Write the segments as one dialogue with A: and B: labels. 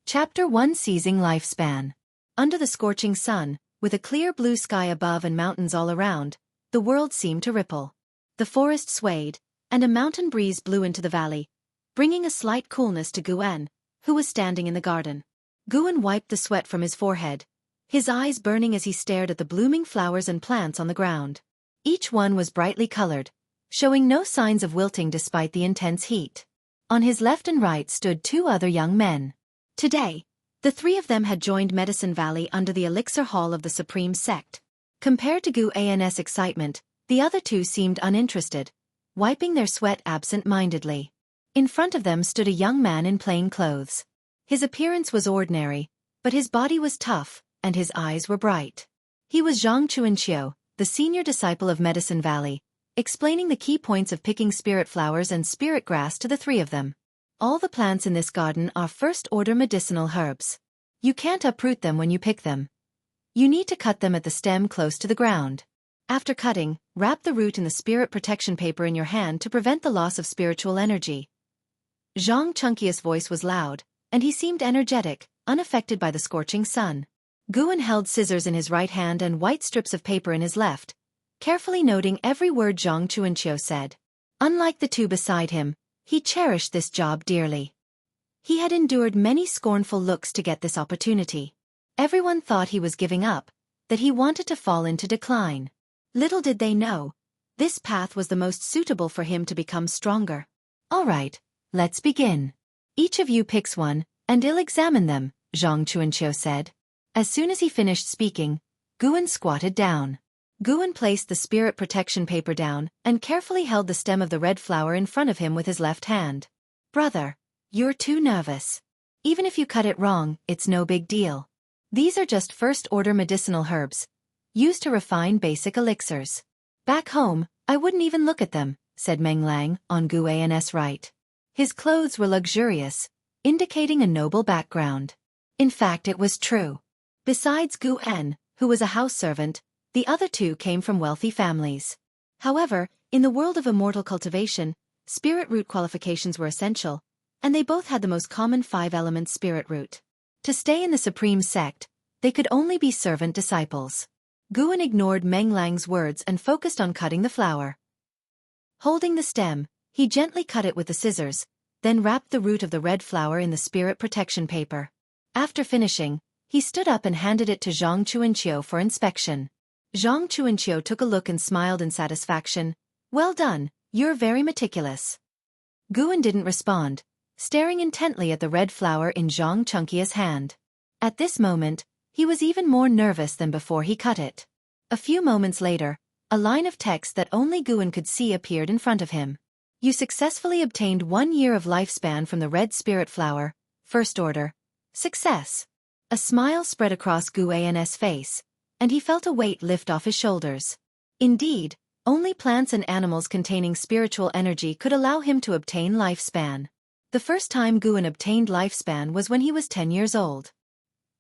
A: Chapter 1 Seizing Lifespan. Under the scorching sun, with a clear blue sky above and mountains all around, the world seemed to ripple. The forest swayed, and a mountain breeze blew into the valley, bringing a slight coolness to Guan, who was standing in the garden. Guan wiped the sweat from his forehead, his eyes burning as he stared at the blooming flowers and plants on the ground. Each one was brightly colored, showing no signs of wilting despite the intense heat. On his left and right stood two other young men. Today, the three of them had joined Medicine Valley under the elixir hall of the Supreme Sect. Compared to Guan's excitement, the other two seemed uninterested, wiping their sweat absent-mindedly. In front of them stood a young man in plain clothes. His appearance was ordinary, but his body was tough, and his eyes were bright. He was Zhang Chuanqiu, the senior disciple of Medicine Valley, explaining the key points of picking spirit flowers and spirit grass to the three of them. All the plants in this garden are first-order medicinal herbs. You can't uproot them when you pick them. You need to cut them at the stem close to the ground. After cutting, wrap the root in the spirit protection paper in your hand to prevent the loss of spiritual energy. Zhang Chunkia's voice was loud, and he seemed energetic, unaffected by the scorching sun. Guan held scissors in his right hand and white strips of paper in his left, carefully noting every word Zhang Chuanqiu said. Unlike the two beside him, he cherished this job dearly. He had endured many scornful looks to get this opportunity. Everyone thought he was giving up, that he wanted to fall into decline. Little did they know, this path was the most suitable for him to become stronger. All right, let's begin. Each of you picks one, and I'll examine them, Zhang Chuanqiu said. As soon as he finished speaking, Guan squatted down. Guan placed the spirit protection paper down and carefully held the stem of the red flower in front of him with his left hand. Brother, you're too nervous. Even if you cut it wrong, it's no big deal. These are just first-order medicinal herbs, used to refine basic elixirs. Back home, I wouldn't even look at them, said Meng Lang on Guan's right. His clothes were luxurious, indicating a noble background. In fact, it was true. Besides Guan, who was a house servant, the other two came from wealthy families. However, in the world of immortal cultivation, spirit root qualifications were essential, and they both had the most common 5-element spirit root. To stay in the Supreme Sect, they could only be servant disciples. Guan ignored Meng Lang's words and focused on cutting the flower. Holding the stem, he gently cut it with the scissors, then wrapped the root of the red flower in the spirit protection paper. After finishing, he stood up and handed it to Zhang Chuanqiu for inspection. Zhang Chuanqiu took a look and smiled in satisfaction. Well done, you're very meticulous. Guan didn't respond, staring intently at the red flower in Zhang Chunkia's hand. At this moment, he was even more nervous than before he cut it. A few moments later, a line of text that only Guan could see appeared in front of him. You successfully obtained 1 year of lifespan from the red spirit flower, first order. Success. A smile spread across Guan's face, and he felt a weight lift off his shoulders. Indeed, only plants and animals containing spiritual energy could allow him to obtain lifespan. The first time Guan obtained lifespan was when he was 10 years old.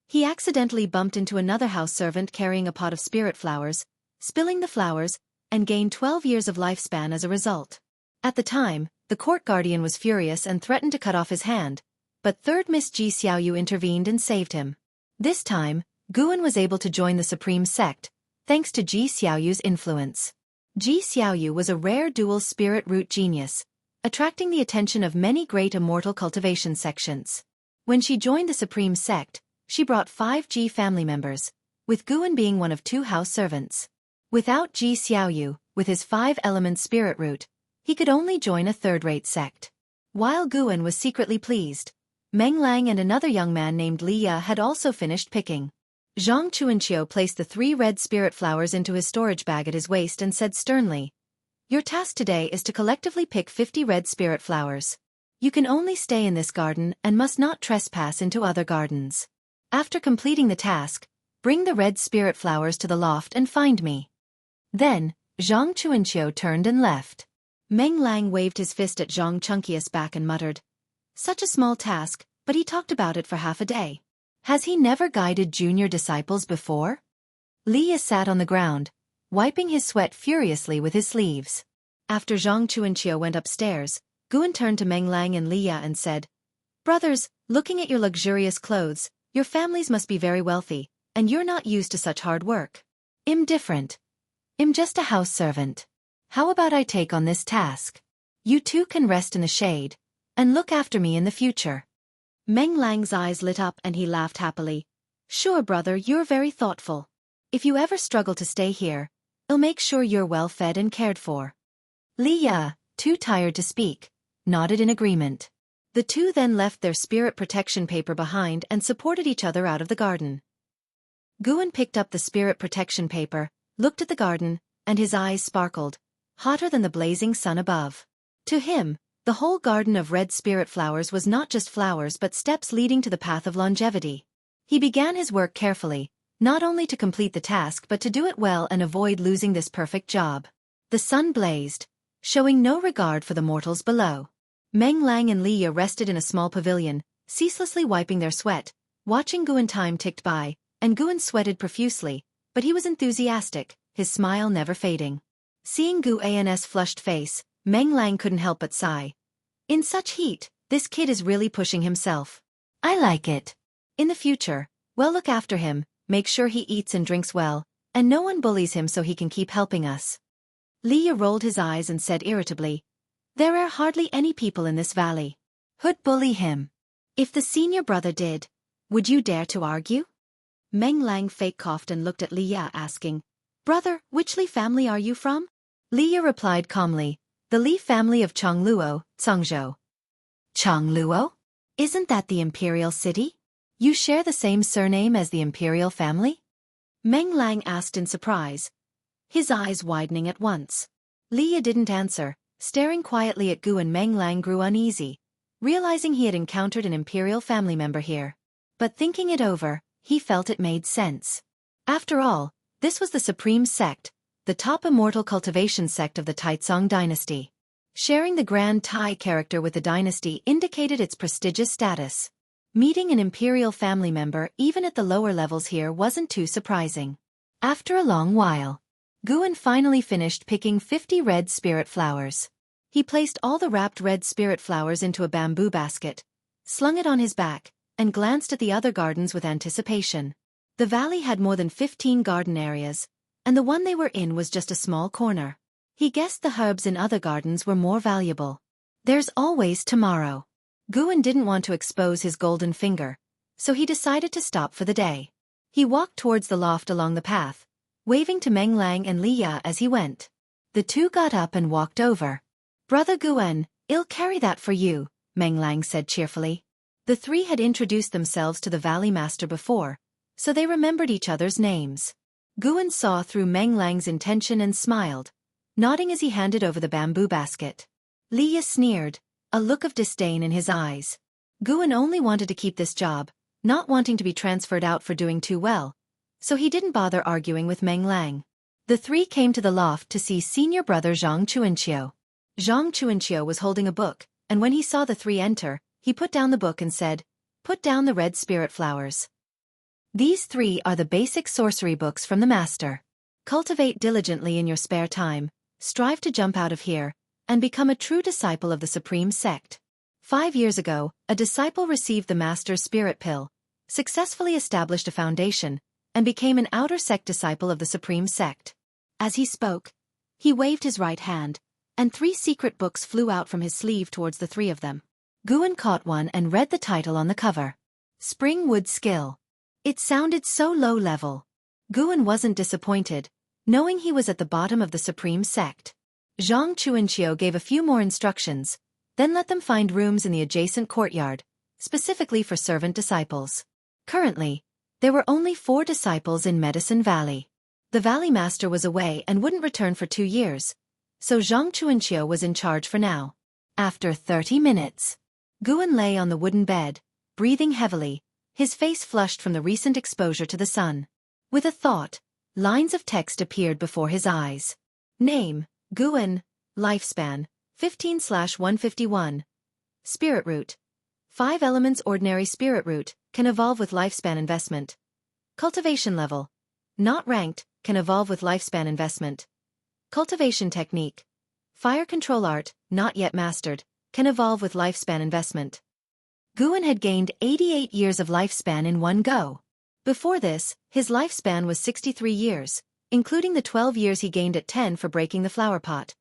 A: He accidentally bumped into another house servant carrying a pot of spirit flowers, spilling the flowers, and gained 12 years of lifespan as a result. At the time, the court guardian was furious and threatened to cut off his hand, but third Miss Ji Xiaoyu intervened and saved him. This time, Guan was able to join the Supreme Sect, thanks to Ji Xiaoyu's influence. Ji Xiaoyu was a rare dual spirit root genius, attracting the attention of many great immortal cultivation sections. When she joined the Supreme Sect, she brought 5 Ji family members, with Guan being one of 2 house servants. Without Ji Xiaoyu, with his 5-element spirit root, he could only join a third-rate sect. While Guan was secretly pleased, Meng Lang and another young man named Liya had also finished picking. Zhang Chuanqiu placed the 3 red spirit flowers into his storage bag at his waist and said sternly, "Your task today is to collectively pick 50 red spirit flowers. You can only stay in this garden and must not trespass into other gardens. After completing the task, bring the red spirit flowers to the loft and find me." Then, Zhang Chuanqiu turned and left. Meng Lang waved his fist at Zhang Chunkia's back and muttered, "Such a small task, but he talked about it for half a day. Has he never guided junior disciples before?" Liya sat on the ground, wiping his sweat furiously with his sleeves. After Zhang Chuanqiu went upstairs, Guan turned to Meng Lang and Liya and said, "Brothers, Looking at your luxurious clothes, your families must be very wealthy, and you're not used to such hard work. I'm different. I'm just a house servant. How about I take on this task? You two can rest in the shade, and look after me in the future. Meng Lang's eyes lit up and he laughed happily. Sure, brother, you're very thoughtful. If you ever struggle to stay here, I'll make sure you're well fed and cared for. Li Ya, too tired to speak, nodded in agreement. The two then left their spirit protection paper behind and supported each other out of the garden. Guan picked up the spirit protection paper, looked at the garden, and his eyes sparkled, hotter than the blazing sun above. To him, the whole garden of red spirit flowers was not just flowers but steps leading to the path of longevity. He began his work carefully, not only to complete the task but to do it well and avoid losing this perfect job. The sun blazed, showing no regard for the mortals below. Meng Lang and Li Ya rested in a small pavilion, ceaselessly wiping their sweat, watching Guan. Time ticked by, and Guan sweated profusely, but he was enthusiastic, his smile never fading. Seeing Guan's flushed face, Meng Lang couldn't help but sigh. In such heat, this kid is really pushing himself. I like it. In the future, we'll look after him, make sure he eats and drinks well, and no one bullies him so he can keep helping us. Li Ya rolled his eyes and said irritably, there are hardly any people in this valley. Who'd bully him? If the senior brother did, would you dare to argue? Meng Lang fake coughed and looked at Li Ya asking, brother, which Li family are you from? Li Ya replied calmly, the Li family of Chongluo, Cangzhou. Chongluo? Isn't that the imperial city? You share the same surname as the imperial family? Meng Lang asked in surprise, his eyes widening at once. Li Ya didn't answer, staring quietly at Gu, and Meng Lang grew uneasy, realizing he had encountered an imperial family member here. But thinking it over, he felt it made sense. After all, this was the supreme sect, the top immortal cultivation sect of the Taizong dynasty. Sharing the Grand Tai character with the dynasty indicated its prestigious status. Meeting an imperial family member even at the lower levels here wasn't too surprising. After a long while, Guan finally finished picking 50 red spirit flowers. He placed all the wrapped red spirit flowers into a bamboo basket, slung it on his back, and glanced at the other gardens with anticipation. The valley had more than 15 garden areas, and the one they were in was just a small corner. He guessed the herbs in other gardens were more valuable. There's always tomorrow. Guan didn't want to expose his golden finger, so he decided to stop for the day. He walked towards the loft along the path, waving to Meng Lang and Li Ya as he went. The two got up and walked over. Brother Guan, I'll carry that for you, Meng Lang said cheerfully. The three had introduced themselves to the Valley Master before, so they remembered each other's names. Guan saw through Meng Lang's intention and smiled, nodding as he handed over the bamboo basket. Li Ya sneered, a look of disdain in his eyes. Guan only wanted to keep this job, not wanting to be transferred out for doing too well, so he didn't bother arguing with Meng Lang. The three came to the loft to see senior brother Zhang Chuanqiu. Zhang Chuanqiu was holding a book, and when he saw the three enter, he put down the book and said, "Put down the red spirit flowers. These three are the basic sorcery books from the master. Cultivate diligently in your spare time, strive to jump out of here, and become a true disciple of the supreme sect." 5 years ago, a disciple received the master's spirit pill, successfully established a foundation, and became an outer sect disciple of the supreme sect. As he spoke, he waved his right hand, and 3 secret books flew out from his sleeve towards the 3 of them. Guan caught one and read the title on the cover. Springwood Skill. It sounded so low level. Guan wasn't disappointed, knowing he was at the bottom of the supreme sect. Zhang Chuanqiu gave a few more instructions, then let them find rooms in the adjacent courtyard, specifically for servant disciples. Currently, there were only 4 disciples in Medicine Valley. The Valley Master was away and wouldn't return for 2 years, so Zhang Chuanqiu was in charge for now. After 30 minutes, Guan lay on the wooden bed, breathing heavily, his face flushed from the recent exposure to the sun. With a thought, lines of text appeared before his eyes. Name, Guan, lifespan, 15/151. Spirit root. 5 elements ordinary spirit root, can evolve with lifespan investment. Cultivation level. Not ranked, can evolve with lifespan investment. Cultivation technique. Fire control art, not yet mastered, can evolve with lifespan investment. Guan had gained 88 years of lifespan in one go. Before this, his lifespan was 63 years, including the 12 years he gained at 10 for breaking the flower pot,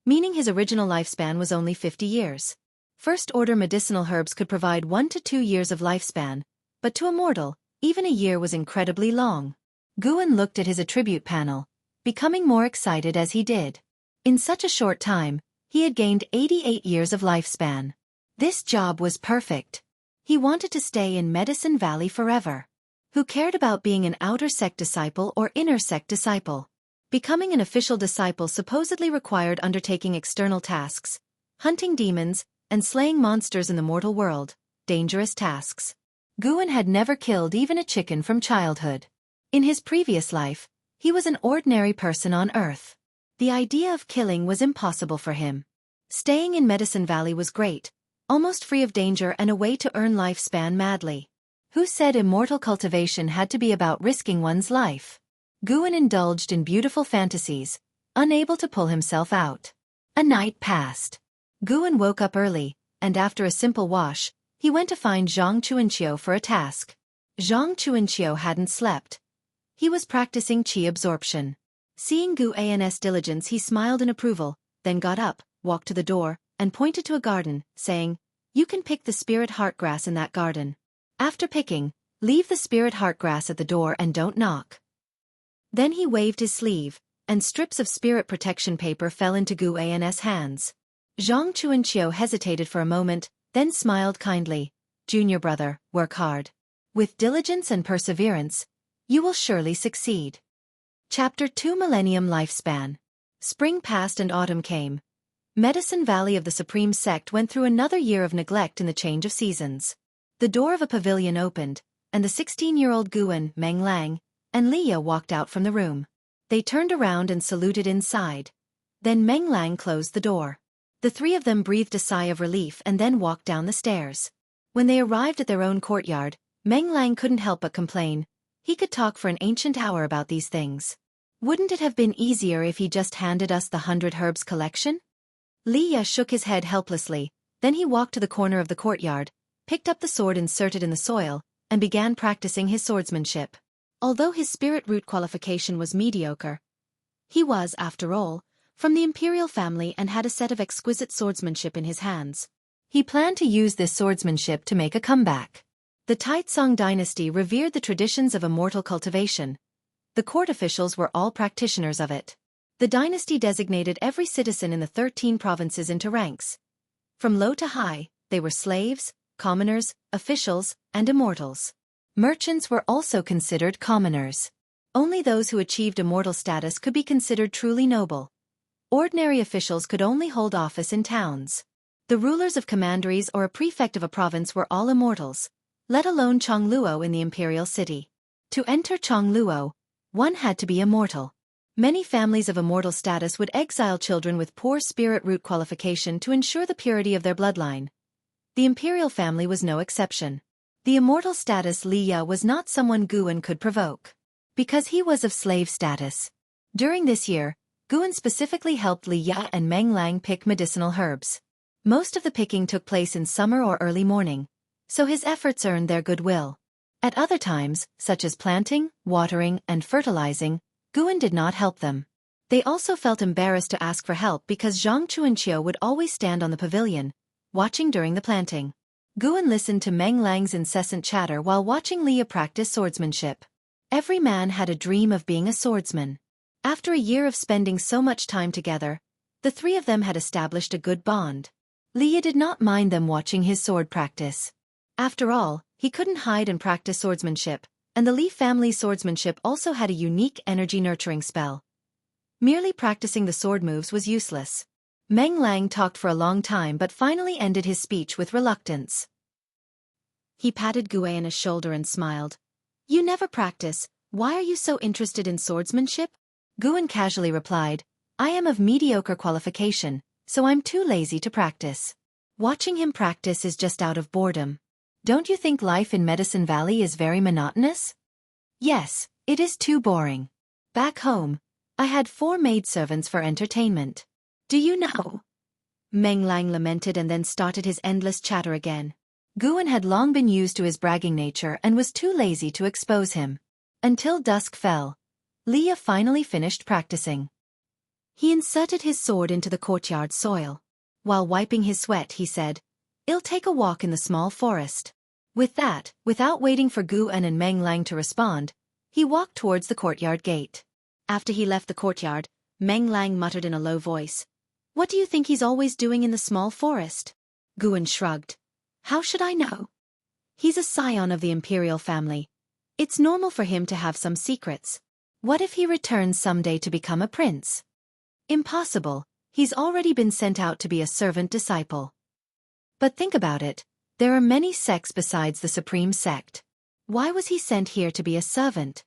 A: meaning his original lifespan was only 50 years. First-order medicinal herbs could provide 1 to 2 years of lifespan, but to a mortal, even a year was incredibly long. Guan looked at his attribute panel, becoming more excited as he did. In such a short time, he had gained 88 years of lifespan. This job was perfect. He wanted to stay in Medicine Valley forever. Who cared about being an outer sect disciple or inner sect disciple? Becoming an official disciple supposedly required undertaking external tasks, hunting demons, and slaying monsters in the mortal world, dangerous tasks. Guan had never killed even a chicken from childhood. In his previous life, he was an ordinary person on Earth. The idea of killing was impossible for him. Staying in Medicine Valley was great, almost free of danger and a way to earn lifespan madly. Who said immortal cultivation had to be about risking one's life? Guan indulged in beautiful fantasies, unable to pull himself out. A night passed. Guan woke up early, and after a simple wash, he went to find Zhang Chuanqiu for a task. Zhang Chuanqiu hadn't slept. He was practicing qi absorption. Seeing Guan's diligence, he smiled in approval, then got up, walked to the door, and pointed to a garden, saying, "You can pick the spirit heartgrass in that garden. After picking, leave the spirit heartgrass at the door and don't knock." Then he waved his sleeve, and strips of spirit protection paper fell into Guan's hands. Zhang Chuanqiu hesitated for a moment, then smiled kindly. "Junior brother, work hard. With diligence and perseverance, you will surely succeed." Chapter 2 Millennium Lifespan. Spring passed and autumn came. Medicine Valley of the Supreme Sect went through another year of neglect in the change of seasons. The door of a pavilion opened, and the 16-year-old Guan, Meng Lang, and Leah walked out from the room. They turned around and saluted inside. Then Meng Lang closed the door. The three of them breathed a sigh of relief and then walked down the stairs. When they arrived at their own courtyard, Meng Lang couldn't help but complain. He could talk for an ancient hour about these things. "Wouldn't it have been easier if he just handed us the 100 herbs collection?" Leah shook his head helplessly, then he walked to the corner of the courtyard, picked up the sword inserted in the soil, and began practicing his swordsmanship. Although his spirit root qualification was mediocre, he was, after all, from the imperial family and had a set of exquisite swordsmanship in his hands. He planned to use this swordsmanship to make a comeback. The Taitsong dynasty revered the traditions of immortal cultivation. The court officials were all practitioners of it. The dynasty designated every citizen in the 13 provinces into ranks. From low to high, they were slaves, commoners, officials, and immortals. Merchants were also considered commoners. Only those who achieved immortal status could be considered truly noble. Ordinary officials could only hold office in towns. The rulers of commanderies or a prefect of a province were all immortals, let alone Chongluo in the imperial city. To enter Chongluo, one had to be immortal. Many families of immortal status would exile children with poor spirit root qualification to ensure the purity of their bloodline. The imperial family was no exception. The immortal status Leah was not someone Guan could provoke, because he was of slave status. During this year, Guan specifically helped Leah and Meng Lang pick medicinal herbs. Most of the picking took place in summer or early morning, so his efforts earned their goodwill. At other times, such as planting, watering, and fertilizing, Guan did not help them. They also felt embarrassed to ask for help because Zhang Chuanqiu would always stand on the pavilion, watching during the planting. Guan listened to Meng Lang's incessant chatter while watching Leah practice swordsmanship. Every man had a dream of being a swordsman. After a year of spending so much time together, the three of them had established a good bond. Leah did not mind them watching his sword practice. After all, he couldn't hide and practice swordsmanship, and the Li family's swordsmanship also had a unique energy-nurturing spell. Merely practicing the sword moves was useless. Meng Lang talked for a long time but finally ended his speech with reluctance. He patted Guan's shoulder and smiled. "You never practice, why are you so interested in swordsmanship?" Guan casually replied, "I am of mediocre qualification, so I'm too lazy to practice. Watching him practice is just out of boredom. Don't you think life in Medicine Valley is very monotonous?" "Yes, it is too boring. Back home, I had 4 maidservants for entertainment. Do you know?" Meng Lang lamented and then started his endless chatter again. Guan had long been used to his bragging nature and was too lazy to expose him. Until dusk fell, Leah finally finished practicing. He inserted his sword into the courtyard soil. While wiping his sweat, he said, "I'll take a walk in the small forest." With that, without waiting for Guan and Meng Lang to respond, he walked towards the courtyard gate. After he left the courtyard, Meng Lang muttered in a low voice, "What do you think he's always doing in the small forest?" Guan shrugged. "How should I know? He's a scion of the imperial family. It's normal for him to have some secrets. What if he returns someday to become a prince? Impossible, he's already been sent out to be a servant disciple. But think about it, there are many sects besides the supreme sect. Why was he sent here to be a servant?"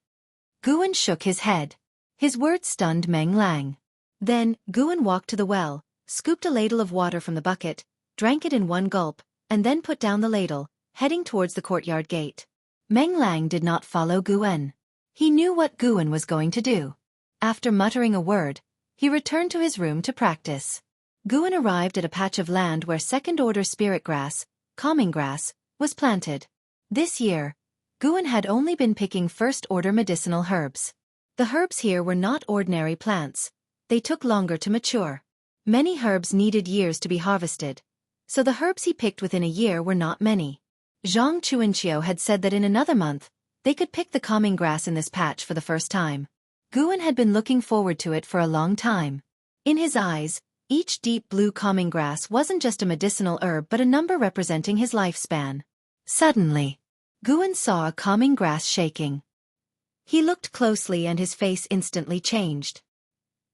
A: Guan shook his head. His words stunned Meng Lang. Then, Guan walked to the well, scooped a ladle of water from the bucket, drank it in one gulp, and then put down the ladle, heading towards the courtyard gate. Meng Lang did not follow Guan. He knew what Guan was going to do. After muttering a word, he returned to his room to practice. Guan arrived at a patch of land where second-order spirit grass, calming grass, was planted. This year, Guan had only been picking first-order medicinal herbs. The herbs here were not ordinary plants. They took longer to mature. Many herbs needed years to be harvested, so the herbs he picked within a year were not many. Zhang Chuanqiu had said that in another month, they could pick the calming grass in this patch for the first time. Guan had been looking forward to it for a long time. In his eyes, each deep blue calming grass wasn't just a medicinal herb but a number representing his lifespan. Suddenly, Guan saw a calming grass shaking. He looked closely and his face instantly changed.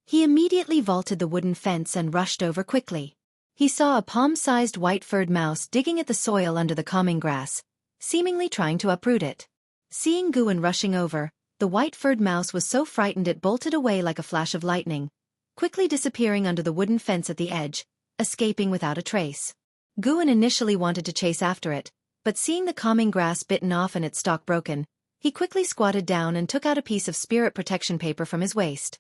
A: He immediately vaulted the wooden fence and rushed over quickly. He saw a palm-sized white-furred mouse digging at the soil under the calming grass, seemingly trying to uproot it. Seeing Guan rushing over, the white-furred mouse was so frightened it bolted away like a flash of lightning, quickly disappearing under the wooden fence at the edge, escaping without a trace. Guan initially wanted to chase after it, but seeing the calming grass bitten off and its stalk broken, he quickly squatted down and took out a piece of spirit protection paper from his waist.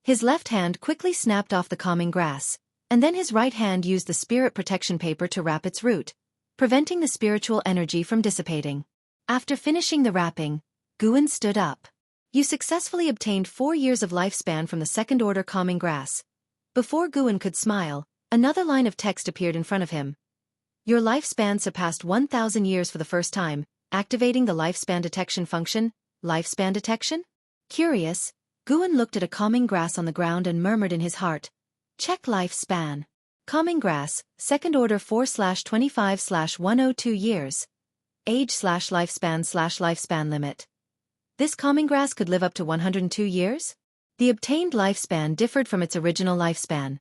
A: His left hand quickly snapped off the calming grass, and then his right hand used the spirit protection paper to wrap its root, preventing the spiritual energy from dissipating. After finishing the wrapping, Guan stood up. "You successfully obtained 4 years of lifespan from the second-order calming grass." Before Guan could smile, another line of text appeared in front of him. "Your lifespan surpassed 1,000 years for the first time, activating the lifespan detection function." Lifespan detection? Curious, Guan looked at a calming grass on the ground and murmured in his heart, "Check lifespan. Calming grass, second-order 4/25/102 years. Age/lifespan/lifespan limit. This calming grass could live up to 102 years? The obtained lifespan differed from its original lifespan.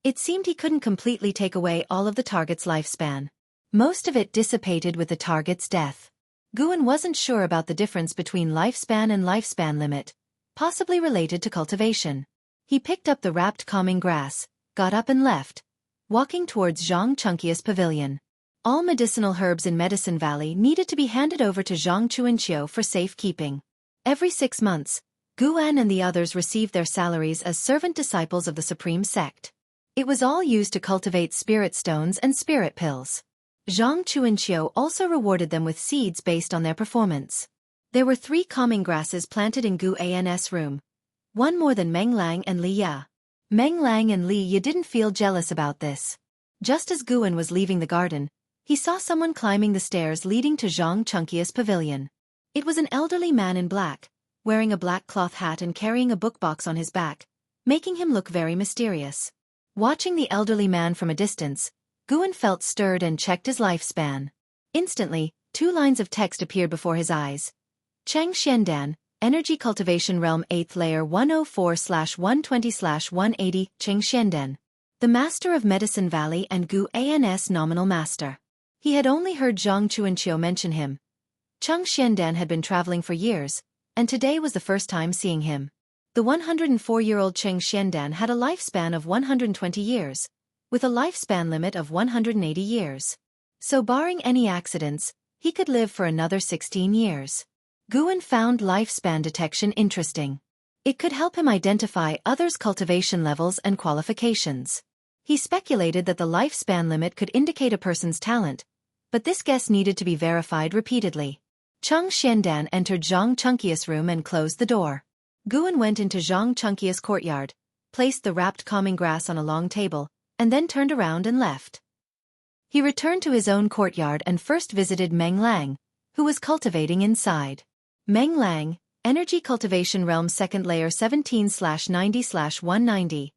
A: It seemed he couldn't completely take away all of the target's lifespan. Most of it dissipated with the target's death. Guan wasn't sure about the difference between lifespan and lifespan limit, possibly related to cultivation. He picked up the wrapped calming grass, got up and left, walking towards Zhang Chunqia's pavilion. All medicinal herbs in Medicine Valley needed to be handed over to Zhang Chuanqiu for safekeeping. Every 6 months, Guan and the others received their salaries as servant disciples of the Supreme Sect. It was all used to cultivate spirit stones and spirit pills. Zhang Chuanqiu also rewarded them with seeds based on their performance. There were 3 calming grasses planted in Guan's room, one more than Meng Lang and Li Ya. Meng Lang and Li Ya didn't feel jealous about this. Just as Guan was leaving the garden, he saw someone climbing the stairs leading to Zhang Chunqia's pavilion. It was an elderly man in black, wearing a black cloth hat and carrying a book box on his back, making him look very mysterious. Watching the elderly man from a distance, Guan felt stirred and checked his lifespan. Instantly, 2 lines of text appeared before his eyes. Cheng Xiandan, Energy Cultivation Realm 8th Layer 104/120/180, Cheng Xiandan. The Master of Medicine Valley and Guan's nominal master. He had only heard Zhang Chuanqiu mention him. Cheng Xiandan had been traveling for years, and today was the first time seeing him. The 104-year-old Cheng Xiandan had a lifespan of 120 years, with a lifespan limit of 180 years. So barring any accidents, he could live for another 16 years. Guan found lifespan detection interesting. It could help him identify others' cultivation levels and qualifications. He speculated that the lifespan limit could indicate a person's talent, but this guess needed to be verified repeatedly. Cheng Xiandan entered Zhang Chunkia's room and closed the door. Guan went into Zhang Chunkia's courtyard, placed the wrapped calming grass on a long table, and then turned around and left. He returned to his own courtyard and first visited Meng Lang, who was cultivating inside. Meng Lang, Energy Cultivation Realm 2nd Layer 17/90/190.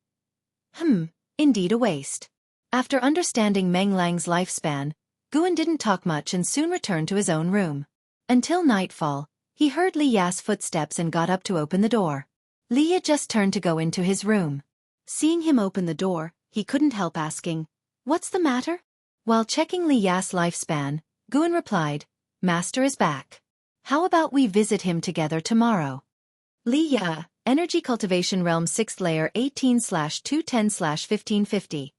A: Indeed a waste. After understanding Meng Lang's lifespan, Guan didn't talk much and soon returned to his own room. Until nightfall, he heard Li Ya's footsteps and got up to open the door. Li Ya just turned to go into his room. Seeing him open the door, he couldn't help asking, "What's the matter?" While checking Li Ya's lifespan, Guan replied, "Master is back. How about we visit him together tomorrow?" Li Ya, Energy Cultivation Realm 6th Layer 18/210/1550.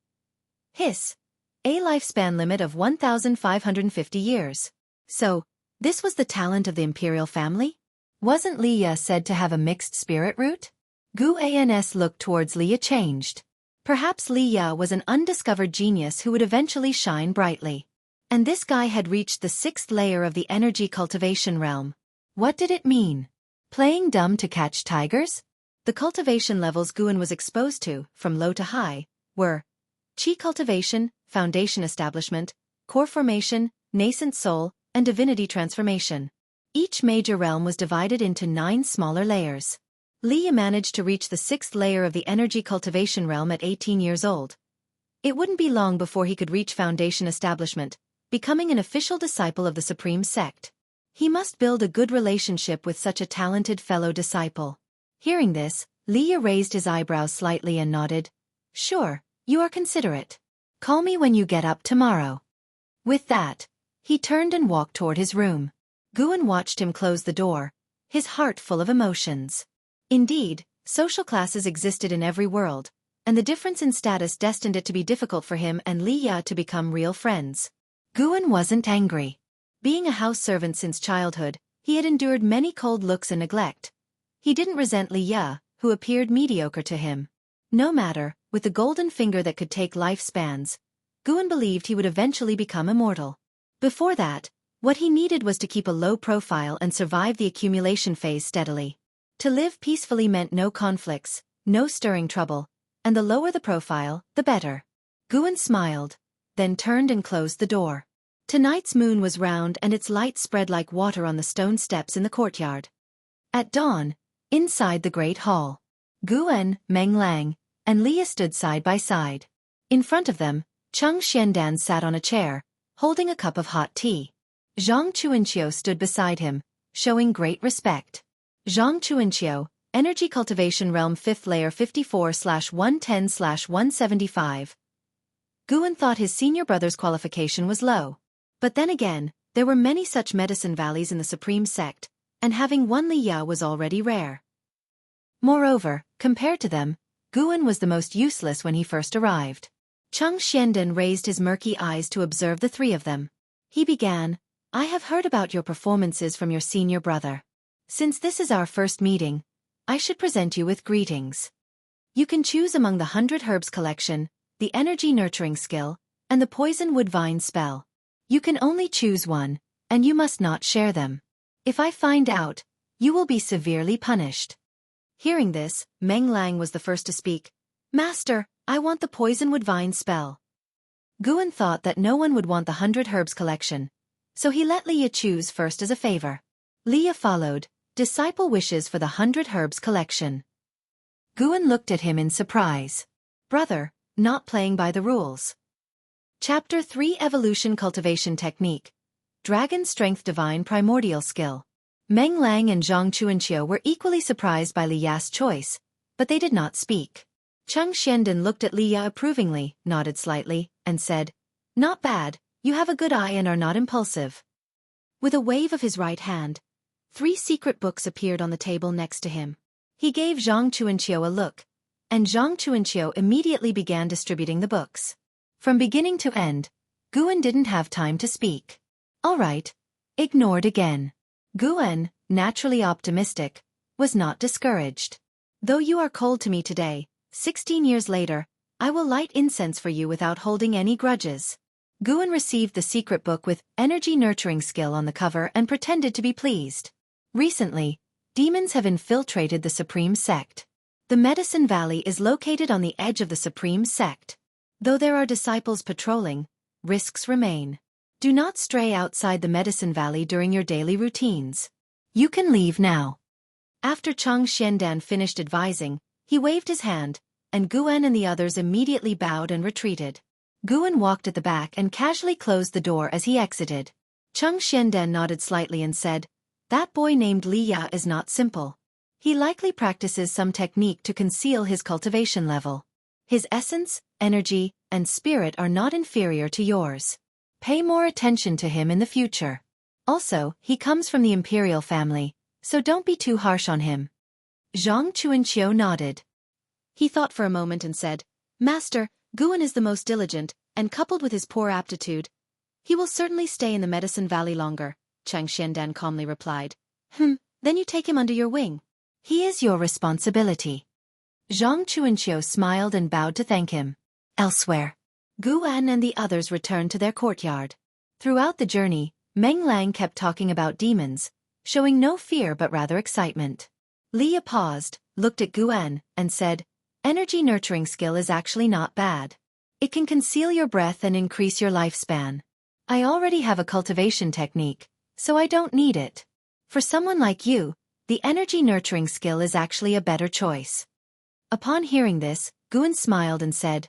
A: Hiss. A lifespan limit of 1,550 years. So, this was the talent of the imperial family? Wasn't Li Ya said to have a mixed spirit root? Guan's look towards Li Ya changed. Perhaps Li Ya was an undiscovered genius who would eventually shine brightly. And this guy had reached the 6th layer of the energy cultivation realm. What did it mean? Playing dumb to catch tigers? The cultivation levels Guan was exposed to, from low to high, were Qi cultivation, foundation establishment, core formation, nascent soul, and divinity transformation. Each major realm was divided into 9 smaller layers. Li Ya managed to reach the 6th layer of the energy cultivation realm at 18 years old. It wouldn't be long before he could reach foundation establishment, becoming an official disciple of the supreme sect. He must build a good relationship with such a talented fellow disciple. Hearing this, Li Ya raised his eyebrows slightly and nodded. "Sure, you are considerate. Call me when you get up tomorrow." With that, he turned and walked toward his room. Guan watched him close the door, his heart full of emotions. Indeed, social classes existed in every world, and the difference in status destined it to be difficult for him and Li Ya to become real friends. Guan wasn't angry. Being a house servant since childhood, he had endured many cold looks and neglect. He didn't resent Li Ya, who appeared mediocre to him. No matter, with the golden finger that could take lifespans, Guan believed he would eventually become immortal. Before that, what he needed was to keep a low profile and survive the accumulation phase steadily. To live peacefully meant no conflicts, no stirring trouble, and the lower the profile, the better. Guan smiled, then turned and closed the door. Tonight's moon was round and its light spread like water on the stone steps in the courtyard. At dawn, inside the great hall, Guan, Meng Lang, and Li Ya stood side by side. In front of them, Cheng Xiandan sat on a chair, holding a cup of hot tea. Zhang Chuanqiu stood beside him, showing great respect. Zhang Chuanqiu, Energy Cultivation Realm 5th Layer 54/110/175. Guan thought his senior brother's qualification was low. But then again, there were many such medicine valleys in the supreme sect, and having one Li Ya was already rare. Moreover, compared to them, Guan was the most useless when he first arrived. Cheng Xiandan raised his murky eyes to observe the three of them. He began, "I have heard about your performances from your senior brother. Since this is our first meeting, I should present you with greetings. You can choose among the 100 herbs collection, the energy nurturing skill, and the poison wood vine spell. You can only choose one, and you must not share them. If I find out, you will be severely punished." Hearing this, Meng Lang was the first to speak. "Master, I want the poison wood vine spell." Guan thought that no one would want the 100 herbs collection, so he let Li Ya choose first as a favor. Li Ya followed, disciple wishes for the 100 herbs collection. Guan looked at him in surprise. Brother, not playing by the rules. Chapter 3 Evolution Cultivation Technique. Dragon Strength Divine Primordial Skill. Meng Lang and Zhang Chuanqiu were equally surprised by Li Ya's choice, but they did not speak. Cheng Xiandan looked at Li Ya approvingly, nodded slightly, and said, "Not bad, you have a good eye and are not impulsive." With a wave of his right hand, 3 secret books appeared on the table next to him. He gave Zhang Chuanqiu a look, and Zhang Chuanqiu immediately began distributing the books. From beginning to end, Guan didn't have time to speak. All right, ignored again. Guan, naturally optimistic, was not discouraged. "Though you are cold to me today, 16 years later, I will light incense for you without holding any grudges." Guan received the secret book with energy nurturing skill on the cover and pretended to be pleased. Recently, demons have infiltrated the Supreme Sect. The Medicine Valley is located on the edge of the Supreme Sect. Though there are disciples patrolling, risks remain. Do not stray outside the Medicine Valley during your daily routines. You can leave now. After Chang Xiandan finished advising, he waved his hand, and Guan and the others immediately bowed and retreated. Guan walked at the back and casually closed the door as he exited. Chang Xiandan nodded slightly and said, "That boy named Li Ya is not simple. He likely practices some technique to conceal his cultivation level. His essence, energy, and spirit are not inferior to yours. Pay more attention to him in the future. Also, he comes from the imperial family, so don't be too harsh on him." Zhang Chuanqiu nodded. He thought for a moment and said, "Master, Guan is the most diligent, and coupled with his poor aptitude, he will certainly stay in the Medicine Valley longer," Chang Xiandan calmly replied. Then you take him under your wing. He is your responsibility." Zhang Chuanqiu smiled and bowed to thank him. Elsewhere, Guan and the others returned to their courtyard. Throughout the journey, Meng Lang kept talking about demons, showing no fear but rather excitement. Leah paused, looked at Guan, and said, "Energy nurturing skill is actually not bad. It can conceal your breath and increase your lifespan. I already have a cultivation technique, so I don't need it. For someone like you, the energy nurturing skill is actually a better choice." Upon hearing this, Guan smiled and said,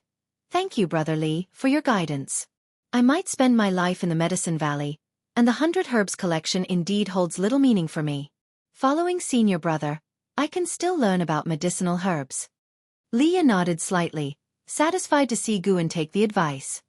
A: "Thank you, Brother Li, for your guidance. I might spend my life in the Medicine Valley, and the 100 Herbs collection indeed holds little meaning for me. Following senior brother, I can still learn about medicinal herbs." Leah nodded slightly, satisfied to see Guan take the advice.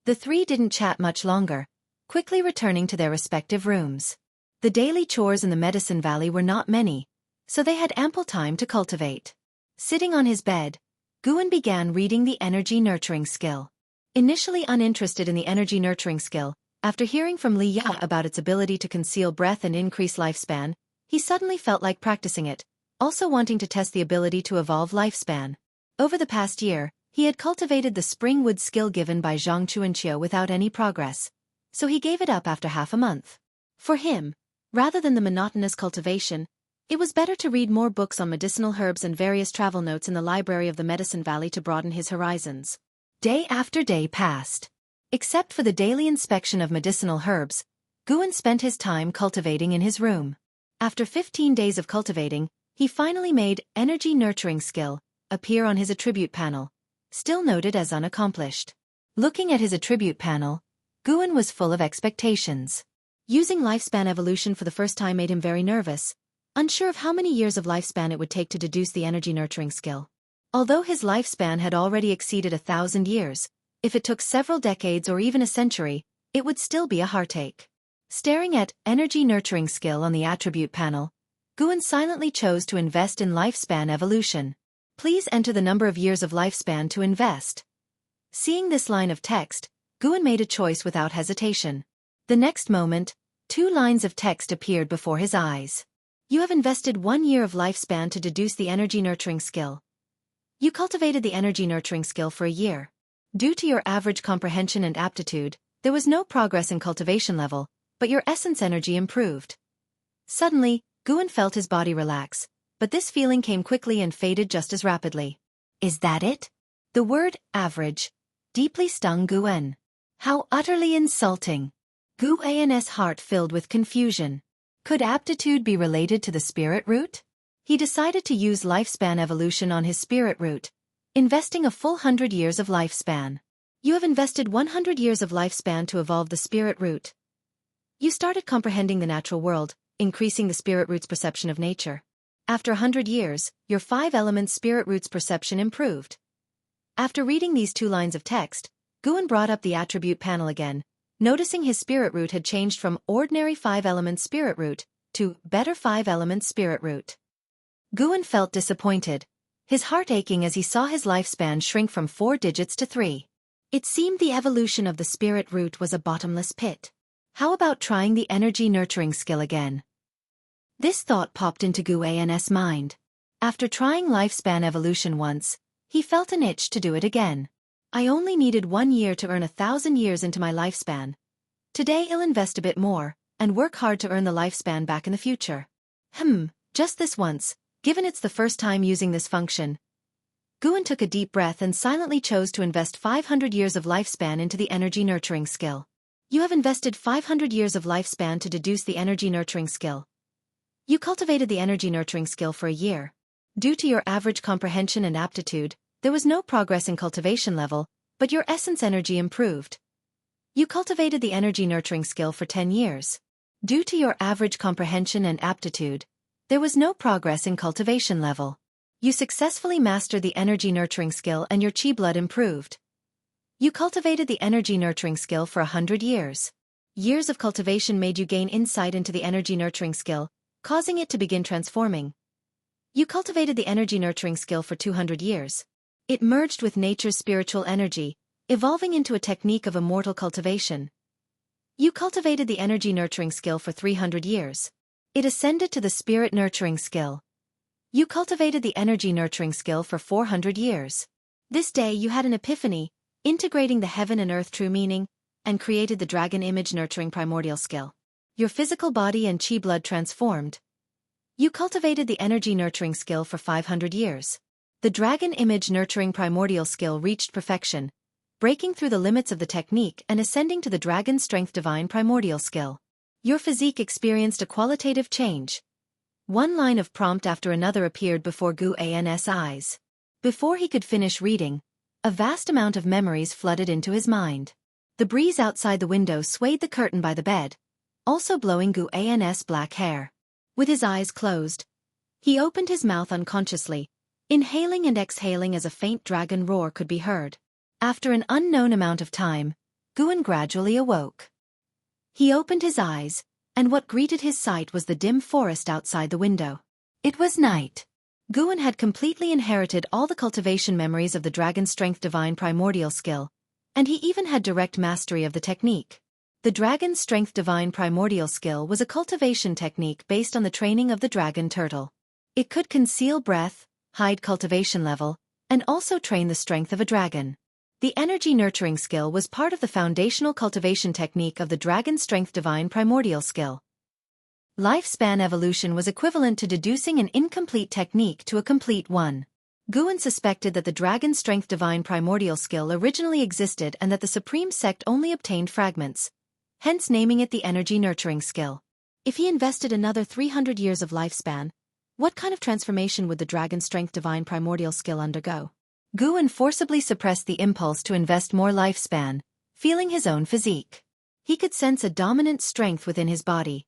A: The three didn't chat much longer, quickly returning to their respective rooms. The daily chores in the Medicine Valley were not many, so they had ample time to cultivate. Sitting on his bed, Guan began reading the energy nurturing skill. Initially uninterested in the energy nurturing skill, after hearing from Li Ya about its ability to conceal breath and increase lifespan, he suddenly felt like practicing it, also wanting to test the ability to evolve lifespan. Over the past year, he had cultivated the springwood skill given by Zhang Chuanqiu without any progress, so he gave it up after half a month. For him, rather than the monotonous cultivation, it was better to read more books on medicinal herbs and various travel notes in the library of the Medicine Valley to broaden his horizons. Day after day passed. Except for the daily inspection of medicinal herbs, Guan spent his time cultivating in his room. After 15 days of cultivating, he finally made energy nurturing skill appear on his attribute panel, still noted as unaccomplished. Looking at his attribute panel, Guan was full of expectations. Using lifespan evolution for the first time made him very nervous, unsure of how many years of lifespan it would take to deduce the energy nurturing skill. Although his lifespan had already exceeded 1,000 years, if it took several decades or even a century, it would still be a heartache. Staring at energy nurturing skill on the attribute panel, Guan silently chose to invest in lifespan evolution. Please enter the number of years of lifespan to invest. Seeing this line of text, Guan made a choice without hesitation. The next moment, 2 lines of text appeared before his eyes. You have invested 1 year of lifespan to deduce the energy nurturing skill. You cultivated the energy nurturing skill for a year. Due to your average comprehension and aptitude, there was no progress in cultivation level, but your essence energy improved. Suddenly, Guan felt his body relax, but this feeling came quickly and faded just as rapidly. Is that it? The word average deeply stung Guan. How utterly insulting. Guan's heart filled with confusion. Could aptitude be related to the spirit root? He decided to use lifespan evolution on his spirit root, investing a full 100 years of lifespan. You have invested 100 years of lifespan to evolve the spirit root. You started comprehending the natural world, increasing the spirit root's perception of nature. After 100 years, your 5-element spirit root's perception improved. After reading these 2 lines of text, Guan brought up the attribute panel again, noticing his spirit root had changed from ordinary 5-element spirit root to better 5-element spirit root. Guan felt disappointed, his heart aching as he saw his lifespan shrink from 4 digits to 3. It seemed the evolution of the spirit root was a bottomless pit. How about trying the energy nurturing skill again? This thought popped into Guan's mind. After trying lifespan evolution once, he felt an itch to do it again. I only needed 1 year to earn 1,000 years into my lifespan. Today I'll invest a bit more, and work hard to earn the lifespan back in the future. Just this once, given it's the first time using this function. Guan took a deep breath and silently chose to invest 500 years of lifespan into the energy nurturing skill. You have invested 500 years of lifespan to deduce the energy nurturing skill. You cultivated the energy nurturing skill for a year. Due to your average comprehension and aptitude, there was no progress in cultivation level, but your essence energy improved. You cultivated the energy nurturing skill for 10 years. Due to your average comprehension and aptitude, there was no progress in cultivation level. You successfully mastered the energy nurturing skill and your chi blood improved. You cultivated the energy nurturing skill for 100 years. Years of cultivation made you gain insight into the energy nurturing skill, causing it to begin transforming. You cultivated the energy nurturing skill for 200 years. It merged with nature's spiritual energy, evolving into a technique of immortal cultivation. You cultivated the energy nurturing skill for 300 years. It ascended to the spirit nurturing skill. You cultivated the energy nurturing skill for 400 years. This day you had an epiphany, integrating the heaven and earth true meaning, and created the dragon image nurturing primordial skill. Your physical body and chi blood transformed. You cultivated the energy nurturing skill for 500 years. The dragon image nurturing primordial skill reached perfection, breaking through the limits of the technique and ascending to the dragon strength divine primordial skill. Your physique experienced a qualitative change. One line of prompt after another appeared before Guan's eyes. Before he could finish reading, a vast amount of memories flooded into his mind. The breeze outside the window swayed the curtain by the bed, also blowing Guan's black hair. With his eyes closed, he opened his mouth unconsciously, inhaling and exhaling as a faint dragon roar could be heard. After an unknown amount of time, Guan gradually awoke. He opened his eyes, and what greeted his sight was the dim forest outside the window. It was night. Guan had completely inherited all the cultivation memories of the dragon strength divine primordial skill, and he even had direct mastery of the technique. The dragon strength divine primordial skill was a cultivation technique based on the training of the dragon turtle. It could conceal breath, hide cultivation level, and also train the strength of a dragon. The energy nurturing skill was part of the foundational cultivation technique of the dragon strength divine primordial skill. Lifespan evolution was equivalent to deducing an incomplete technique to a complete one. Guan suspected that the dragon strength divine primordial skill originally existed and that the supreme sect only obtained fragments, hence naming it the energy nurturing skill. If he invested another 300 years of lifespan, what kind of transformation would the dragon strength divine primordial skill undergo? Guan forcibly suppressed the impulse to invest more lifespan, feeling his own physique. He could sense a dominant strength within his body,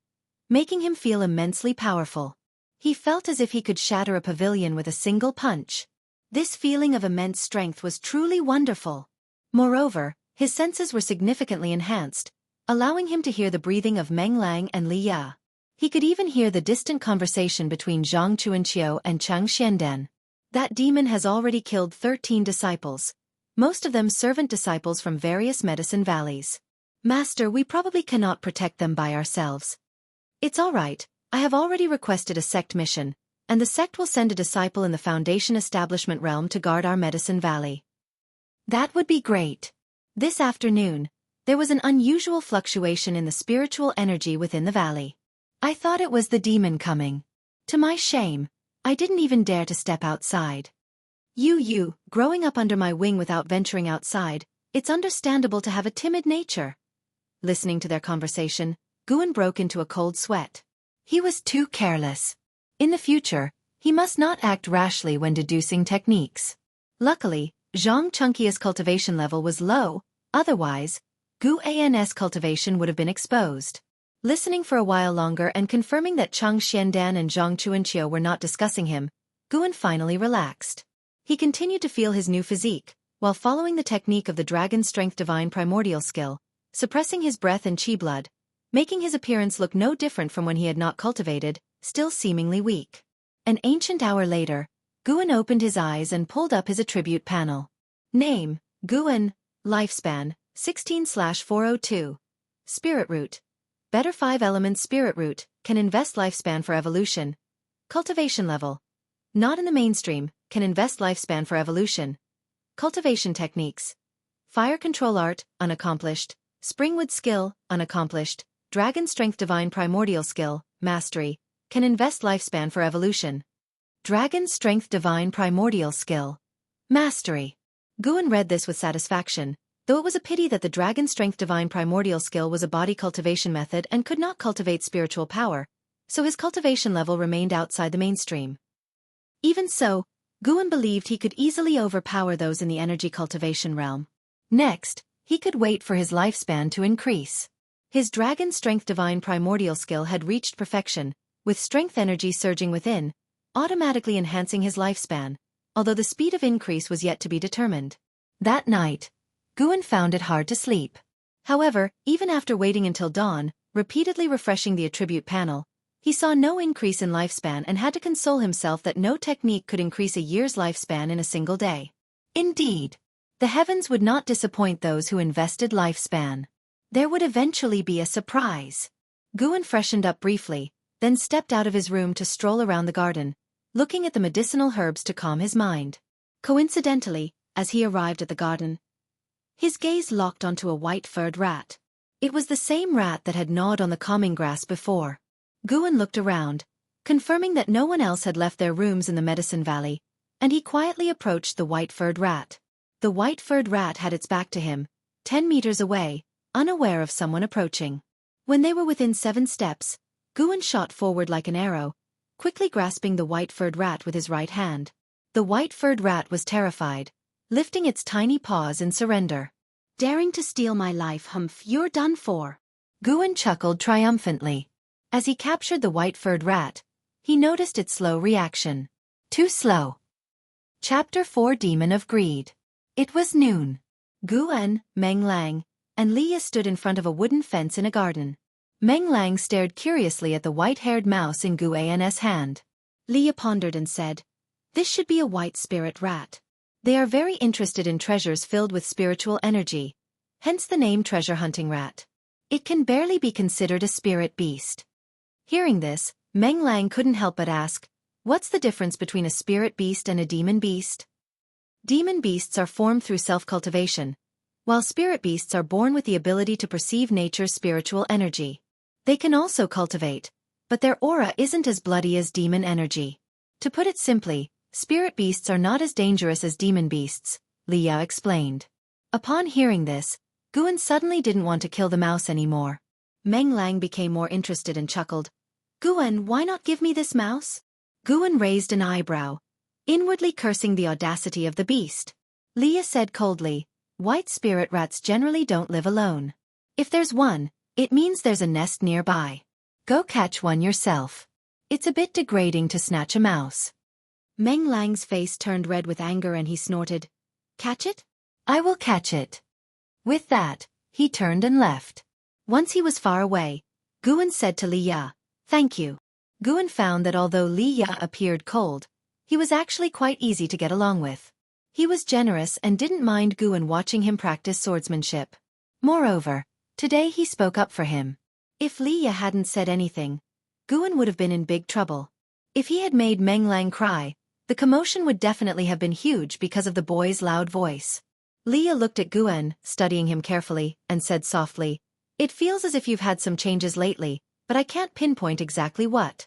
A: making him feel immensely powerful. He felt as if he could shatter a pavilion with a single punch. This feeling of immense strength was truly wonderful. Moreover, his senses were significantly enhanced, allowing him to hear the breathing of Meng Lang and Li Ya. He could even hear the distant conversation between Zhang Chuanqiu and Chang Xiandan. That demon has already killed 13 disciples, most of them servant disciples from various medicine valleys. Master, we probably cannot protect them by ourselves. It's all right, I have already requested a sect mission, and the sect will send a disciple in the Foundation establishment realm to guard our medicine valley. That would be great. This afternoon, there was an unusual fluctuation in the spiritual energy within the valley. I thought it was the demon coming. To my shame, I didn't even dare to step outside. You, growing up under my wing without venturing outside, it's understandable to have a timid nature. Listening to their conversation, Guan broke into a cold sweat. He was too careless. In the future, he must not act rashly when deducing techniques. Luckily, Zhang Chunqia's cultivation level was low, otherwise, Guan's cultivation would have been exposed. Listening for a while longer and confirming that Chang Xiandan and Zhang Chuanqiu were not discussing him, Guan finally relaxed. He continued to feel his new physique, while following the technique of the dragon strength divine primordial skill, suppressing his breath and chi blood, making his appearance look no different from when he had not cultivated, still seemingly weak. An ancient hour later, Guan opened his eyes and pulled up his attribute panel. Name, Guan, lifespan, 16/402. Spirit root. Better 5 elements spirit root, can invest lifespan for evolution. Cultivation level. Not in the mainstream, can invest lifespan for evolution. Cultivation techniques. Fire Control Art, unaccomplished. Springwood Skill, unaccomplished. Dragon Strength Divine Primordial Skill, mastery. Can invest lifespan for evolution. Dragon Strength Divine Primordial Skill. Mastery. Guan read this with satisfaction, though it was a pity that the Dragon Strength Divine Primordial Skill was a body cultivation method and could not cultivate spiritual power, so his cultivation level remained outside the mainstream. Even so, Guan believed he could easily overpower those in the energy cultivation realm. Next, he could wait for his lifespan to increase. His Dragon Strength Divine Primordial Skill had reached perfection, with strength energy surging within, automatically enhancing his lifespan, although the speed of increase was yet to be determined. That night, Guan found it hard to sleep. However, even after waiting until dawn, repeatedly refreshing the attribute panel, he saw no increase in lifespan and had to console himself that no technique could increase a year's lifespan in a single day. Indeed, the heavens would not disappoint those who invested lifespan. There would eventually be a surprise. Guan freshened up briefly, then stepped out of his room to stroll around the garden, looking at the medicinal herbs to calm his mind. Coincidentally, as he arrived at the garden, his gaze locked onto a white-furred rat. It was the same rat that had gnawed on the calming grass before. Guan looked around, confirming that no one else had left their rooms in the Medicine Valley, and he quietly approached the white-furred rat. The white-furred rat had its back to him, 10 meters away, unaware of someone approaching. When they were within 7 steps, Guan shot forward like an arrow, quickly grasping the white-furred rat with his right hand. The white-furred rat was terrified, lifting its tiny paws in surrender. Daring to steal my life, humph, you're done for. Guan chuckled triumphantly. As he captured the white-furred rat, he noticed its slow reaction. Too slow. Chapter 4 Demon of Greed. It was noon. Guan, Meng Lang, and Leah stood in front of a wooden fence in a garden. Meng Lang stared curiously at the white-haired mouse in Guan's hand. Leah pondered and said, "This should be a white spirit rat. They are very interested in treasures filled with spiritual energy, hence the name treasure hunting rat. It can barely be considered a spirit beast." Hearing this, Meng Lang couldn't help but ask, "What's the difference between a spirit beast and a demon beast?" Demon beasts are formed through self-cultivation, while spirit beasts are born with the ability to perceive nature's spiritual energy. They can also cultivate, but their aura isn't as bloody as demon energy. To put it simply, spirit beasts are not as dangerous as demon beasts, Leah explained. Upon hearing this, Guan suddenly didn't want to kill the mouse anymore. Meng Lang became more interested and chuckled. "Guan, why not give me this mouse?" Guan raised an eyebrow, inwardly cursing the audacity of the beast. Leah said coldly, "White spirit rats generally don't live alone. If there's one, it means there's a nest nearby. Go catch one yourself. It's a bit degrading to snatch a mouse." Meng Lang's face turned red with anger and he snorted, "Catch it? I will catch it." With that, he turned and left. Once he was far away, Guan said to Leah, "Thank you." Guan found that although Leah appeared cold, he was actually quite easy to get along with. He was generous and didn't mind Guan watching him practice swordsmanship. Moreover, today he spoke up for him. If Leah hadn't said anything, Guan would have been in big trouble. If he had made Meng Lang cry, the commotion would definitely have been huge because of the boy's loud voice. Leah looked at Guan, studying him carefully, and said softly, "It feels as if you've had some changes lately, but I can't pinpoint exactly what."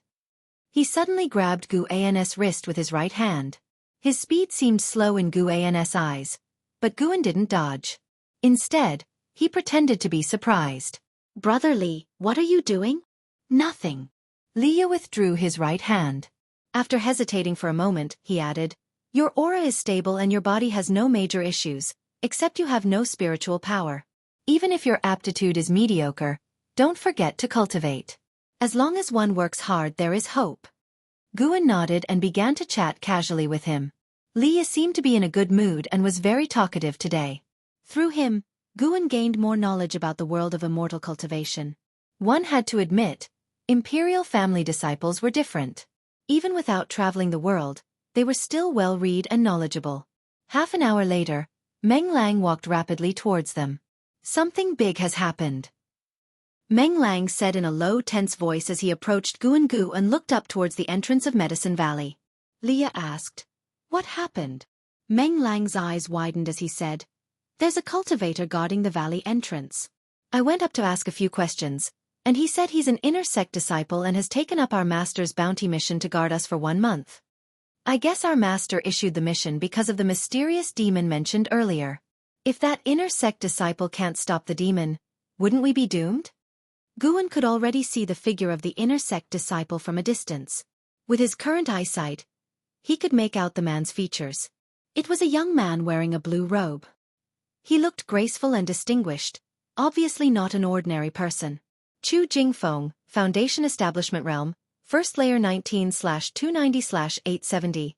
A: He suddenly grabbed Guan's wrist with his right hand. His speed seemed slow in Guan's eyes, but Guan didn't dodge. Instead, he pretended to be surprised. "Brother Li, what are you doing?" "Nothing." Leah withdrew his right hand. After hesitating for a moment, he added, "Your aura is stable and your body has no major issues, except you have no spiritual power. Even if your aptitude is mediocre, don't forget to cultivate. As long as one works hard, there is hope." Guan nodded and began to chat casually with him. Leah seemed to be in a good mood and was very talkative today. Through him, Guan gained more knowledge about the world of immortal cultivation. One had to admit, imperial family disciples were different. Even without traveling the world, they were still well-read and knowledgeable. Half an hour later, Meng Lang walked rapidly towards them. "Something big has happened," Meng Lang said in a low, tense voice as he approached Guan Gu and looked up towards the entrance of Medicine Valley. Leah asked, "What happened?" Meng Lang's eyes widened as he said, There's a cultivator guarding the valley entrance. I went up to ask a few questions, and he said he's an inner sect disciple and has taken up our master's bounty mission to guard us for 1 month. I guess our master issued the mission because of the mysterious demon mentioned earlier. If that inner sect disciple can't stop the demon, wouldn't we be doomed? Guan could already see the figure of the inner sect disciple from a distance. With his current eyesight, he could make out the man's features. It was a young man wearing a blue robe. He looked graceful and distinguished, obviously not an ordinary person. Chu Jingfeng, Foundation Establishment Realm, First Layer 19/290/870.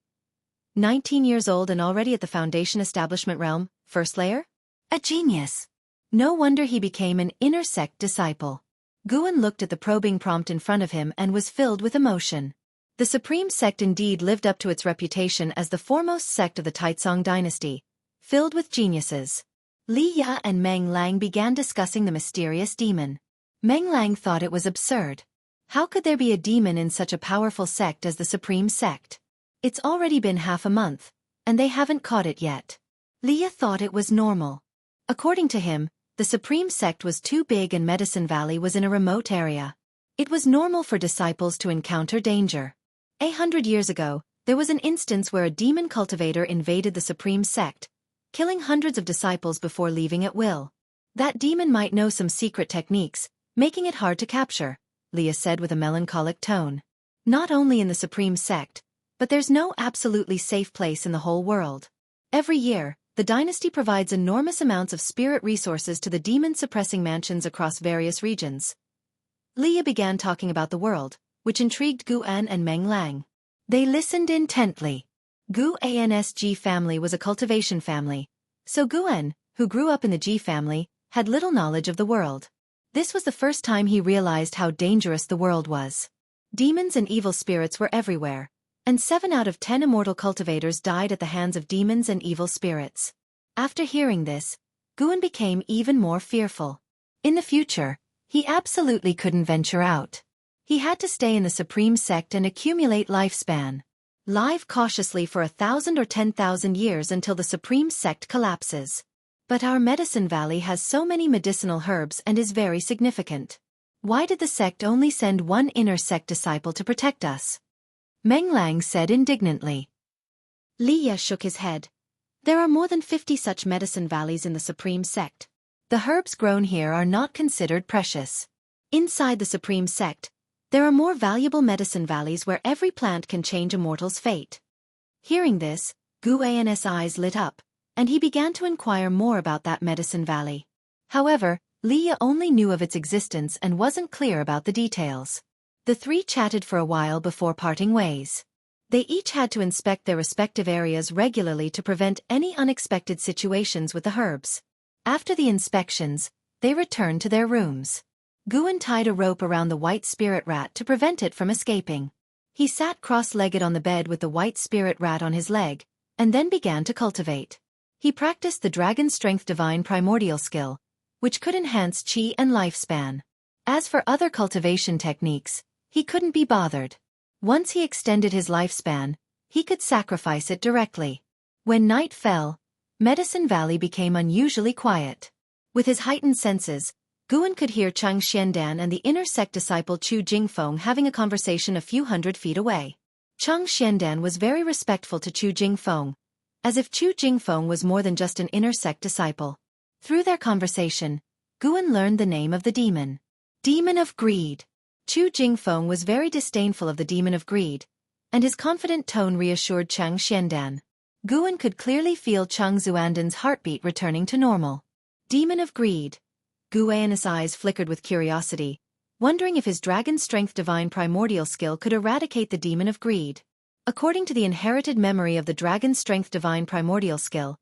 A: 19 years old and already at the Foundation Establishment Realm, First Layer? A genius. No wonder he became an inner sect disciple. Guan looked at the probing prompt in front of him and was filled with emotion. The Supreme Sect indeed lived up to its reputation as the foremost sect of the Taizong dynasty, filled with geniuses. Li Ya and Meng Lang began discussing the mysterious demon. Meng Lang thought it was absurd. How could there be a demon in such a powerful sect as the Supreme Sect? It's already been half a month, and they haven't caught it yet. Li Ya thought it was normal. According to him, the Supreme Sect was too big and Medicine Valley was in a remote area. It was normal for disciples to encounter danger. 100 years ago, there was an instance where a demon cultivator invaded the Supreme Sect, killing hundreds of disciples before leaving at will. That demon might know some secret techniques, making it hard to capture, Leah said with a melancholic tone. Not only in the Supreme Sect, but there's no absolutely safe place in the whole world. Every year, the dynasty provides enormous amounts of spirit resources to the demon-suppressing mansions across various regions. Leah began talking about the world, which intrigued Guan and Meng Lang. They listened intently. Guan's Ji family was a cultivation family, so Guan, who grew up in the Ji family, had little knowledge of the world. This was the first time he realized how dangerous the world was. Demons and evil spirits were everywhere, and 7 out of 10 immortal cultivators died at the hands of demons and evil spirits. After hearing this, Guan became even more fearful. In the future, he absolutely couldn't venture out. He had to stay in the Supreme Sect and accumulate lifespan. Live cautiously for 1,000 or 10,000 years until the Supreme Sect collapses. But our Medicine Valley has so many medicinal herbs and is very significant. Why did the sect only send 1 inner sect disciple to protect us? Meng Lang said indignantly. Li Ya shook his head. There are more than 50 such medicine valleys in the Supreme Sect. The herbs grown here are not considered precious. Inside the Supreme Sect, there are more valuable medicine valleys where every plant can change a mortal's fate. Hearing this, Guan's eyes lit up, and he began to inquire more about that medicine valley. However, Li Ya only knew of its existence and wasn't clear about the details. The 3 chatted for a while before parting ways. They each had to inspect their respective areas regularly to prevent any unexpected situations with the herbs. After the inspections, they returned to their rooms. Guan tied a rope around the white spirit rat to prevent it from escaping. He sat cross-legged on the bed with the white spirit rat on his leg, and then began to cultivate. He practiced the Dragon Strength Divine Primordial skill, which could enhance chi and lifespan. As for other cultivation techniques, he couldn't be bothered. Once he extended his lifespan, he could sacrifice it directly. When night fell, Medicine Valley became unusually quiet. With his heightened senses, Guan could hear Chang Xiandan and the inner sect disciple Chu Jingfeng having a conversation a few hundred feet away. Chang Xiandan was very respectful to Chu Jingfeng, as if Chu Jingfeng was more than just an inner sect disciple. Through their conversation, Guan learned the name of the demon. Demon of Greed. Chu Jingfeng was very disdainful of the demon of greed, and his confident tone reassured Chang Xiandan. Guan could clearly feel Chang Xuandan's heartbeat returning to normal. Demon of Greed. Guan's eyes flickered with curiosity, wondering if his Dragon Strength Divine Primordial skill could eradicate the demon of greed. According to the inherited memory of the Dragon Strength Divine Primordial skill,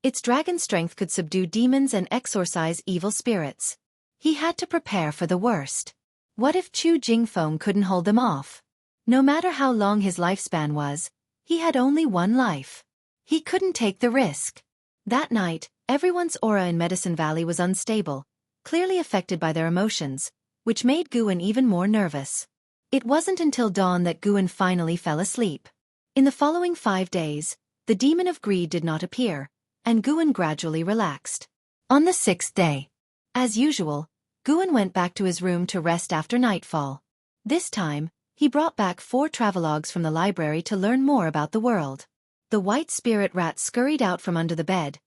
A: its dragon strength could subdue demons and exorcise evil spirits. He had to prepare for the worst. What if Chu Jingfeng couldn't hold them off? No matter how long his lifespan was, he had only 1 life. He couldn't take the risk. That night, everyone's aura in Medicine Valley was unstable, clearly affected by their emotions, which made Guan even more nervous. It wasn't until dawn that Guan finally fell asleep. In the following 5 days, the demon of greed did not appear, and Guan gradually relaxed. On the 6th day, as usual, Guan went back to his room to rest after nightfall. This time, he brought back 4 travelogues from the library to learn more about the world. The white spirit rat scurried out from under the bed,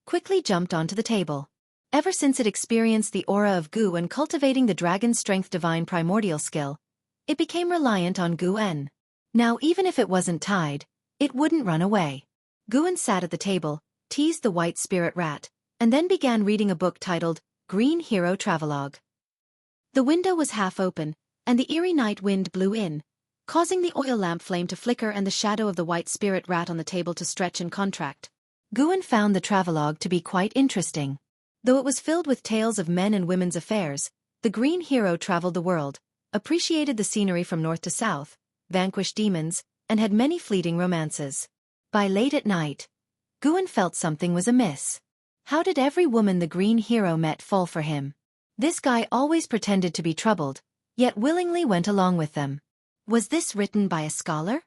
A: quickly jumped onto the table. Ever since it experienced the aura of Gu and cultivating the dragon's strength divine primordial skill, it became reliant on Guan. Now even if it wasn't tied, it wouldn't run away. Guan sat at the table, teased the white spirit rat, and then began reading a book titled Green Hero Travelogue. The window was half open, and the eerie night wind blew in, causing the oil lamp flame to flicker and the shadow of the white spirit rat on the table to stretch and contract. Guan found the travelogue to be quite interesting. Though it was filled with tales of men and women's affairs, the green hero traveled the world, appreciated the scenery from north to south, vanquished demons, and had many fleeting romances. By late at night, Guan felt something was amiss. How did every woman the green hero met fall for him? This guy always pretended to be troubled, yet willingly went along with them. Was this written by a scholar?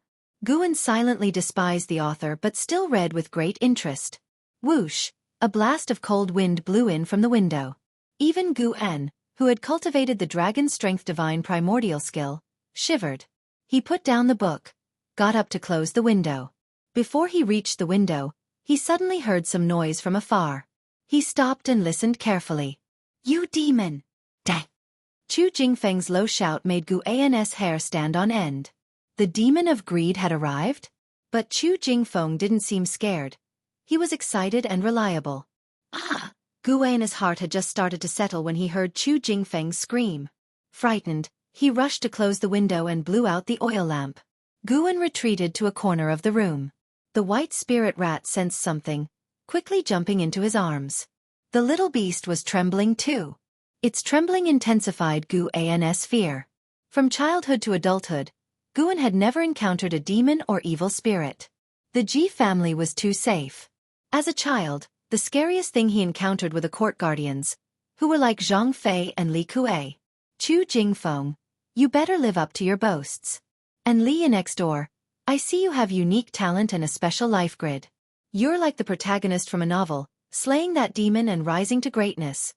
A: Guan silently despised the author but still read with great interest. Whoosh! A blast of cold wind blew in from the window. Even Guan, who had cultivated the dragon's strength divine primordial skill, shivered. He put down the book, got up to close the window. Before he reached the window, he suddenly heard some noise from afar. He stopped and listened carefully. "You demon!" Dang! Chu Jingfeng's low shout made Guan's hair stand on end. The demon of greed had arrived? But Chu Jingfeng didn't seem scared. He was excited and reliable. Ah! Guan's heart had just started to settle when he heard Chu Jingfeng scream. Frightened, he rushed to close the window and blew out the oil lamp. Guan retreated to a corner of the room. The white spirit rat sensed something, quickly jumping into his arms. The little beast was trembling too. Its trembling intensified Guan's fear. From childhood to adulthood, Guan had never encountered a demon or evil spirit. The Ji family was too safe. As a child, the scariest thing he encountered were the court guardians, who were like Zhang Fei and Li Kuei. Chu Jingfeng, you better live up to your boasts. And Li next door, I see you have unique talent and a special life grid. You're like the protagonist from a novel, slaying that demon and rising to greatness.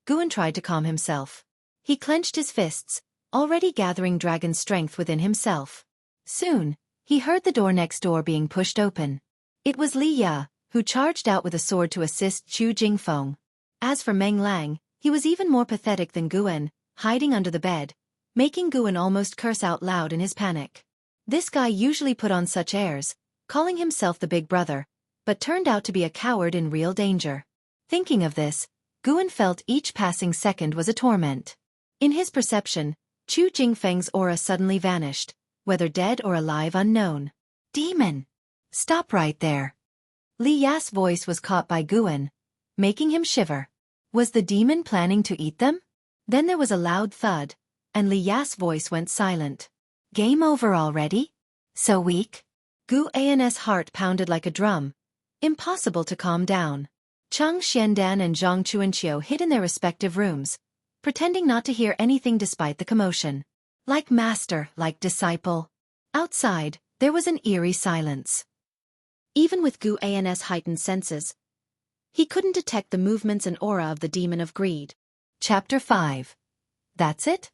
A: Guan tried to calm himself. He clenched his fists, already gathering dragon strength within himself. Soon, he heard the door next door being pushed open. It was Li Ya, who charged out with a sword to assist Chu Jingfeng. As for Meng Lang, he was even more pathetic than Guan, hiding under the bed, making Guan almost curse out loud in his panic. This guy usually put on such airs, calling himself the big brother, but turned out to be a coward in real danger. Thinking of this, Guan felt each passing second was a torment. In his perception, Chu Jingfeng's aura suddenly vanished, whether dead or alive unknown. Demon! Stop right there. Li Ya's voice was caught by Guan, making him shiver. Was the demon planning to eat them? Then there was a loud thud, and Li Ya's voice went silent. Game over already? So weak? Guan's heart pounded like a drum. Impossible to calm down. Cheng Xiandan and Zhang Chuanqiu hid in their respective rooms, pretending not to hear anything despite the commotion. Like master, like disciple. Outside, there was an eerie silence. Even with Guan's heightened senses, he couldn't detect the movements and aura of the demon of greed. Chapter 5. That's it?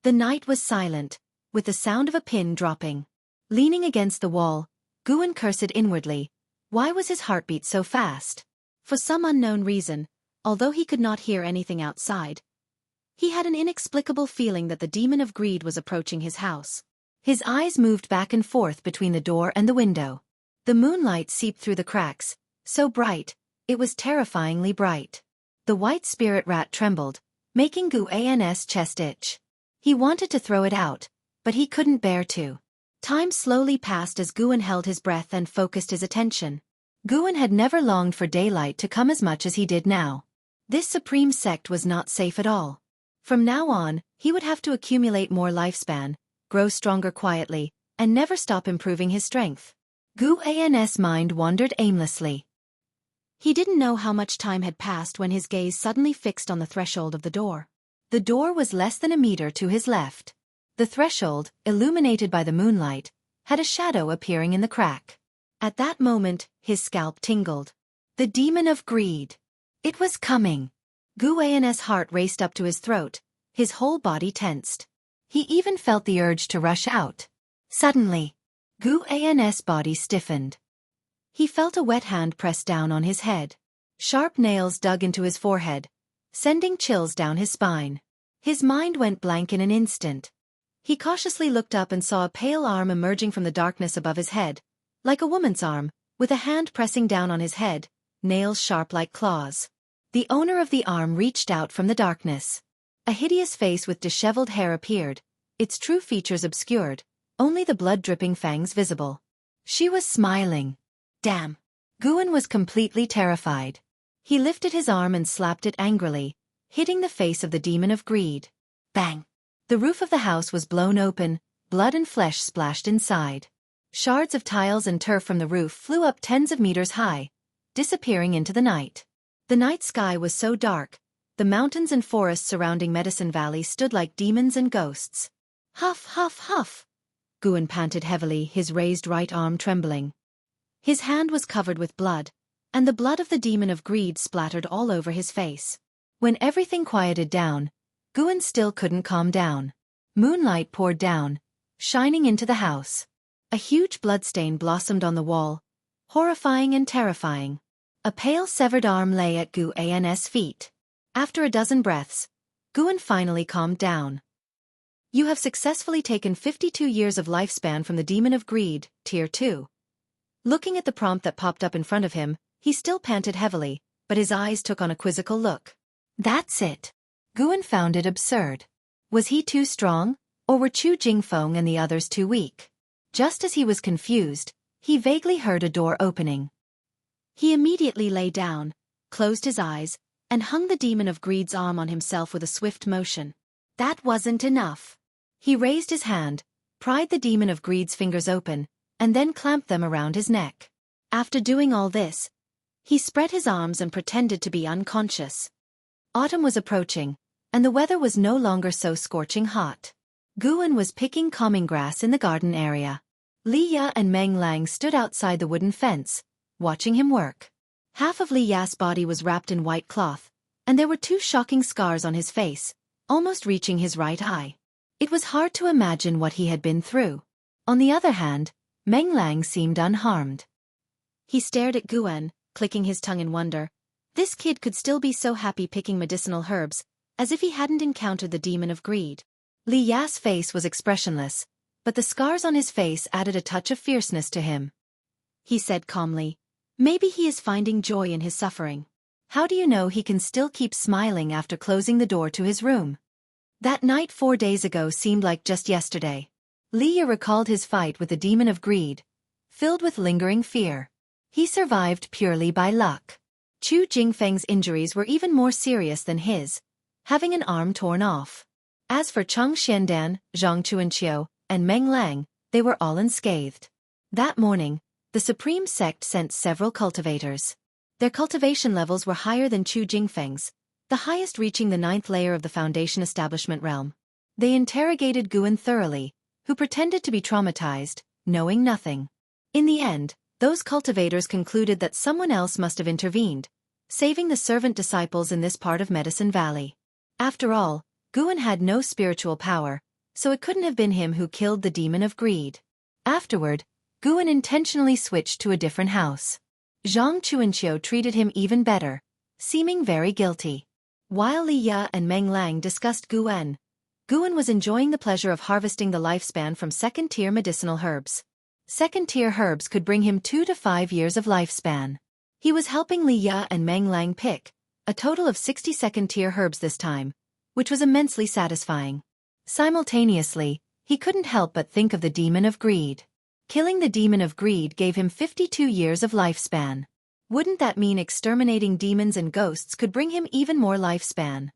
A: The night was silent, with the sound of a pin dropping. Leaning against the wall, Guan cursed inwardly. Why was his heartbeat so fast? For some unknown reason, although he could not hear anything outside, he had an inexplicable feeling that the demon of greed was approaching his house. His eyes moved back and forth between the door and the window. The moonlight seeped through the cracks, so bright, it was terrifyingly bright. The white spirit rat trembled, making Guan's chest itch. He wanted to throw it out, but he couldn't bear to. Time slowly passed as Guan held his breath and focused his attention. Guan had never longed for daylight to come as much as he did now. This supreme sect was not safe at all. From now on, he would have to accumulate more lifespan, grow stronger quietly, and never stop improving his strength. Guan's mind wandered aimlessly. He didn't know how much time had passed when his gaze suddenly fixed on the threshold of the door. The door was less than a meter to his left. The threshold, illuminated by the moonlight, had a shadow appearing in the crack. At that moment, his scalp tingled. The demon of greed. It was coming. Gu An's heart raced up to his throat, his whole body tensed. He even felt the urge to rush out. Suddenly, Gu An's body stiffened. He felt a wet hand press down on his head. Sharp nails dug into his forehead, sending chills down his spine. His mind went blank in an instant. He cautiously looked up and saw a pale arm emerging from the darkness above his head, like a woman's arm, with a hand pressing down on his head, nails sharp like claws. The owner of the arm reached out from the darkness. A hideous face with disheveled hair appeared, its true features obscured, only the blood-dripping fangs visible. She was smiling. Damn. Guan was completely terrified. He lifted his arm and slapped it angrily, hitting the face of the demon of greed. Bang! The roof of the house was blown open, blood and flesh splashed inside. Shards of tiles and turf from the roof flew up tens of meters high, disappearing into the night. The night sky was so dark, the mountains and forests surrounding Medicine Valley stood like demons and ghosts. Huff, huff, huff! Guan panted heavily, his raised right arm trembling. His hand was covered with blood, and the blood of the demon of greed splattered all over his face. When everything quieted down, Guan still couldn't calm down. Moonlight poured down, shining into the house. A huge bloodstain blossomed on the wall, horrifying and terrifying. A pale severed arm lay at Gu An's feet. After a dozen breaths, Guan finally calmed down. You have successfully taken 52 years of lifespan from the demon of greed, Tier 2. Looking at the prompt that popped up in front of him, he still panted heavily, but his eyes took on a quizzical look. That's it. Guan found it absurd. Was he too strong, or were Chu Jingfeng and the others too weak? Just as he was confused, he vaguely heard a door opening. He immediately lay down, closed his eyes, and hung the demon of greed's arm on himself with a swift motion. That wasn't enough. He raised his hand, pried the demon of greed's fingers open, and then clamped them around his neck. After doing all this, he spread his arms and pretended to be unconscious. Autumn was approaching, and the weather was no longer so scorching hot. Guan was picking calming grass in the garden area. Li Ya and Meng Lang stood outside the wooden fence, watching him work. Half of Li Ya's body was wrapped in white cloth, and there were 2 shocking scars on his face, almost reaching his right eye. It was hard to imagine what he had been through. On the other hand, Meng Lang seemed unharmed. He stared at Guan, clicking his tongue in wonder. This kid could still be so happy picking medicinal herbs, as if he hadn't encountered the demon of greed. Li Ya's face was expressionless, but the scars on his face added a touch of fierceness to him. He said calmly, maybe he is finding joy in his suffering. How do you know he can still keep smiling after closing the door to his room? That night 4 days ago seemed like just yesterday. Li Ya recalled his fight with the demon of greed, filled with lingering fear. He survived purely by luck. Chu Jingfeng's injuries were even more serious than his, having an arm torn off. As for Cheng Xiandan, Zhang Chuanqiu, and Meng Lang, they were all unscathed. That morning, the Supreme Sect sent several cultivators. Their cultivation levels were higher than Chu Jingfeng's, the highest reaching the 9th layer of the Foundation establishment realm. They interrogated Guan thoroughly, who pretended to be traumatized, knowing nothing. In the end, those cultivators concluded that someone else must have intervened, saving the servant disciples in this part of Medicine Valley. After all, Guan had no spiritual power, so it couldn't have been him who killed the demon of greed. Afterward, Guan intentionally switched to a different house. Zhang Chuanqiu treated him even better, seeming very guilty. While Li Ya and Meng Lang discussed Guan was enjoying the pleasure of harvesting the lifespan from second-tier medicinal herbs. Second-tier herbs could bring him 2 to 5 years of lifespan. He was helping Li Ya and Meng Lang pick a total of 60 second-tier herbs this time, which was immensely satisfying. Simultaneously, he couldn't help but think of the demon of greed. Killing the demon of greed gave him 52 years of lifespan. Wouldn't that mean exterminating demons and ghosts could bring him even more lifespan?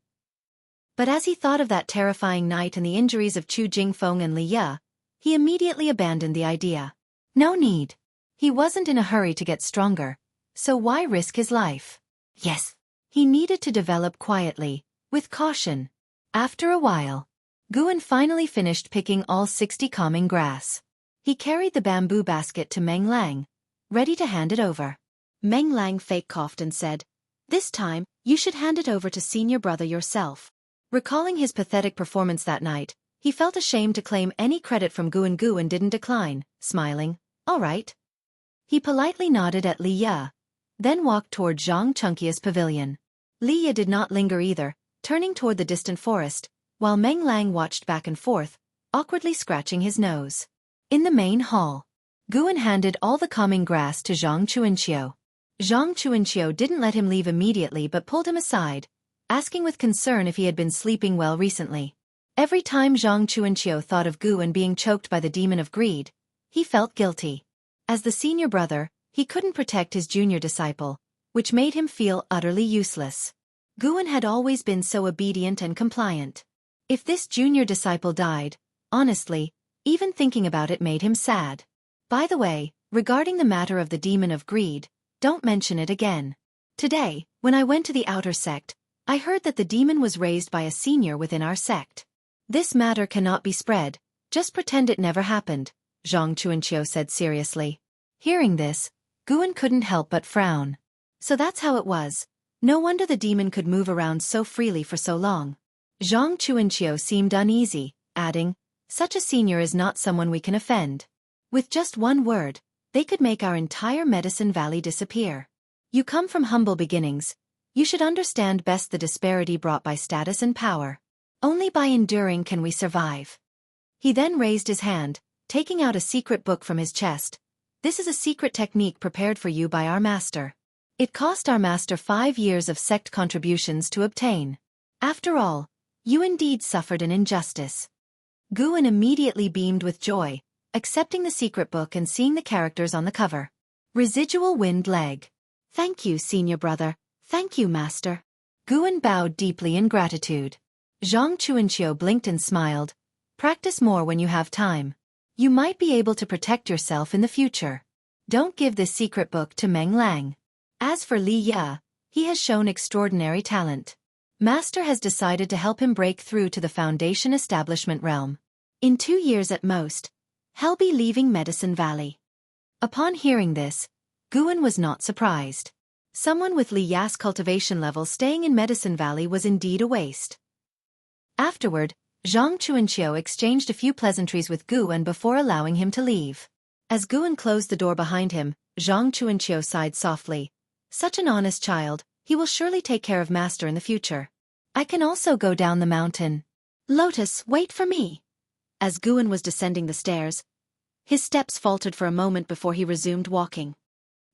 A: But as he thought of that terrifying night and the injuries of Chu Jingfeng and Li Ya, he immediately abandoned the idea. No need. He wasn't in a hurry to get stronger, so why risk his life? Yes. He needed to develop quietly, with caution. After a while, Guan finally finished picking all 60 calming grass. He carried the bamboo basket to Meng Lang, ready to hand it over. Meng Lang fake coughed and said, "This time, you should hand it over to senior brother yourself." Recalling his pathetic performance that night, he felt ashamed to claim any credit from Gu and didn't decline, smiling, "All right." He politely nodded at Li Ya, then walked toward Zhang Chunkia's pavilion. Li Ya did not linger either, turning toward the distant forest, while Meng Lang watched back and forth, awkwardly scratching his nose. In the main hall, Guan handed all the calming grass to Zhang Chuanqiu. Zhang Chuanqiu didn't let him leave immediately but pulled him aside, asking with concern if he had been sleeping well recently. Every time Zhang Chuanqiu thought of Guan being choked by the demon of greed, he felt guilty. As the senior brother, he couldn't protect his junior disciple, which made him feel utterly useless. Guan had always been so obedient and compliant. If this junior disciple died, honestly, even thinking about it made him sad. By the way, regarding the matter of the demon of greed, don't mention it again. Today, when I went to the outer sect, I heard that the demon was raised by a senior within our sect. This matter cannot be spread, just pretend it never happened, Zhang Chuanqiu said seriously. Hearing this, Guan couldn't help but frown. So that's how it was. No wonder the demon could move around so freely for so long. Zhang Chuanqiu seemed uneasy, adding, "Such a senior is not someone we can offend. With just one word, they could make our entire Medicine Valley disappear. You come from humble beginnings. You should understand best the disparity brought by status and power. Only by enduring can we survive." He then raised his hand, taking out a secret book from his chest. "This is a secret technique prepared for you by our master. It cost our master 5 years of sect contributions to obtain. After all, you indeed suffered an injustice." Guan immediately beamed with joy, accepting the secret book and seeing the characters on the cover. Residual wind leg. "Thank you, senior brother. Thank you, master." Guan bowed deeply in gratitude. Zhang Chuanqiu blinked and smiled. "Practice more when you have time. You might be able to protect yourself in the future. Don't give this secret book to Meng Lang. As for Li Ya, he has shown extraordinary talent. Master has decided to help him break through to the Foundation Establishment realm. In 2 years at most, he'll be leaving Medicine Valley." Upon hearing this, Guan was not surprised. Someone with Li Ya's cultivation level staying in Medicine Valley was indeed a waste. Afterward, Zhang Chuanqiu exchanged a few pleasantries with Guan before allowing him to leave. As Guan closed the door behind him, Zhang Chuanqiu sighed softly. "Such an honest child, he will surely take care of master in the future. I can also go down the mountain." "Lotus, wait for me." As Guan was descending the stairs, his steps faltered for a moment before he resumed walking.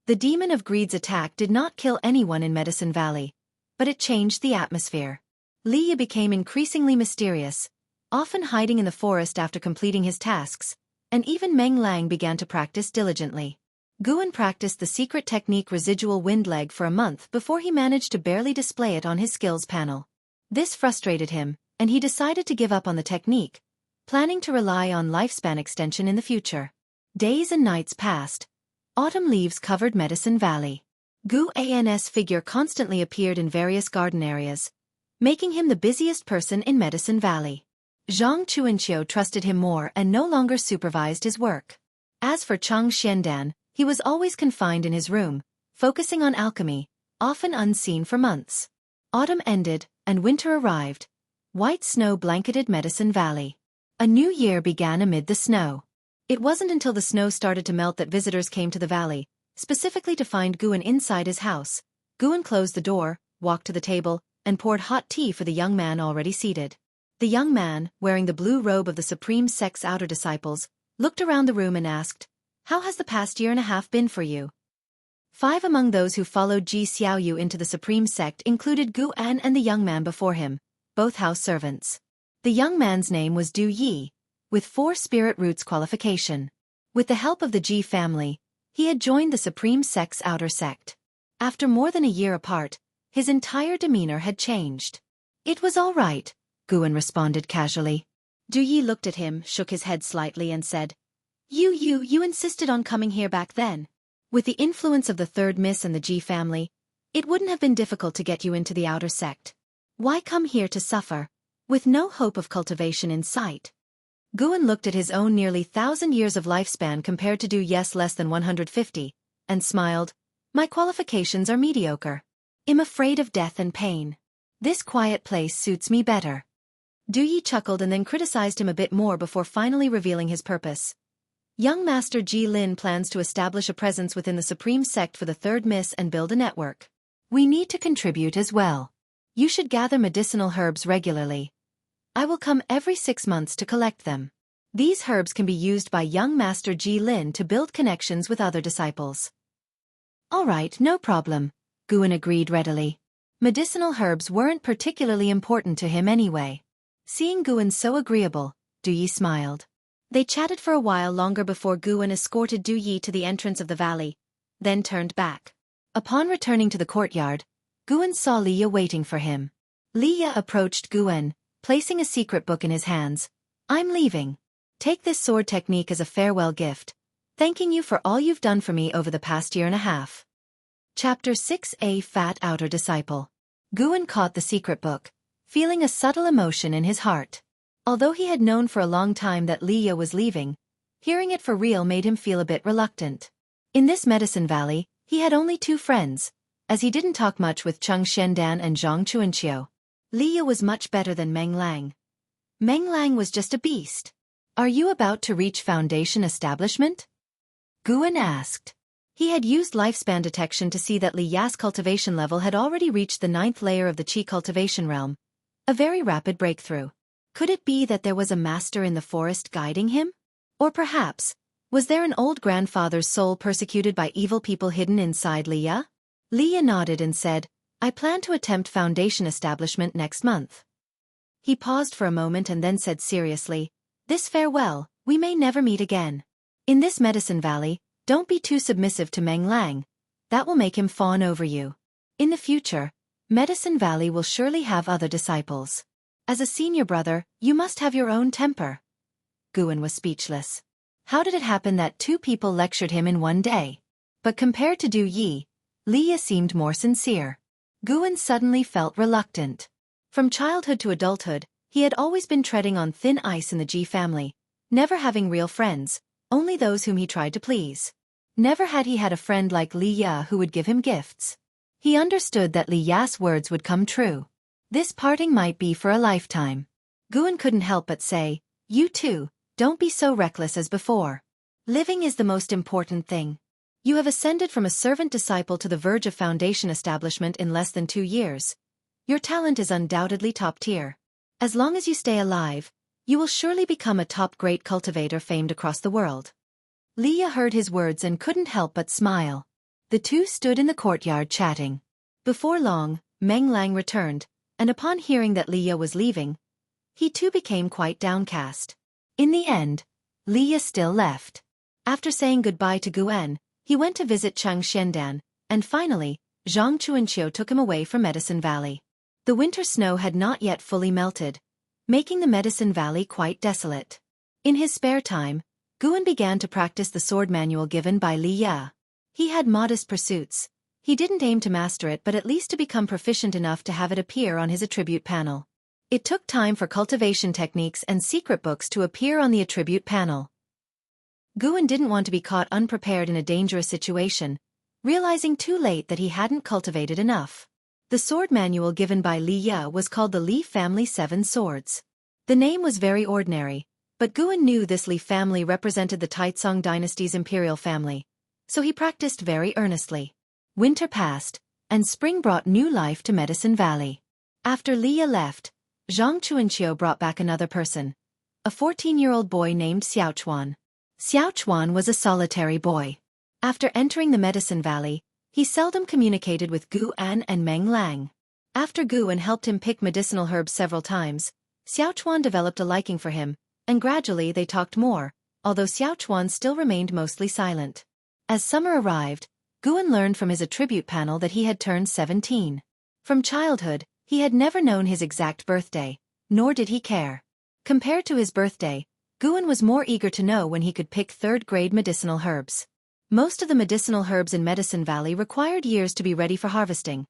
A: The demon of greed's attack did not kill anyone in Medicine Valley, but it changed the atmosphere. Li Ya became increasingly mysterious, often hiding in the forest after completing his tasks, and even Meng Lang began to practice diligently. Guan practiced the secret technique residual wind leg for a month before he managed to barely display it on his skills panel. This frustrated him, and he decided to give up on the technique, planning to rely on lifespan extension in the future. Days and nights passed. Autumn leaves covered Medicine Valley. Guan's figure constantly appeared in various garden areas, making him the busiest person in Medicine Valley. Zhang Chuanqiu trusted him more and no longer supervised his work. As for Chang Xiandan, he was always confined in his room, focusing on alchemy, often unseen for months. Autumn ended, and winter arrived. White snow blanketed Medicine Valley. A new year began amid the snow. It wasn't until the snow started to melt that visitors came to the valley, specifically to find Guan inside his house. Guan closed the door, walked to the table, and poured hot tea for the young man already seated. The young man, wearing the blue robe of the Supreme Sect's outer disciples, looked around the room and asked, "How has the past year and a half been for you?" 5 among those who followed Ji Xiaoyu into the Supreme Sect included Guan and the young man before him, both house servants. The young man's name was Du Yi, with 4 spirit roots qualification. With the help of the Ji family, he had joined the Supreme Sect's outer sect. After more than a year apart, his entire demeanor had changed. "It was all right," Guan responded casually. Du Yi looked at him, shook his head slightly and said, You insisted on coming here back then. With the influence of the third miss and the Ji family, it wouldn't have been difficult to get you into the outer sect. Why come here to suffer, with no hope of cultivation in sight?" Guan looked at his own nearly 1,000 years of lifespan compared to Du Yi's less than 150, and smiled. My qualifications are mediocre. I'm afraid of death and pain. This quiet place suits me better. Du Yi chuckled and then criticized him a bit more before finally revealing his purpose. Young Master Ji Lin plans to establish a presence within the Supreme Sect for the Third Miss and build a network. We need to contribute as well. You should gather medicinal herbs regularly. I will come every 6 months to collect them. These herbs can be used by young Master Ji Lin to build connections with other disciples. All right, no problem, Guan agreed readily. Medicinal herbs weren't particularly important to him anyway. Seeing Guan so agreeable, Du Yi smiled. They chatted for a while longer before Guan escorted Du Yi to the entrance of the valley, then turned back. Upon returning to the courtyard, Guan saw Liya waiting for him. Liya approached Guan, placing a secret book in his hands. I'm leaving. Take this sword technique as a farewell gift, thanking you for all you've done for me over the past year and a half. Chapter 6: A Fat Outer Disciple. Guan caught the secret book, feeling a subtle emotion in his heart. Although he had known for a long time that Liya was leaving, hearing it for real made him feel a bit reluctant. In this medicine valley, he had only 2 friends, as he didn't talk much with Cheng Shendan and Zhang Chuanqiu. Liya was much better than Meng Lang. Meng Lang was just a beast. Are you about to reach Foundation establishment? Guan asked. He had used lifespan detection to see that Liya's cultivation level had already reached the 9th layer of the Qi cultivation realm. A very rapid breakthrough. Could it be that there was a master in the forest guiding him? Or perhaps, was there an old grandfather's soul persecuted by evil people hidden inside Liya? Liya nodded and said, I plan to attempt Foundation establishment next month. He paused for a moment and then said seriously, this farewell, we may never meet again. In this medicine valley, don't be too submissive to Meng Lang. That will make him fawn over you. In the future, Medicine Valley will surely have other disciples. As a senior brother, you must have your own temper. Guan was speechless. How did it happen that 2 people lectured him in one day? But compared to Du Yi, Liya seemed more sincere. Guan suddenly felt reluctant. From childhood to adulthood, he had always been treading on thin ice in the Ji family, never having real friends, only those whom he tried to please. Never had he had a friend like Liya who would give him gifts. He understood that Liya's words would come true. This parting might be for a lifetime. Guan couldn't help but say, you too, don't be so reckless as before. Living is the most important thing. You have ascended from a servant disciple to the verge of Foundation establishment in less than 2 years. Your talent is undoubtedly top tier. As long as you stay alive, you will surely become a top great cultivator famed across the world. Liya heard his words and couldn't help but smile. The 2 stood in the courtyard chatting. Before long, Meng Lang returned, and upon hearing that Liya was leaving, he too became quite downcast. In the end, Liya still left. After saying goodbye to Guan, he went to visit Cheng Shendan, and finally, Zhang Chuanqiu took him away from Medicine Valley. The winter snow had not yet fully melted, making the Medicine Valley quite desolate. In his spare time, Guan began to practice the sword manual given by Liya. He had modest pursuits. He didn't aim to master it but at least to become proficient enough to have it appear on his attribute panel. It took time for cultivation techniques and secret books to appear on the attribute panel. Guan didn't want to be caught unprepared in a dangerous situation, realizing too late that he hadn't cultivated enough. The sword manual given by Liya was called the Li Family 7 Swords. The name was very ordinary, but Guan knew this Li family represented the Taizong dynasty's imperial family, so he practiced very earnestly. Winter passed, and spring brought new life to Medicine Valley. After Liya left, Zhang Chuanqiu brought back another person, a 14-year-old boy named Xiaofan. Xiaofan was a solitary boy. After entering the Medicine Valley, he seldom communicated with Guan and Meng Lang. After Guan helped him pick medicinal herbs several times, Xiaofan developed a liking for him, and gradually they talked more, although Xiaofan still remained mostly silent. As summer arrived, Guan learned from his attribute panel that he had turned 17. From childhood, he had never known his exact birthday, nor did he care. Compared to his birthday, Guan was more eager to know when he could pick 3rd-grade medicinal herbs. Most of the medicinal herbs in Medicine Valley required years to be ready for harvesting,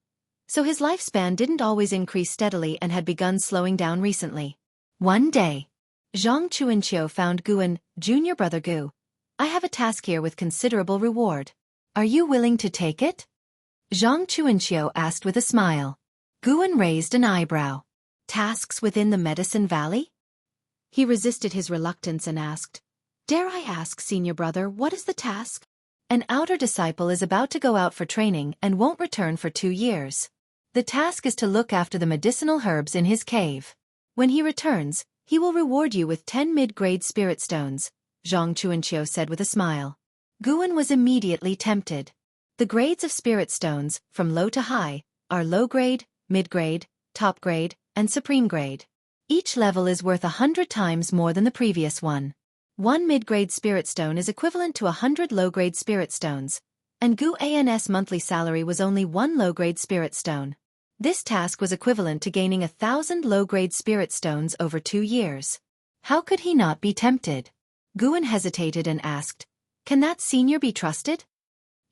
A: so his lifespan didn't always increase steadily and had begun slowing down recently. One day, Zhang Chuanqiu found Guan, junior brother Gu. I have a task here with considerable reward. Are you willing to take it? Zhang Chuanxiu asked with a smile. Guan raised an eyebrow. Tasks within the Medicine Valley? He resisted his reluctance and asked, "Dare I ask, senior brother, what is the task?" An outer disciple is about to go out for training and won't return for 2 years. The task is to look after the medicinal herbs in his cave. When he returns, he will reward you with 10 mid-grade spirit stones, Zhang Chuanxiu said with a smile. Guan was immediately tempted. The grades of spirit stones, from low to high, are low grade, mid-grade, top grade, and supreme grade. Each level is worth 100 times more than the previous one. 1 mid-grade spirit stone is equivalent to 100 low-grade spirit stones, and Guan's monthly salary was only 1 low-grade spirit stone. This task was equivalent to gaining 1,000 low-grade spirit stones over 2 years. How could he not be tempted? Guan hesitated and asked, "Can that senior be trusted?"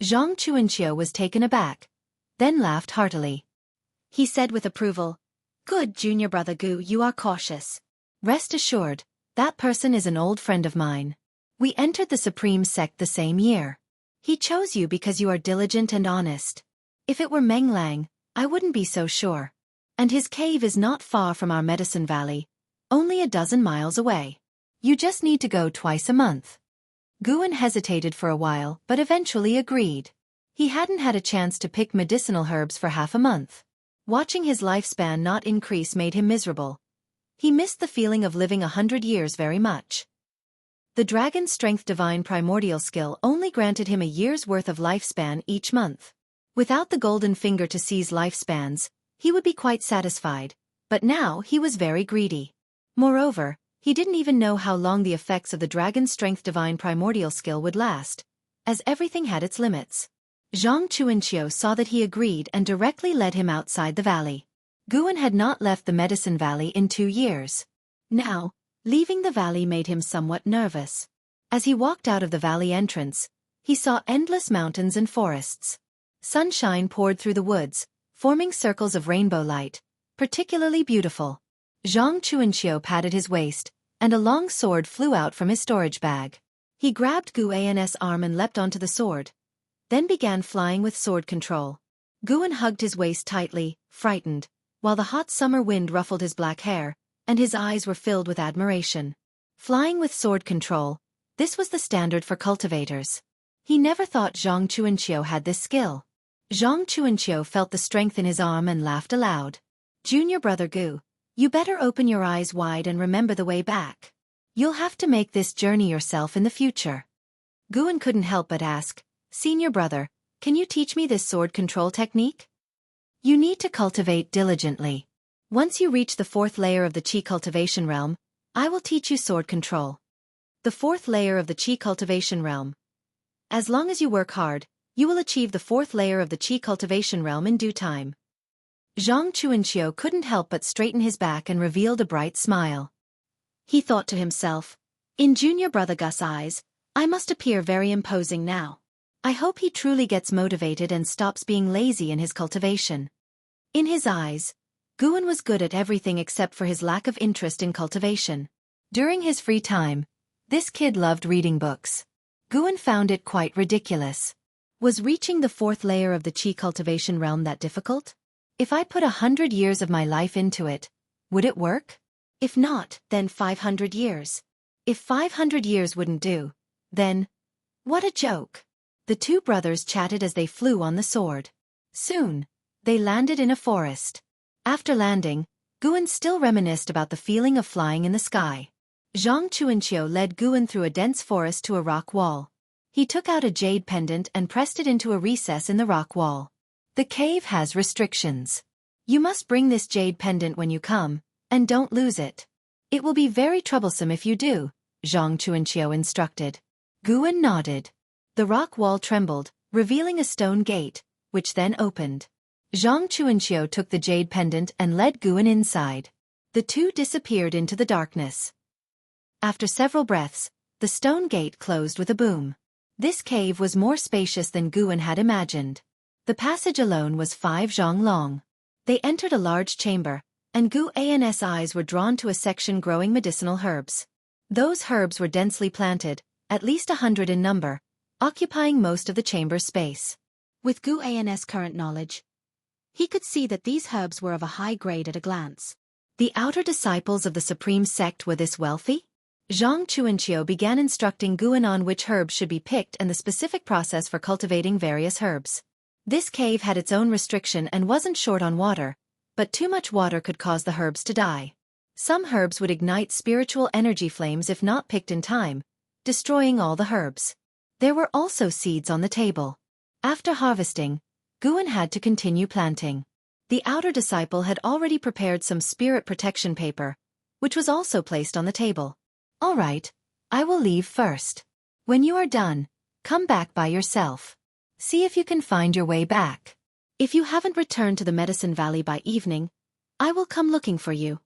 A: Zhang Chuanxiu was taken aback, then laughed heartily. He said with approval, "Good junior brother Gu, you are cautious. Rest assured, that person is an old friend of mine. We entered the Supreme Sect the same year. He chose you because you are diligent and honest. If it were Meng Lang, I wouldn't be so sure. And his cave is not far from our Medicine Valley, only a dozen miles away. You just need to go twice a month." Guan hesitated for a while but eventually agreed. He hadn't had a chance to pick medicinal herbs for half a month. Watching his lifespan not increase made him miserable. He missed the feeling of living 100 years very much. The Dragon's Strength Divine Primordial skill only granted him a year's worth of lifespan each month. Without the golden finger to seize lifespans, he would be quite satisfied, but now he was very greedy. Moreover, he didn't even know how long the effects of the Dragon's Strength Divine Primordial skill would last, as everything had its limits. Zhang Chuanxiu saw that he agreed and directly led him outside the valley. Guan had not left the Medicine Valley in 2 years. Now, leaving the valley made him somewhat nervous. As he walked out of the valley entrance, he saw endless mountains and forests. Sunshine poured through the woods, forming circles of rainbow light, particularly beautiful. Zhang Chuanxiu patted his waist, and a long sword flew out from his storage bag. He grabbed Guan's arm and leapt onto the sword, then began flying with sword control. Guan hugged his waist tightly, frightened, while the hot summer wind ruffled his black hair, and his eyes were filled with admiration. Flying with sword control, this was the standard for cultivators. He never thought Zhang Chuanxiu had this skill. Zhang Chuanxiu felt the strength in his arm and laughed aloud. "Junior brother Gu, you better open your eyes wide and remember the way back. You'll have to make this journey yourself in the future." Guan couldn't help but ask, "Senior brother, can you teach me this sword control technique?" "You need to cultivate diligently. Once you reach the 4th layer of the Qi cultivation realm, I will teach you sword control." The 4th layer of the Qi cultivation realm. As long as you work hard, you will achieve the 4th layer of the Qi cultivation realm in due time. Zhang Chuanxiu couldn't help but straighten his back and revealed a bright smile. He thought to himself, "In junior brother Gus' eyes, I must appear very imposing now. I hope he truly gets motivated and stops being lazy in his cultivation." In his eyes, Guan was good at everything except for his lack of interest in cultivation. During his free time, this kid loved reading books. Guan found it quite ridiculous. Was reaching the 4th layer of the Qi cultivation realm that difficult? If I put 100 years of my life into it, would it work? If not, then 500 years. If 500 years wouldn't do, then... what a joke! The two brothers chatted as they flew on the sword. Soon, they landed in a forest. After landing, Guan still reminisced about the feeling of flying in the sky. Zhang Chuanxiu led Guan through a dense forest to a rock wall. He took out a jade pendant and pressed it into a recess in the rock wall. "The cave has restrictions. You must bring this jade pendant when you come, and don't lose it. It will be very troublesome if you do," Zhang Chuanxiu instructed. Guan nodded. The rock wall trembled, revealing a stone gate, which then opened. Zhang Chuanxiu took the jade pendant and led Guan inside. The two disappeared into the darkness. After several breaths, the stone gate closed with a boom. This cave was more spacious than Guan had imagined. The passage alone was 5 zhang long. They entered a large chamber, and Guan's eyes were drawn to a section growing medicinal herbs. Those herbs were densely planted, at least 100 in number, occupying most of the chamber's space. With Gu An's current knowledge, he could see that these herbs were of a high grade at a glance. The outer disciples of the supreme sect were this wealthy? Zhang Chuanqiu began instructing Guan on which herbs should be picked and the specific process for cultivating various herbs. This cave had its own restriction and wasn't short on water, but too much water could cause the herbs to die. Some herbs would ignite spiritual energy flames if not picked in time, destroying all the herbs. There were also seeds on the table. After harvesting, Guan had to continue planting. The outer disciple had already prepared some spirit protection paper, which was also placed on the table. All right, I will leave first. When you are done, come back by yourself. See if you can find your way back. If you haven't returned to the Medicine Valley by evening, I will come looking for you.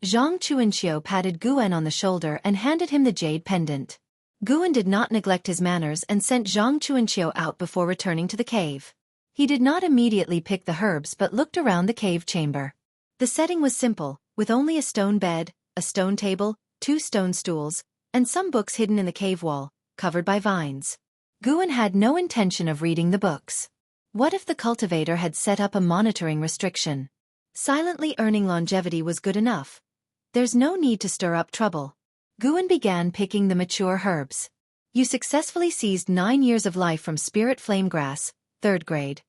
A: Zhang Chuanqiu patted Guan on the shoulder and handed him the jade pendant. Guan did not neglect his manners and sent Zhang Chuanqiu out before returning to the cave. He did not immediately pick the herbs but looked around the cave chamber. The setting was simple, with only a stone bed, a stone table, 2 stone stools, and some books hidden in the cave wall, covered by vines. Guan had no intention of reading the books. What if the cultivator had set up a monitoring restriction? Silently earning longevity was good enough. There's no need to stir up trouble. Guan began picking the mature herbs. You successfully seized 9 years of life from spirit flame grass, 3rd grade.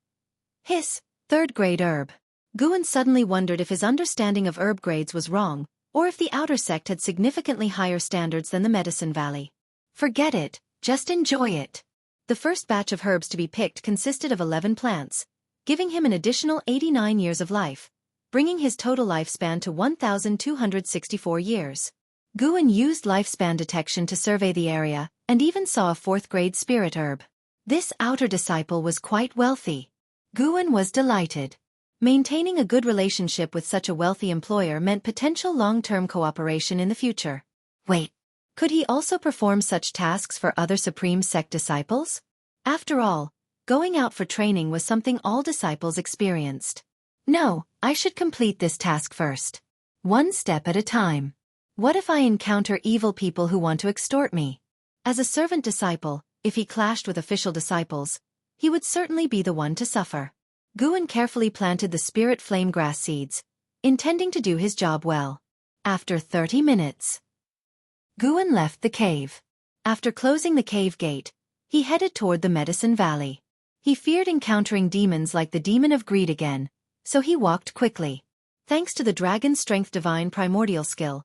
A: Hiss, 3rd grade herb. Guan suddenly wondered if his understanding of herb grades was wrong, or if the outer sect had significantly higher standards than the Medicine Valley. Forget it, just enjoy it. The first batch of herbs to be picked consisted of 11 plants, giving him an additional 89 years of life, bringing his total lifespan to 1,264 years. Guan used lifespan detection to survey the area, and even saw a 4th grade spirit herb. This outer disciple was quite wealthy. Guan was delighted. Maintaining a good relationship with such a wealthy employer meant potential long-term cooperation in the future. Wait, could he also perform such tasks for other Supreme Sect disciples? After all, going out for training was something all disciples experienced. No, I should complete this task first. One step at a time. What if I encounter evil people who want to extort me? As a servant disciple, if he clashed with official disciples, he would certainly be the one to suffer. Guan carefully planted the spirit flame grass seeds, intending to do his job well. After 30 minutes, Guan left the cave. After closing the cave gate, he headed toward the Medicine Valley. He feared encountering demons like the demon of greed again, so he walked quickly. Thanks to the dragon strength divine primordial skill,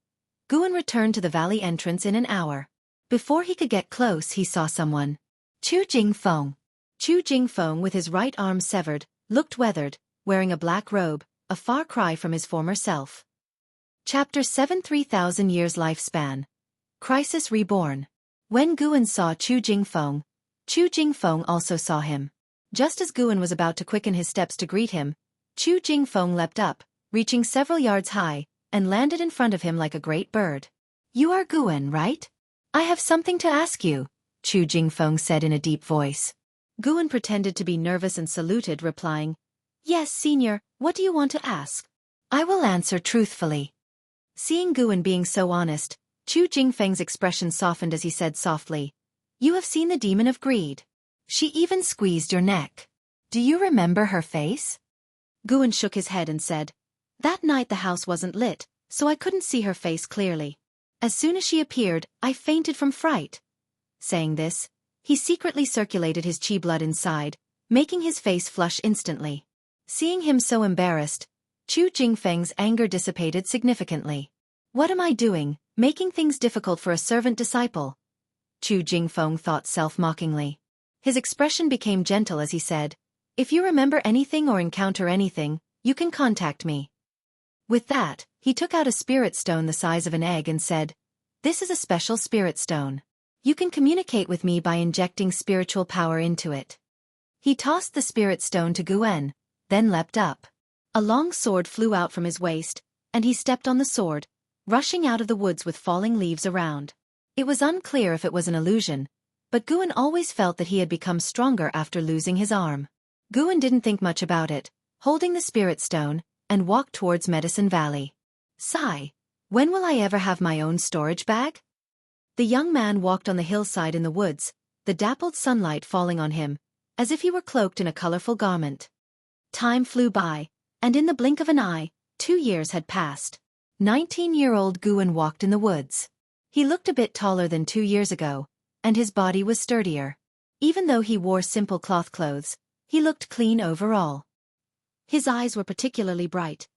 A: Guan returned to the valley entrance in an hour. Before he could get close, he saw someone. Chu Jingfeng. Chu Jingfeng, with his right arm severed, looked weathered, wearing a black robe, a far cry from his former self. Chapter 7 3,000 Years Lifespan. Crisis Reborn. When Guan saw Chu Jingfeng also saw him. Just as Guan was about to quicken his steps to greet him, Chu Jingfeng leapt up, reaching several yards high, and landed in front of him like a great bird. You are Guan, right? I have something to ask you, Chu Jingfeng said in a deep voice. Guan pretended to be nervous and saluted, replying, Yes, senior, what do you want to ask? I will answer truthfully. Seeing Guan being so honest, Chu Jingfeng's expression softened as he said softly, You have seen the demon of greed. She even squeezed your neck. Do you remember her face? Guan shook his head and said, That night the house wasn't lit, so I couldn't see her face clearly. As soon as she appeared, I fainted from fright. Saying this, he secretly circulated his chi blood inside, making his face flush instantly. Seeing him so embarrassed, Chu Jingfeng's anger dissipated significantly. What am I doing, making things difficult for a servant disciple? Chu Jingfeng thought self-mockingly. His expression became gentle as he said, If you remember anything or encounter anything, you can contact me. With that, he took out a spirit stone the size of an egg and said, This is a special spirit stone. You can communicate with me by injecting spiritual power into it. He tossed the spirit stone to Guan, then leapt up. A long sword flew out from his waist, and he stepped on the sword, rushing out of the woods with falling leaves around. It was unclear if it was an illusion, but Guan always felt that he had become stronger after losing his arm. Guan didn't think much about it, holding the spirit stone, and walked towards Medicine Valley. Sigh, when will I ever have my own storage bag? The young man walked on the hillside in the woods, the dappled sunlight falling on him, as if he were cloaked in a colorful garment. Time flew by, and in the blink of an eye, 2 years had passed. 19-year-old Guan walked in the woods. He looked a bit taller than 2 years ago, and his body was sturdier. Even though he wore simple cloth clothes, he looked clean overall. His eyes were particularly bright.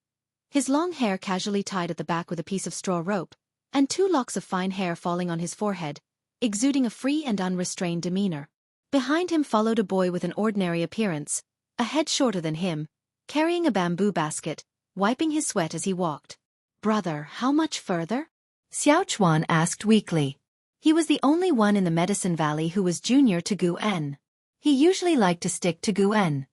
A: His long hair casually tied at the back with a piece of straw rope, and 2 locks of fine hair falling on his forehead, exuding a free and unrestrained demeanor. Behind him followed a boy with an ordinary appearance, a head shorter than him, carrying a bamboo basket, wiping his sweat as he walked. "Brother, how much further?" Xiaofan asked weakly. He was the only one in the Medicine Valley who was junior to Guan. He usually liked to stick to Guan.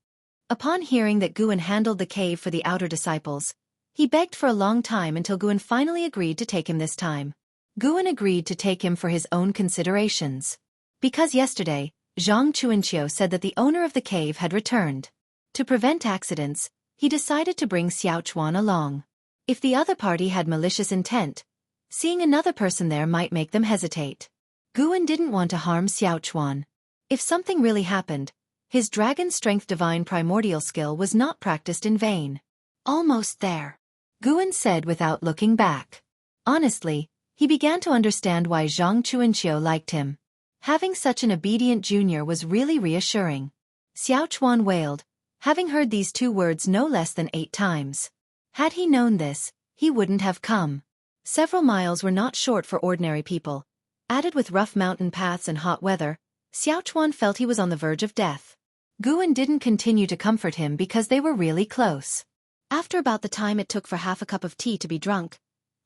A: Upon hearing that Guan handled the cave for the outer disciples, he begged for a long time until Guan finally agreed to take him this time. Guan agreed to take him for his own considerations. Because yesterday, Zhang Chuanqiu said that the owner of the cave had returned. To prevent accidents, he decided to bring Xiaofan along. If the other party had malicious intent, seeing another person there might make them hesitate. Guan didn't want to harm Xiaofan. If something really happened, his dragon strength divine primordial skill was not practiced in vain. "Almost there," Guan said without looking back. Honestly, he began to understand why Zhang Chuanqiu liked him. Having such an obedient junior was really reassuring. Xiaofan wailed, having heard these 2 words no less than 8 times. Had he known this, he wouldn't have come. Several miles were not short for ordinary people. Added with rough mountain paths and hot weather, Xiaofan felt he was on the verge of death. Guan didn't continue to comfort him because they were really close. After about the time it took for half a cup of tea to be drunk,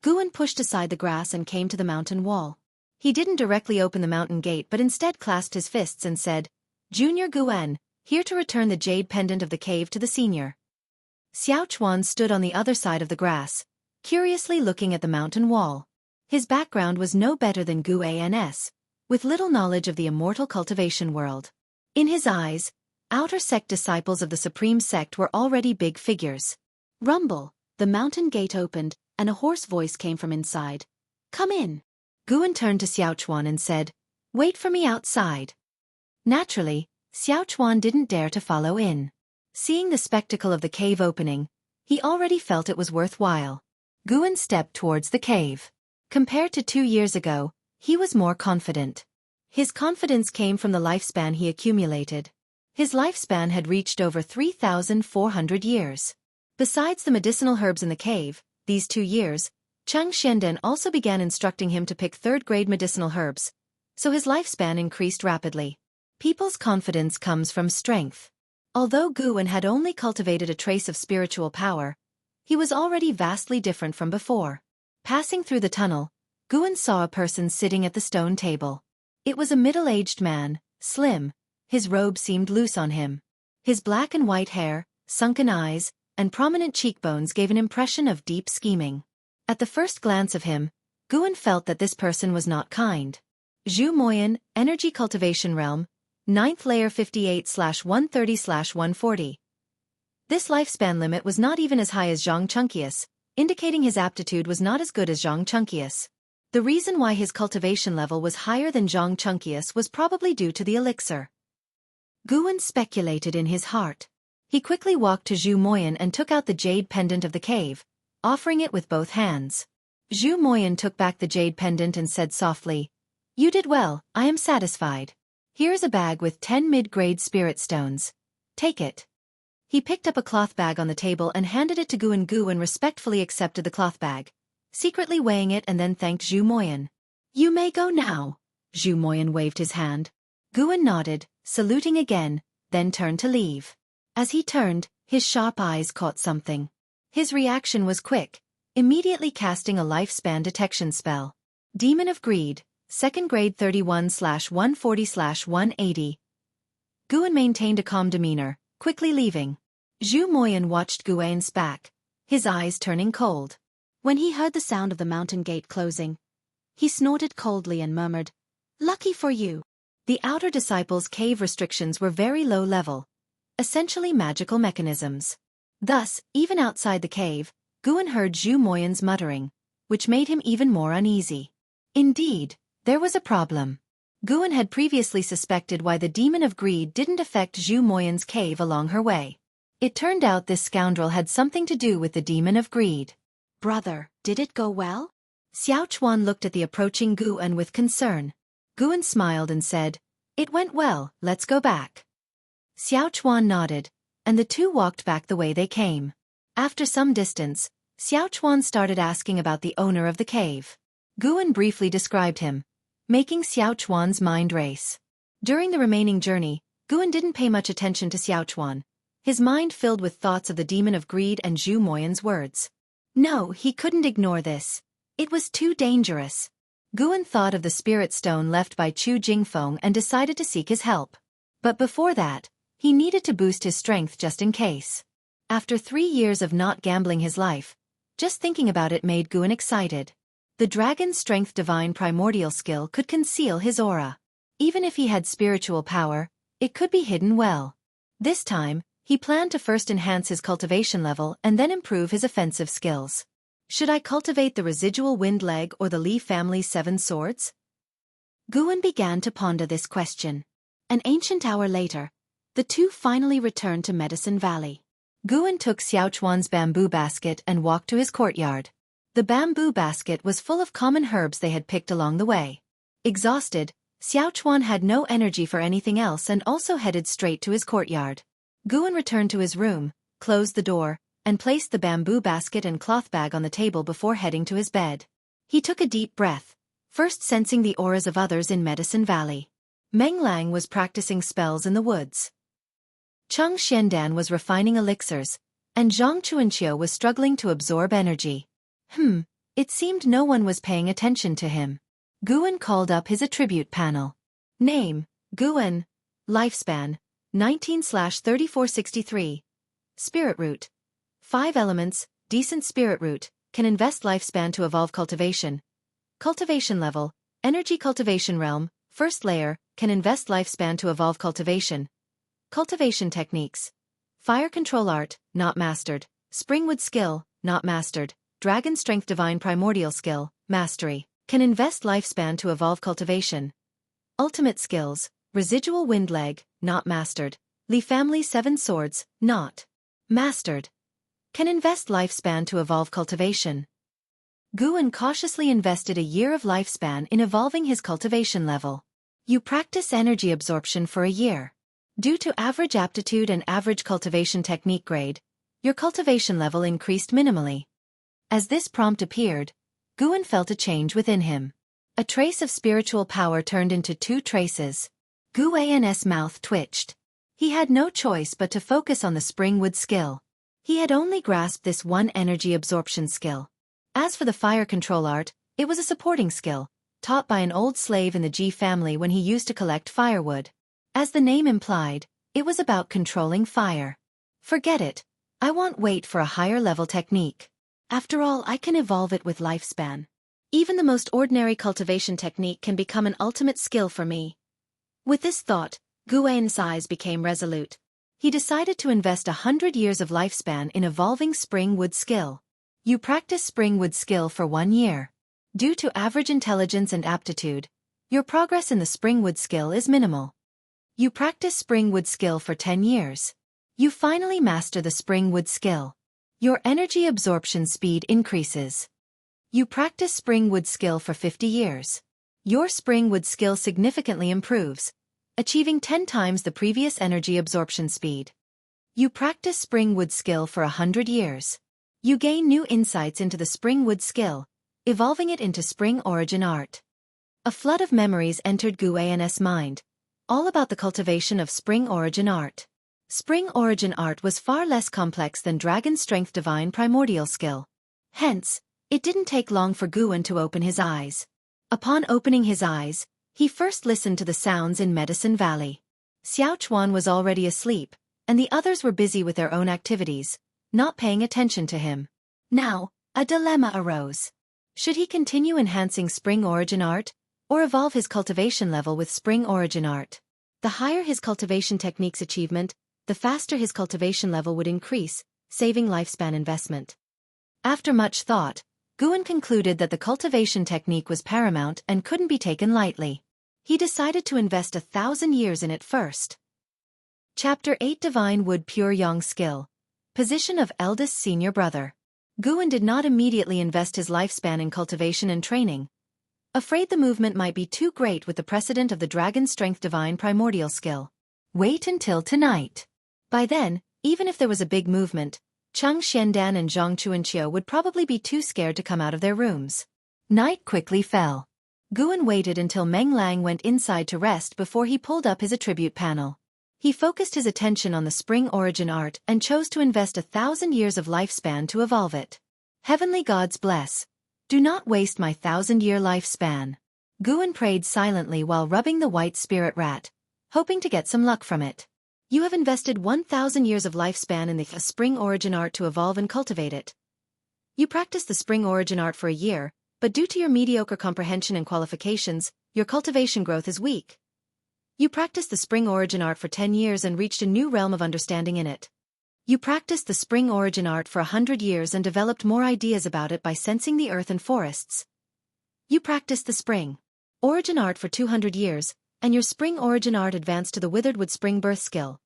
A: Guan pushed aside the grass and came to the mountain wall. He didn't directly open the mountain gate but instead clasped his fists and said, "Junior Guan, here to return the jade pendant of the cave to the senior." Xiaofan stood on the other side of the grass, curiously looking at the mountain wall. His background was no better than Guan's, with little knowledge of the immortal cultivation world. In his eyes, outer sect disciples of the supreme sect were already big figures. Rumble, the mountain gate opened, and a hoarse voice came from inside. "Come in." Guan turned to Xiaofan and said, "Wait for me outside." Naturally, Xiaofan didn't dare to follow in. Seeing the spectacle of the cave opening, he already felt it was worthwhile. Guan stepped towards the cave. Compared to 2 years ago, he was more confident. His confidence came from the lifespan he accumulated. His lifespan had reached over 3,400 years. Besides the medicinal herbs in the cave, these 2 years, Cheng Xianden also began instructing him to pick 3rd-grade medicinal herbs, so his lifespan increased rapidly. People's confidence comes from strength. Although Guan had only cultivated a trace of spiritual power, he was already vastly different from before. Passing through the tunnel, Guan saw a person sitting at the stone table. It was a middle-aged man, slim. His robe seemed loose on him. His black and white hair, sunken eyes, and prominent cheekbones gave an impression of deep scheming. At the first glance of him, Guan felt that this person was not kind. Zhu Moyan, Energy Cultivation Realm, 9th layer 58/130/140. This lifespan limit was not even as high as Zhang Chunkius, indicating his aptitude was not as good as Zhang Chunkius. The reason why his cultivation level was higher than Zhang Chunkius was probably due to the elixir. Guan speculated in his heart. He quickly walked to Zhu Moyan and took out the jade pendant of the cave, offering it with both hands. Zhu Moyan took back the jade pendant and said softly, "You did well, I am satisfied. Here is a bag with 10 mid-grade spirit stones. Take it." He picked up a cloth bag on the table and handed it to Guan. Guan respectfully accepted the cloth bag, secretly weighing it and then thanked Zhu Moyan. "You may go now." Zhu Moyan waved his hand. Guan nodded, saluting again, then turned to leave. As he turned, his sharp eyes caught something. His reaction was quick, immediately casting a lifespan detection spell. Demon of Greed, 2nd grade 31/140/180. Guan maintained a calm demeanor, quickly leaving. Zhu Moyan watched Guan's back, his eyes turning cold. When he heard the sound of the mountain gate closing, he snorted coldly and murmured, "Lucky for you." The outer disciples' cave restrictions were very low level, essentially magical mechanisms. Thus, even outside the cave, Guan heard Zhu Moyan's muttering, which made him even more uneasy. Indeed, there was a problem. Guan had previously suspected why the demon of greed didn't affect Zhu Moyan's cave along her way. It turned out this scoundrel had something to do with the demon of greed. Brother, did it go well? Xiaochuan looked at the approaching Guan with concern. Guan smiled and said, "It went well, let's go back." Xiaochuan nodded, and the two walked back the way they came. After some distance, Xiaochuan started asking about the owner of the cave. Guan briefly described him, making Xiaochuan's mind race. During the remaining journey, Guan didn't pay much attention to Xiaochuan, his mind filled with thoughts of the demon of greed and Zhu Moyan's words. No, he couldn't ignore this. It was too dangerous. Guan thought of the spirit stone left by Chu Jingfeng and decided to seek his help. But before that, he needed to boost his strength just in case. After 3 years of not gambling his life, just thinking about it made Guan excited. The dragon's strength divine primordial skill could conceal his aura. Even if he had spiritual power, it could be hidden well. This time, he planned to first enhance his cultivation level and then improve his offensive skills. Should I cultivate the residual wind leg or the Li family's 7 swords? Guan began to ponder this question. An ancient hour later, the two finally returned to Medicine Valley. Guan took Xiaochuan's bamboo basket and walked to his courtyard. The bamboo basket was full of common herbs they had picked along the way. Exhausted, Xiaochuan had no energy for anything else and also headed straight to his courtyard. Guan returned to his room, closed the door, and placed the bamboo basket and cloth bag on the table before heading to his bed. He took a deep breath, first sensing the auras of others in Medicine Valley. Meng Lang was practicing spells in the woods. Cheng Xiandan was refining elixirs, and Zhang Chuanqiu was struggling to absorb energy. It seemed no one was paying attention to him. Guan called up his attribute panel. Name, Guan. Lifespan, 19/3463. Spirit root. 5 elements, decent spirit root, can invest lifespan to evolve cultivation. Cultivation level, energy cultivation realm, first layer, can invest lifespan to evolve cultivation. Cultivation techniques. Fire control art, not mastered. Springwood skill, not mastered. Dragon strength divine primordial skill, mastery, can invest lifespan to evolve cultivation. Ultimate skills, residual wind leg, not mastered. Li family 7 swords, not mastered, can invest lifespan to evolve cultivation. Guan cautiously invested a year of lifespan in evolving his cultivation level. You practice energy absorption for a year. Due to average aptitude and average cultivation technique grade, your cultivation level increased minimally. As this prompt appeared, Guan felt a change within him. A trace of spiritual power turned into 2 traces. Guan's mouth twitched. He had no choice but to focus on the springwood skill. He had only grasped this one energy absorption skill. As for the fire control art, it was a supporting skill, taught by an old slave in the Ji family when he used to collect firewood. As the name implied, it was about controlling fire. Forget it. I won't wait for a higher level technique. After all, I can evolve it with lifespan. Even the most ordinary cultivation technique can become an ultimate skill for me. With this thought, Guan's eyes became resolute. He decided to invest 100 years of lifespan in evolving springwood skill. You practice springwood skill for 1 year. Due to average intelligence and aptitude, your progress in the springwood skill is minimal. You practice springwood skill for 10 years. You finally master the springwood skill. Your energy absorption speed increases. You practice springwood skill for 50 years. Your springwood skill significantly improves, achieving 10 times the previous energy absorption speed. You practice springwood skill for 100 years. You gain new insights into the springwood skill, evolving it into spring origin art. A flood of memories entered Guan's mind, all about the cultivation of spring origin art. Spring origin art was far less complex than dragon strength divine primordial skill. Hence, it didn't take long for Guan to open his eyes. Upon opening his eyes, he first listened to the sounds in Medicine Valley. Xiaochuan was already asleep, and the others were busy with their own activities, not paying attention to him. Now, a dilemma arose. Should he continue enhancing spring origin art, or evolve his cultivation level with spring origin art? The higher his cultivation technique's achievement, the faster his cultivation level would increase, saving lifespan investment. After much thought, Guan concluded that the cultivation technique was paramount and couldn't be taken lightly. he decided to invest 1,000 years in it first. Chapter 8 Divine Wood Pure Yang Skill. Position of Eldest Senior Brother. Guan did not immediately invest his lifespan in cultivation and training, afraid the movement might be too great with the precedent of the Dragon Strength Divine Primordial Skill. Wait until tonight. By then, even if there was a big movement, Cheng Xiandan and Zhang Chuanqiu would probably be too scared to come out of their rooms. Night quickly fell. Guan waited until Meng Lang went inside to rest before he pulled up his attribute panel. He focused his attention on the Spring Origin art and chose to invest 1,000 years of lifespan to evolve it. Heavenly gods bless. Do not waste my 1,000-year lifespan. Guan prayed silently while rubbing the white spirit rat, hoping to get some luck from it. You have invested 1,000 years of lifespan in the Spring Origin art to evolve and cultivate it. You practiced the Spring Origin art for a year, but due to your mediocre comprehension and qualifications, your cultivation growth is weak. You practiced the Spring Origin art for 10 years and reached a new realm of understanding in it. You practiced the Spring Origin art for 100 years and developed more ideas about it by sensing the earth and forests. You practiced the Spring Origin art for 200 years, and your Spring Origin art advanced to the Withered Wood Spring Birth skill.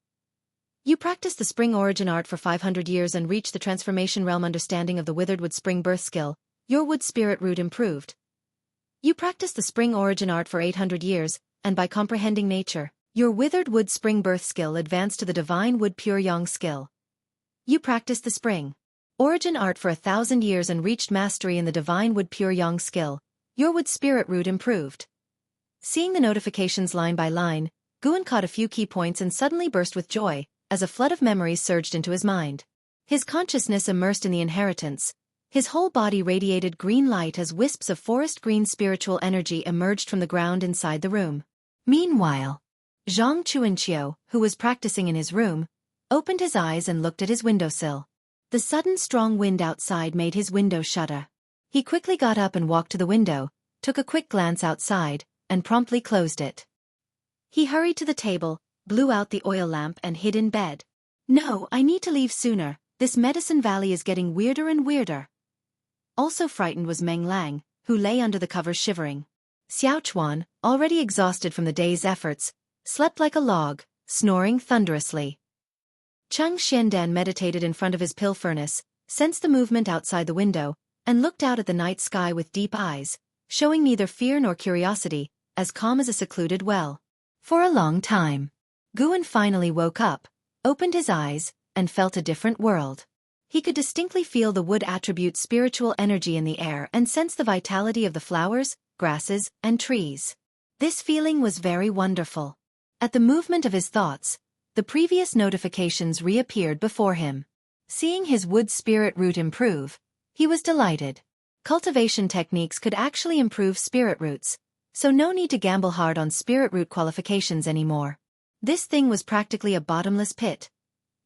A: You practiced the Spring Origin art for 500 years and reached the Transformation Realm understanding of the Withered Wood Spring Birth skill. Your Wood Spirit root improved. You practiced the Spring Origin art for 800 years, and by comprehending nature, your Withered Wood Spring Birth skill advanced to the Divine Wood Pure Yang skill. You practiced the Spring Origin art for 1,000 years and reached mastery in the Divine Wood Pure Yang skill. Your Wood Spirit root improved. Seeing the notifications line by line, Guan caught a few key points and suddenly burst with joy, as a flood of memories surged into his mind. His consciousness immersed in the inheritance. His whole body radiated green light as wisps of forest green spiritual energy emerged from the ground inside the room. Meanwhile, Zhang Chuanqiu, who was practicing in his room, opened his eyes and looked at his windowsill. The sudden strong wind outside made his window shudder. He quickly got up and walked to the window, took a quick glance outside, and promptly closed it. He hurried to the table, blew out the oil lamp and hid in bed. No, I need to leave sooner. This Medicine Valley is getting weirder and weirder. Also frightened was Meng Lang, who lay under the covers shivering. Xiaofan, already exhausted from the day's efforts, slept like a log, snoring thunderously. Cheng Xiandan meditated in front of his pill furnace, sensed the movement outside the window, and looked out at the night sky with deep eyes, showing neither fear nor curiosity, as calm as a secluded well. For a long time, Guan finally woke up, opened his eyes, and felt a different world. He could distinctly feel the wood attribute spiritual energy in the air and sense the vitality of the flowers, grasses, and trees. This feeling was very wonderful. At the movement of his thoughts, the previous notifications reappeared before him. Seeing his wood spirit root improve, he was delighted. Cultivation techniques could actually improve spirit roots, so no need to gamble hard on spirit root qualifications anymore. This thing was practically a bottomless pit.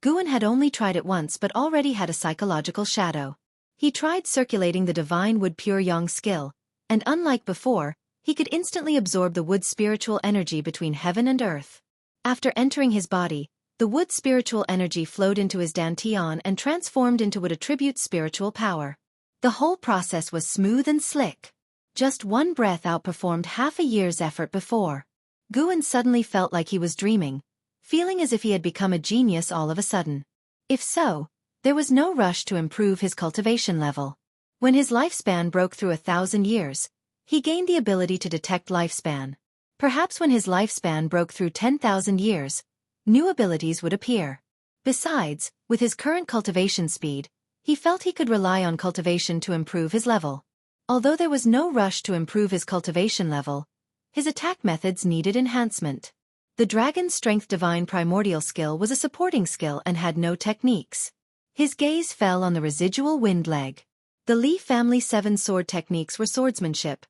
A: Guan had only tried it once but already had a psychological shadow. He tried circulating the Divine Wood Pure Yang skill, and unlike before, he could instantly absorb the wood spiritual energy between heaven and earth. After entering his body, the wood spiritual energy flowed into his dantian and transformed into wood attribute spiritual power. The whole process was smooth and slick. Just one breath outperformed half a year's effort before. Guan suddenly felt like he was dreaming, feeling as if he had become a genius all of a sudden. If so, there was no rush to improve his cultivation level. When his lifespan broke through 1,000 years, he gained the ability to detect lifespan. Perhaps when his lifespan broke through 10,000 years, new abilities would appear. Besides, with his current cultivation speed, he felt he could rely on cultivation to improve his level. Although there was no rush to improve his cultivation level, his attack methods needed enhancement. The Dragon Strength Divine Primordial skill was a supporting skill and had no techniques. His gaze fell on the residual wind leg. The Li family 7 sword techniques were swordsmanship.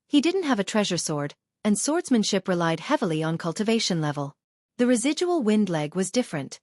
A: He didn't have a treasure sword, and swordsmanship relied heavily on cultivation level. The residual wind leg was different.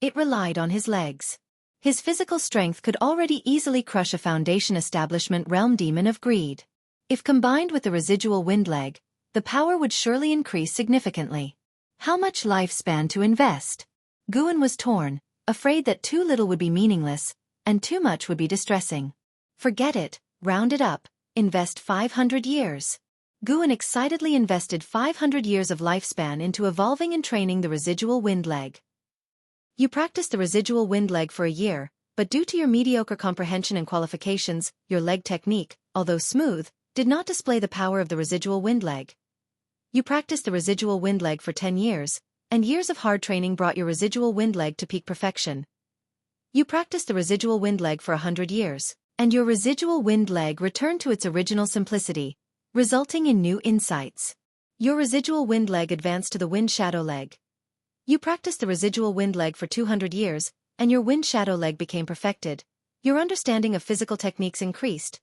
A: It relied on his legs. His physical strength could already easily crush a foundation establishment realm demon of greed. If combined with the residual wind leg, the power would surely increase significantly. How much lifespan to invest? Guan was torn, afraid that too little would be meaningless, and too much would be distressing. Forget it, round it up, invest 500 years. Guan excitedly invested 500 years of lifespan into evolving and training the residual wind leg. You practiced the residual wind leg for a year, but due to your mediocre comprehension and qualifications, your leg technique, although smooth, did not display the power of the residual wind leg. You practiced the residual wind leg for 10 years, and years of hard training brought your residual wind leg to peak perfection. You practiced the residual wind leg for 100 years, and your residual wind leg returned to its original simplicity, resulting in new insights. Your residual wind leg advanced to the wind shadow leg. You practiced the residual wind leg for 200 years, and your wind shadow leg became perfected. Your understanding of physical techniques increased.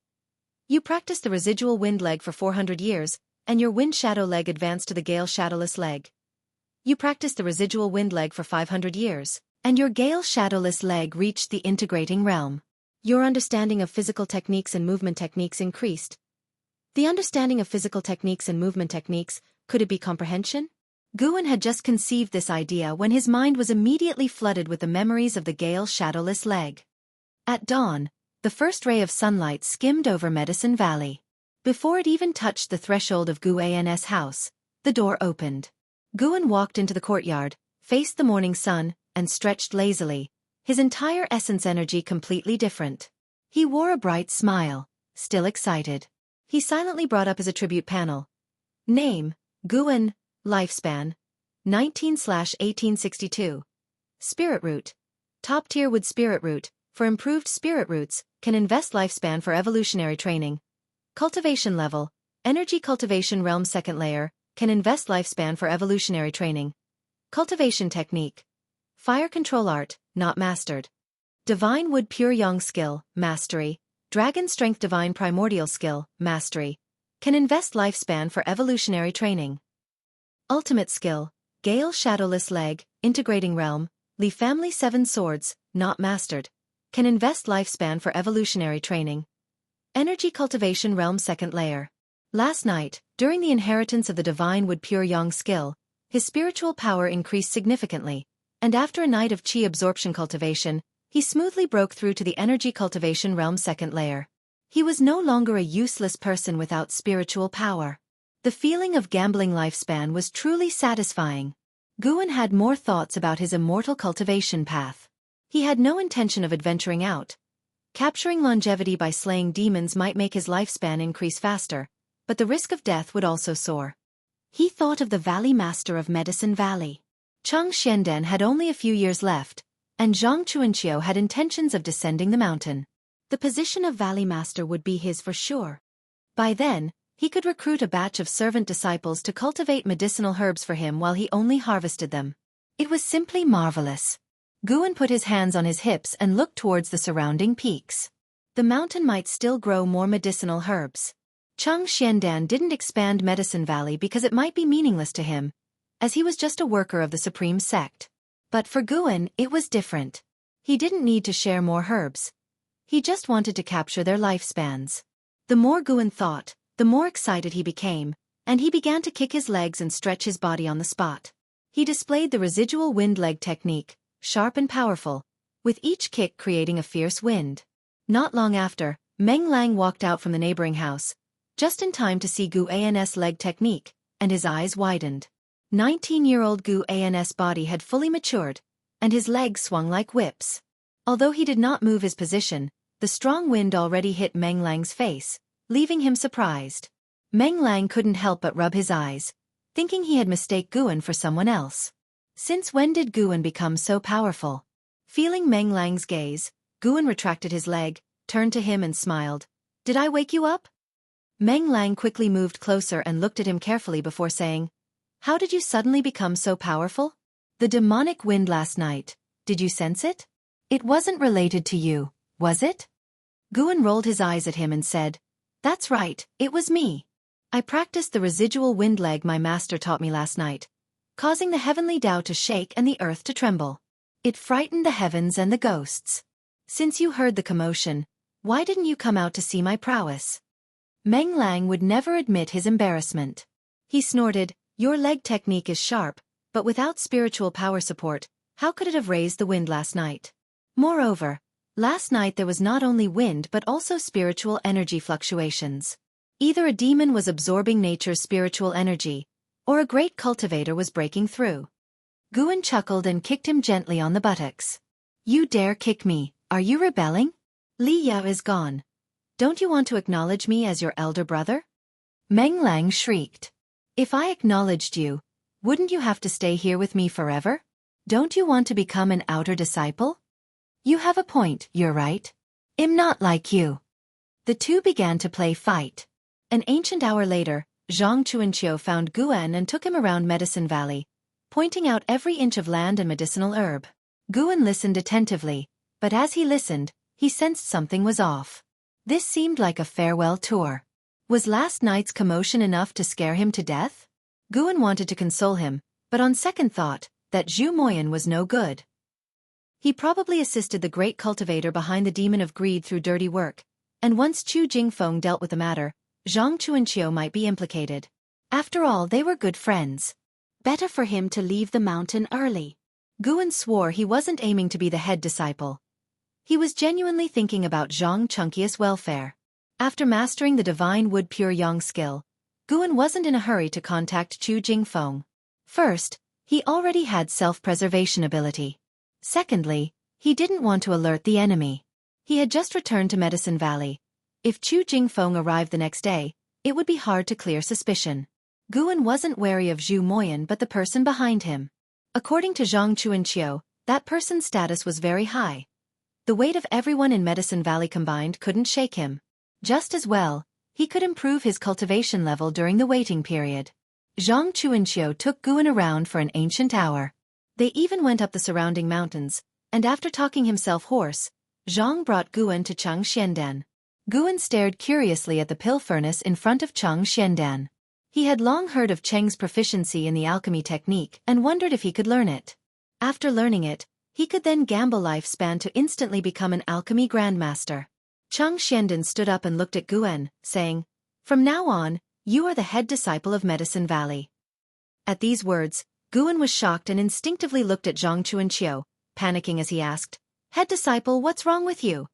A: You practiced the residual wind leg for 400 years, and your wind shadow leg advanced to the gale shadowless leg. You practiced the residual wind leg for 500 years, and your gale shadowless leg reached the integrating realm. Your understanding of physical techniques and movement techniques increased. The understanding of physical techniques and movement techniques, could it be comprehension? Guan had just conceived this idea when his mind was immediately flooded with the memories of the gale shadowless leg. At dawn, the first ray of sunlight skimmed over Medicine Valley. Before it even touched the threshold of Guan's house, the door opened. Guan walked into the courtyard, faced the morning sun, and stretched lazily, his entire essence energy completely different. He wore a bright smile, still excited. He silently brought up his attribute panel. Name, Guan, lifespan, 19/1862. Spirit root. Top tier wood spirit root, for improved spirit roots, can invest lifespan for evolutionary training. Cultivation level, energy cultivation realm second layer, can invest lifespan for evolutionary training. Cultivation technique. Fire control art, not mastered. Divine wood pure yang skill, mastery. Dragon strength divine primordial skill, mastery. Can invest lifespan for evolutionary training. Ultimate skill, gale shadowless leg, integrating realm, Li family 7 swords, not mastered. Can invest lifespan for evolutionary training. Energy cultivation realm second layer. Last night, during the inheritance of the divine wood pure yang skill, his spiritual power increased significantly, and after a night of chi absorption cultivation, he smoothly broke through to the energy cultivation realm second layer. He was no longer a useless person without spiritual power. The feeling of gambling lifespan was truly satisfying. Guan had more thoughts about his immortal cultivation path. He had no intention of adventuring out. Capturing longevity by slaying demons might make his lifespan increase faster, but the risk of death would also soar. He thought of the Valley Master of Medicine Valley. Chang Xianden had only a few years left, and Zhang Chuanqiu had intentions of descending the mountain. The position of Valley Master would be his for sure. By then, he could recruit a batch of servant disciples to cultivate medicinal herbs for him while he only harvested them. It was simply marvelous. Guan put his hands on his hips and looked towards the surrounding peaks. The mountain might still grow more medicinal herbs. Chang Xiandan didn't expand Medicine Valley because it might be meaningless to him, as he was just a worker of the Supreme Sect. But for Guan, it was different. He didn't need to share more herbs. He just wanted to capture their lifespans. The more Guan thought, the more excited he became, and he began to kick his legs and stretch his body on the spot. He displayed the residual wind leg technique, sharp and powerful, with each kick creating a fierce wind. Not long after, Meng Lang walked out from the neighboring house, just in time to see Guan's leg technique, and his eyes widened. 19-year-old Guan's body had fully matured, and his legs swung like whips. Although he did not move his position, the strong wind already hit Meng Lang's face, leaving him surprised. Meng Lang couldn't help but rub his eyes, thinking he had mistaken Guan for someone else. Since when did Guan become so powerful? Feeling Meng Lang's gaze, Guan retracted his leg, turned to him and smiled. "Did I wake you up?" Meng Lang quickly moved closer and looked at him carefully before saying, "How did you suddenly become so powerful? The demonic wind last night, did you sense it? It wasn't related to you, was it?" Guan rolled his eyes at him and said, "That's right, it was me. I practiced the residual wind leg my master taught me last night, causing the heavenly Tao to shake and the earth to tremble. It frightened the heavens and the ghosts. Since you heard the commotion, why didn't you come out to see my prowess?" Meng Lang would never admit his embarrassment. He snorted, "Your leg technique is sharp, but without spiritual power support, how could it have raised the wind last night? Moreover, last night there was not only wind but also spiritual energy fluctuations. Either a demon was absorbing nature's spiritual energy, or a great cultivator was breaking through. Guan chuckled and kicked him gently on the buttocks. You dare kick me, are you rebelling? Li Yao is gone. Don't you want to acknowledge me as your elder brother? Meng Lang shrieked. If I acknowledged you, wouldn't you have to stay here with me forever? Don't you want to become an outer disciple? You have a point, you're right. I'm not like you. The two began to play fight. An ancient hour later, Zhang Chuanqiu found Guan and took him around Medicine Valley, pointing out every inch of land and medicinal herb. Guan listened attentively, but as he listened, he sensed something was off. This seemed like a farewell tour. Was last night's commotion enough to scare him to death? Guan wanted to console him, but on second thought, that Zhu Moyan was no good. He probably assisted the great cultivator behind the demon of greed through dirty work, and once Chu Jingfeng dealt with the matter, Zhang Chuanqiu might be implicated. After all, they were good friends. Better for him to leave the mountain early. Guan swore he wasn't aiming to be the head disciple. He was genuinely thinking about Zhang Chunqius' welfare. After mastering the divine wood pure yang skill, Guan wasn't in a hurry to contact Chu Jingfeng. First, he already had self-preservation ability. Secondly, he didn't want to alert the enemy. He had just returned to Medicine Valley. If Chu Jingfeng arrived the next day, it would be hard to clear suspicion. Guan wasn't wary of Zhu Moyan but the person behind him. According to Zhang Chuanqiu, that person's status was very high. The weight of everyone in Medicine Valley combined couldn't shake him. Just as well, he could improve his cultivation level during the waiting period. Zhang Chuanqiu took Guan around for an ancient hour. They even went up the surrounding mountains, and after talking himself hoarse, Zhang brought Guan to Chang Xiandan. Guan stared curiously at the pill furnace in front of Chang Xiandan. He had long heard of Cheng's proficiency in the alchemy technique and wondered if he could learn it. After learning it, he could then gamble lifespan to instantly become an alchemy grandmaster. Chang Xiandan stood up and looked at Guan, saying, "From now on, you are the head disciple of Medicine Valley." At these words, Guan was shocked and instinctively looked at Zhang Chuanqiu, panicking as he asked, "Head disciple, what's wrong with you?"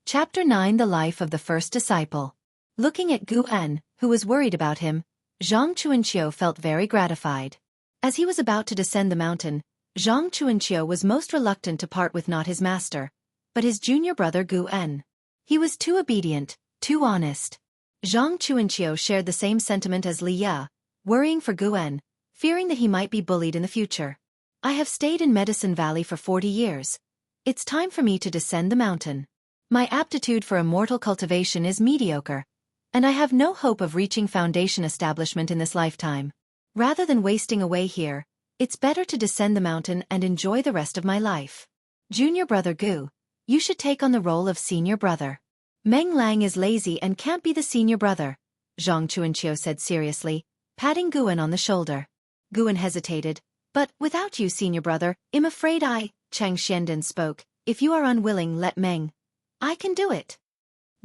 A: Chapter 9: The Life of the First Disciple. Looking at Guan, who was worried about him, Zhang Chuanqiu felt very gratified. As he was about to descend the mountain, Zhang Chuanqiu was most reluctant to part with not his master, but his junior brother Guan. He was too obedient, too honest. Zhang Chuanqiu shared the same sentiment as Li Ya, worrying for Guan, fearing that he might be bullied in the future. I have stayed in Medicine Valley for 40 years. It's time for me to descend the mountain. My aptitude for immortal cultivation is mediocre, and I have no hope of reaching foundation establishment in this lifetime. Rather than wasting away here, it's better to descend the mountain and enjoy the rest of my life. Junior brother Gu, you should take on the role of senior brother. Meng Lang is lazy and can't be the senior brother, Zhang Chuanqiu said seriously, patting Guan on the shoulder. Guan hesitated, but without you, senior brother, I'm afraid Chang Xiandan spoke, if you are unwilling, let Meng. I can do it.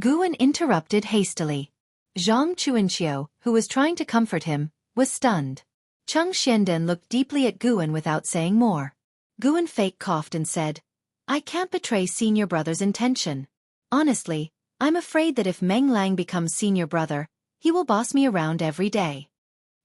A: Guan interrupted hastily. Zhang Chuanqiu, who was trying to comfort him, was stunned. Chang Xiandan looked deeply at Guan without saying more. Guan fake coughed and said, I can't betray senior brother's intention. Honestly, I'm afraid that if Meng Lang becomes senior brother, he will boss me around every day.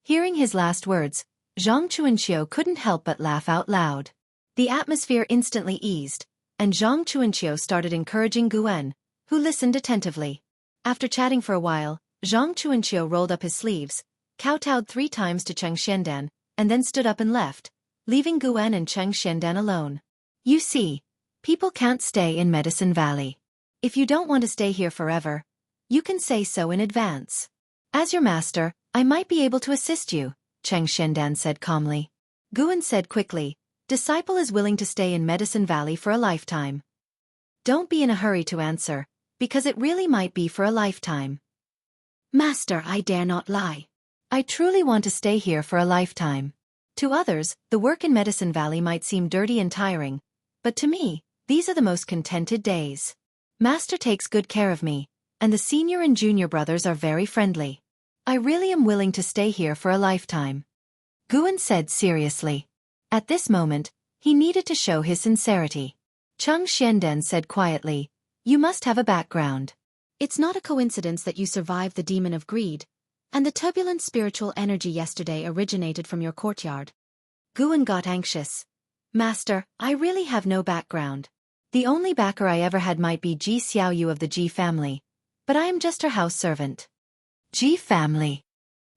A: Hearing his last words, Zhang Chuanqiu couldn't help but laugh out loud. The atmosphere instantly eased, and Zhang Chuanqiu started encouraging Guan, who listened attentively. After chatting for a while, Zhang Chuanqiu rolled up his sleeves, kowtowed 3 times to Chang Xiandan, and then stood up and left, leaving Guan and Chang Xiandan alone. You see, people can't stay in Medicine Valley. If you don't want to stay here forever, you can say so in advance. As your master, I might be able to assist you, Chang Xiandan said calmly. Guan said quickly, disciple is willing to stay in Medicine Valley for a lifetime. Don't be in a hurry to answer, because it really might be for a lifetime. Master, I dare not lie. I truly want to stay here for a lifetime. To others, the work in Medicine Valley might seem dirty and tiring, but to me, these are the most contented days. Master takes good care of me, and the senior and junior brothers are very friendly. I really am willing to stay here for a lifetime. Guan said seriously. At this moment, he needed to show his sincerity. Chang Xiandan said quietly, you must have a background. It's not a coincidence that you survived the demon of greed, and the turbulent spiritual energy yesterday originated from your courtyard. Guan got anxious. Master, I really have no background. The only backer I ever had might be Ji Xiaoyu of the Ji family, but I am just her house servant. Ji family.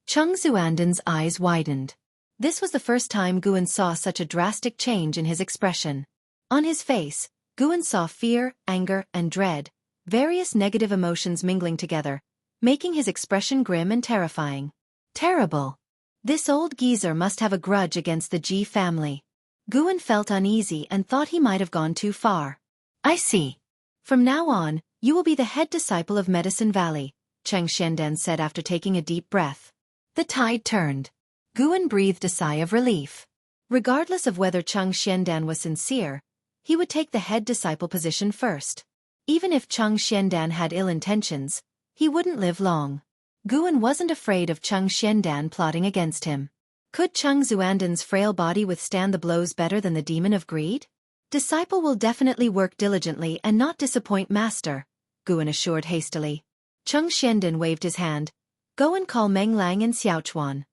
A: Cheng Xuanden's eyes widened. This was the first time Guan saw such a drastic change in his expression. On his face, Guan saw fear, anger, and dread, various negative emotions mingling together, making his expression grim and terrifying. Terrible. This old geezer must have a grudge against the Ji family. Guan felt uneasy and thought he might have gone too far. I see. From now on, you will be the head disciple of Medicine Valley, Cheng Xianden said after taking a deep breath. The tide turned. Guan breathed a sigh of relief. Regardless of whether Cheng Xianden was sincere, he would take the head disciple position first. Even if Cheng Xianden had ill intentions, he wouldn't live long. Guan wasn't afraid of Cheng Xianden plotting against him. Could Cheng Xuanden's frail body withstand the blows better than the demon of greed? Disciple will definitely work diligently and not disappoint master, Guan assured hastily. Cheng Xianden waved his hand. Go and call Meng Lang and Xiaochuan.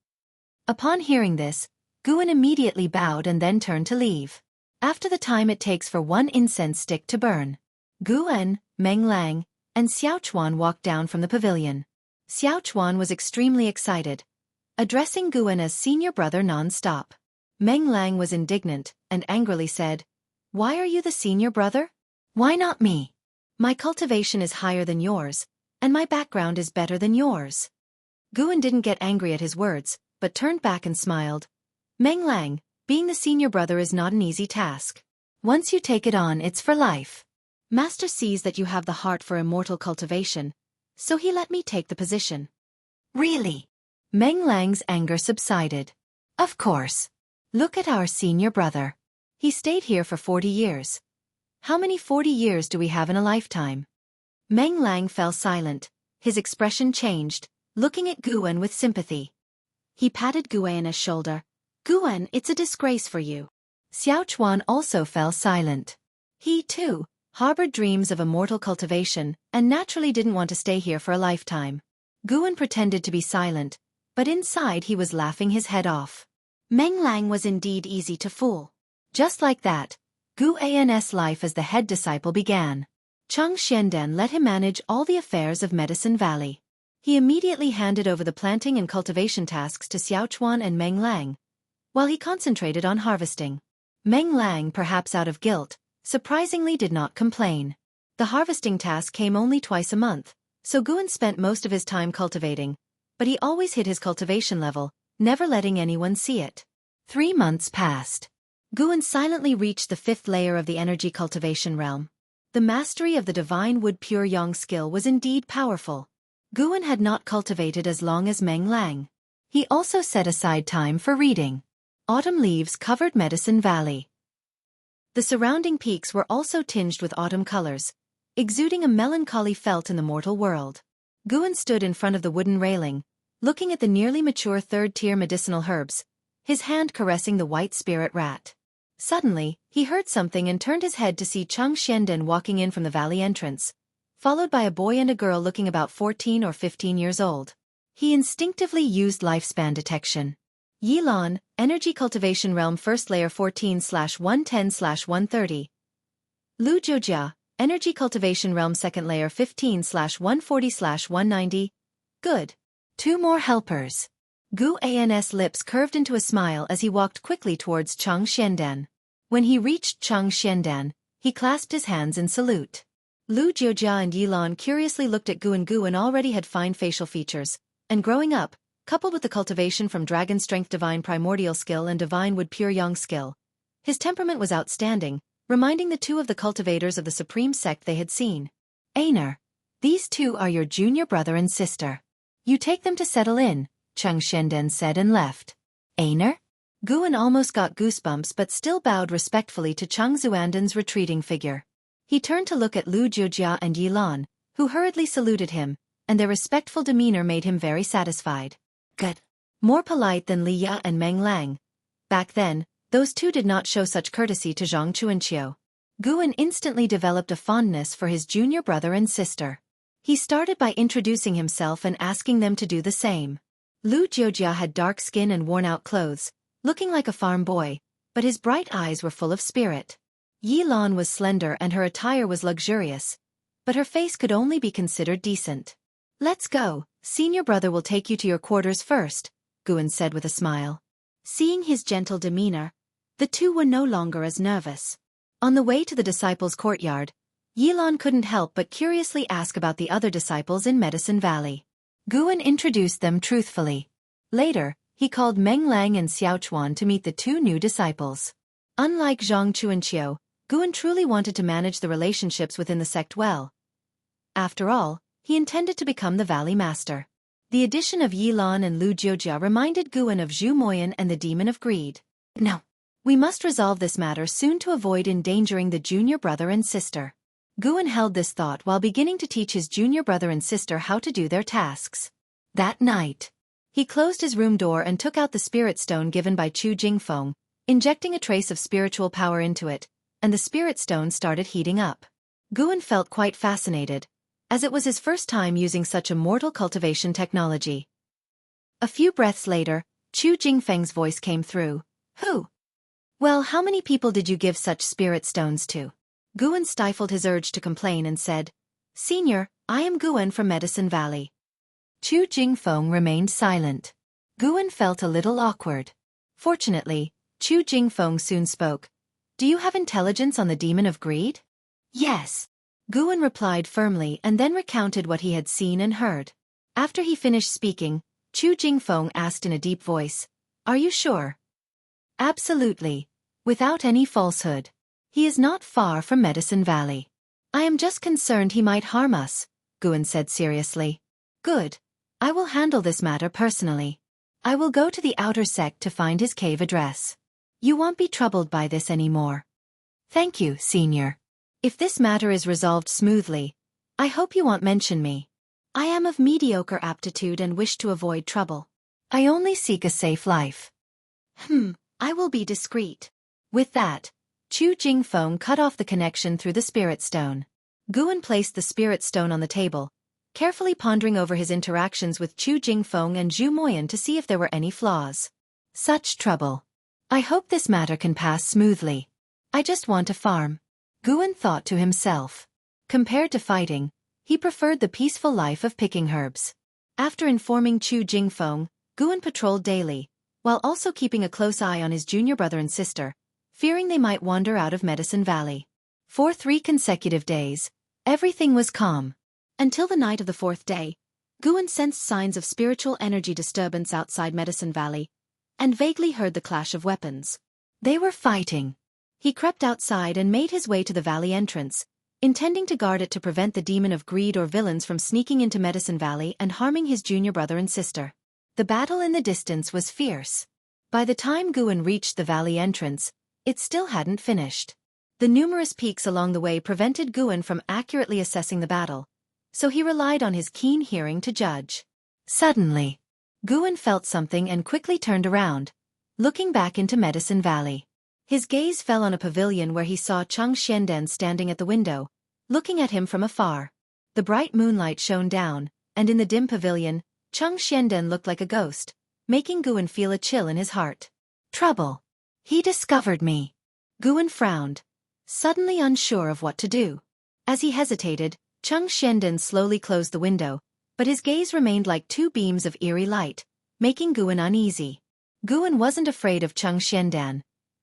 A: Upon hearing this, Guan immediately bowed and then turned to leave. After the time it takes for one incense stick to burn, Guan, Meng Lang, and Xiaochuan walked down from the pavilion. Xiaochuan was extremely excited, addressing Guan as senior brother non-stop. Meng Lang was indignant and angrily said, Why are you the senior brother? Why not me? My cultivation is higher than yours, and my background is better than yours. Guan didn't get angry at his words, but turned back and smiled. Meng Lang, being the senior brother is not an easy task. Once you take it on, it's for life. Master sees that you have the heart for immortal cultivation, so he let me take the position. Really? Meng Lang's anger subsided. Of course. Look at our senior brother. He stayed here for 40 years. How many 40 years do we have in a lifetime? Meng Lang fell silent. His expression changed, looking at Guan with sympathy. He patted Guan's shoulder. Guan, it's a disgrace for you. Xiaochuan also fell silent. He, too, harbored dreams of immortal cultivation and naturally didn't want to stay here for a lifetime. Guan pretended to be silent, but inside he was laughing his head off. Meng Lang was indeed easy to fool. Just like that, Guan's life as the head disciple began. Cheng Xianden let him manage all the affairs of Medicine Valley. He immediately handed over the planting and cultivation tasks to Xiaochuan and Meng Lang, while he concentrated on harvesting. Meng Lang, perhaps out of guilt, surprisingly did not complain. The harvesting task came only twice a month, so Guan spent most of his time cultivating, but he always hit his cultivation level, never letting anyone see it. 3 months passed. Guan silently reached the 5th layer of the energy cultivation realm. The mastery of the divine wood pure yang skill was indeed powerful. Guan had not cultivated as long as Meng Lang. He also set aside time for reading. Autumn leaves covered Medicine Valley. The surrounding peaks were also tinged with autumn colors, exuding a melancholy felt in the mortal world. Guan stood in front of the wooden railing, looking at the nearly mature 3rd-tier medicinal herbs, his hand caressing the white spirit rat. Suddenly, he heard something and turned his head to see Cheng Xianden walking in from the valley entrance, followed by a boy and a girl looking about 14 or 15 years old. He instinctively used lifespan detection. Yilan, Energy Cultivation Realm 1st Layer 14/110/130. Lu Jiujia, Energy Cultivation Realm 2nd Layer 15/140/190. Good. 2 more helpers. Guan's lips curved into a smile as he walked quickly towards Cheng Xianden. When he reached Cheng Xianden, he clasped his hands in salute. Lu Jiujia and Yilan curiously looked at Guan. Guan already had fine facial features, and growing up, coupled with the cultivation from Dragon Strength Divine Primordial Skill and Divine Wood Pure Yang Skill, his temperament was outstanding, reminding the 2 of the cultivators of the Supreme Sect they had seen. Aner, these 2 are your junior brother and sister. You take them to settle in, Cheng Xianden said and left. Aner? Guan almost got goosebumps but still bowed respectfully to Cheng Xuanden's retreating figure. He turned to look at Lu Jiujia and Yilan, who hurriedly saluted him, and their respectful demeanor made him very satisfied. Good. More polite than Li Ya and Meng Lang. Back then, those 2 did not show such courtesy to Zhang Chuanqiu. Guan instantly developed a fondness for his junior brother and sister. He started by introducing himself and asking them to do the same. Lu Jiujia had dark skin and worn-out clothes, looking like a farm boy, but his bright eyes were full of spirit. Yi Lan was slender and her attire was luxurious, but her face could only be considered decent. "Let's go, senior brother will take you to your quarters first," Guan said with a smile. Seeing his gentle demeanor, the two were no longer as nervous. On the way to the disciples' courtyard, Yi Lan couldn't help but curiously ask about the other disciples in Medicine Valley. Guan introduced them truthfully. Later, he called Meng Lang and Xiaochuan to meet the two new disciples. Unlike Zhang Chuanqiu, Guan truly wanted to manage the relationships within the sect well. After all, he intended to become the Valley Master. The addition of Yi Lan and Lu Jiujia reminded Guan of Zhu Moyan and the Demon of Greed. "No. We must resolve this matter soon to avoid endangering the junior brother and sister." Guan held this thought while beginning to teach his junior brother and sister how to do their tasks. That night, he closed his room door and took out the spirit stone given by Chu Jingfeng, injecting a trace of spiritual power into it, and the spirit stone started heating up. Guan felt quite fascinated, as it was his first time using such a mortal cultivation technology. A few breaths later, Chu Jingfeng's voice came through. "Who? Well, how many people did you give such spirit stones to?" Guan stifled his urge to complain and said, "Senior, I am Guan from Medicine Valley." Chu Jingfeng remained silent. Guan felt a little awkward. Fortunately, Chu Jingfeng soon spoke. "Do you have intelligence on the Demon of Greed?" "Yes," Guan replied firmly and then recounted what he had seen and heard. After he finished speaking, Chu Jingfeng asked in a deep voice, "Are you sure?" "Absolutely. Without any falsehood. He is not far from Medicine Valley." "I am just concerned he might harm us," Guan said seriously. "Good. I will handle this matter personally. I will go to the outer sect to find his cave address. You won't be troubled by this anymore." "Thank you, Senior. If this matter is resolved smoothly, I hope you won't mention me. I am of mediocre aptitude and wish to avoid trouble. I only seek a safe life." I will be discreet." With that, Chu Jingfeng cut off the connection through the spirit stone. Guan placed the spirit stone on the table, carefully pondering over his interactions with Chu Jingfeng and Zhu Moyan to see if there were any flaws. Such trouble. I hope this matter can pass smoothly. I just want to farm. Guan thought to himself. Compared to fighting, he preferred the peaceful life of picking herbs. After informing Chu Jingfeng, Guan patrolled daily, while also keeping a close eye on his junior brother and sister, fearing they might wander out of Medicine Valley. For 3 consecutive days, everything was calm. Until the night of the 4th day, Guan sensed signs of spiritual energy disturbance outside Medicine Valley, and vaguely heard the clash of weapons. They were fighting. He crept outside and made his way to the valley entrance, intending to guard it to prevent the Demon of Greed or villains from sneaking into Medicine Valley and harming his junior brother and sister. The battle in the distance was fierce. By the time Guan reached the valley entrance, it still hadn't finished. The numerous peaks along the way prevented Guan from accurately assessing the battle, so he relied on his keen hearing to judge. Suddenly, Guan felt something and quickly turned around, looking back into Medicine Valley. His gaze fell on a pavilion where he saw Chang Xianden standing at the window, looking at him from afar. The bright moonlight shone down, and in the dim pavilion, Chang Xianden looked like a ghost, making Guan feel a chill in his heart. Trouble. He discovered me. Guan frowned, suddenly unsure of what to do. As he hesitated, Chang Xianden slowly closed the window, but his gaze remained like 2 beams of eerie light, making Guan uneasy. Guan wasn't afraid of Chang Xianden.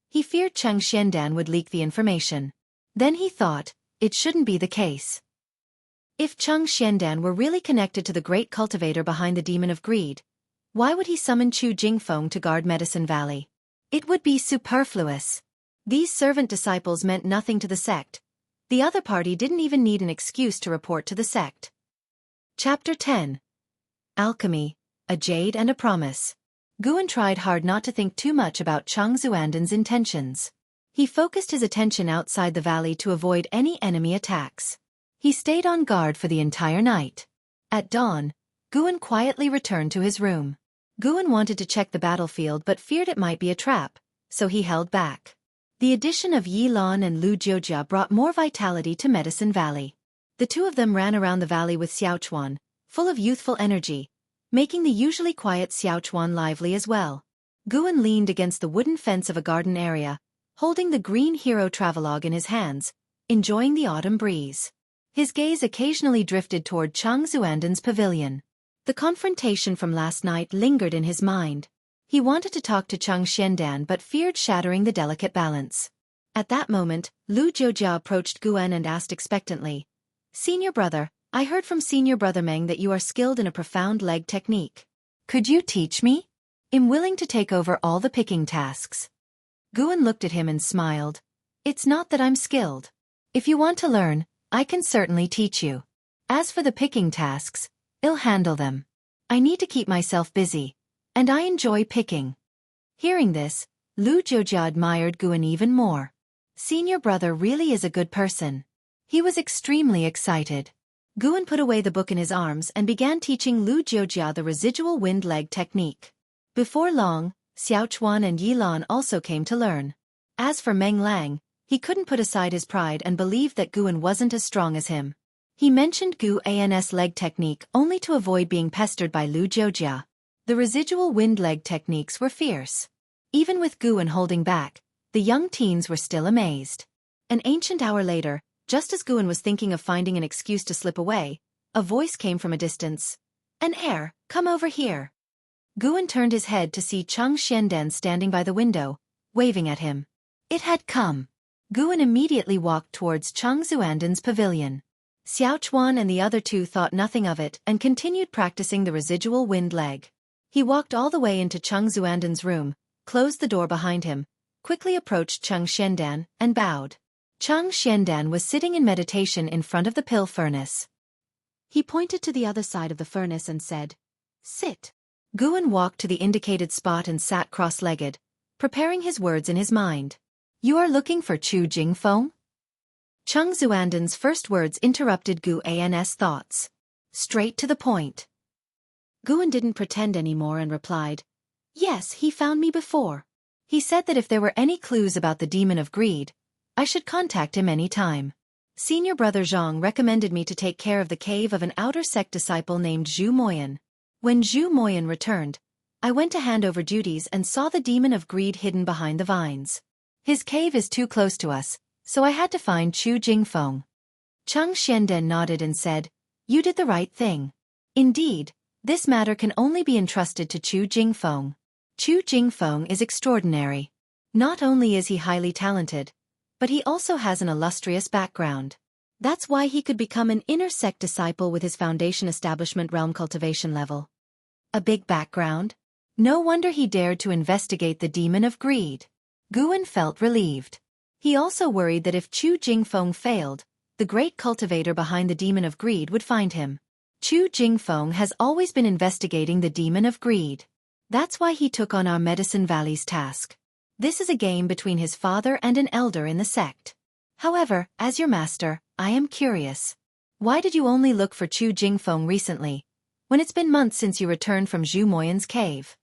A: He feared Chang Xianden would leak the information. Then he thought, it shouldn't be the case. If Chang Xianden were really connected to the great cultivator behind the Demon of Greed, why would he summon Chu Jingfeng to guard Medicine Valley? It would be superfluous. These servant disciples meant nothing to the sect. The other party didn't even need an excuse to report to the sect. Chapter 10. Alchemy, a Jade and a Promise. Guan tried hard not to think too much about Chang Xuanden's intentions. He focused his attention outside the valley to avoid any enemy attacks. He stayed on guard for the entire night. At dawn, Guan quietly returned to his room. Guan wanted to check the battlefield but feared it might be a trap, so he held back. The addition of Yi Lan and Lu Jiujia brought more vitality to Medicine Valley. The two of them ran around the valley with Xiaofan, full of youthful energy, making the usually quiet Xiaofan lively as well. Guan leaned against the wooden fence of a garden area, holding the green hero travelogue in his hands, enjoying the autumn breeze. His gaze occasionally drifted toward Chang Xuanden's pavilion. The confrontation from last night lingered in his mind. He wanted to talk to Chang Xiandan but feared shattering the delicate balance. At that moment, Lu Jiujia approached Guan and asked expectantly, "Senior brother, I heard from Senior Brother Meng that you are skilled in a profound leg technique. Could you teach me? I'm willing to take over all the picking tasks." Guan looked at him and smiled. "It's not that I'm skilled. If you want to learn, I can certainly teach you. As for the picking tasks, I'll handle them. I need to keep myself busy, and I enjoy picking." Hearing this, Lu Jiujia admired Guan even more. Senior brother really is a good person. He was extremely excited. Guan put away the book in his arms and began teaching Lu Jiujia the residual wind leg technique. Before long, Xiaochuan and Yilan also came to learn. As for Meng Lang, he couldn't put aside his pride and believed that Guan wasn't as strong as him. He mentioned Guan's leg technique only to avoid being pestered by Lu Jiujia. The residual wind leg techniques were fierce. Even with Guan holding back, the young teens were still amazed. An ancient hour later, just as Guan was thinking of finding an excuse to slip away, a voice came from a distance. "An heir, come over here." Guan turned his head to see Chang Xiandan standing by the window, waving at him. It had come. Guan immediately walked towards Chang Xuanden's pavilion. Xiaochuan and the other two thought nothing of it and continued practicing the residual wind leg. He walked all the way into Chang Xuanden's room, closed the door behind him, quickly approached Chang Xiandan, and bowed. Chang Xiandan was sitting in meditation in front of the pill furnace. He pointed to the other side of the furnace and said, "Sit." Guan walked to the indicated spot and sat cross-legged, preparing his words in his mind. "You are looking for Chu Jingfeng?" Chang Xuanden's first words interrupted Guan's thoughts. Straight to the point. Guan didn't pretend anymore and replied, "Yes, he found me before. He said that if there were any clues about the demon of greed, I should contact him any time. Senior brother Zhang recommended me to take care of the cave of an outer sect disciple named Zhu Moyan. When Zhu Moyan returned, I went to hand over duties and saw the demon of greed hidden behind the vines. His cave is too close to us, so I had to find Chu Jingfeng." Chang Xiandan nodded and said, "You did the right thing. Indeed, this matter can only be entrusted to Chu Jingfeng. Chu Jingfeng is extraordinary. Not only is he highly talented, but he also has an illustrious background. That's why he could become an inner sect disciple with his foundation establishment realm cultivation level. A big background? No wonder he dared to investigate the demon of greed." Guan felt relieved. He also worried that if Chu Jingfeng failed, the great cultivator behind the demon of greed would find him. Chu Jingfeng has always been investigating the demon of greed. That's why he took on our Medicine Valley's task. This is a game between his father and an elder in the sect. However, as your master, I am curious. Why did you only look for Chu Jingfeng recently, when it's been months since you returned from Zhu Moyan's cave?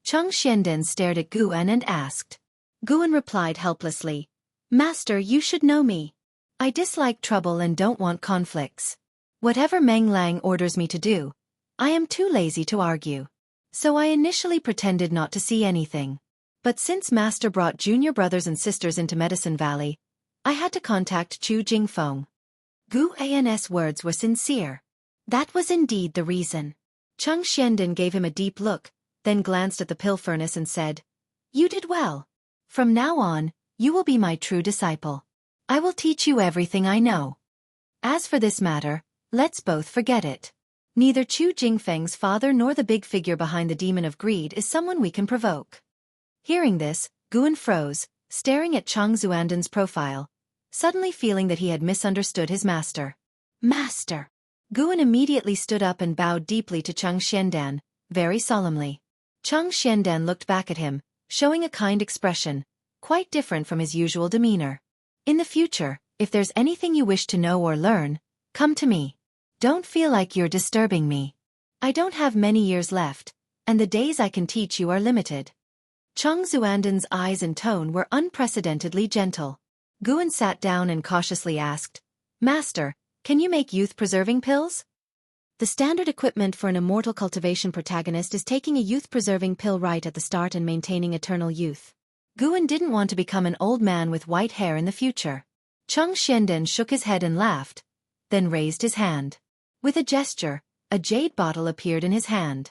A: Chang Xiandan stared at Guan and asked. Guan replied helplessly, "Master, you should know me. I dislike trouble and don't want conflicts. Whatever Meng Lang orders me to do, I am too lazy to argue. So I initially pretended not to see anything. But since Master brought junior brothers and sisters into Medicine Valley, I had to contact Chu Jingfeng." Guan's words were sincere. That was indeed the reason. Chang Xiandan gave him a deep look, then glanced at the pill furnace and said, "You did well. From now on, you will be my true disciple. I will teach you everything I know. As for this matter, let's both forget it. Neither Chu Jingfeng's father nor the big figure behind the demon of greed is someone we can provoke." Hearing this, Guan froze, staring at Chang Xuanden's profile, suddenly feeling that he had misunderstood his master. "Master!" Guan immediately stood up and bowed deeply to Chang Xiandan, very solemnly. Chang Xiandan looked back at him, showing a kind expression, quite different from his usual demeanor. "In the future, if there's anything you wish to know or learn, come to me. Don't feel like you're disturbing me. I don't have many years left, and the days I can teach you are limited." Chang Xuanden's eyes and tone were unprecedentedly gentle. Guan sat down and cautiously asked, "Master, Can you make youth-preserving pills? The standard equipment for an immortal cultivation protagonist is taking a youth-preserving pill right at the start and maintaining eternal youth. Guan didn't want to become an old man with white hair in the future. Cheng Xianden shook his head and laughed, then raised his hand. With a gesture, a jade bottle appeared in his hand.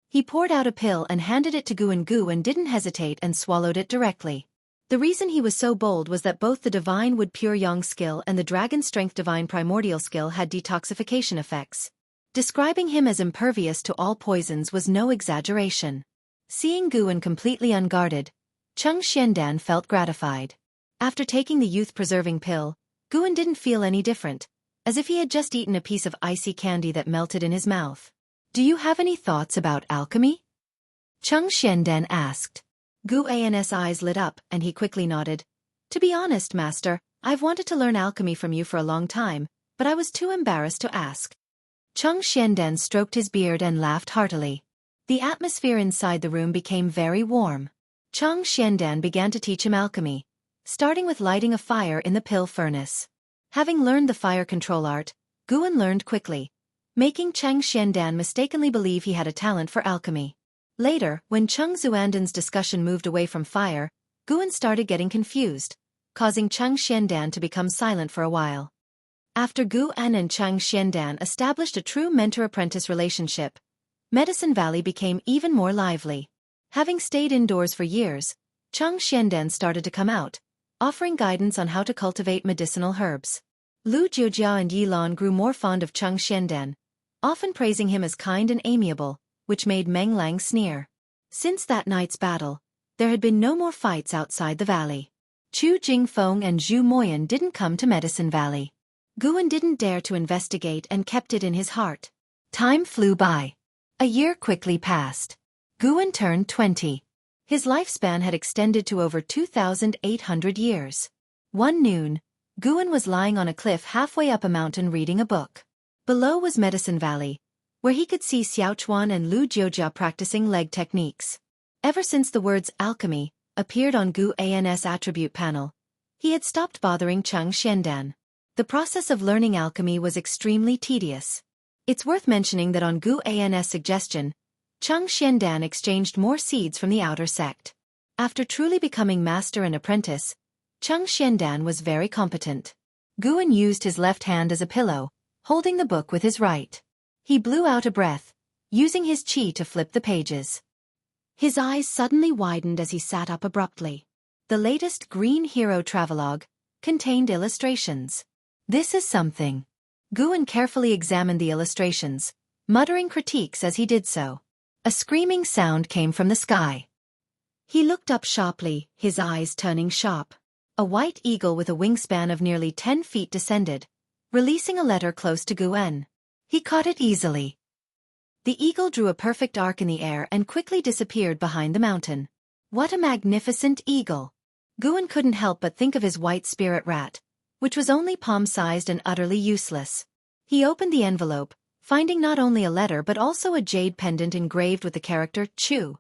A: He poured out a pill and handed it to Guan. Guan didn't hesitate and swallowed it directly. The reason he was so bold was that both the Divine Wood Pure Yang skill and the Dragon Strength Divine Primordial skill had detoxification effects. Describing him as impervious to all poisons was no exaggeration. Seeing Guan completely unguarded, Cheng Xiandan felt gratified. After taking the youth-preserving pill, Guan didn't feel any different, as if he had just eaten a piece of icy candy that melted in his mouth. Do you have any thoughts about alchemy? Cheng Xiandan asked. Guan's eyes lit up and he quickly nodded. To be honest, Master, I've wanted to learn alchemy from you for a long time, but I was too embarrassed to ask. Cheng Xiandan stroked his beard and laughed heartily. The atmosphere inside the room became very warm. Cheng Xiandan began to teach him alchemy, starting with lighting a fire in the pill furnace. Having learned the fire control art, Guan learned quickly, making Cheng Xiandan mistakenly believe he had a talent for alchemy. Later, when Cheng Xuandan's discussion moved away from fire, Guan started getting confused, causing Cheng Xiandan to become silent for a while. After Guan and Cheng Xiandan established a true mentor-apprentice relationship, Medicine Valley became even more lively. Having stayed indoors for years, Cheng Xiandan started to come out, offering guidance on how to cultivate medicinal herbs. Lu Jiujia and Yilan grew more fond of Cheng Xiandan, often praising him as kind and amiable, which made Meng Lang sneer. Since that night's battle, there had been no more fights outside the valley. Chu Jingfeng and Zhu Moyan didn't come to Medicine Valley. Guan didn't dare to investigate and kept it in his heart. Time flew by. A year quickly passed. Guan turned 20. His lifespan had extended to over 2,800 years. One noon, Guan was lying on a cliff halfway up a mountain reading a book. Below was Medicine Valley, where he could see Xiaofan and Lu Jiujia practicing leg techniques. Ever since the words alchemy appeared on Guan's attribute panel, he had stopped bothering Cheng Xiandan. The process of learning alchemy was extremely tedious. It's worth mentioning that on Guan's suggestion, Cheng Xiandan exchanged more seeds from the outer sect. After truly becoming master and apprentice, Cheng Xiandan was very competent. Guan used his left hand as a pillow, holding the book with his right. He blew out a breath, using his qi to flip the pages. His eyes suddenly widened as he sat up abruptly. The latest Green Hero travelogue contained illustrations. This is something. Guan carefully examined the illustrations, muttering critiques as he did so. A screaming sound came from the sky. He looked up sharply, his eyes turning sharp. A white eagle with a wingspan of nearly 10 feet descended, releasing a letter close to Guan. He caught it easily. The eagle drew a perfect arc in the air and quickly disappeared behind the mountain. What a magnificent eagle! Guan couldn't help but think of his white spirit rat, which was only palm-sized and utterly useless. He opened the envelope, finding not only a letter but also a jade pendant engraved with the character Chu.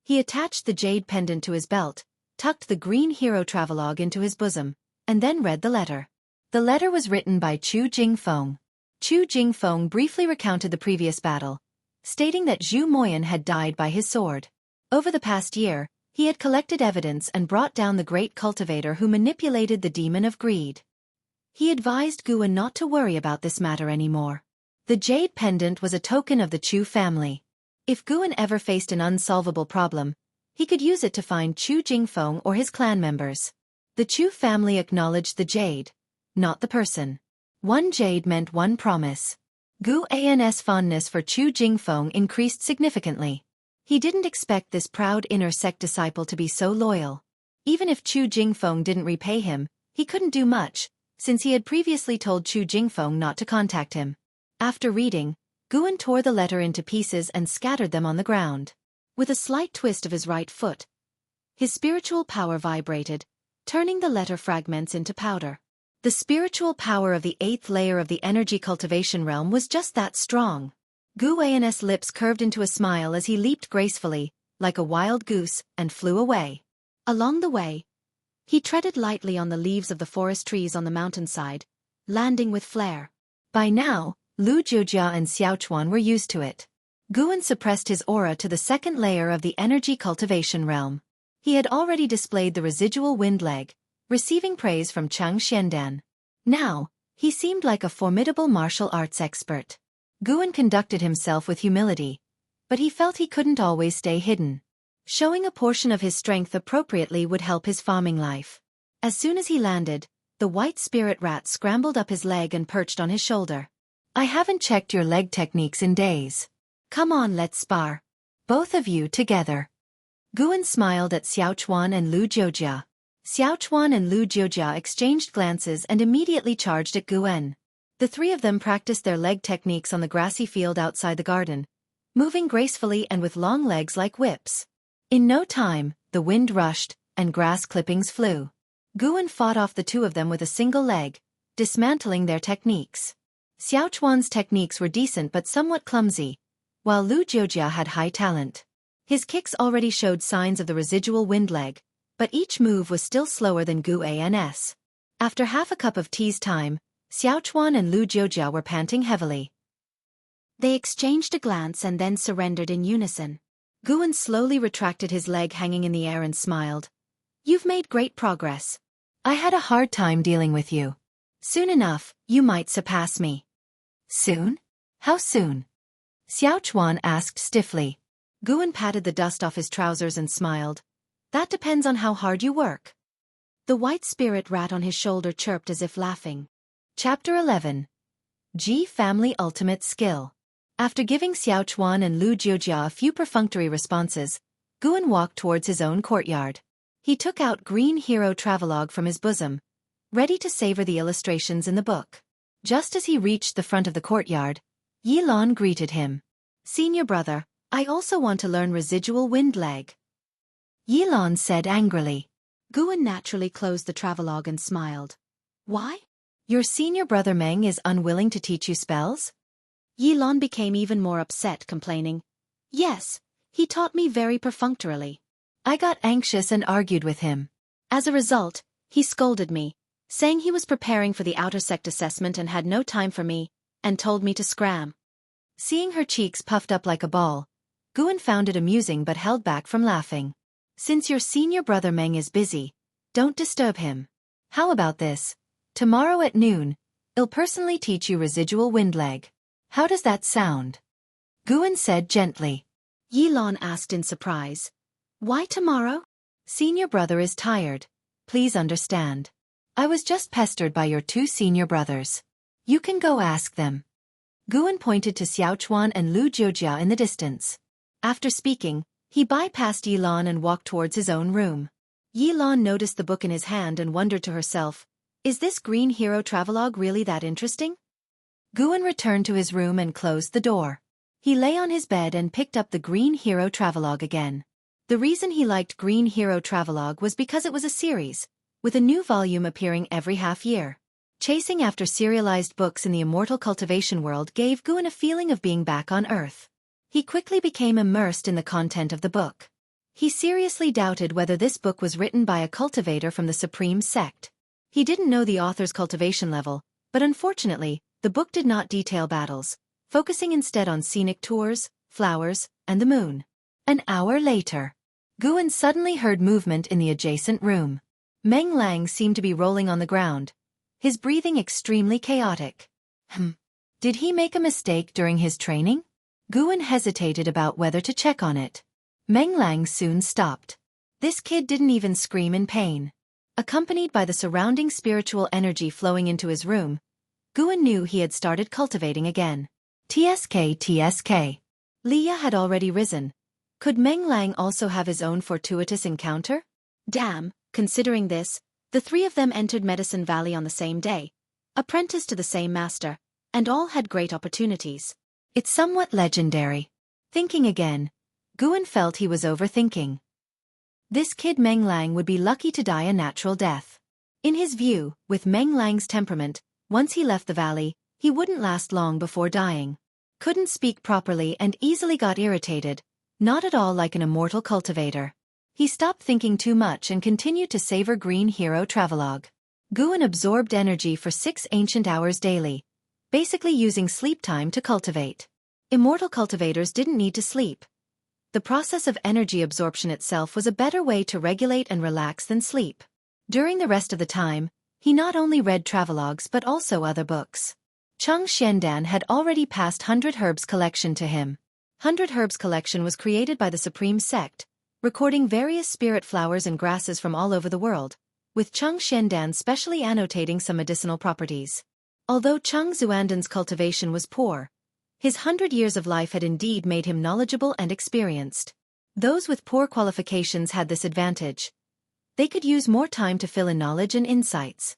A: He attached the jade pendant to his belt, tucked the Green Hero travelogue into his bosom, and then read the letter. The letter was written by Chu Jingfeng. Chu Jingfeng briefly recounted the previous battle, stating that Zhu Moyan had died by his sword. Over the past year, he had collected evidence and brought down the great cultivator who manipulated the demon of greed. He advised Guan not to worry about this matter anymore. The jade pendant was a token of the Chu family. If Guan ever faced an unsolvable problem, he could use it to find Chu Jingfeng or his clan members. The Chu family acknowledged the jade, not the person. One jade meant one promise. Guan's fondness for Chu Jingfeng increased significantly. He didn't expect this proud inner sect disciple to be so loyal. Even if Chu Jingfeng didn't repay him, he couldn't do much, since he had previously told Chu Jingfeng not to contact him. After reading, Guan tore the letter into pieces and scattered them on the ground. With a slight twist of his right foot, his spiritual power vibrated, turning the letter fragments into powder. The spiritual power of the 8th layer of the energy cultivation realm was just that strong. Guan's lips curved into a smile as he leaped gracefully, like a wild goose, and flew away. Along the way, he treaded lightly on the leaves of the forest trees on the mountainside, landing with flair. By now, Lu Jiujia and Xiaochuan were used to it. Guan suppressed his aura to the second layer of the energy cultivation realm. He had already displayed the residual wind leg, receiving praise from Chang Xiandan. Now, he seemed like a formidable martial arts expert. Guan conducted himself with humility, but he felt he couldn't always stay hidden. Showing a portion of his strength appropriately would help his farming life. As soon as he landed, the white spirit rat scrambled up his leg and perched on his shoulder. I haven't checked your leg techniques in days. Come on, let's spar. Both of you together. Guan smiled at Xiaochuan and Lu Jiujia. Xiaochuan and Lu Jiujia exchanged glances and immediately charged at Guan. The three of them practiced their leg techniques on the grassy field outside the garden, moving gracefully and with long legs like whips. In no time, the wind rushed, and grass clippings flew. Guan fought off the two of them with a single leg, dismantling their techniques. Xiaochuan's techniques were decent but somewhat clumsy, while Lu Jiujia had high talent. His kicks already showed signs of the residual wind leg, but each move was still slower than Guan's. After half a cup of tea's time, Xiaochuan and Lu Jiujia were panting heavily. They exchanged a glance and then surrendered in unison. Guan slowly retracted his leg hanging in the air and smiled. You've made great progress. I had a hard time dealing with you. Soon enough, you might surpass me. Soon? How soon? Xiaochuan asked stiffly. Guan patted the dust off his trousers and smiled. That depends on how hard you work. The white spirit rat on his shoulder chirped as if laughing. Chapter 11. G Family Ultimate Skill. After giving Xiaochuan and Lu Jiujia a few perfunctory responses, Guan walked towards his own courtyard. He took out Green Hero Travelogue from his bosom, ready to savor the illustrations in the book. Just as he reached the front of the courtyard, Yilan greeted him. Senior brother, I also want to learn residual wind leg. Yilan said angrily. Guan naturally closed the travelogue and smiled. Why? Your senior brother Meng is unwilling to teach you spells? Yilan became even more upset, complaining. Yes, he taught me very perfunctorily. I got anxious and argued with him. As a result, he scolded me, saying he was preparing for the outer sect assessment and had no time for me, and told me to scram. Seeing her cheeks puffed up like a ball, Guan found it amusing but held back from laughing. Since your senior brother Meng is busy, don't disturb him. How about this? Tomorrow at noon, I'll personally teach you residual wind leg. How does that sound? Guan said gently. Yilan asked in surprise. Why tomorrow? Senior brother is tired. Please understand. I was just pestered by your two senior brothers. You can go ask them. Guan pointed to Xiaochuan and Lu Jiujia in the distance. After speaking, he bypassed Yilan and walked towards his own room. Yilan noticed the book in his hand and wondered to herself, is this Green Hero Travelogue really that interesting? Guan returned to his room and closed the door. He lay on his bed and picked up the Green Hero Travelogue again. The reason he liked Green Hero Travelogue was because it was a series, with a new volume appearing every half year. Chasing after serialized books in the immortal cultivation world gave Guan a feeling of being back on Earth. He quickly became immersed in the content of the book. He seriously doubted whether this book was written by a cultivator from the Supreme Sect. He didn't know the author's cultivation level, but unfortunately, the book did not detail battles, focusing instead on scenic tours, flowers, and the moon. An hour later, Guan suddenly heard movement in the adjacent room. Meng Lang seemed to be rolling on the ground, his breathing extremely chaotic. Did he make a mistake during his training? Guan hesitated about whether to check on it. Meng Lang soon stopped. This kid didn't even scream in pain. Accompanied by the surrounding spiritual energy flowing into his room, Guan knew he had started cultivating again. TSK. Leah had already risen. Could Meng Lang also have his own fortuitous encounter? Damn, considering this, the three of them entered Medicine Valley on the same day, apprenticed to the same master, and all had great opportunities. It's somewhat legendary. Thinking again, Guan felt he was overthinking. This kid Meng Lang would be lucky to die a natural death. In his view, with Meng Lang's temperament, once he left the valley, he wouldn't last long before dying. Couldn't speak properly and easily got irritated, not at all like an immortal cultivator. He stopped thinking too much and continued to savor Green Hero Travelogue. Guan absorbed energy for 6 ancient hours daily, basically using sleep time to cultivate. Immortal cultivators didn't need to sleep. The process of energy absorption itself was a better way to regulate and relax than sleep. During the rest of the time, he not only read travelogues but also other books. Cheng Xiandan had already passed 100 Herbs collection to him. 100 Herbs collection was created by the Supreme Sect, recording various spirit flowers and grasses from all over the world, with Cheng Xiandan specially annotating some medicinal properties. Although Cheng Xuandan's cultivation was poor, his 100 years of life had indeed made him knowledgeable and experienced. Those with poor qualifications had this advantage. They could use more time to fill in knowledge and insights.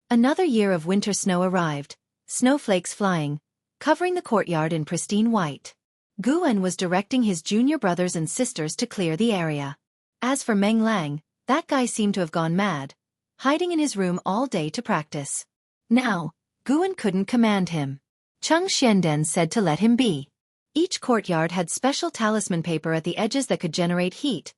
A: Another year of winter snow arrived, snowflakes flying, covering the courtyard in pristine white. Guan was directing his junior brothers and sisters to clear the area. As for Meng Lang, that guy seemed to have gone mad, hiding in his room all day to practice. Now, Guan couldn't command him. Cheng Xiandan said to let him be. Each courtyard had special talisman paper at the edges that could generate heat,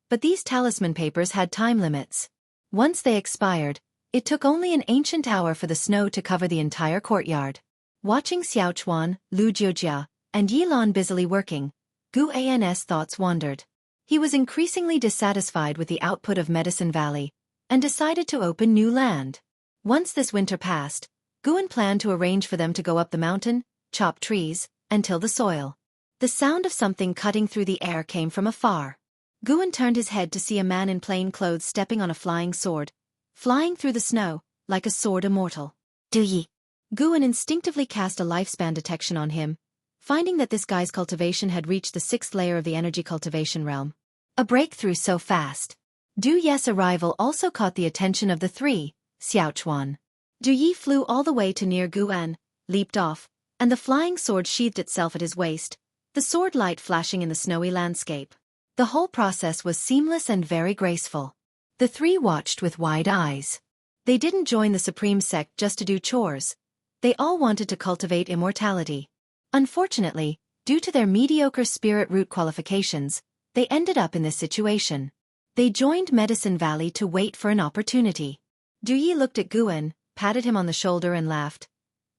A: but these talisman papers had time limits. Once they expired, it took only an ancient hour for the snow to cover the entire courtyard. Watching Xiaofan, Lu Jiujia, and Yilan busily working, Guan's thoughts wandered. He was increasingly dissatisfied with the output of Medicine Valley, and decided to open new land. Once this winter passed, Guan planned to arrange for them to go up the mountain, chop trees, and till the soil. The sound of something cutting through the air came from afar. Guan turned his head to see a man in plain clothes stepping on a flying sword, flying through the snow, like a sword immortal. Do ye? Guan instinctively cast a lifespan detection on him, finding that this guy's cultivation had reached the 6th layer of the energy cultivation realm. A breakthrough so fast. Du Ye's arrival also caught the attention of the three, Xiaochuan. Du Yi flew all the way to near Guan, leaped off, and the flying sword sheathed itself at his waist, the sword light flashing in the snowy landscape. The whole process was seamless and very graceful. The three watched with wide eyes. They didn't join the Supreme Sect just to do chores. They all wanted to cultivate immortality. Unfortunately, due to their mediocre spirit root qualifications, they ended up in this situation. They joined Medicine Valley to wait for an opportunity. Du Yi looked at Guan, patted him on the shoulder and laughed.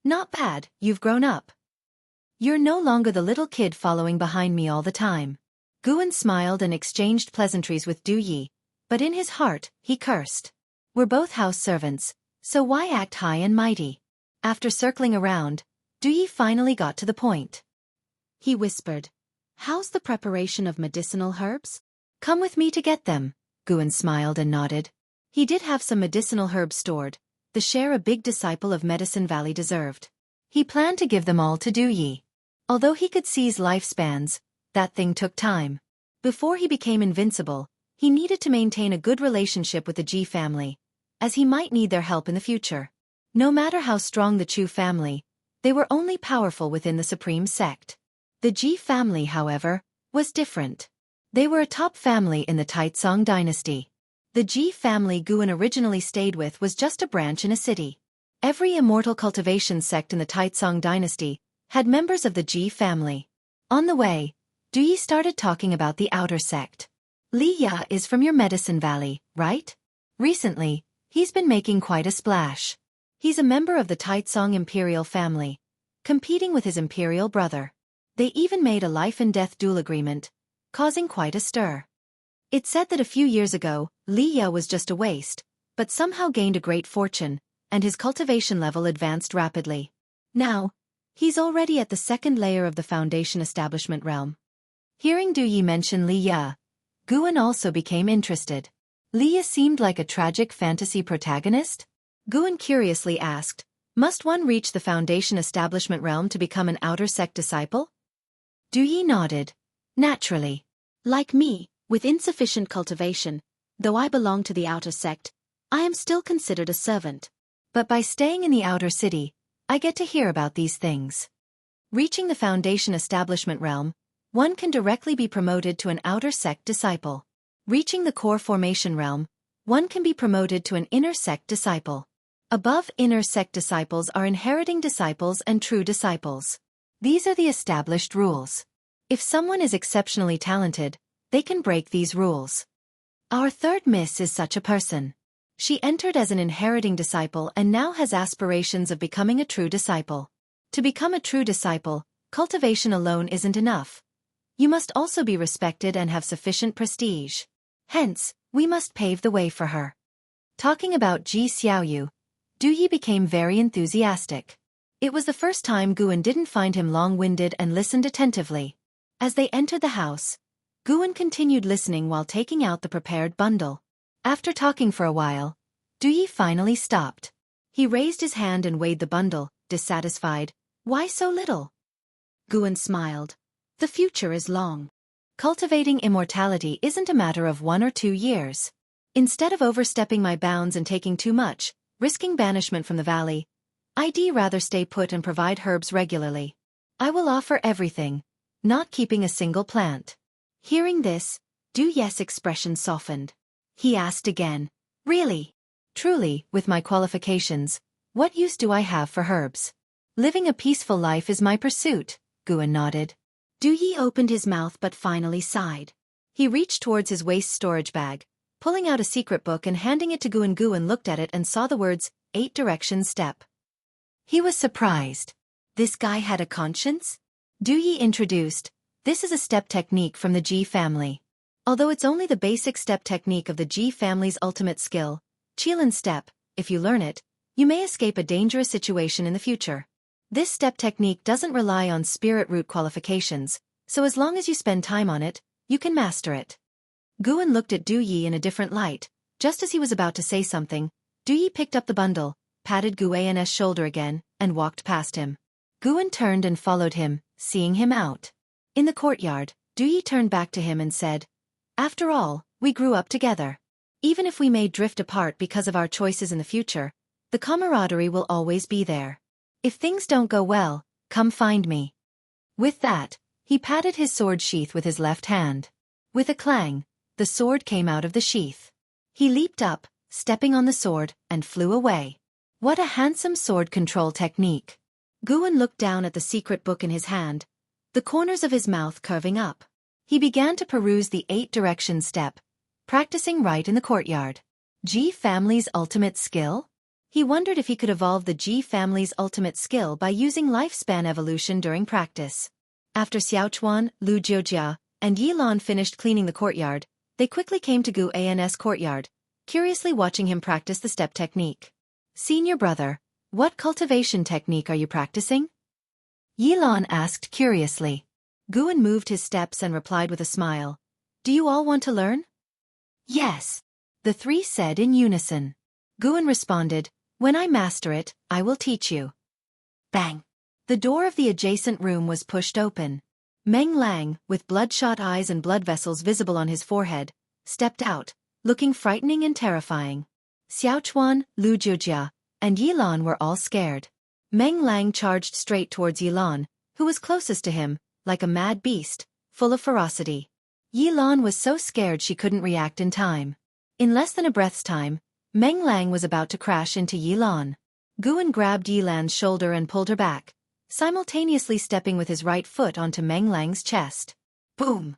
A: Not bad, you've grown up. You're no longer the little kid following behind me all the time. Guan smiled and exchanged pleasantries with Du Yi, but in his heart, he cursed. We're both house servants, so why act high and mighty? After circling around, Du Yi finally got to the point. He whispered, "How's the preparation of medicinal herbs?" "Come with me to get them." Guan smiled and nodded. He did have some medicinal herbs stored, the share a big disciple of Medicine Valley deserved. He planned to give them all to Du Yi. Although he could seize lifespans, that thing took time. Before he became invincible, he needed to maintain a good relationship with the Ji family, as he might need their help in the future. No matter how strong the Chu family, they were only powerful within the Supreme Sect. The Ji family, however, was different. They were a top family in the Taizong dynasty. The Ji family Guan originally stayed with was just a branch in a city. Every immortal cultivation sect in the Taizong dynasty had members of the Ji family. On the way, Du Yi started talking about the outer sect. Li Ya is from your Medicine Valley, right? Recently, he's been making quite a splash. He's a member of the Taizong imperial family, competing with his imperial brother. They even made a life and death duel agreement, causing quite a stir. It's said that a few years ago, Li Ya was just a waste, but somehow gained a great fortune, and his cultivation level advanced rapidly. Now, he's already at the 2nd layer of the foundation establishment realm. Hearing Du Yi mention Li Ya, Guan also became interested. Li Ya seemed like a tragic fantasy protagonist? Guan curiously asked, must one reach the foundation establishment realm to become an outer sect disciple? Du Yi nodded. Naturally. Like me, with insufficient cultivation, though I belong to the outer sect, I am still considered a servant. But by staying in the outer city, I get to hear about these things. Reaching the foundation establishment realm, one can directly be promoted to an outer sect disciple. Reaching the core formation realm, one can be promoted to an inner sect disciple. Above inner sect disciples are inheriting disciples and true disciples. These are the established rules. If someone is exceptionally talented, they can break these rules. Our third miss is such a person. She entered as an inheriting disciple and now has aspirations of becoming a true disciple. To become a true disciple, cultivation alone isn't enough. You must also be respected and have sufficient prestige. Hence, we must pave the way for her. Talking about Ji Xiaoyu, Du Yi became very enthusiastic. It was the first time Guan didn't find him long-winded and listened attentively. As they entered the house, Guan continued listening while taking out the prepared bundle. After talking for a while, Du Yi finally stopped. He raised his hand and weighed the bundle, dissatisfied. Why so little? Guan smiled. The future is long. Cultivating immortality isn't a matter of 1 or 2 years. Instead of overstepping my bounds and taking too much, risking banishment from the valley, I'd rather stay put and provide herbs regularly. I will offer everything, not keeping a single plant. Hearing this, Du Yi's expression softened. He asked again, really? Truly, with my qualifications, what use do I have for herbs? Living a peaceful life is my pursuit, Guan nodded. Du Yi opened his mouth but finally sighed. He reached towards his waist storage bag, pulling out a secret book and handing it to Guan. Guan looked at it and saw the words, 8 directions step. He was surprised. This guy had a conscience? Du Yi introduced, this is a step technique from the Ji family. Although it's only the basic step technique of the Ji family's ultimate skill, Qilin step, if you learn it, you may escape a dangerous situation in the future. This step technique doesn't rely on spirit root qualifications, so as long as you spend time on it, you can master it. Guan looked at Du Yi in a different light. Just as he was about to say something, Du Yi picked up the bundle, patted Guan's shoulder again, and walked past him. Guan turned and followed him, seeing him out. In the courtyard, Du Yi turned back to him and said, after all, we grew up together. Even if we may drift apart because of our choices in the future, the camaraderie will always be there. If things don't go well, come find me. With that, he patted his sword sheath with his left hand. With a clang, the sword came out of the sheath. He leaped up, stepping on the sword, and flew away. What a handsome sword control technique. Guan looked down at the secret book in his hand, the corners of his mouth curving up. He began to peruse the 8 direction step, practicing right in the courtyard. Ji family's ultimate skill? He wondered if he could evolve the Ji family's ultimate skill by using lifespan evolution during practice. After Xiaofan, Lu Jiujia, and Yilan finished cleaning the courtyard, they quickly came to Guan's courtyard, curiously watching him practice the step technique. Senior brother, what cultivation technique are you practicing? Yilan asked curiously. Guan moved his steps and replied with a smile. Do you all want to learn? Yes. The 3 said in unison. Guan responded, when I master it, I will teach you. Bang! The door of the adjacent room was pushed open. Meng Lang, with bloodshot eyes and blood vessels visible on his forehead, stepped out, looking frightening and terrifying. Xiaofan, Lu Jiujia, and Yilan were all scared. Meng Lang charged straight towards Yilan, who was closest to him, like a mad beast, full of ferocity. Yilan was so scared she couldn't react in time. In less than a breath's time, Meng Lang was about to crash into Yilan. Guan grabbed Yilan's shoulder and pulled her back, simultaneously stepping with his right foot onto Meng Lang's chest. Boom!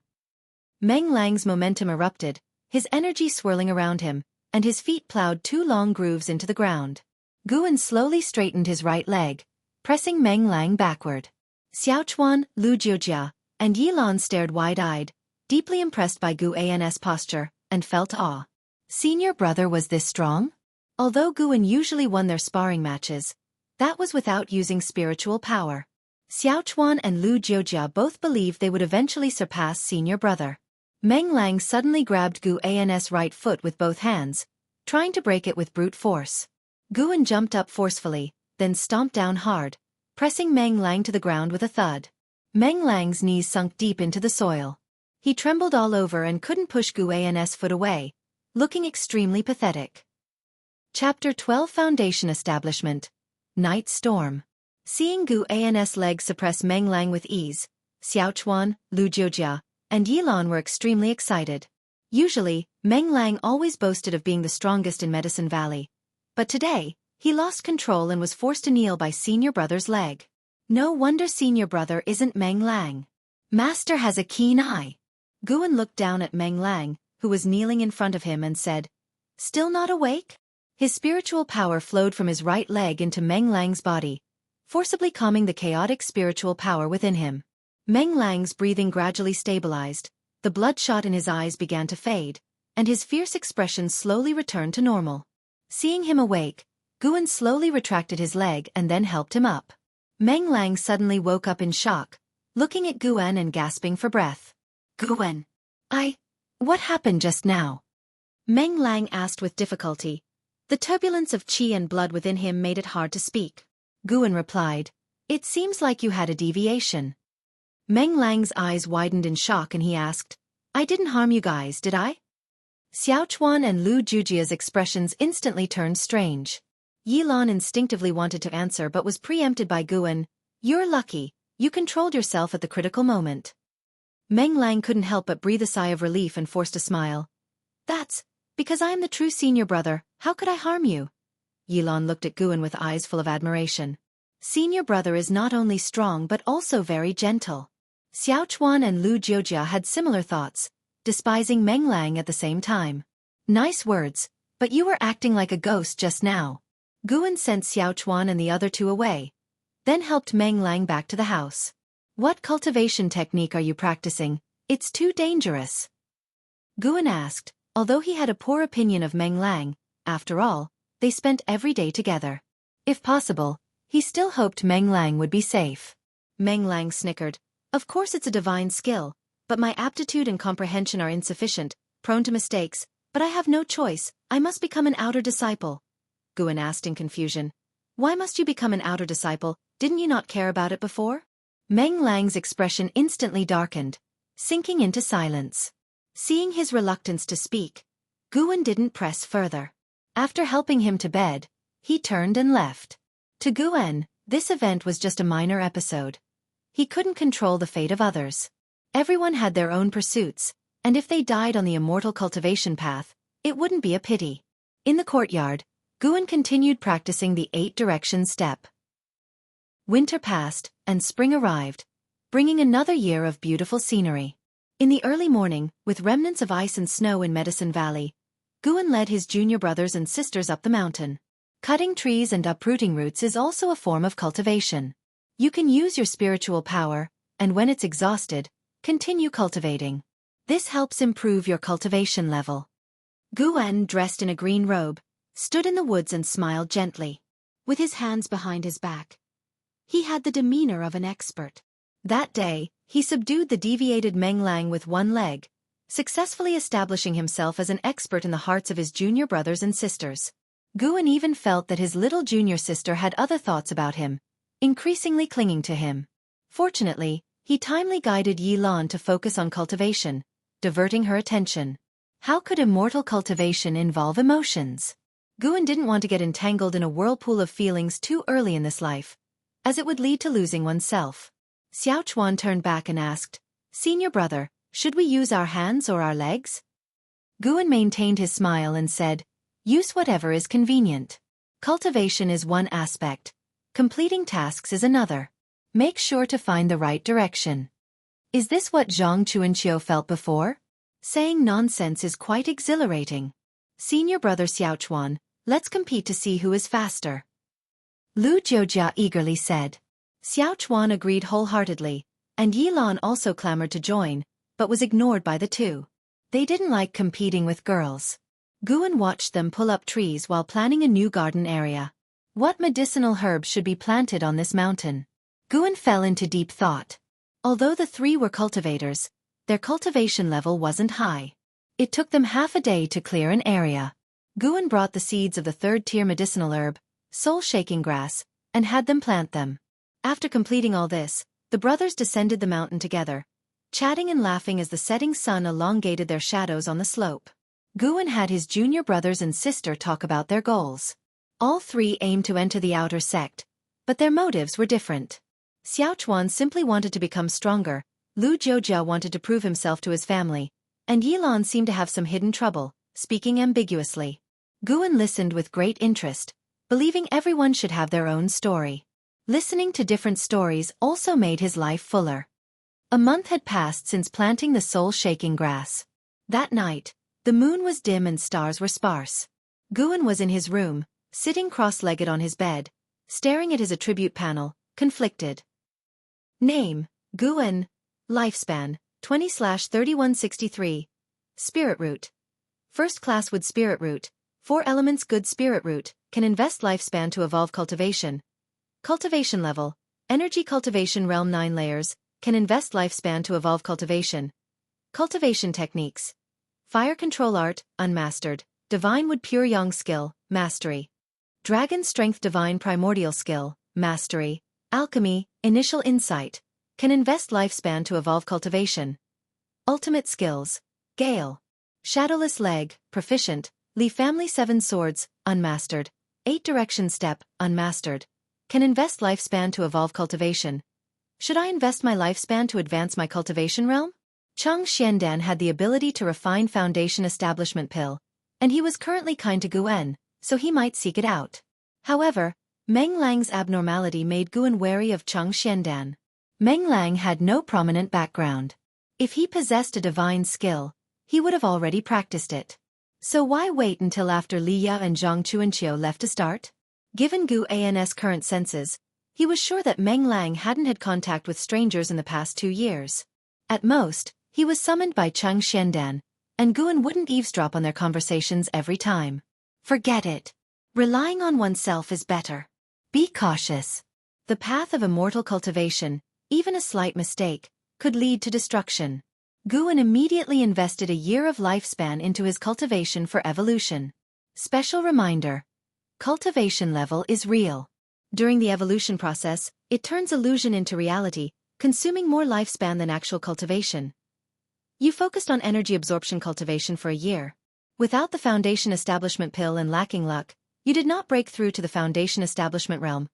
A: Meng Lang's momentum erupted, his energy swirling around him, and his feet plowed 2 long grooves into the ground. Guan slowly straightened his right leg, pressing Meng Lang backward. Xiaofan, Lu Jiujia, and Yilan stared wide-eyed, deeply impressed by Guan's posture, and felt awe. Senior brother was this strong? Although Guan usually won their sparring matches, that was without using spiritual power. Xiaofan and Lu Jiujia both believed they would eventually surpass senior brother. Meng Lang suddenly grabbed Guan's right foot with both hands, trying to break it with brute force. Guan jumped up forcefully, then stomped down hard, pressing Meng Lang to the ground with a thud. Meng Lang's knees sunk deep into the soil. He trembled all over and couldn't push Guan's foot away, looking extremely pathetic. Chapter 12 Foundation Establishment. Night Storm. Seeing Guan's legs suppress Meng Lang with ease, Xiaofan, Lu Jiujia, and Yilan were extremely excited. Usually, Meng Lang always boasted of being the strongest in Medicine Valley. But today, he lost control and was forced to kneel by senior brother's leg. No wonder senior brother isn't Meng Lang. Master has a keen eye. Guan looked down at Meng Lang, who was kneeling in front of him and said, still not awake? His spiritual power flowed from his right leg into Meng Lang's body, forcibly calming the chaotic spiritual power within him. Meng Lang's breathing gradually stabilized, the bloodshot in his eyes began to fade, and his fierce expression slowly returned to normal. Seeing him awake, Guan slowly retracted his leg and then helped him up. Meng Lang suddenly woke up in shock, looking at Guan and gasping for breath. Guan. What happened just now? Meng Lang asked with difficulty. The turbulence of qi and blood within him made it hard to speak. Guan replied, "It seems like you had a deviation." Meng Lang's eyes widened in shock and he asked, "I didn't harm you guys, did I?" Xiaofan and Lu Jujia's expressions instantly turned strange. Yilan instinctively wanted to answer but was preempted by Guan. "You're lucky, you controlled yourself at the critical moment." Meng Lang couldn't help but breathe a sigh of relief and forced a smile. "That's because I am the true senior brother, how could I harm you?" Yilan looked at Guan with eyes full of admiration. Senior brother is not only strong but also very gentle. Xiaochuan and Lu Jiujia had similar thoughts, despising Meng Lang at the same time. "Nice words, but you were acting like a ghost just now." Guan sent Xiaochuan and the other two away, then helped Meng Lang back to the house. "What cultivation technique are you practicing? It's too dangerous." Guan asked, although he had a poor opinion of Meng Lang. After all, they spent every day together. If possible, he still hoped Meng Lang would be safe. Meng Lang snickered. "Of course it's a divine skill, but my aptitude and comprehension are insufficient, prone to mistakes, but I have no choice, I must become an outer disciple." Guan asked in confusion. "Why must you become an outer disciple, didn't you not care about it before?" Meng Lang's expression instantly darkened, sinking into silence. Seeing his reluctance to speak, Guan didn't press further. After helping him to bed, he turned and left. To Guan, this event was just a minor episode. He couldn't control the fate of others. Everyone had their own pursuits, and if they died on the immortal cultivation path, it wouldn't be a pity. In the courtyard, Guan continued practicing the 8 directions step. Winter passed, and spring arrived, bringing another year of beautiful scenery. In the early morning, with remnants of ice and snow in Medicine Valley, Guan led his junior brothers and sisters up the mountain. Cutting trees and uprooting roots is also a form of cultivation. You can use your spiritual power, and when it's exhausted, continue cultivating. This helps improve your cultivation level. Guan, dressed in a green robe, stood in the woods and smiled gently. With his hands behind his back, he had the demeanor of an expert. That day, he subdued the deviated Meng Lang with one leg, successfully establishing himself as an expert in the hearts of his junior brothers and sisters. Guan even felt that his little junior sister had other thoughts about him, increasingly clinging to him. Fortunately, he timely guided Yilan to focus on cultivation, diverting her attention. How could immortal cultivation involve emotions? Guan didn't want to get entangled in a whirlpool of feelings too early in this life, as it would lead to losing oneself. Xiaochuan turned back and asked, "Senior brother, should we use our hands or our legs?" Guan maintained his smile and said, "Use whatever is convenient. Cultivation is one aspect, completing tasks is another. Make sure to find the right direction." Is this what Zhang Chuanqiu felt before? Saying nonsense is quite exhilarating. Senior brother Xiaochuan, let's compete to see who is faster. Lu Jiujia eagerly said. Xiaochuan agreed wholeheartedly, and Yilan also clamored to join, but was ignored by the two. They didn't like competing with girls. Guan watched them pull up trees while planning a new garden area. What medicinal herbs should be planted on this mountain? Guan fell into deep thought. Although the three were cultivators, their cultivation level wasn't high. It took them half a day to clear an area. Guan brought the seeds of the third-tier medicinal herb, soul-shaking grass, and had them plant them. After completing all this, the brothers descended the mountain together, chatting and laughing as the setting sun elongated their shadows on the slope. Guan had his junior brothers and sister talk about their goals. All three aimed to enter the outer sect, but their motives were different. Xiaochuan simply wanted to become stronger, Lu Jiujia wanted to prove himself to his family, and Yilan seemed to have some hidden trouble, speaking ambiguously. Guan listened with great interest, believing everyone should have their own story. Listening to different stories also made his life fuller. A month had passed since planting the soul-shaking grass. That night, the moon was dim and stars were sparse. Guan was in his room, sitting cross-legged on his bed, staring at his attribute panel, conflicted. Name, Guan. Lifespan, 20/3163. Spirit root. First class wood spirit root. 4 elements good spirit root, can invest lifespan to evolve cultivation. Cultivation level. Energy cultivation realm 9 layers, can invest lifespan to evolve cultivation. Cultivation techniques. Fire control art, unmastered. Divine wood pure yang skill, mastery. Dragon strength divine primordial skill, mastery. Alchemy, initial insight, can invest lifespan to evolve cultivation. Ultimate skills. Gale. Shadowless leg, proficient. Li family 7 swords, unmastered. 8 direction step, unmastered. Can invest lifespan to evolve cultivation. Should I invest my lifespan to advance my cultivation realm? Cheng Xiandan had the ability to refine foundation establishment pill, and he was currently kind to Guan, so he might seek it out. However, Meng Lang's abnormality made Guan wary of Cheng Xiandan. Meng Lang had no prominent background. If he possessed a divine skill, he would have already practiced it. So why wait until after Li Ya and Zhang Chuanqiu left to start? Given Guan's current senses, he was sure that Meng Lang hadn't had contact with strangers in the past 2 years. At most, he was summoned by Cheng Xiandan, and Guan wouldn't eavesdrop on their conversations every time. Forget it. Relying on oneself is better. Be cautious. The path of immortal cultivation, even a slight mistake, could lead to destruction. Guan immediately invested a year of lifespan into his cultivation for evolution. Special reminder. Cultivation level is real. During the evolution process, it turns illusion into reality, consuming more lifespan than actual cultivation. You focused on energy absorption cultivation for a year. Without the foundation establishment pill and lacking luck, you did not break through to the foundation establishment realm.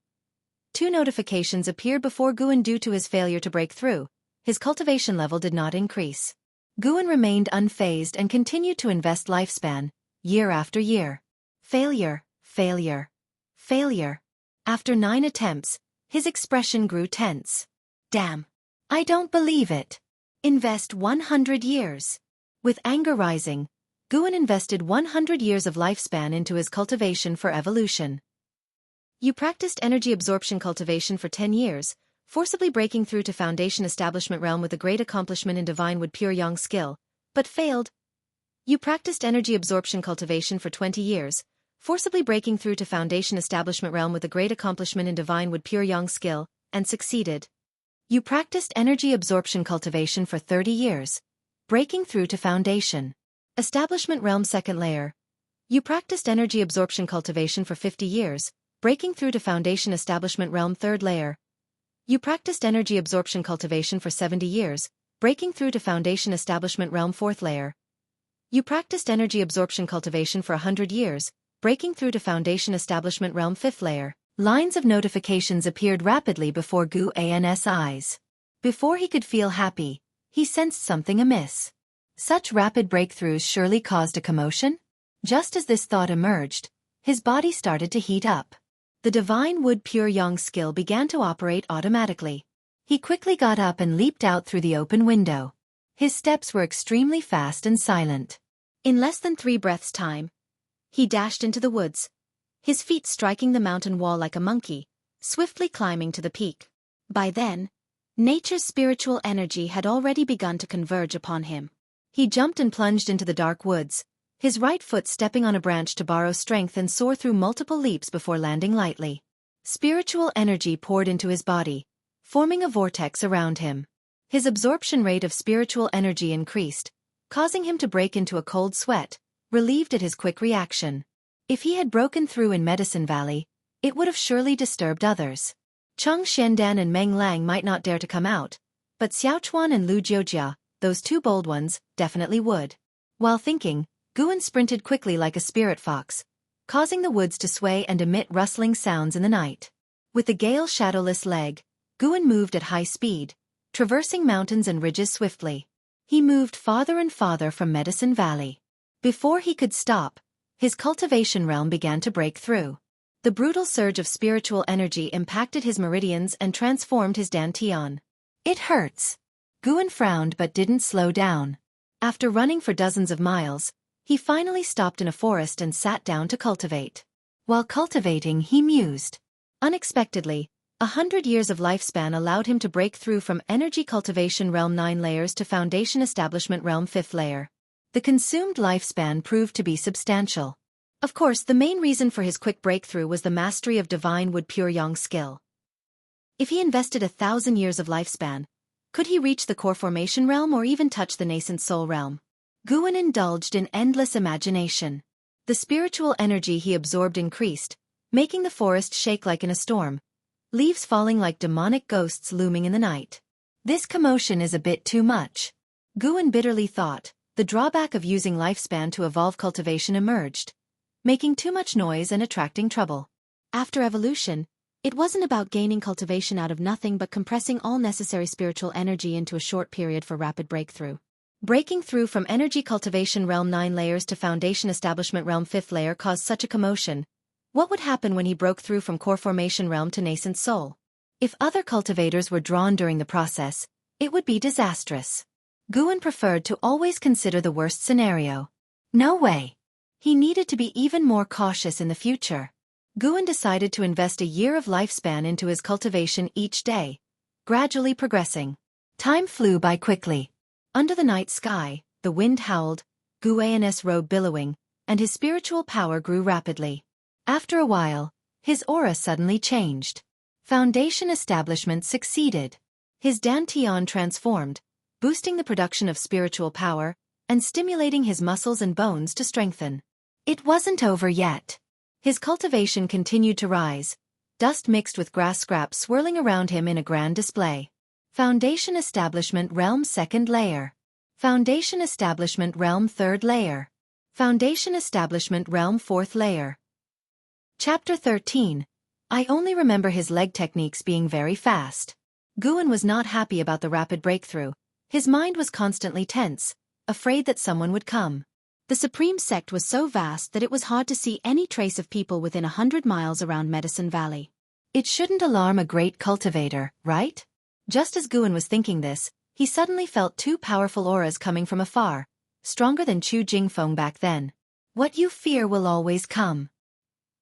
A: 2 notifications appeared before Guan due to his failure to break through. His cultivation level did not increase. Guan remained unfazed and continued to invest lifespan, year after year. Failure, failure, failure. After 9 attempts, his expression grew tense. Damn. I don't believe it. Invest 100 years. With anger rising, Guan invested 100 years of lifespan into his cultivation for evolution. You practiced energy absorption cultivation for 10 years, forcibly breaking through to foundation establishment realm with a great accomplishment in divine wood pure yang skill, but failed. You practiced energy absorption cultivation for 20 years, forcibly breaking through to foundation establishment realm with a great accomplishment in divine wood pure yang skill, and succeeded. You practiced energy absorption cultivation for 30 years, breaking through to foundation establishment realm second layer. You practiced energy absorption cultivation for 50 years, breaking through to foundation establishment realm third layer. You practiced energy absorption cultivation for 70 years, breaking through to foundation establishment realm fourth layer. You practiced energy absorption cultivation for 100 years, breaking through to foundation establishment realm fifth layer. Lines of notifications appeared rapidly before Guan's eyes. Before he could feel happy, he sensed something amiss. Such rapid breakthroughs surely caused a commotion? Just as this thought emerged, his body started to heat up. The divine wood pure yang skill began to operate automatically. He quickly got up and leaped out through the open window. His steps were extremely fast and silent. In less than 3 breaths' time, he dashed into the woods, his feet striking the mountain wall like a monkey, swiftly climbing to the peak. By then, nature's spiritual energy had already begun to converge upon him. He jumped and plunged into the dark woods, his right foot stepping on a branch to borrow strength and soar through multiple leaps before landing lightly. Spiritual energy poured into his body, forming a vortex around him. His absorption rate of spiritual energy increased, causing him to break into a cold sweat, relieved at his quick reaction. If he had broken through in Medicine Valley, it would have surely disturbed others. Cheng Xiandan and Meng Lang might not dare to come out, but Xiaochuan and Lu Jiujia, those 2 bold ones, definitely would. While thinking, Guan sprinted quickly like a spirit fox, causing the woods to sway and emit rustling sounds in the night. With the gale shadowless leg, Guan moved at high speed, traversing mountains and ridges swiftly. He moved farther and farther from Medicine Valley. Before he could stop, his cultivation realm began to break through. The brutal surge of spiritual energy impacted his meridians and transformed his dantian. It hurts. Guan frowned but didn't slow down. After running for dozens of miles, He finally stopped in a forest and sat down to cultivate. While cultivating, he mused. Unexpectedly, 100 years of lifespan allowed him to break through from Energy Cultivation Realm 9 layers to Foundation Establishment Realm 5th layer. The consumed lifespan proved to be substantial. Of course, the main reason for his quick breakthrough was the mastery of Divine Wood Pure Yang skill. If he invested 1,000 years of lifespan, could he reach the Core Formation Realm or even touch the Nascent Soul Realm? Guan indulged in endless imagination. The spiritual energy he absorbed increased, making the forest shake like in a storm, leaves falling like demonic ghosts looming in the night. This commotion is a bit too much. Guan bitterly thought. The drawback of using lifespan to evolve cultivation emerged, making too much noise and attracting trouble. After evolution, it wasn't about gaining cultivation out of nothing but compressing all necessary spiritual energy into a short period for rapid breakthrough. Breaking through from Energy Cultivation Realm 9 layers to Foundation Establishment Realm 5th layer caused such a commotion. What would happen when he broke through from Core Formation Realm to Nascent Soul? If other cultivators were drawn during the process, it would be disastrous. Guan preferred to always consider the worst scenario. No way. He needed to be even more cautious in the future. Guan decided to invest a year of lifespan into his cultivation each day, gradually progressing. Time flew by quickly. Under the night sky, the wind howled, Guan's robe billowing, and his spiritual power grew rapidly. After a while, his aura suddenly changed. Foundation establishment succeeded. His dantian transformed, boosting the production of spiritual power, and stimulating his muscles and bones to strengthen. It wasn't over yet. His cultivation continued to rise, dust mixed with grass scraps swirling around him in a grand display. Foundation Establishment Realm 2nd layer. Foundation Establishment Realm 3rd layer. Foundation Establishment Realm 4th layer. Chapter 13. I only remember his leg techniques being very fast. Guan was not happy about the rapid breakthrough. His mind was constantly tense, afraid that someone would come. The Supreme Sect was so vast that it was hard to see any trace of people within 100 miles around Medicine Valley. It shouldn't alarm a great cultivator, right? Just as Guan was thinking this, he suddenly felt two powerful auras coming from afar, stronger than Chu Jingfeng back then. What you fear will always come.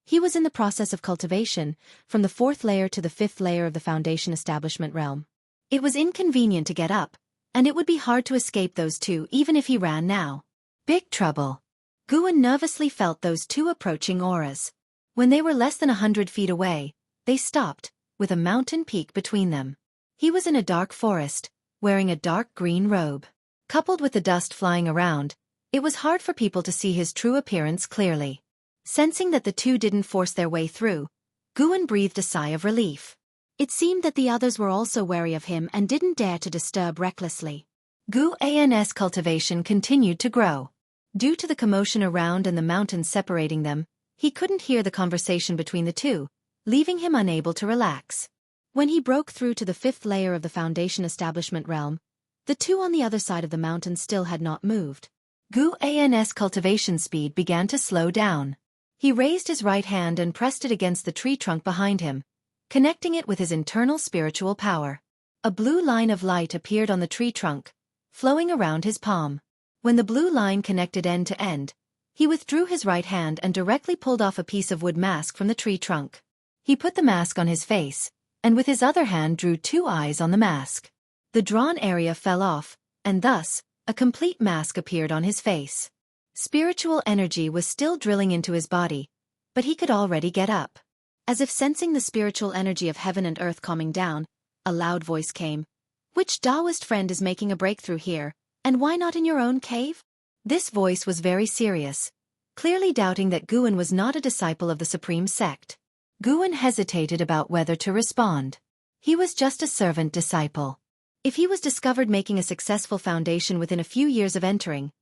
A: He was in the process of cultivation, from the 4th layer to the 5th layer of the Foundation Establishment Realm. It was inconvenient to get up, and it would be hard to escape those two even if he ran now. Big trouble. Guan nervously felt those two approaching auras. When they were less than 100 feet away, they stopped, with a mountain peak between them. He was in a dark forest, wearing a dark green robe. Coupled with the dust flying around, it was hard for people to see his true appearance clearly. Sensing that the two didn't force their way through, Guan breathed a sigh of relief. It seemed that the others were also wary of him and didn't dare to disturb recklessly. Guan's cultivation continued to grow. Due to the commotion around and the mountains separating them, he couldn't hear the conversation between the two, leaving him unable to relax. When he broke through to the 5th layer of the Foundation Establishment Realm, the two on the other side of the mountain still had not moved. Guan's cultivation speed began to slow down. He raised his right hand and pressed it against the tree trunk behind him, connecting it with his internal spiritual power. A blue line of light appeared on the tree trunk, flowing around his palm. When the blue line connected end to end, he withdrew his right hand and directly pulled off a piece of wood mask from the tree trunk. He put the mask on his face, and with his other hand drew two eyes on the mask. The drawn area fell off, and thus, a complete mask appeared on his face. Spiritual energy was still drilling into his body, but he could already get up. As if sensing the spiritual energy of heaven and earth calming down, a loud voice came. Which Taoist friend is making a breakthrough here, and why not in your own cave? This voice was very serious, clearly doubting that Guan was not a disciple of the Supreme Sect. Guan hesitated about whether to respond. He was just a servant disciple. If he was discovered making a successful foundation within a few years of entering,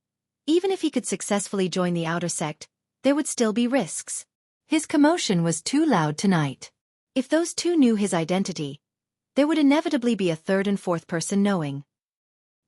A: even if he could successfully join the outer sect, there would still be risks. His commotion was too loud tonight. If those two knew his identity, there would inevitably be a third and fourth person knowing.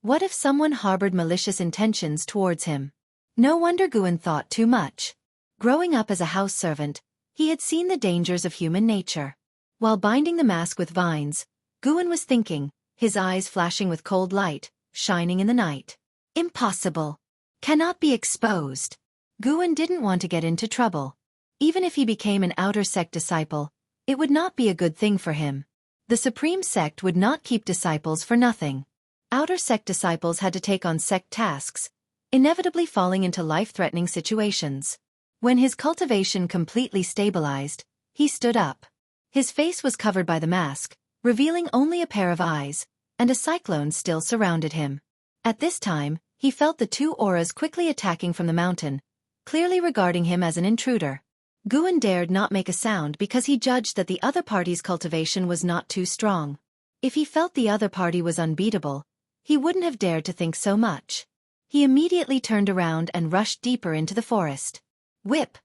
A: What if someone harbored malicious intentions towards him? No wonder Guan thought too much. Growing up as a house servant, he had seen the dangers of human nature. While binding the mask with vines, Guan was thinking, his eyes flashing with cold light, shining in the night. Impossible. Cannot be exposed. Guan didn't want to get into trouble. Even if he became an outer sect disciple, it would not be a good thing for him. The supreme sect would not keep disciples for nothing. Outer sect disciples had to take on sect tasks, inevitably falling into life-threatening situations. When his cultivation completely stabilized, he stood up. His face was covered by the mask, revealing only a pair of eyes, and a cyclone still surrounded him. At this time, he felt the two auras quickly attacking from the mountain, clearly regarding him as an intruder. Guan dared not make a sound because he judged that the other party's cultivation was not too strong. If he felt the other party was unbeatable, he wouldn't have dared to think so much. He immediately turned around and rushed deeper into the forest. Whip!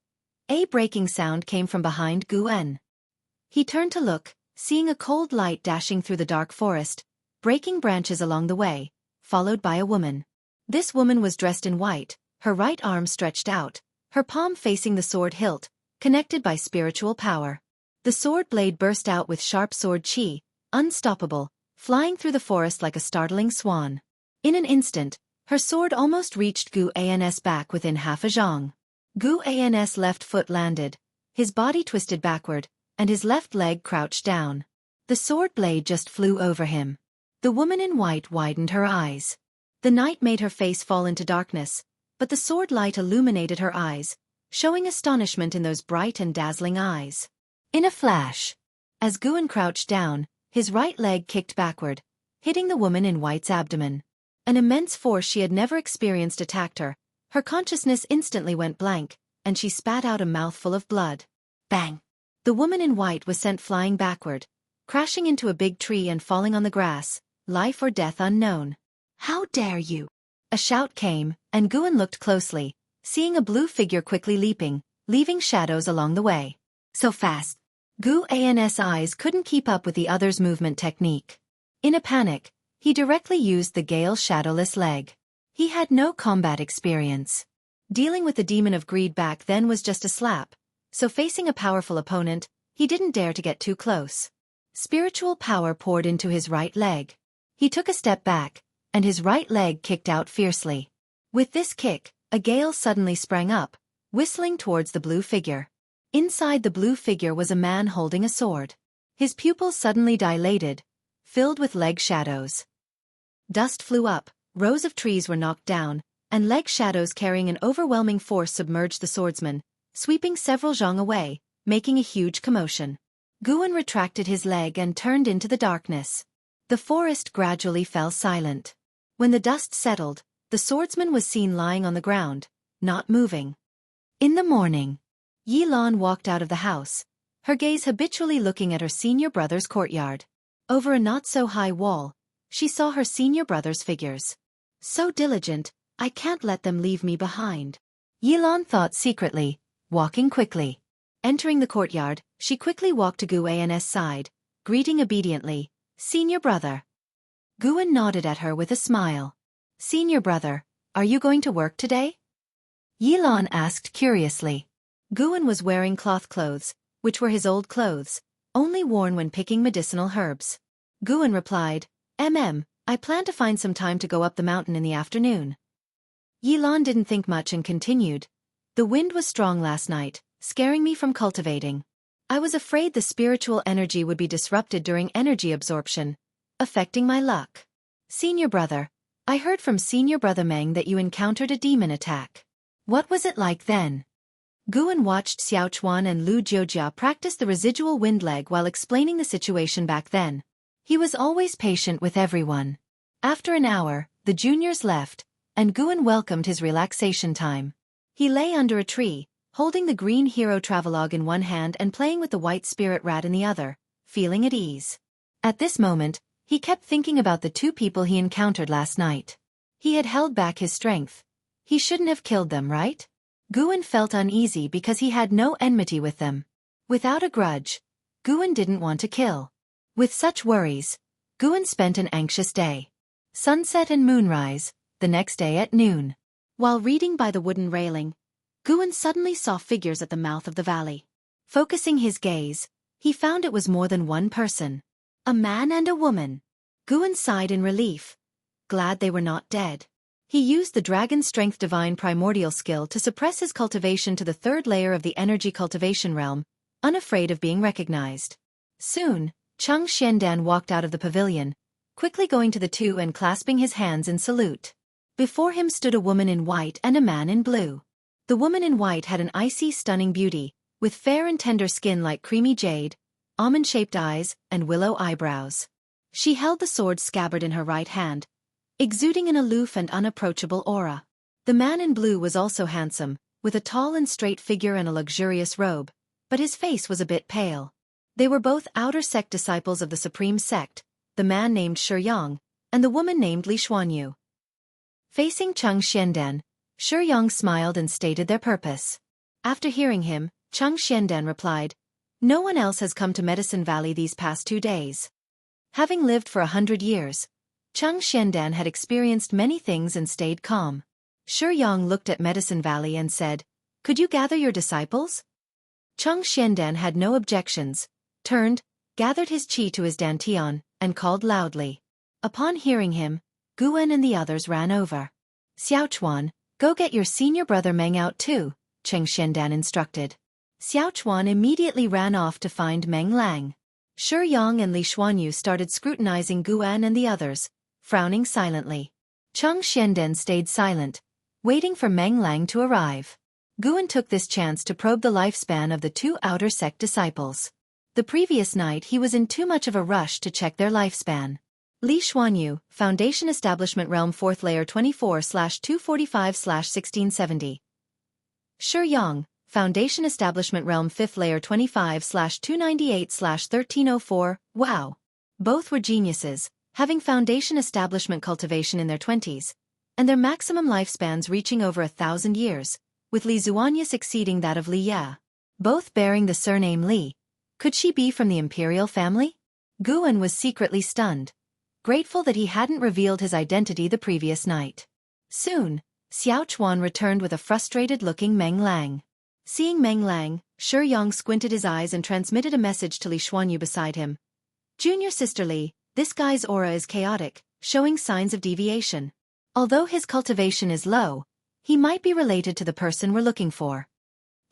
A: A breaking sound came from behind Guan. He turned to look, seeing a cold light dashing through the dark forest, breaking branches along the way, followed by a woman. This woman was dressed in white, her right arm stretched out, her palm facing the sword hilt, connected by spiritual power. The sword blade burst out with sharp sword chi, unstoppable, flying through the forest like a startling swan. In an instant, her sword almost reached Guan's back within half a zhang. Guan's left foot landed, his body twisted backward, and his left leg crouched down. The sword blade just flew over him. The woman in white widened her eyes. The night made her face fall into darkness, but the sword light illuminated her eyes, showing astonishment in those bright and dazzling eyes. In a flash, as Guan crouched down, his right leg kicked backward, hitting the woman in white's abdomen. An immense force she had never experienced attacked her. Her consciousness instantly went blank, and she spat out a mouthful of blood. Bang! The woman in white was sent flying backward, crashing into a big tree and falling on the grass, life or death unknown. How dare you! A shout came, and Guan looked closely, seeing a blue figure quickly leaping, leaving shadows along the way. So fast! Guan's eyes couldn't keep up with the other's movement technique. In a panic, he directly used the Gale Shadowless leg. He had no combat experience. Dealing with the demon of greed back then was just a slap, so facing a powerful opponent, he didn't dare to get too close. Spiritual power poured into his right leg. He took a step back, and his right leg kicked out fiercely. With this kick, a gale suddenly sprang up, whistling towards the blue figure. Inside the blue figure was a man holding a sword. His pupils suddenly dilated, filled with leg shadows. Dust flew up, rows of trees were knocked down, and leg shadows carrying an overwhelming force submerged the swordsman, sweeping several zhang away, making a huge commotion. Guan retracted his leg and turned into the darkness. The forest gradually fell silent. When the dust settled, the swordsman was seen lying on the ground, not moving. In the morning, Yilan walked out of the house, her gaze habitually looking at her senior brother's courtyard. Over a not-so-high wall, she saw her senior brother's figures. So diligent, I can't let them leave me behind. Yilan thought secretly, walking quickly. Entering the courtyard, she quickly walked to Guan's side, greeting obediently, "Senior brother." Guan nodded at her with a smile. "Senior brother, are you going to work today?" Yilan asked curiously. Guan was wearing cloth clothes, which were his old clothes, only worn when picking medicinal herbs. Guan replied, I plan to find some time to go up the mountain in the afternoon." Yilan didn't think much and continued, "The wind was strong last night, scaring me from cultivating. I was afraid the spiritual energy would be disrupted during energy absorption, affecting my luck. Senior brother, I heard from Senior brother Meng that you encountered a demon attack. What was it like then?" Guan watched Xiaofan and Lu Jiujia practice the residual wind leg while explaining the situation back then. He was always patient with everyone. After an hour, the juniors left, and Guan welcomed his relaxation time. He lay under a tree, holding the green hero travelogue in one hand and playing with the white spirit rat in the other, feeling at ease. At this moment, he kept thinking about the two people he encountered last night. He had held back his strength. He shouldn't have killed them, right? Guan felt uneasy because he had no enmity with them. Without a grudge, Guan didn't want to kill. With such worries, Guan spent an anxious day. Sunset and moonrise, the next day at noon. While reading by the wooden railing, Guan suddenly saw figures at the mouth of the valley. Focusing his gaze, he found it was more than one person. A man and a woman. Guan sighed in relief, glad they were not dead. He used the Dragon Strength Divine Primordial skill to suppress his cultivation to the third layer of the energy cultivation realm, unafraid of being recognized. Soon, Cheng Xiandan walked out of the pavilion, quickly going to the two and clasping his hands in salute. Before him stood a woman in white and a man in blue. The woman in white had an icy, stunning beauty, with fair and tender skin like creamy jade, almond-shaped eyes, and willow eyebrows. She held the sword scabbard in her right hand, exuding an aloof and unapproachable aura. The man in blue was also handsome, with a tall and straight figure and a luxurious robe, but his face was a bit pale. They were both outer sect disciples of the Supreme Sect, the man named Shi Yang, and the woman named Li Xuanyu. Facing Cheng Xiandan, Shi Yang smiled and stated their purpose. After hearing him, Cheng Xiandan replied, "No one else has come to Medicine Valley these past 2 days." Having lived for 100 years, Cheng Xiandan had experienced many things and stayed calm. Shi Yang looked at Medicine Valley and said, "Could you gather your disciples?" Cheng Xiandan had no objections, turned, gathered his qi to his dantian, and called loudly. Upon hearing him, Guan and the others ran over. "Xiaochuan, go get your senior brother Meng out too," Cheng Xiandan instructed. Xiaochuan immediately ran off to find Meng Lang. Shi Yang and Li Xuanyu started scrutinizing Guan and the others, frowning silently. Cheng Xiandan stayed silent, waiting for Meng Lang to arrive. Guan took this chance to probe the lifespan of the two outer sect disciples. The previous night he was in too much of a rush to check their lifespan. Li Xuanyu, Foundation Establishment Realm 4th Layer 24/245/1670. Shi Yang, Foundation Establishment Realm 5th Layer 25/298/1304, wow. Both were geniuses, having Foundation Establishment cultivation in their 20s, and their maximum lifespans reaching over 1,000 years, with Li Zuanyus exceeding that of Li Ya. Both bearing the surname Li. Could she be from the imperial family? Guan was secretly stunned, grateful that he hadn't revealed his identity the previous night. Soon, Xiaochuan returned with a frustrated-looking Meng Lang. Seeing Meng Lang, Shi Yang squinted his eyes and transmitted a message to Li Xuanyu beside him. "Junior Sister Li, this guy's aura is chaotic, showing signs of deviation. Although his cultivation is low, he might be related to the person we're looking for."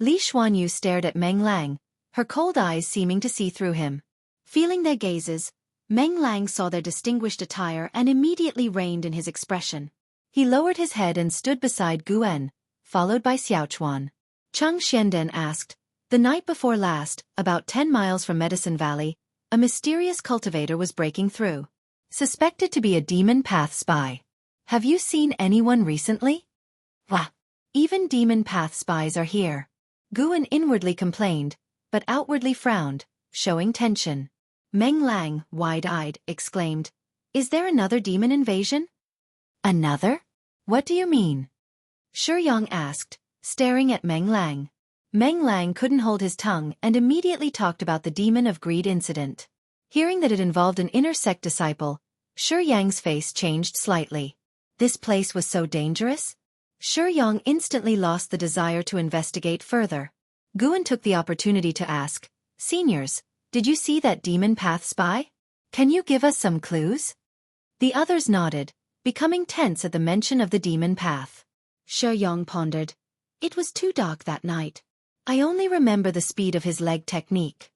A: Li Xuanyu stared at Meng Lang, her cold eyes seeming to see through him. Feeling their gazes, Meng Lang saw their distinguished attire and immediately reined in his expression. He lowered his head and stood beside Guan, followed by Xiaochuan. Cheng Xiandan asked, "The night before last, about 10 miles from Medicine Valley, a mysterious cultivator was breaking through. Suspected to be a demon path spy. Have you seen anyone recently?" "Wah! Even demon path spies are here." Guan inwardly complained, but outwardly frowned, showing tension. Meng Lang, wide-eyed, exclaimed, "Is there another demon invasion?" "Another? What do you mean?" Shi Yang asked, staring at Meng Lang. Meng Lang couldn't hold his tongue and immediately talked about the demon of greed incident. Hearing that it involved an inner sect disciple, Shi Yang's face changed slightly. This place was so dangerous? Shi Yang instantly lost the desire to investigate further. Guan took the opportunity to ask, "Seniors, did you see that demon path spy? Can you give us some clues?" The others nodded, becoming tense at the mention of the demon path. Shi Yang pondered. "It was too dark that night. I only remember the speed of his leg technique."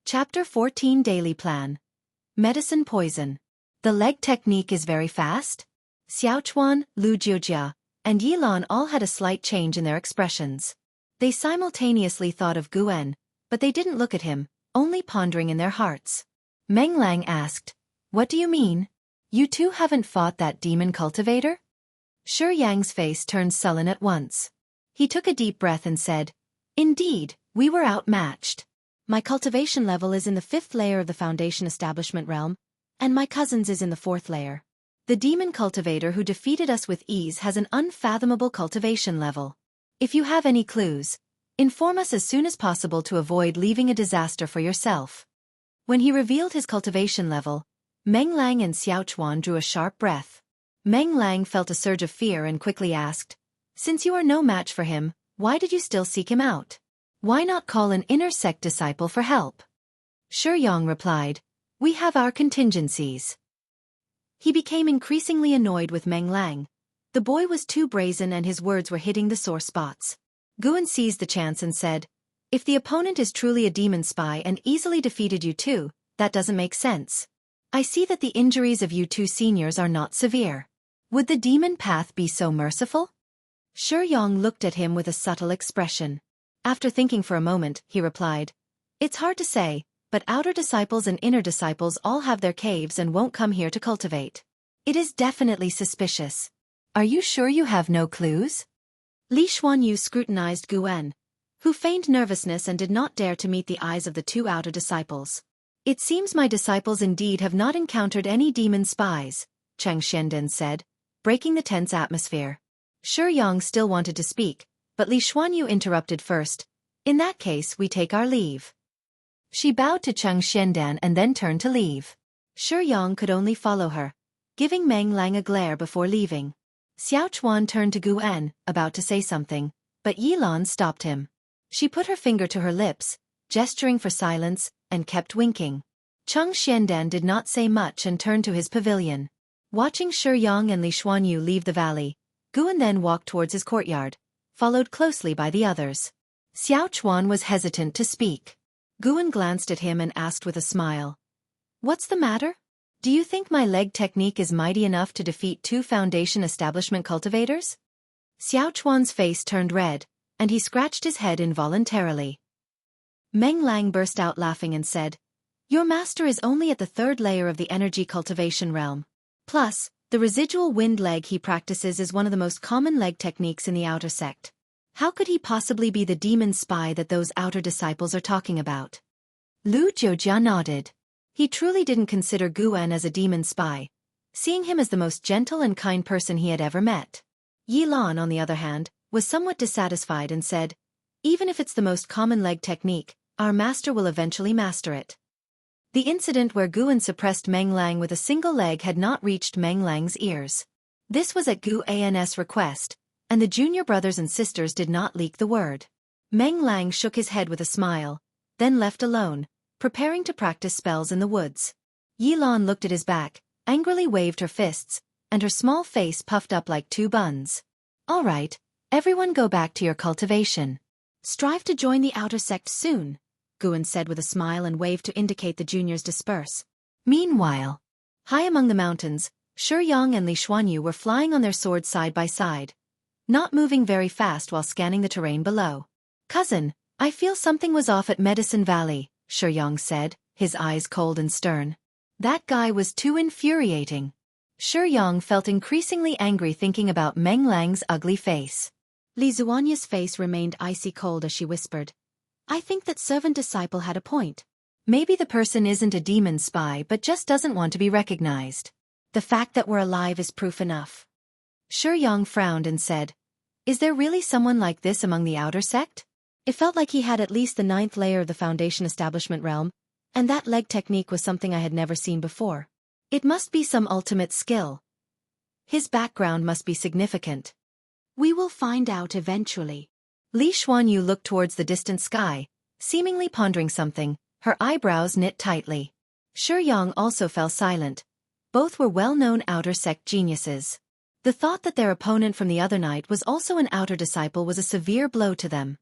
A: Chapter 14 Daily Plan. Medicine Poison. The leg technique is very fast? Xiaochuan, Lu Jiujia, and Yilan all had a slight change in their expressions. They simultaneously thought of Guan, but they didn't look at him, only pondering in their hearts. Meng Lang asked, "What do you mean? You two haven't fought that demon cultivator?" Shi Yang's face turned sullen at once. He took a deep breath and said, "Indeed, we were outmatched. My cultivation level is in the 5th layer of the Foundation Establishment Realm, and my cousin's is in the 4th layer. The demon cultivator who defeated us with ease has an unfathomable cultivation level. If you have any clues, inform us as soon as possible to avoid leaving a disaster for yourself." When he revealed his cultivation level, Meng Lang and Xiaochuan drew a sharp breath. Meng Lang felt a surge of fear and quickly asked, "Since you are no match for him, why did you still seek him out? Why not call an inner sect disciple for help?" Shi Yang replied, "We have our contingencies." He became increasingly annoyed with Meng Lang, The boy was too brazen and his words were hitting the sore spots. Guan seized the chance and said, "If the opponent is truly a demon spy and easily defeated you two, that doesn't make sense. I see that the injuries of you two seniors are not severe. Would the demon path be so merciful?" Shi Yong looked at him with a subtle expression. After thinking for a moment, he replied, "It's hard to say, but outer disciples and inner disciples all have their caves and won't come here to cultivate. It is definitely suspicious. Are you sure you have no clues?" Li Xuanyu scrutinized Guan, who feigned nervousness and did not dare to meet the eyes of the two outer disciples. "It seems my disciples indeed have not encountered any demon spies," Chang Xianden said, breaking the tense atmosphere. Shi Yong still wanted to speak, but Li Xuanyu interrupted first. "In that case we take our leave." She bowed to Chang Xiandan and then turned to leave. Shi Yong could only follow her, giving Meng Lang a glare before leaving. Xiao Chuan turned to Guan, about to say something, but Yilan stopped him. She put her finger to her lips, gesturing for silence, and kept winking. Chang Xiandan did not say much and turned to his pavilion. Watching Shi Yong and Li Xuanyu leave the valley, Guan then walked towards his courtyard, followed closely by the others. Xiao Chuan was hesitant to speak. Guan glanced at him and asked with a smile, "What's the matter? Do you think my leg technique is mighty enough to defeat two foundation establishment cultivators?" Xiao Chuan's face turned red, and he scratched his head involuntarily. Meng Lang burst out laughing and said, "Your master is only at the third layer of the energy cultivation realm. Plus, the residual wind leg he practices is one of the most common leg techniques in the outer sect. How could he possibly be the demon spy that those outer disciples are talking about?" Lu Jiujia nodded. He truly didn't consider Guan as a demon spy, seeing him as the most gentle and kind person he had ever met. Yilan, on the other hand, was somewhat dissatisfied and said, "Even if it's the most common leg technique, our master will eventually master it." The incident where Guan suppressed Meng Lang with a single leg had not reached Meng Lang's ears. This was at Guan's request, and the junior brothers and sisters did not leak the word. Meng Lang shook his head with a smile, then left alone, preparing to practice spells in the woods. Yilan looked at his back, angrily waved her fists, and her small face puffed up like two buns. "All right, everyone go back to your cultivation. Strive to join the outer sect soon," Guan said with a smile and waved to indicate the juniors disperse. Meanwhile, high among the mountains, Shi Yong and Li Xuanyu were flying on their swords side by side, not moving very fast while scanning the terrain below. "Cousin, I feel something was off at Medicine Valley," Shi Yong said, his eyes cold and stern. That guy was too infuriating. Shi Yong felt increasingly angry thinking about Meng Lang's ugly face. Li Xuanyu's face remained icy cold as she whispered, "I think that servant disciple had a point. Maybe the person isn't a demon spy but just doesn't want to be recognized. The fact that we're alive is proof enough." Shi Yong frowned and said, "Is there really someone like this among the outer sect? It felt like he had at least the 9th layer of the foundation establishment realm, and that leg technique was something I had never seen before. It must be some ultimate skill. His background must be significant. We will find out eventually." Li Xuanyu looked towards the distant sky, seemingly pondering something, her eyebrows knit tightly. Shi Yong also fell silent. Both were well-known outer sect geniuses. The thought that their opponent from the other night was also an outer disciple was a severe blow to them.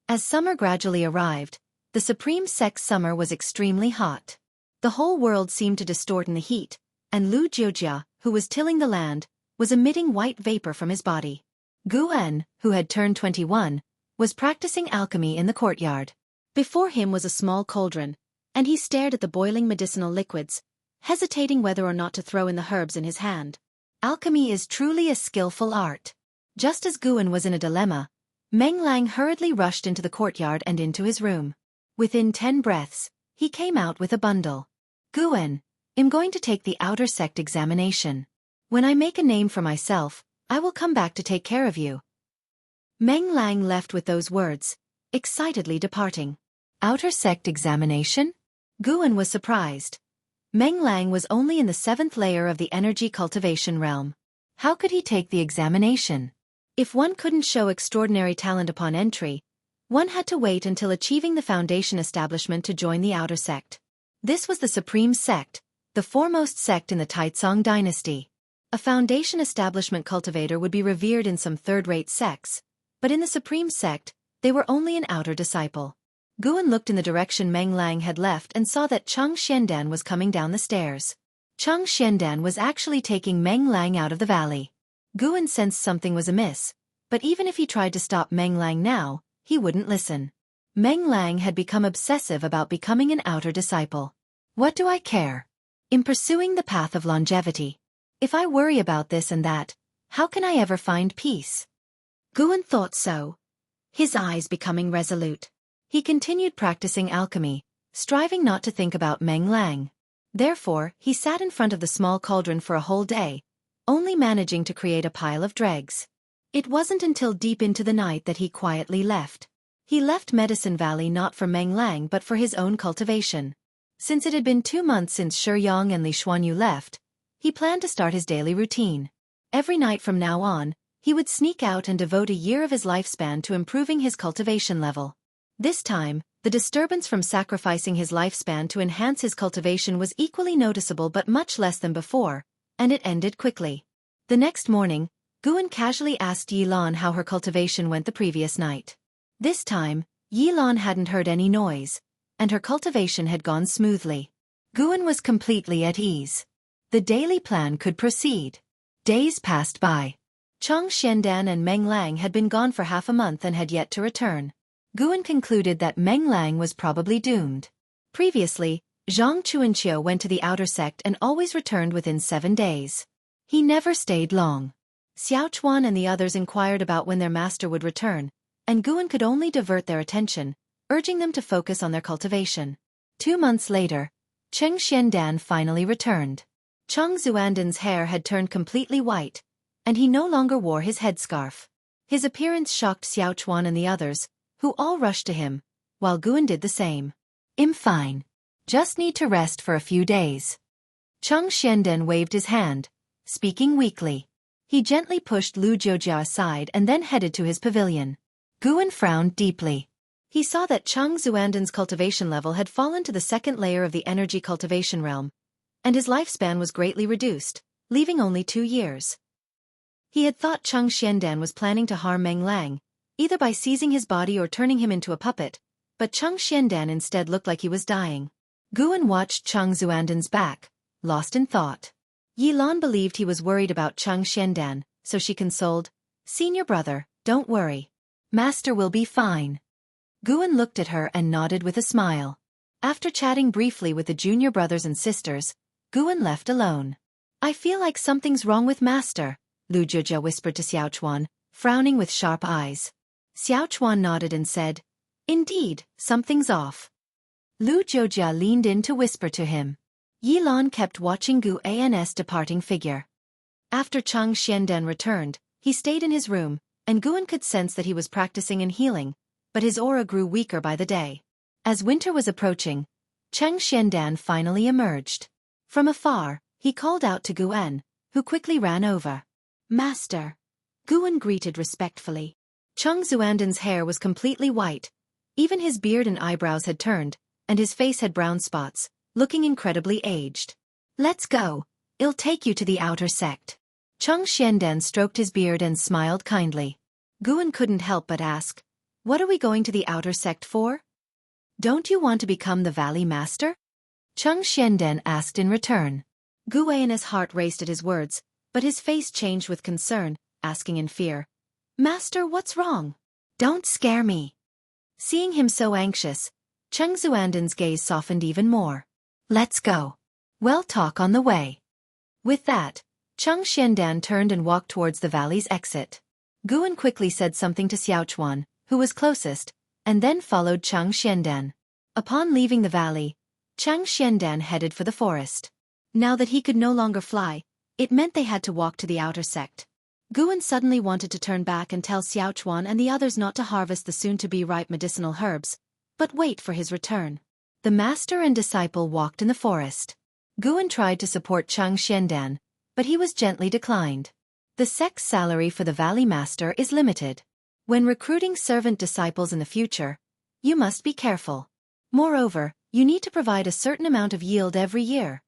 A: As summer gradually arrived, the Supreme Sect's summer was extremely hot. The whole world seemed to distort in the heat, and Lu Jiujia, who was tilling the land, was emitting white vapor from his body. Guan, who had turned 21, was practicing alchemy in the courtyard. Before him was a small cauldron, and he stared at the boiling medicinal liquids, hesitating whether or not to throw in the herbs in his hand. Alchemy is truly a skillful art. Just as Guan was in a dilemma, Meng Lang hurriedly rushed into the courtyard and into his room. Within 10 breaths, he came out with a bundle. "Guan, I'm going to take the outer sect examination. When I make a name for myself, I will come back to take care of you." Meng Lang left with those words, excitedly departing. Outer sect examination? Guan was surprised. Meng Lang was only in the 7th layer of the energy cultivation realm. How could he take the examination? If one couldn't show extraordinary talent upon entry, one had to wait until achieving the foundation establishment to join the outer sect. This was the Supreme Sect, the foremost sect in the Taizong dynasty. A foundation establishment cultivator would be revered in some third-rate sects, but in the supreme sect, they were only an outer disciple. Guan looked in the direction Meng Lang had left and saw that Cheng Xiandan was coming down the stairs. Cheng Xiandan was actually taking Meng Lang out of the valley. Guan sensed something was amiss, but even if he tried to stop Meng Lang now, he wouldn't listen. Meng Lang had become obsessive about becoming an outer disciple. What do I care? In pursuing the path of longevity. If I worry about this and that, how can I ever find peace? Guan thought so, his eyes becoming resolute. He continued practicing alchemy, striving not to think about Meng Lang. Therefore, he sat in front of the small cauldron for a whole day, only managing to create a pile of dregs. It wasn't until deep into the night that he quietly left. He left Medicine Valley not for Meng Lang but for his own cultivation. Since it had been 2 months since Shi Yang and Li Xuanyu left, he planned to start his daily routine. Every night from now on, he would sneak out and devote a year of his lifespan to improving his cultivation level. This time, the disturbance from sacrificing his lifespan to enhance his cultivation was equally noticeable but much less than before, and it ended quickly. The next morning, Guan casually asked Yilan how her cultivation went the previous night. This time, Yilan hadn't heard any noise, and her cultivation had gone smoothly. Guan was completely at ease. The daily plan could proceed. Days passed by. Cheng Xiandan and Meng Lang had been gone for half a month and had yet to return. Guan concluded that Meng Lang was probably doomed. Previously, Zhang Chuanqiu went to the outer sect and always returned within 7 days. He never stayed long. Xiaochuan and the others inquired about when their master would return, and Guan could only divert their attention, urging them to focus on their cultivation. 2 months later, Cheng Xiandan finally returned. Cheng Xuandan's hair had turned completely white, and he no longer wore his headscarf. His appearance shocked Xiaochuan and the others, who all rushed to him, while Guan did the same. "I'm fine. Just need to rest for a few days." Cheng Xiandan waved his hand, speaking weakly. He gently pushed Lu Jiujia aside and then headed to his pavilion. Guan frowned deeply. He saw that Cheng Xuandan's cultivation level had fallen to the second layer of the energy cultivation realm, and his lifespan was greatly reduced, leaving only 2 years. He had thought Cheng Xiandan was planning to harm Meng Lang, either by seizing his body or turning him into a puppet, but Cheng Xiandan instead looked like he was dying. Guan watched Cheng Xuandan's back, lost in thought. Yilan believed he was worried about Cheng Xiandan, so she consoled, "Senior brother, don't worry. Master will be fine." Guan looked at her and nodded with a smile. After chatting briefly with the junior brothers and sisters, Guan left alone. "I feel like something's wrong with Master," Lu Jiujia whispered to Xiaochuan, frowning with sharp eyes. Xiaochuan nodded and said, "Indeed, something's off." Lu Jiujia leaned in to whisper to him. Yilan kept watching Guan's departing figure. After Cheng Xiandan returned, he stayed in his room, and Guan could sense that he was practicing and healing, but his aura grew weaker by the day. As winter was approaching, Cheng Xiandan finally emerged. From afar, he called out to Guan, who quickly ran over. "Master." Guan greeted respectfully. Cheng Xuandan's hair was completely white. Even his beard and eyebrows had turned, and his face had brown spots, looking incredibly aged. "Let's go. I'll take you to the outer sect." Cheng Xiandan stroked his beard and smiled kindly. Guan couldn't help but ask, "What are we going to the outer sect for?" "Don't you want to become the Valley Master?" Cheng Xiandan asked in return. Guan's heart raced at his words, but his face changed with concern, asking in fear, "Master, what's wrong? Don't scare me." Seeing him so anxious, Cheng Xuandan's gaze softened even more. "Let's go. We'll talk on the way." With that, Cheng Xiandan turned and walked towards the valley's exit. Guan quickly said something to Xiaochuan, who was closest, and then followed Cheng Xiandan. Upon leaving the valley, Cheng Xiandan headed for the forest. Now that he could no longer fly, it meant they had to walk to the outer sect. Guan suddenly wanted to turn back and tell Xiaochuan and the others not to harvest the soon-to-be ripe medicinal herbs, but wait for his return. The master and disciple walked in the forest. Guan tried to support Cheng Xiandan, but he was gently declined. The sect's salary for the Valley Master is limited. When recruiting servant disciples in the future, you must be careful. Moreover, you need to provide a certain amount of yield every year.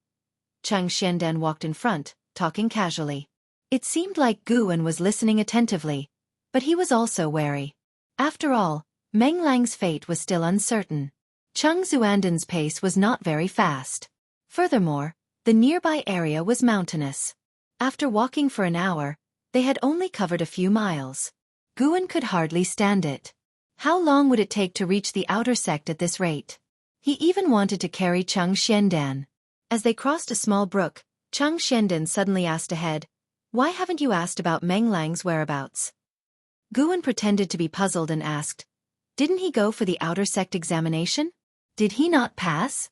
A: Cheng Xiandan walked in front, talking casually. It seemed like Guan was listening attentively, but he was also wary. After all, Meng Lang's fate was still uncertain. Cheng Xuanden's pace was not very fast. Furthermore, the nearby area was mountainous. After walking for an hour, they had only covered a few miles. Guan could hardly stand it. How long would it take to reach the outer sect at this rate? He even wanted to carry Cheng Xiandan. As they crossed a small brook, Cheng Xiandan suddenly asked ahead, "Why haven't you asked about Meng Lang's whereabouts?" Guan pretended to be puzzled and asked, "Didn't he go for the outer sect examination? Did he not pass?"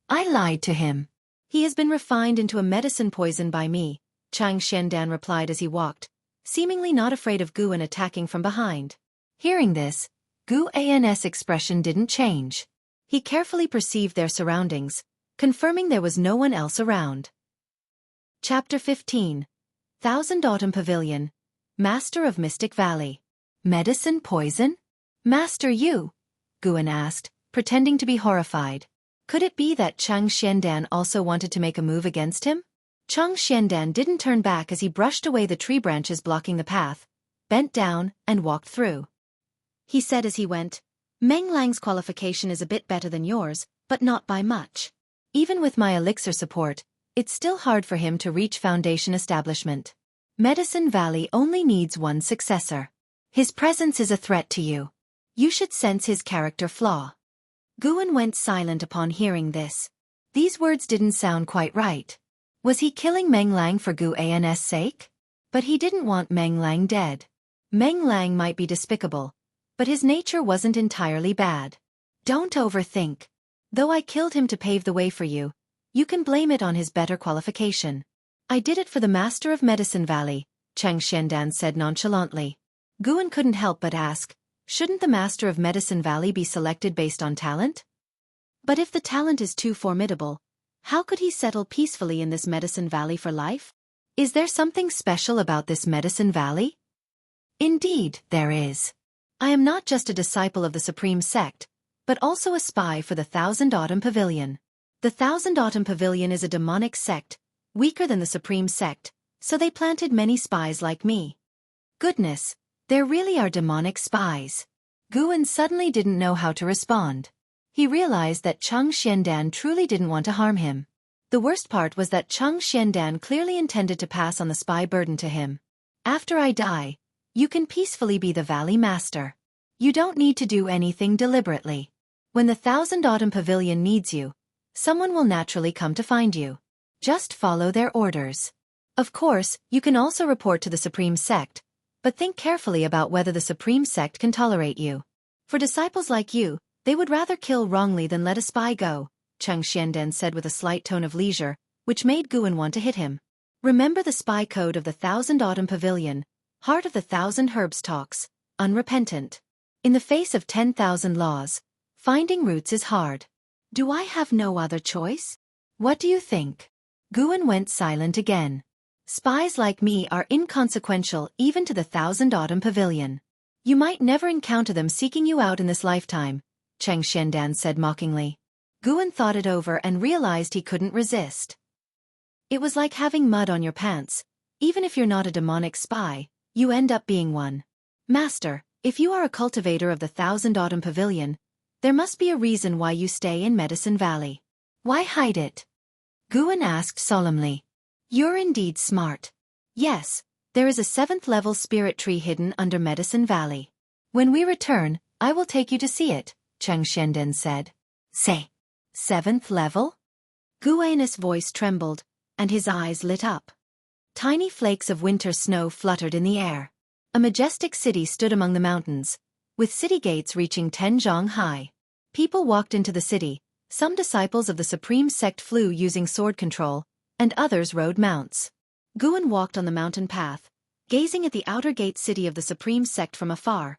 A: "I lied to him. He has been refined into a medicine poison by me," Cheng Xiandan replied as he walked, seemingly not afraid of Guan attacking from behind. Hearing this, Guan's expression didn't change. He carefully perceived their surroundings, confirming there was no one else around. Chapter 15. Thousand Autumn Pavilion. Master of Mystic Valley. Medicine poison? Master you? Guan asked, pretending to be horrified. Could it be that Cheng Xiandan also wanted to make a move against him? Cheng Xiandan didn't turn back as he brushed away the tree branches blocking the path, bent down, and walked through. He said as he went, "Meng Lang's qualification is a bit better than yours, but not by much. Even with my elixir support, it's still hard for him to reach foundation establishment. Medicine Valley only needs one successor. His presence is a threat to you. You should sense his character flaw." Guan went silent upon hearing this. These words didn't sound quite right. Was he killing Meng Lang for Guan's sake? But he didn't want Meng Lang dead. Meng Lang might be despicable, but his nature wasn't entirely bad. Don't overthink. Though I killed him to pave the way for you, you can blame it on his better qualification. I did it for the Master of Medicine Valley, Cheng Xiandan said nonchalantly. Guan couldn't help but ask, shouldn't the Master of Medicine Valley be selected based on talent? But if the talent is too formidable, how could he settle peacefully in this Medicine Valley for life? Is there something special about this Medicine Valley? Indeed, there is. I am not just a disciple of the Supreme Sect, but also a spy for the Thousand Autumn Pavilion. The Thousand Autumn Pavilion is a demonic sect, weaker than the Supreme Sect, so they planted many spies like me. Goodness, there really are demonic spies. Guan suddenly didn't know how to respond. He realized that Cheng Xiandan truly didn't want to harm him. The worst part was that Cheng Xiandan clearly intended to pass on the spy burden to him. After I die, you can peacefully be the Valley Master. You don't need to do anything deliberately. When the Thousand Autumn Pavilion needs you, someone will naturally come to find you. Just follow their orders. Of course, you can also report to the Supreme Sect, but think carefully about whether the Supreme Sect can tolerate you. For disciples like you, they would rather kill wrongly than let a spy go, Cheng Xiandan said with a slight tone of leisure, which made Guan want to hit him. Remember the spy code of the Thousand Autumn Pavilion, Heart of the Thousand Herbs talks, unrepentant. In the face of 10,000 laws, finding roots is hard. Do I have no other choice? What do you think? Guan went silent again. Spies like me are inconsequential even to the Thousand Autumn Pavilion. You might never encounter them seeking you out in this lifetime, Cheng Xiandan said mockingly. Guan thought it over and realized he couldn't resist. It was like having mud on your pants. Even if you're not a demonic spy, you end up being one. Master, if you are a cultivator of the Thousand Autumn Pavilion, there must be a reason why you stay in Medicine Valley. Why hide it? Guan asked solemnly. You're indeed smart. Yes, there is a 7th-level spirit tree hidden under Medicine Valley. When we return, I will take you to see it, Cheng Xiandan said. Say, 7th level? Guan's voice trembled, and his eyes lit up. Tiny flakes of winter snow fluttered in the air. A majestic city stood among the mountains, with city gates reaching 10 zhang high. People walked into the city. Some disciples of the Supreme Sect flew using sword control, and others rode mounts. Guan walked on the mountain path, gazing at the outer gate city of the Supreme Sect from afar.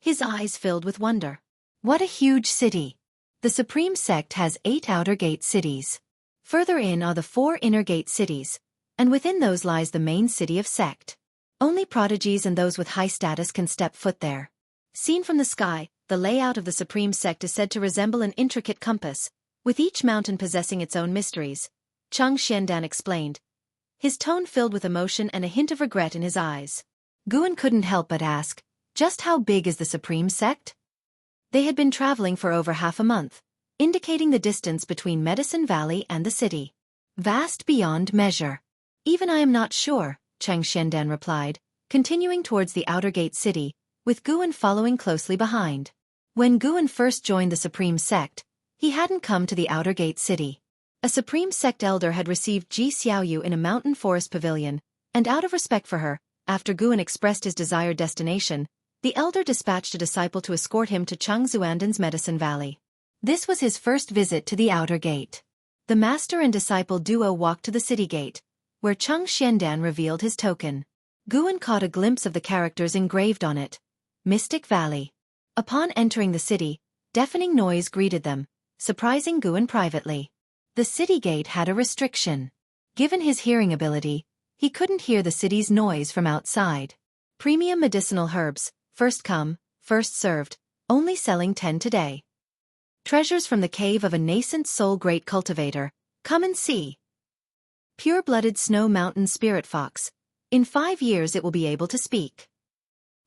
A: His eyes filled with wonder. What a huge city! The Supreme Sect has 8 outer gate cities. Further in are the 4 inner gate cities, and within those lies the main city of Sect. Only prodigies and those with high status can step foot there. Seen from the sky, the layout of the Supreme Sect is said to resemble an intricate compass, with each mountain possessing its own mysteries, Cheng Xiandan explained. his tone filled with emotion and a hint of regret in his eyes. Guan couldn't help but ask, just how big is the Supreme Sect? They had been traveling for over half a month, indicating the distance between Medicine Valley and the city. Vast beyond measure. Even I am not sure, Chang Xiandan replied, continuing towards the outer gate city, with Guan following closely behind. When Guan first joined the Supreme Sect, he hadn't come to the outer gate city. A Supreme Sect elder had received Ji Xiaoyu in a mountain forest pavilion, and out of respect for her, after Guan expressed his desired destination, the elder dispatched a disciple to escort him to Chang Zuandan's Medicine Valley. This was his first visit to the outer gate. The master and disciple duo walked to the city gate, where Chang Xiandan revealed his token. Guan caught a glimpse of the characters engraved on it. Mystic Valley. Upon entering the city, deafening noise greeted them, surprising Guan privately. The city gate had a restriction. Given his hearing ability, he couldn't hear the city's noise from outside. Premium medicinal herbs, first come, first served, only selling 10 today. Treasures from the cave of a nascent soul great cultivator, come and see. Pure-blooded snow mountain spirit fox. In 5 years it will be able to speak.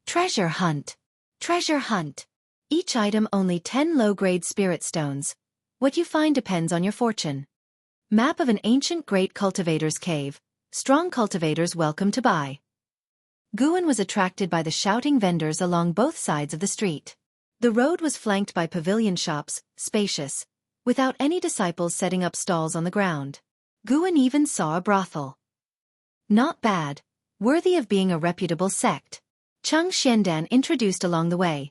A: Treasure hunt. Treasure hunt. Each item only 10 low-grade spirit stones. What you find depends on your fortune. Map of an ancient great cultivator's cave. Strong cultivators welcome to buy. Guan was attracted by the shouting vendors along both sides of the street. The road was flanked by pavilion shops, spacious, without any disciples setting up stalls on the ground. Guan even saw a brothel. Not bad, worthy of being a reputable sect. Chang Xiandan introduced along the way,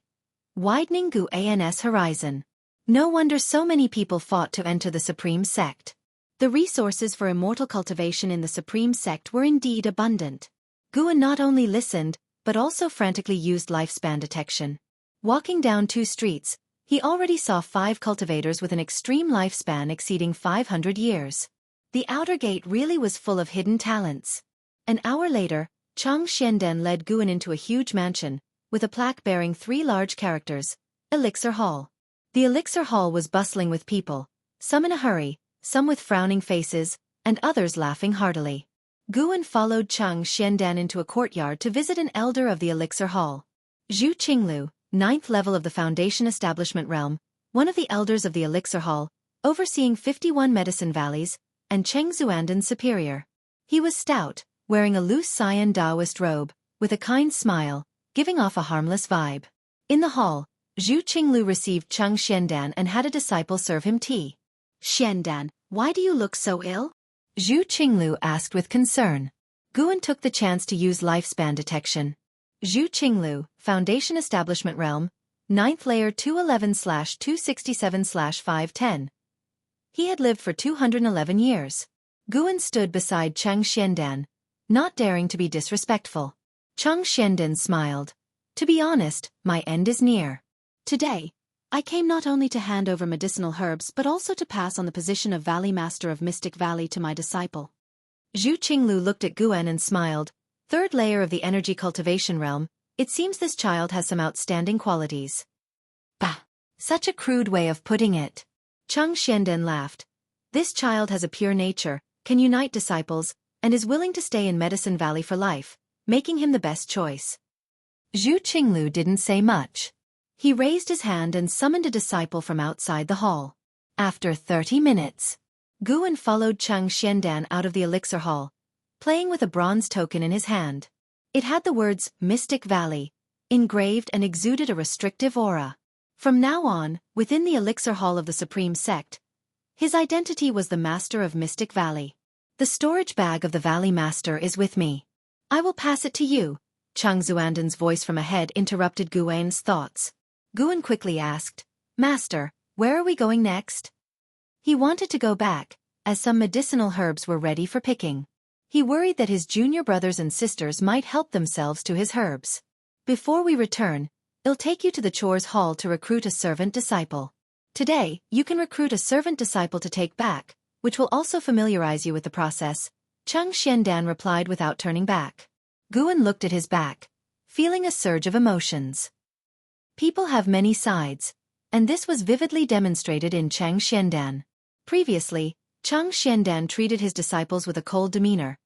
A: widening Guan's horizon. No wonder so many people fought to enter the Supreme Sect. The resources for immortal cultivation in the Supreme Sect were indeed abundant. Guan not only listened, but also frantically used lifespan detection. Walking down 2 streets, he already saw 5 cultivators with an extreme lifespan exceeding 500 years. The outer gate really was full of hidden talents. An hour later, Chang Xiandan led Guan into a huge mansion, with a plaque bearing 3 large characters, Elixir Hall. The Elixir Hall was bustling with people, some in a hurry, some with frowning faces, and others laughing heartily. Guan followed Chang Xiandan into a courtyard to visit an elder of the Elixir Hall. Zhu Qinglu, 9th level of the Foundation Establishment Realm, one of the elders of the Elixir Hall, overseeing 51 medicine valleys, and Cheng Zuandan's superior. He was stout, wearing a loose cyan Taoist robe, with a kind smile, giving off a harmless vibe. In the hall, Zhu Qinglu received Chang Xiandan and had a disciple serve him tea. Xiandan, why do you look so ill? Zhu Qinglu asked with concern. Guan took the chance to use lifespan detection. Zhu Qinglu, Foundation Establishment Realm, 9th layer 211/267/510. He had lived for 211 years. Guan stood beside Chang Xiandan, not daring to be disrespectful. Chang Xiandan smiled. To be honest, my end is near. Today, I came not only to hand over medicinal herbs but also to pass on the position of Valley Master of Mystic Valley to my disciple. Zhu Qinglu looked at Guan and smiled. 3rd layer of the energy cultivation realm, it seems this child has some outstanding qualities. Bah! Such a crude way of putting it. Chang Xiandan laughed. This child has a pure nature, can unite disciples, and is willing to stay in Medicine Valley for life, making him the best choice. Zhu Qinglu didn't say much. He raised his hand and summoned a disciple from outside the hall. After 30 minutes, Guan followed Chang Xiandan out of the Elixir Hall, playing with a bronze token in his hand. It had the words Mystic Valley engraved and exuded a restrictive aura. From now on, within the Elixir Hall of the Supreme Sect, his identity was the Master of Mystic Valley. The storage bag of the Valley Master is with me. I will pass it to you. Chang Zuandan's voice from ahead interrupted Guan's thoughts. Guan quickly asked, Master, where are we going next? He wanted to go back, as some medicinal herbs were ready for picking. He worried that his junior brothers and sisters might help themselves to his herbs. Before we return, I'll take you to the Chores Hall to recruit a servant disciple. Today, you can recruit a servant disciple to take back, which will also familiarize you with the process, Chang Xiandan replied without turning back. Guan looked at his back, feeling a surge of emotions. People have many sides, and this was vividly demonstrated in Chang Xiandan. Previously, Chang Xiandan treated his disciples with a cold demeanor,